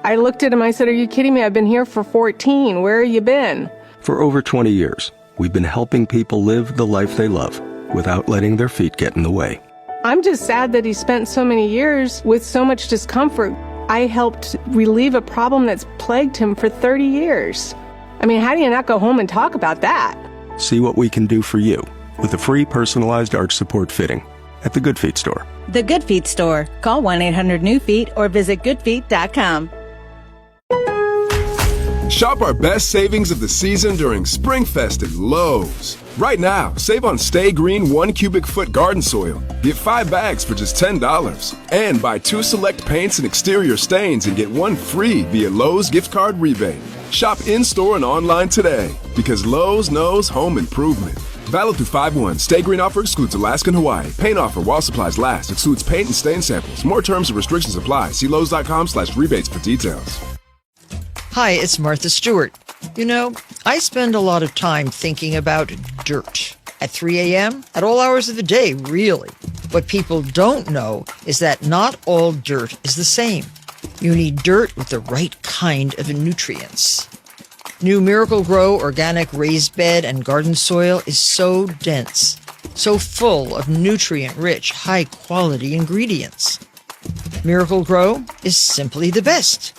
I looked at him, I said, "Are you kidding me? I've been here for 14. Where have you been?" For over 20 years, we've been helping people live the life they love without letting their feet get in the way. I'm just sad that he spent so many years with so much discomfort. I helped relieve a problem that's plagued him for 30 years. I mean, how do you not go home and talk about that? See what we can do for you with a free personalized arch support fitting at the Good Feet store. The Good Feet store. Call 1-800-NEW-FEET or visit goodfeet.com. Shop our best savings of the season during SpringFest at Lowe's. Right now, save on Stay Green 1 cubic foot garden soil. Get 5 bags for just $10. And buy 2 select paints and exterior stains and get 1 free via Lowe's gift card rebate. Shop in-store and online today because Lowe's knows home improvement. Valid through 5/1. Stay Green offer excludes Alaska and Hawaii. Paint offer while supplies last. Excludes paint and stain samples. More terms and restrictions apply. See Lowe's.com/rebates for details. Hi, it's Martha Stewart. You know, I spend a lot of time thinking about dirt. At 3 a.m., at all hours of the day, really. What people don't know is that not all dirt is the same. You need dirt with the right kind of nutrients. New Miracle-Gro organic raised bed and garden soil is so dense, so full of nutrient-rich, high-quality ingredients. Miracle-Gro is simply the best.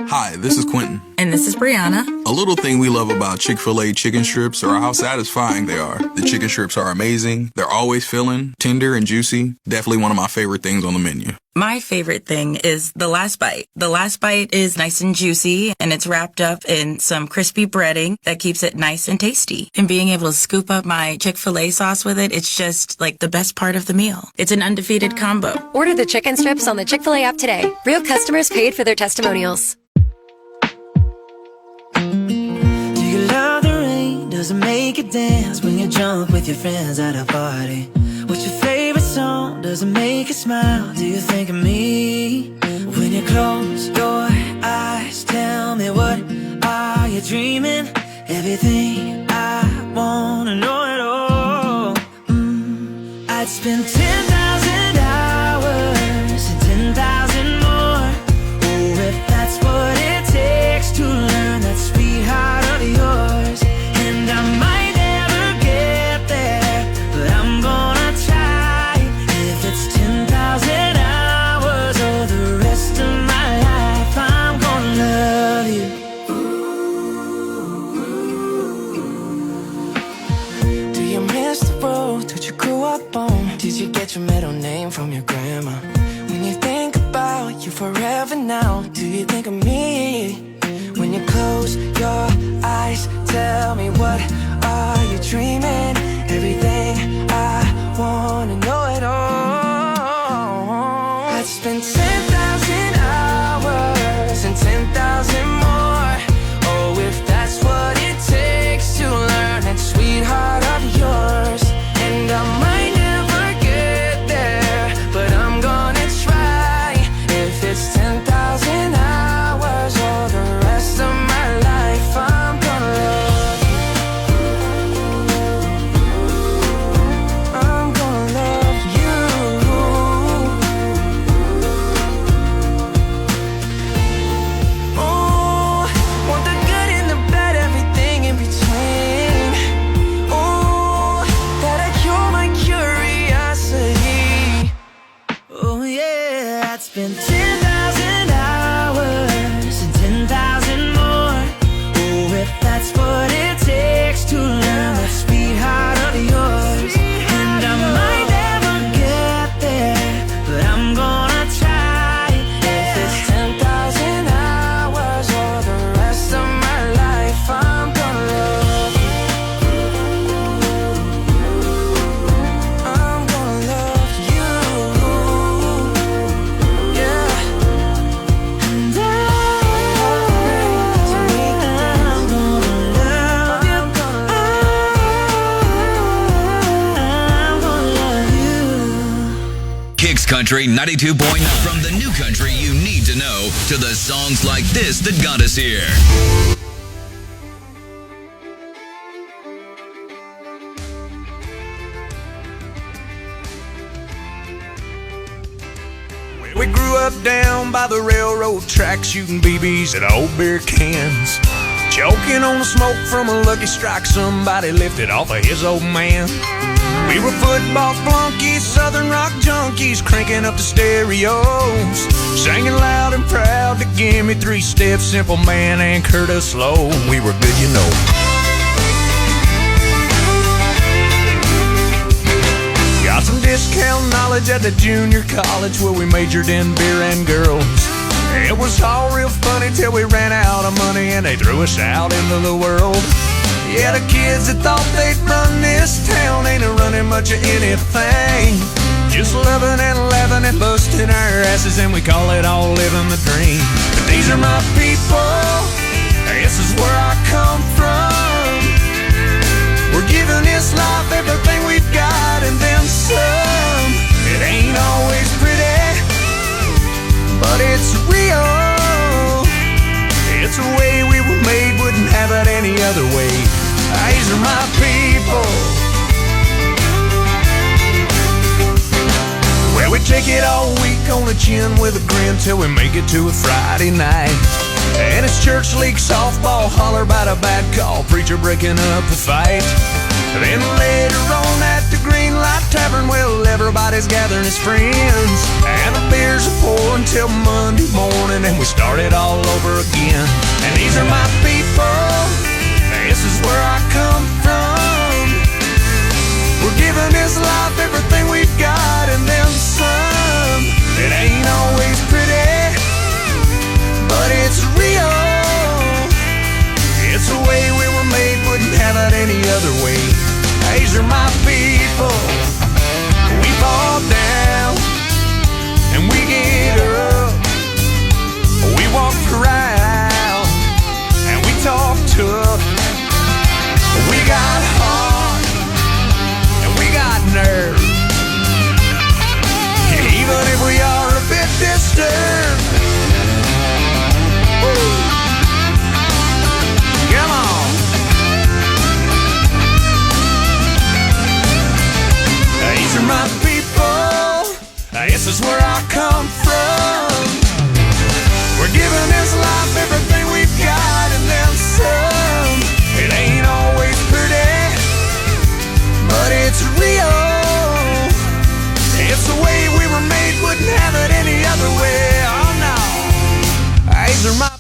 Hi, this is Quentin. And this is Brianna. A little thing we love about Chick-fil-A chicken strips are how satisfying they are. The chicken strips are amazing. They're always filling, tender, and juicy. Definitely one of my favorite things on the menu. My favorite thing is the last bite. The last bite is nice and juicy, and it's wrapped up in some crispy breading that keeps it nice and tasty. And being able to scoop up my Chick-fil-A sauce with it, it's just like the best part of the meal. It's an undefeated combo. Order the chicken strips on the Chick-fil-A app today. Real customers paid for their testimonials. Do you love the rain? Does it make you dance when you're drunk with your friends at a party? What's your favorite song? Does it make you smile? Do you think of me? When you close your eyes, tell me, what are you dreaming? Everything I wanna know at all. I'd spend 10,000 hours and 10,000 more that you grew up on? Did you get your middle name from your grandma? When you think about you forever now, do you think of me? When you close your eyes, tell me what are you dreaming? Everything I wanna know it all. I'd spend 10,000 hours and 10,000 more. Oh, if that's what it takes to learn that sweetheart of yours. And I might never get there, but I'm gonna try. If it's 10,000 hours or the rest of my life, I'm gonna love you. I'm gonna love you. Oh, want the good and the bad, everything in between. Oh, that'll cure my curiosity. Oh yeah, I'd spend 10,000 hours and 10,000 more. Oh, if that's what it takes to learn that sweetheart of yours. And I might never get there, but I'm gonna try. If it's 10,000 hours or the rest of my life, I'm gonna love you. I'm gonna love you. Yeah. And I'm gonna love you. I'm gonna love you. Kicks Country 92.9. From the new country you need to know to the songs like this that got us here. We grew up down by the railroad track, shooting BBs at old beer cans, choking on the smoke from a Lucky Strike somebody lifted off of his old man. We were football flunkies, southern rock junkies, cranking up the stereos, singing loud and proud to Give Me Three Steps, Simple Man, and Curtis Slow. We were good, you know. Got some discount knowledge at the junior college where we majored in beer and girls. It was all real funny till we ran out of money and they threw us out into the world. Yeah, the kids that thought they'd run this town ain't running much of anything. Just loving and laughing and busting our asses, and we call it all living the dream. But these are my people, this is where I come from. We're giving this life everything we've got and then some. It ain't always pretty, but it's real. It's the way we were made, wouldn't have it any other way. These are my people. Well, we take it all week on the chin with a grin till we make it to a Friday night. And it's church league softball, holler about a bad call, preacher breaking up a fight. Then later on at the Green Light Tavern, well, everybody's gathering as friends, and the beers are pouring till Monday morning, and we start it all over again. And these are my people, this is where I come from. We're giving this life everything we've got and then some. It ain't always pretty, but it's real. It's the way we were made, wouldn't have it any other way. These are my people. We fall down and we get up. We walk around and we talk tough. We got heart and we got nerve. Even if we are a bit disturbed. Woo. Come on. These are my people. This is where I come from. We're giving this life everything we've got and then some. It ain't always pretty, but it's real. It's the way we were made, wouldn't have it any other way. Oh no. These are my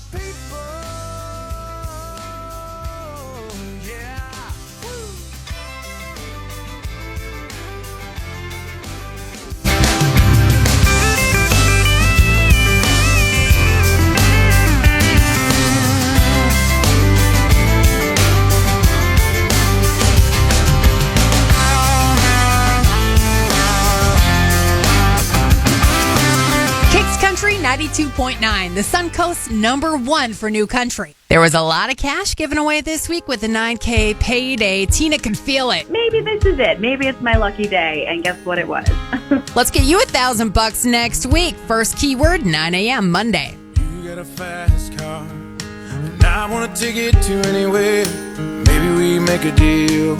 92.9, the Suncoast #1 for New Country. There was a lot of cash given away this week with the 9K payday. Tina can feel it. Maybe this is it. Maybe it's my lucky day. And guess what it was? Let's get you $1,000 next week. First keyword, 9 a.m. Monday. You got a fast car, and I want to take it to anywhere. Maybe we make a deal.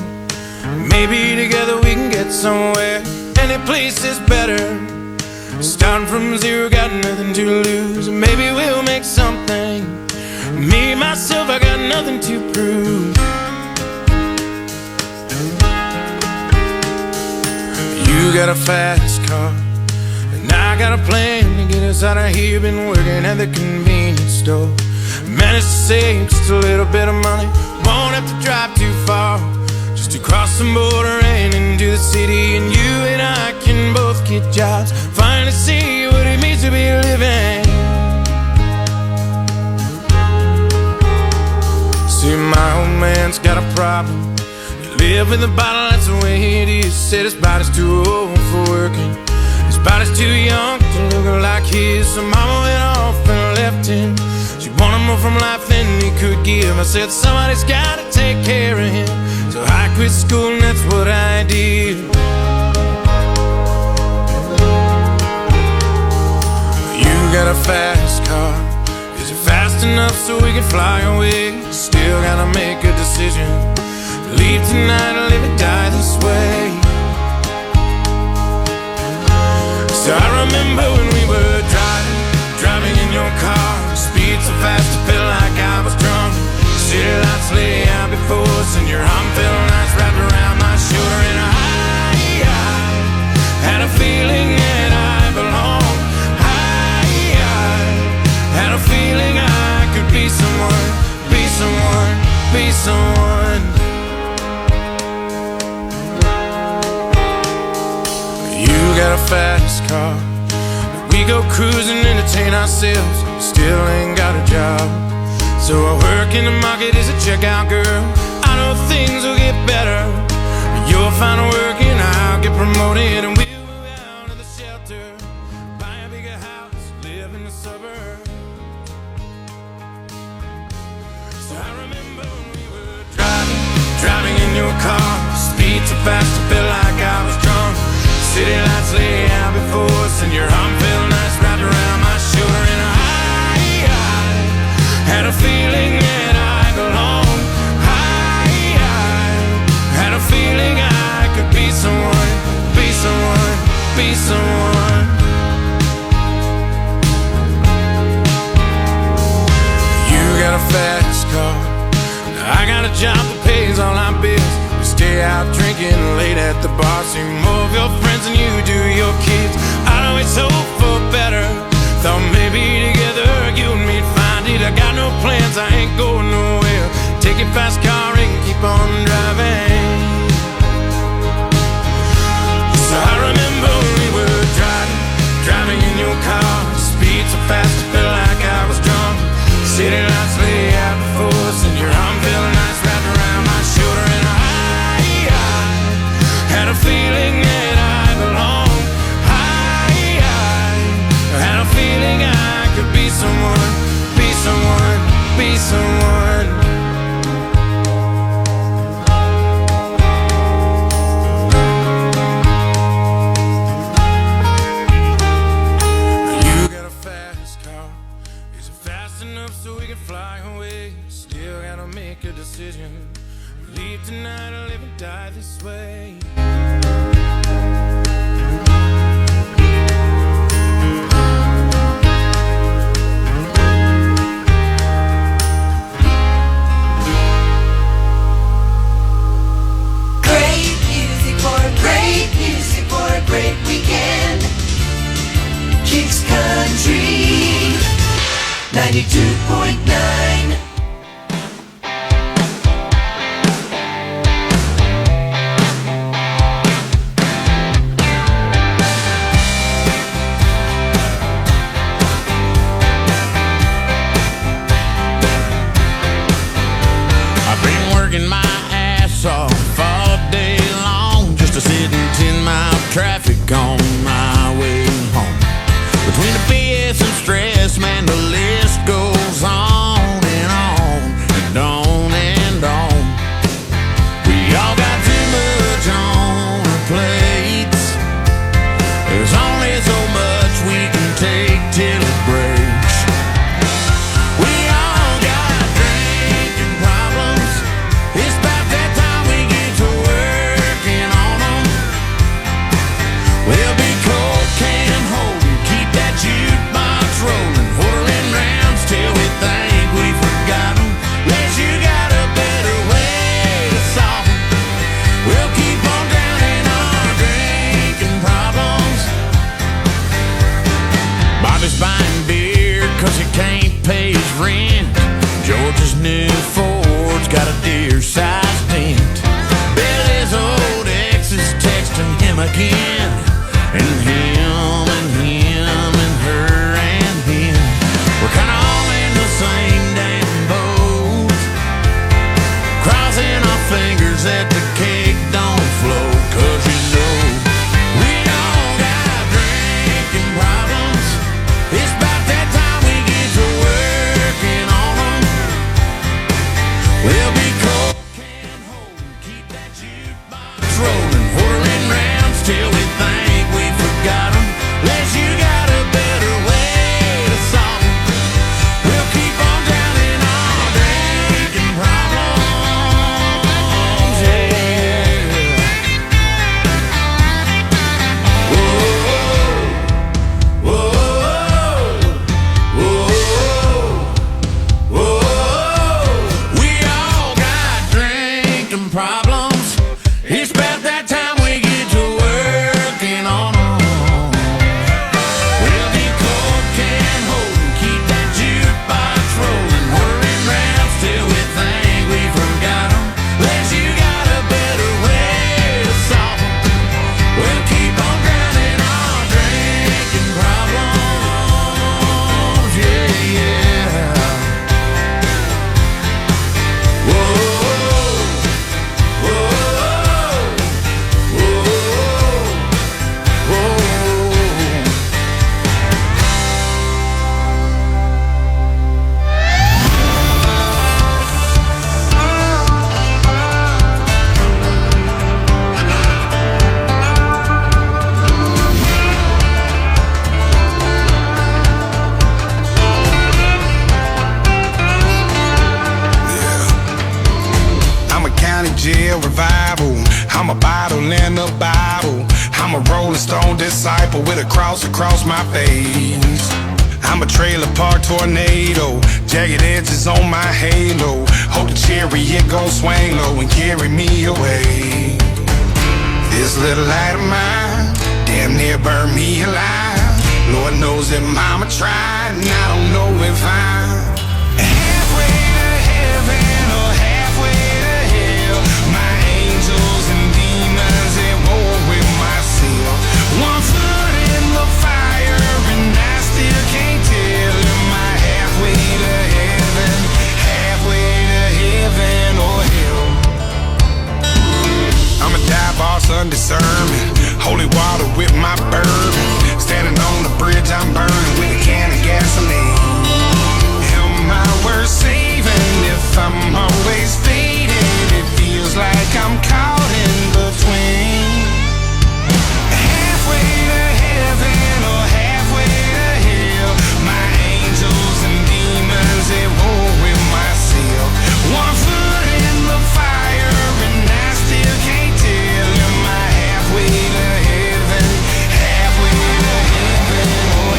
Maybe together we can get somewhere. Any place is better. Starting from zero, got nothing to lose. Maybe we'll make something. Me, myself, I got nothing to prove. You got a fast car, and I got a plan to get us out of here. Been working at the convenience store. Managed to save just a little bit of money. Won't have to drive too far, just to cross the border and into the city. And you and I can both get jobs, finally see what it means to be living. See, my old man's got a problem. You live with a bottle, that's the way it is. Said his body's too old for working, his body's too young to look like his. So mama went off and left him. She wanted more from life than he could give. I said somebody's gotta take care of him. So I quit school and that's what I did. You got a fast car. Is it fast enough so we can fly away? Still gotta make a decision. Leave tonight or live or die this way. So I remember when we were driving in your car. Speed so fast it felt like I was drunk. City lights lay out before us, and your arm felt nice wrapped around my shoulder. And I had a feeling that I belonged. I had a feeling I could be someone, be someone, be someone. You got a fast car, we go cruising, entertain ourselves. Still ain't got a job, so I work in the market as a checkout girl. I know things will get better. You'll find work and I'll get promoted, and we'll move out of the shelter, buy a bigger house, live in the suburbs. So I remember when we were driving in your car. Speed so fast it felt like I was drunk. City lights lay out before us, and your arm felt nice wrapped around my shoulder. And I had a feeling that I belonged. I had a feeling I could be someone, be someone, be someone. You got a fast car, I got a job that pays all our bills. We stay out drinking late at the bar, see more of your friends than you do your kids. I'd always hope for better, thought maybe together you and me'd find it. I got no plans, I ain't going nowhere. Take your fast car and keep on driving. So I remember when we were driving in your car. Speed so fast it felt like I was drunk. City lights lay out before us, and your arm felt nice wrapped around my shoulder. And I had a feeling that I belonged. I had a feeling I could be someone, be someone, be someone. You got a fast car. Is it fast enough so we can fly away? Still gotta make a decision. Leave tonight or live or die this way. Great music for a great weekend. Kicks Country 92.9. I've been working my ass off all day long just to sit in 10-mile traffic on my way home. Between the BS and stress time again. And him and him and her and him, we're kinda all in the same damn boat, crossing our fingers that the cake don't float. 'Cause you know we all got drinking problems. It's about that time we get to working on them. We'll be cocaine holding, keep that jukebox rolling, whirling rounds till we think we forgot them. Unless you got a better way to solve them, we'll keep on drowning our drinking problems. Yeah. Whoa, whoa, whoa, whoa. We all got drinking problems. It's about that time we get to working on them. We'll be cocaine holding, keep that jukebox rolling, whirling rounds till we think we forgot them. Unless you got a better way to solve them, we'll keep on drowning our drinking problems. Yeah, yeah. Whoa, whoa, whoa, whoa. I'm a county jail revival. I'm a bottle in the Bible. I'm a Rolling Stone disciple with a cross across my face. I'm a trailer park tornado, jagged edges on my halo. Hope the chariot gon' swing low and carry me away. This little light of mine damn near burned me alive. Lord knows that mama tried, and I don't know if I'm halfway to heaven or halfway to hell. My angels and demons at war with myself. One foot in the fire and I still can't tell. Am I halfway to heaven, halfway to heaven or hell? I'm a dive bar Sunday sermon, holy water with my bourbon. Standing on the bridge I'm burning with a can of gasoline. Am I worth saving if I'm always fading? It feels like I'm caught in between. Halfway to heaven or halfway to hell. My angels and demons at war with myself. One foot in the fire and I still can't tell. Am I halfway to heaven, halfway to heaven or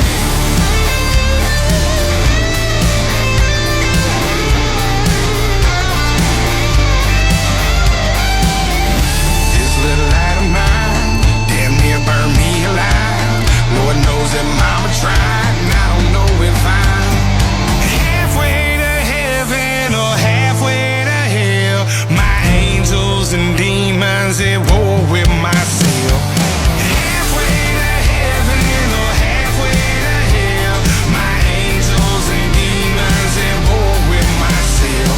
this little light of mine damn near burned me alive. Lord knows that mama tried, and I don't know if I'm halfway to heaven or halfway to hell. My angels and demons at war with myself. Halfway to heaven or halfway to hell. My angels and demons at war with myself.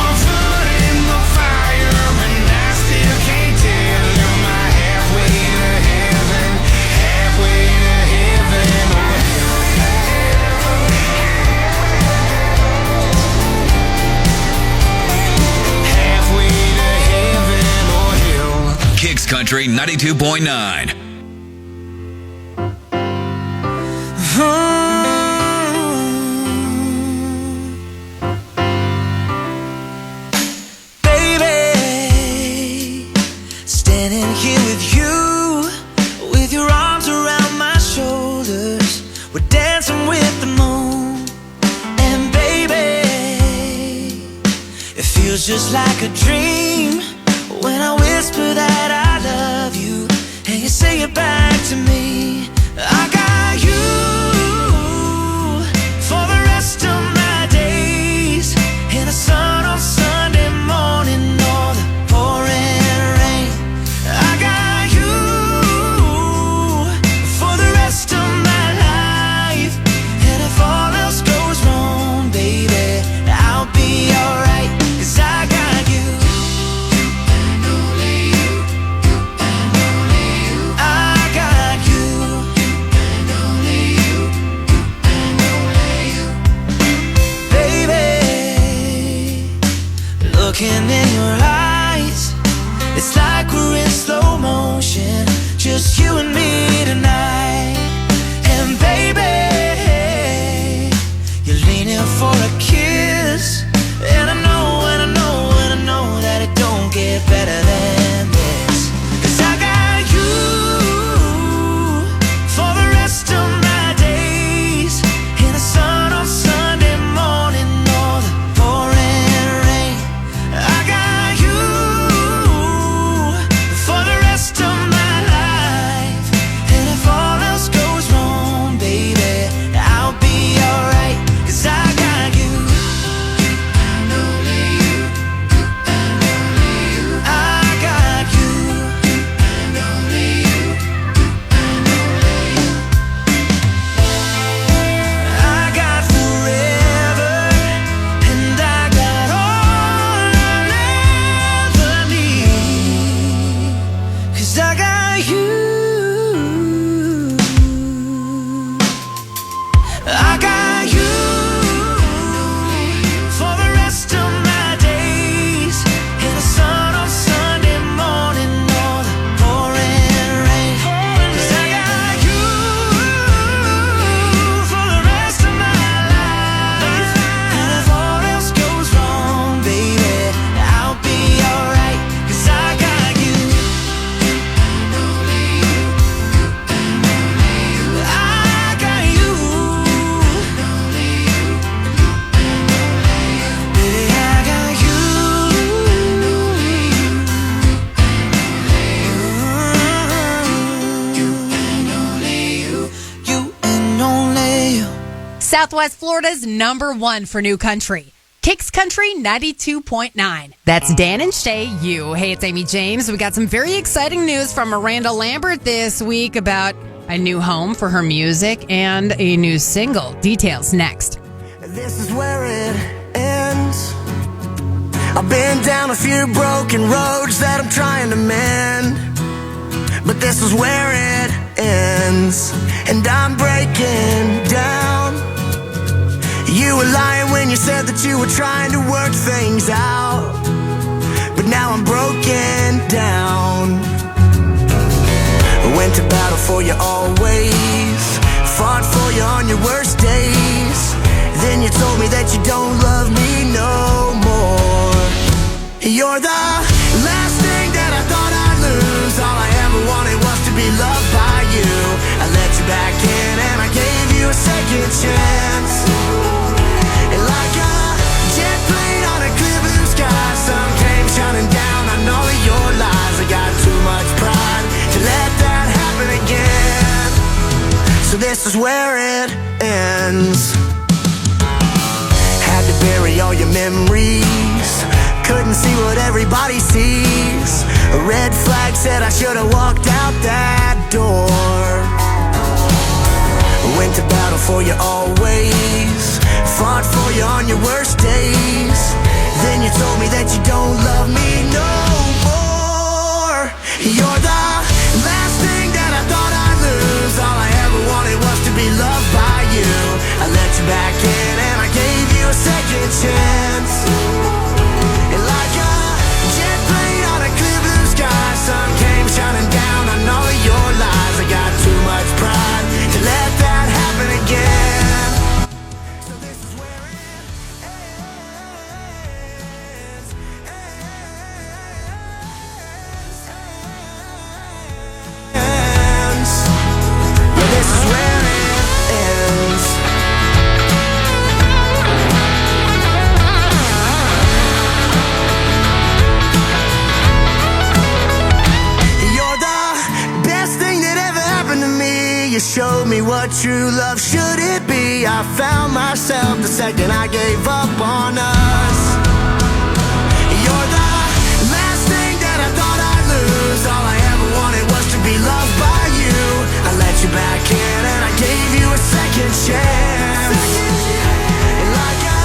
One foot in the fire and I still can't tell. Am I halfway to heaven, halfway to heaven or halfway to heaven or hell? Kicks Country 92.9. Baby, standing here with you, with your arms around my shoulders, we're dancing with the moon. And baby, it feels just like a dream when I whisper that I love you and you say it back to me. I got you for the rest of my days, in the sun on Sunday morning or the pouring rain. I got you just you and me tonight. And baby, you're leaning for a kiss. And I know, and I know, and I know that it don't get better than this. 'Cause I got you for the rest of my days. In the sun on Sunday morning or the pouring rain. I got you for the rest of my life. And if all else goes wrong, baby, I'll be alright. 'Cause I got you. Southwest Florida's #1 for new country. Kicks Country 92.9. That's Dan and Shay, you. Hey, it's Amy James. We got some very exciting news from Miranda Lambert this week about a new home for her music and a new single. Details next. This is where it ends. I've been down a few broken roads that I'm trying to mend, but this is where it ends, and I'm breaking down. You were lying when you said that you were trying to work things out, but now I'm broken down. I went to battle for you always, fought for you on your worst days. Then you told me that you don't love me no more. You're the last thing that I thought I'd lose. All I ever wanted was to be loved by you. I let you back in and I gave you a second chance. And like a jet plane on a clear blue sky, sun came shining down on all of your lies. I got too much pride to let that happen again. So this is where it ends. Had to bury all your memories, couldn't see what everybody sees. A red flag said I should have walked out that door. Went to battle for you always, fought for you on your worst days. Then you told me that you don't love me no more. You're the last thing that I thought I'd lose. All I ever wanted was to be loved by you. I let you back in and I gave you a second chance. And like a jet plane on a clear blue sky, sun came shining down on all of your lies. I got too much pride to let that happen again. So this is where it ends. Yeah, this is where it ends. You're the best thing that ever happened to me. You showed me what true love should it be. I found myself the second I gave up on us. You're the last thing that I thought I'd lose. All I ever wanted was to be loved by you. I let you back in and I gave you a second chance. And like a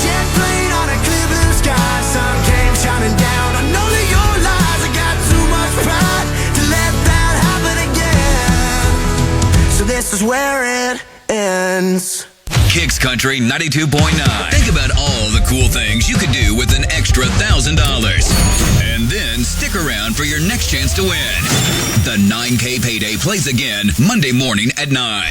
jet plane on a clear blue sky, sun came shining down on all of your lies. I got too much pride to let that happen again. So this is where it ends. Kicks Country 92.9. Think about all the cool things you could do with an extra $1,000. And then stick around for your next chance to win the 9 10K Payday plays again Monday morning at 9.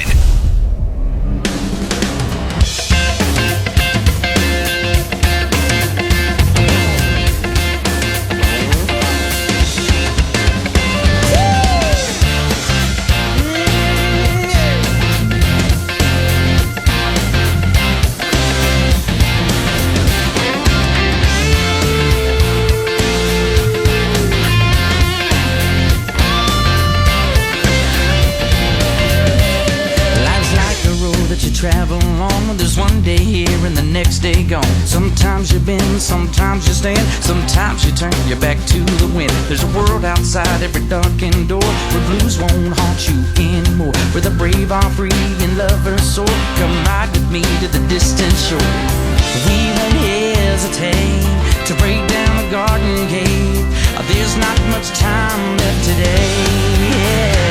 Travel along, there's one day here and the next day gone. Sometimes you bend, sometimes you stand, sometimes you turn your back to the wind. There's a world outside every darkened door where blues won't haunt you anymore, where the brave are free and lovers soar. Come ride with me to the distant shore. We won't hesitate to break down the garden gate. There's not much time left today. Yeah.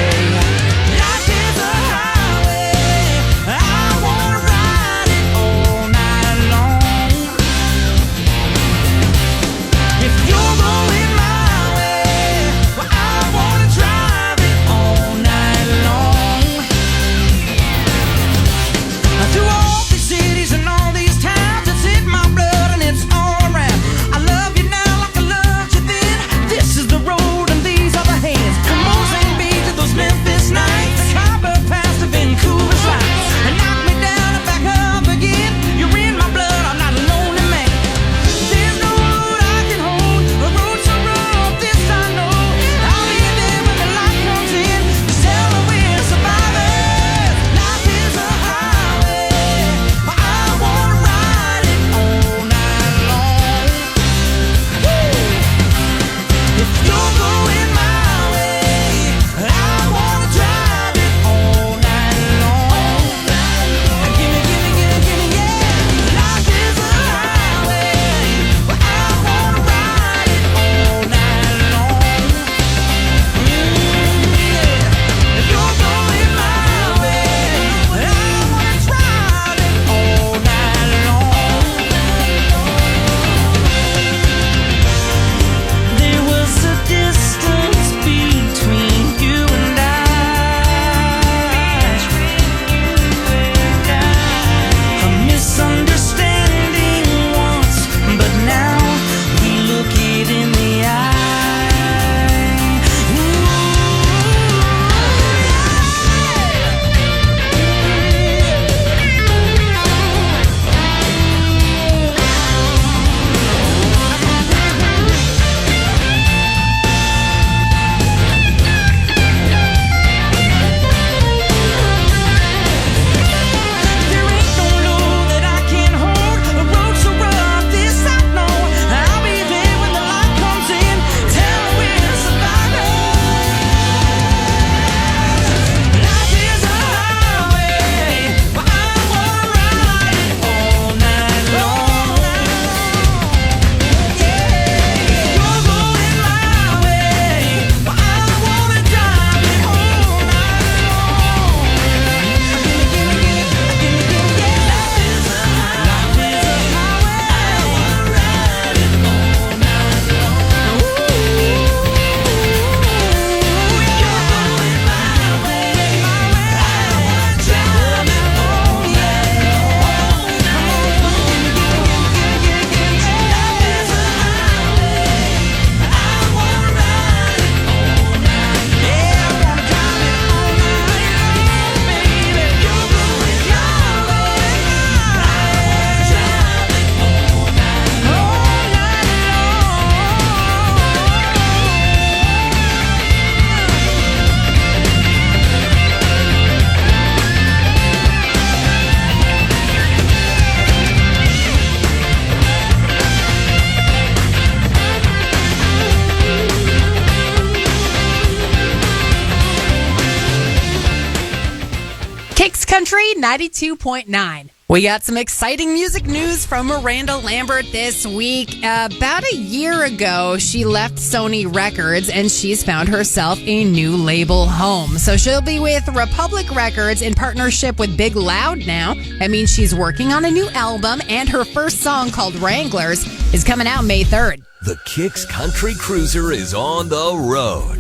Country 92.9. We got some exciting music news from Miranda Lambert this week. About a year ago, she left Sony Records and she's found herself a new label home. So she'll be with Republic Records in partnership with Big Loud now. That means she's working on a new album, and her first song, called Wranglers, is coming out May 3rd. The Kicks Country Cruiser is on the road.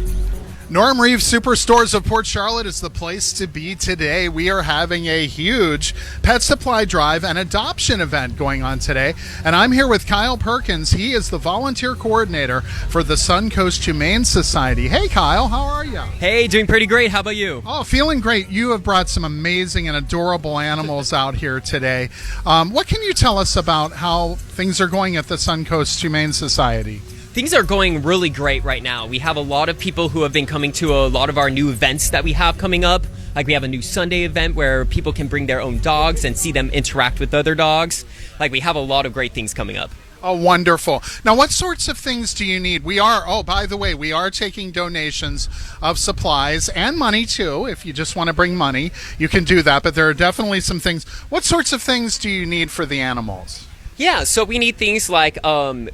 Norm Reeves Superstores of Port Charlotte is the place to be today. We are having a huge pet supply drive and adoption event going on today. And I'm here with Kyle Perkins. He is the volunteer coordinator for the Suncoast Humane Society. Hey, Kyle, how are you? Hey, doing pretty great. How about you? Oh, feeling great. You have brought some amazing and adorable animals out here today. What can you tell us about how things are going at the Suncoast Humane Society? Things are going really great right now. We have a lot of people who have been coming to a lot of our new events that we have coming up. Like we have a new Sunday event where people can bring their own dogs and see them interact with other dogs. Like we have a lot of great things coming up. Oh, wonderful. Now, what sorts of things do you need? By the way, we are taking donations of supplies and money too. If you just want to bring money, you can do that. But there are definitely some things. What sorts of things do you need for the animals? Yeah, so we need things like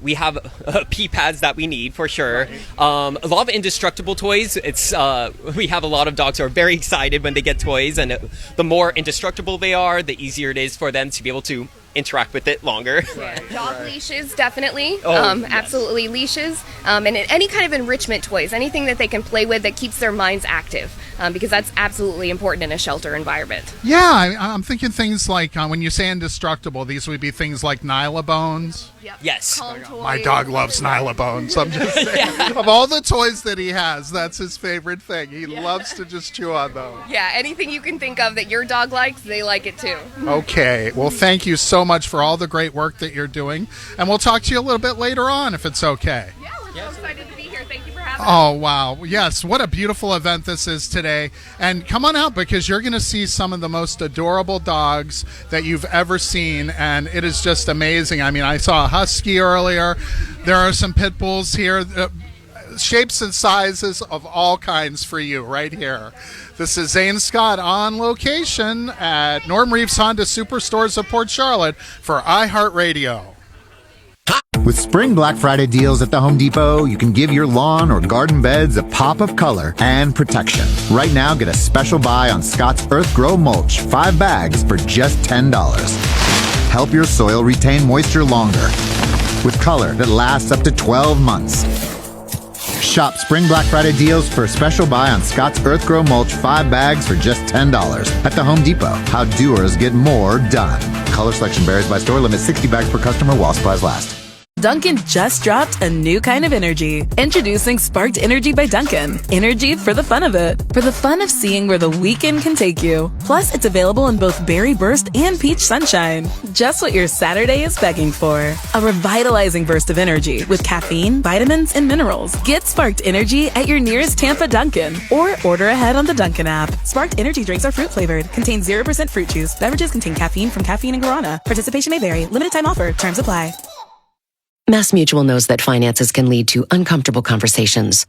we have pee pads that we need for sure. Right. A lot of indestructible toys. We have a lot of dogs who are very excited when they get toys, and the more indestructible they are, the easier it is for them to be able to interact with it longer. Right. Dog leashes, definitely. Yes. Absolutely leashes. And any kind of enrichment toys, anything that they can play with that keeps their minds active, because that's absolutely important in a shelter environment. Yeah, I'm thinking things like, when you say indestructible, these would be things like Nyla bones. Yep. Yes. My dog loves Nyla bones. I'm just saying. Of all the toys that he has, that's his favorite thing. He loves to just chew on those. Yeah, anything you can think of that your dog likes, they like it too. Okay. Well, thank you so much for all the great work that you're doing. And we'll talk to you a little bit later on if it's okay. Yeah, we're so excited to be here. Thank you for having us. Oh, wow. Yes, what a beautiful event this is today. And come on out because you're going to see some of the most adorable dogs that you've ever seen. And it is just amazing. I mean, I saw a husky earlier. There are some pit bulls here. Shapes and sizes of all kinds for you right here. This is Zane Scott on location at Norm Reeves Honda Superstores of Port Charlotte for iHeartRadio. With Spring Black Friday deals at the Home Depot, you can give your lawn or garden beds a pop of color and protection. Right now, get a special buy on Scott's Earth Grow Mulch, 5 bags for just $10. Help your soil retain moisture longer with color that lasts up to 12 months. Shop Spring Black Friday deals for a special buy on Scott's Earth Grow Mulch 5 bags for just $10 at the Home Depot. How doers get more done. Color selection varies by store. Limit 60 bags per customer while supplies last. Dunkin' just dropped a new kind of energy. Introducing Sparked Energy by Dunkin'. Energy for the fun of it. For the fun of seeing where the weekend can take you. Plus, it's available in both Berry Burst and Peach Sunshine. Just what your Saturday is begging for. A revitalizing burst of energy with caffeine, vitamins, and minerals. Get Sparked Energy at your nearest Tampa Dunkin' or order ahead on the Dunkin' app. Sparked Energy drinks are fruit flavored. Contain 0% fruit juice. Beverages contain caffeine from caffeine and guarana. Participation may vary. Limited time offer. Terms apply. MassMutual knows that finances can lead to uncomfortable conversations.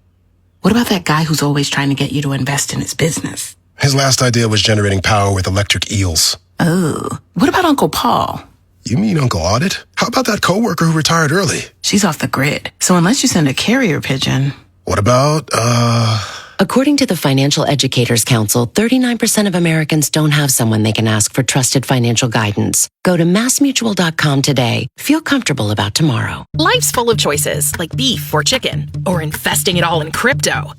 What about that guy who's always trying to get you to invest in his business? His last idea was generating power with electric eels. Oh, what about Uncle Paul? You mean Uncle Audit? How about that coworker who retired early? She's off the grid. So unless you send a carrier pigeon... What about, According to the Financial Educators Council, 39% of Americans don't have someone they can ask for trusted financial guidance. Go to massmutual.com today. Feel comfortable about tomorrow. Life's full of choices, like beef or chicken, or investing it all in crypto.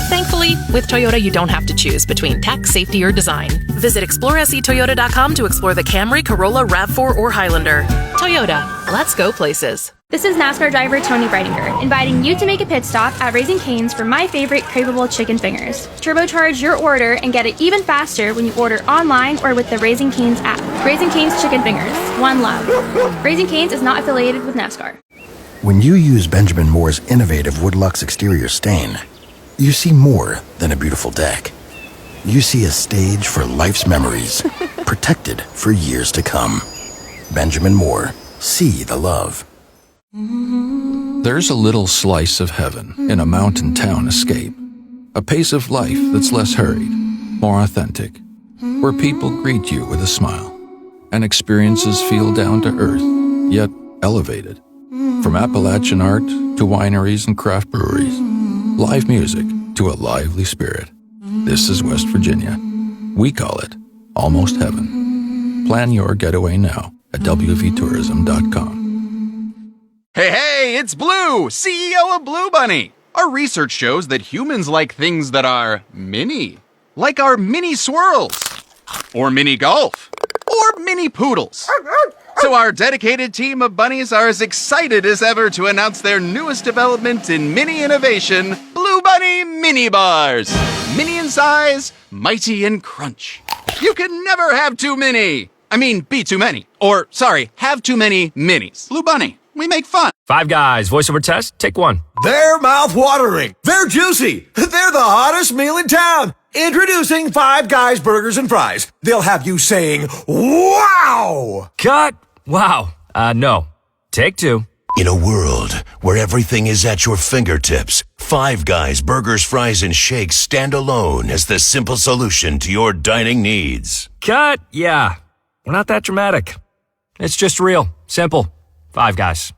Thankfully, with Toyota, you don't have to choose between tech, safety, or design. Visit ExploreSEToyota.com to explore the Camry, Corolla, RAV4, or Highlander. Toyota, let's go places. This is NASCAR driver Tony Breidinger, inviting you to make a pit stop at Raising Cane's for my favorite craveable chicken fingers. Turbocharge your order and get it even faster when you order online or with the Raising Cane's app. Raising Cane's Chicken Fingers, one love. Raising Cane's is not affiliated with NASCAR. When you use Benjamin Moore's innovative Woodlux exterior stain, you see more than a beautiful deck. You see a stage for life's memories, protected for years to come. Benjamin Moore, see the love. There's a little slice of heaven in a mountain town escape. A pace of life that's less hurried, more authentic, where people greet you with a smile, and experiences feel down to earth, yet elevated. From Appalachian art to wineries and craft breweries, live music to a lively spirit. This is West Virginia. We call it Almost Heaven. Plan your getaway now at wvtourism.com. Hey, it's Blue, CEO of Blue Bunny. Our research shows that humans like things that are mini. Like our mini swirls. Or mini golf. Or mini poodles. So our dedicated team of bunnies are as excited as ever to announce their newest development in mini innovation, Blue Bunny Mini Bars. Mini in size, mighty in crunch. You can never have too many. I mean, be too many. Or, sorry, have too many minis. Blue Bunny, we make fun. Five Guys, voiceover test, take one. They're mouth-watering. They're juicy. They're the hottest meal in town. Introducing Five Guys Burgers and Fries. They'll have you saying, wow! Cut! Wow. No. Take two. In a world where everything is at your fingertips, Five Guys Burgers, Fries, and Shakes stand alone as the simple solution to your dining needs. Cut! Yeah. We're not that dramatic. It's just real. Simple. Five Guys.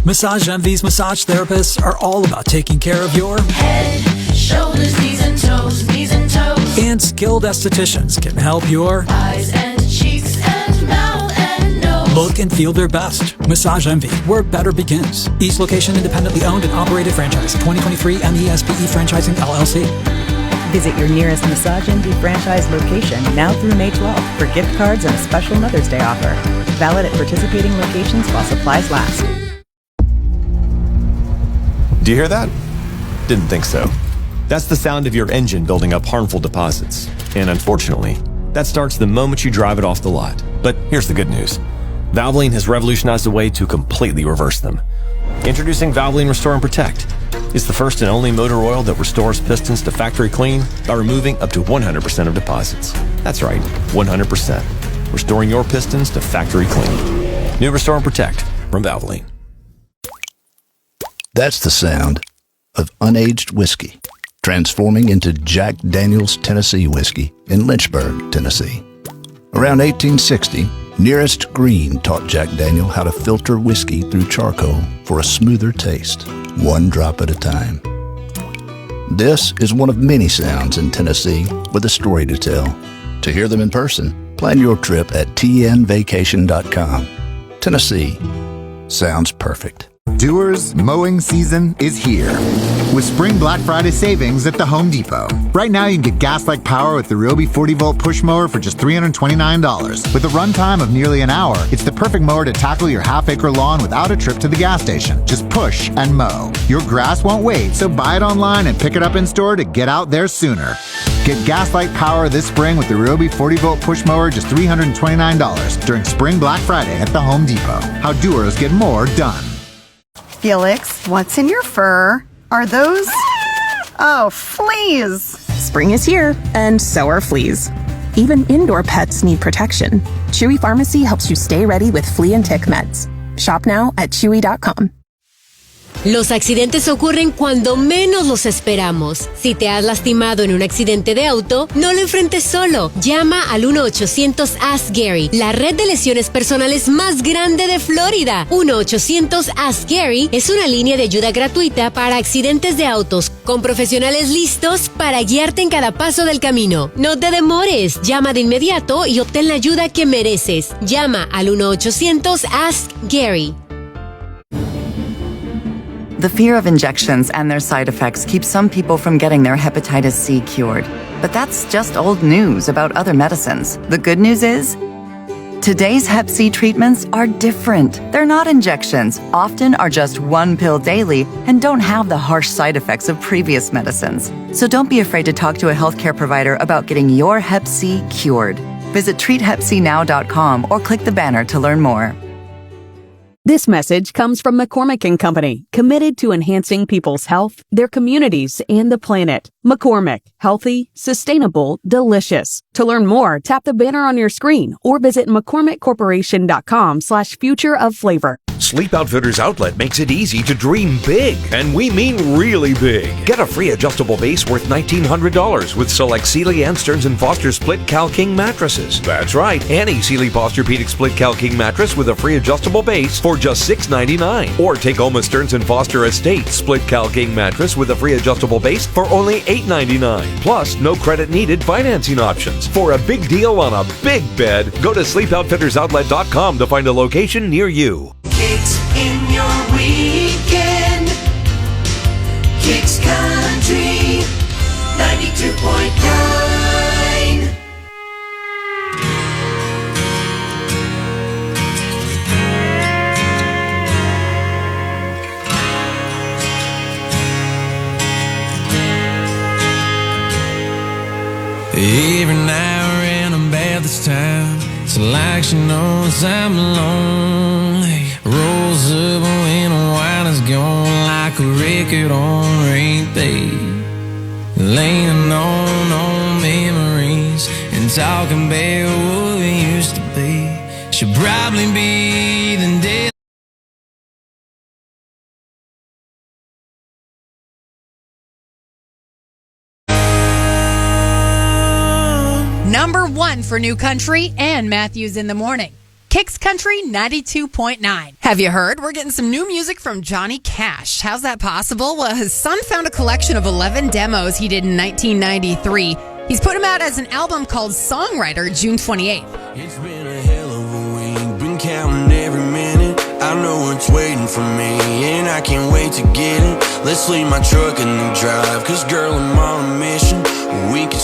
Massage Envy's massage therapists are all about taking care of your head, shoulders, knees and toes, knees and toes. And skilled estheticians can help your eyes and cheeks and mouth and nose look and feel their best. Massage Envy, where better begins. Each location independently owned and operated franchise. 2023 MESPE Franchising LLC. Visit your nearest Massage Envy franchise location now through May 12th for gift cards and a special Mother's Day offer. Valid at participating locations while supplies last. Do you hear that? Didn't think so. That's the sound of your engine building up harmful deposits. And unfortunately, that starts the moment you drive it off the lot. But here's the good news. Valvoline has revolutionized a way to completely reverse them. Introducing Valvoline Restore and Protect. It's the first and only motor oil that restores pistons to factory clean by removing up to 100% of deposits. That's right, 100%. Restoring your pistons to factory clean. New Restore and Protect from Valvoline. That's the sound of unaged whiskey transforming into Jack Daniel's Tennessee whiskey in Lynchburg, Tennessee. Around 1860, Nearest Green taught Jack Daniel how to filter whiskey through charcoal for a smoother taste, one drop at a time. This is one of many sounds in Tennessee with a story to tell. To hear them in person, plan your trip at tnvacation.com. Tennessee sounds perfect. Doers mowing season is here with Spring Black Friday savings at the Home Depot. Right now you can get gas-like power with the Ryobi 40-volt push mower for just $329. With a runtime of nearly an hour, it's the perfect mower to tackle your half-acre lawn without a trip to the gas station. Just push and mow. Your grass won't wait, so buy it online and pick it up in store to get out there sooner. Get gas-like power this spring with the Ryobi 40-volt push mower just $329 during Spring Black Friday at the Home Depot. How doers get more done. Felix, what's in your fur? Are those... Oh, fleas! Spring is here, and so are fleas. Even indoor pets need protection. Chewy Pharmacy helps you stay ready with flea and tick meds. Shop now at chewy.com. Los accidentes ocurren cuando menos los esperamos. Si te has lastimado en un accidente de auto, no lo enfrentes solo. Llama al 1-800-ASK-GARY, la red de lesiones personales más grande de Florida. 1-800-ASK-GARY es una línea de ayuda gratuita para accidentes de autos, con profesionales listos para guiarte en cada paso del camino. No te demores, llama de inmediato y obtén la ayuda que mereces. Llama al 1-800-ASK-GARY. The fear of injections and their side effects keeps some people from getting their hepatitis C cured. But that's just old news about other medicines. The good news is, today's Hep C treatments are different. They're not injections, often are just one pill daily, and don't have the harsh side effects of previous medicines. So don't be afraid to talk to a healthcare provider about getting your Hep C cured. Visit treathepcnow.com or click the banner to learn more. This message comes from McCormick & Company, committed to enhancing people's health, their communities, and the planet. McCormick, healthy, sustainable, delicious. To learn more, tap the banner on your screen or visit McCormickCorporation.com/future of flavor. Sleep Outfitters Outlet makes it easy to dream big, and we mean really big. Get a free adjustable base worth $1,900 with select Sealy and Stearns & Foster Split Cal King mattresses. That's right, any Sealy Posturepedic Split Cal King mattress with a free adjustable base for just $6.99. Or take home a Stearns & Foster Estate Split Cal King mattress with a free adjustable base for only $8.99. Plus, no credit needed financing options. For a big deal on a big bed, go to SleepOutfittersOutlet.com to find a location near you. Kicks in your weekend. Kick Country 92.9. Every now and then about this time, it's like she knows I'm lonely. Rolls up when the wine is gone, like a record on repeat. Leaning on memories and talking about what we used to be. She'll probably be the dead. Number 1 for New Country and Matthews in the Morning. Kicks Country 92.9. Have you heard? We're getting some new music from Johnny Cash. How's that possible? Well, his son found a collection of 11 demos he did in 1993. He's put them out as an album called Songwriter, June 28th. It's been a hell of a week, been counting every minute. I know it's waiting for me, and I can't wait to get it. Let's leave my truck in the drive, cause girl, I'm on a mission. We can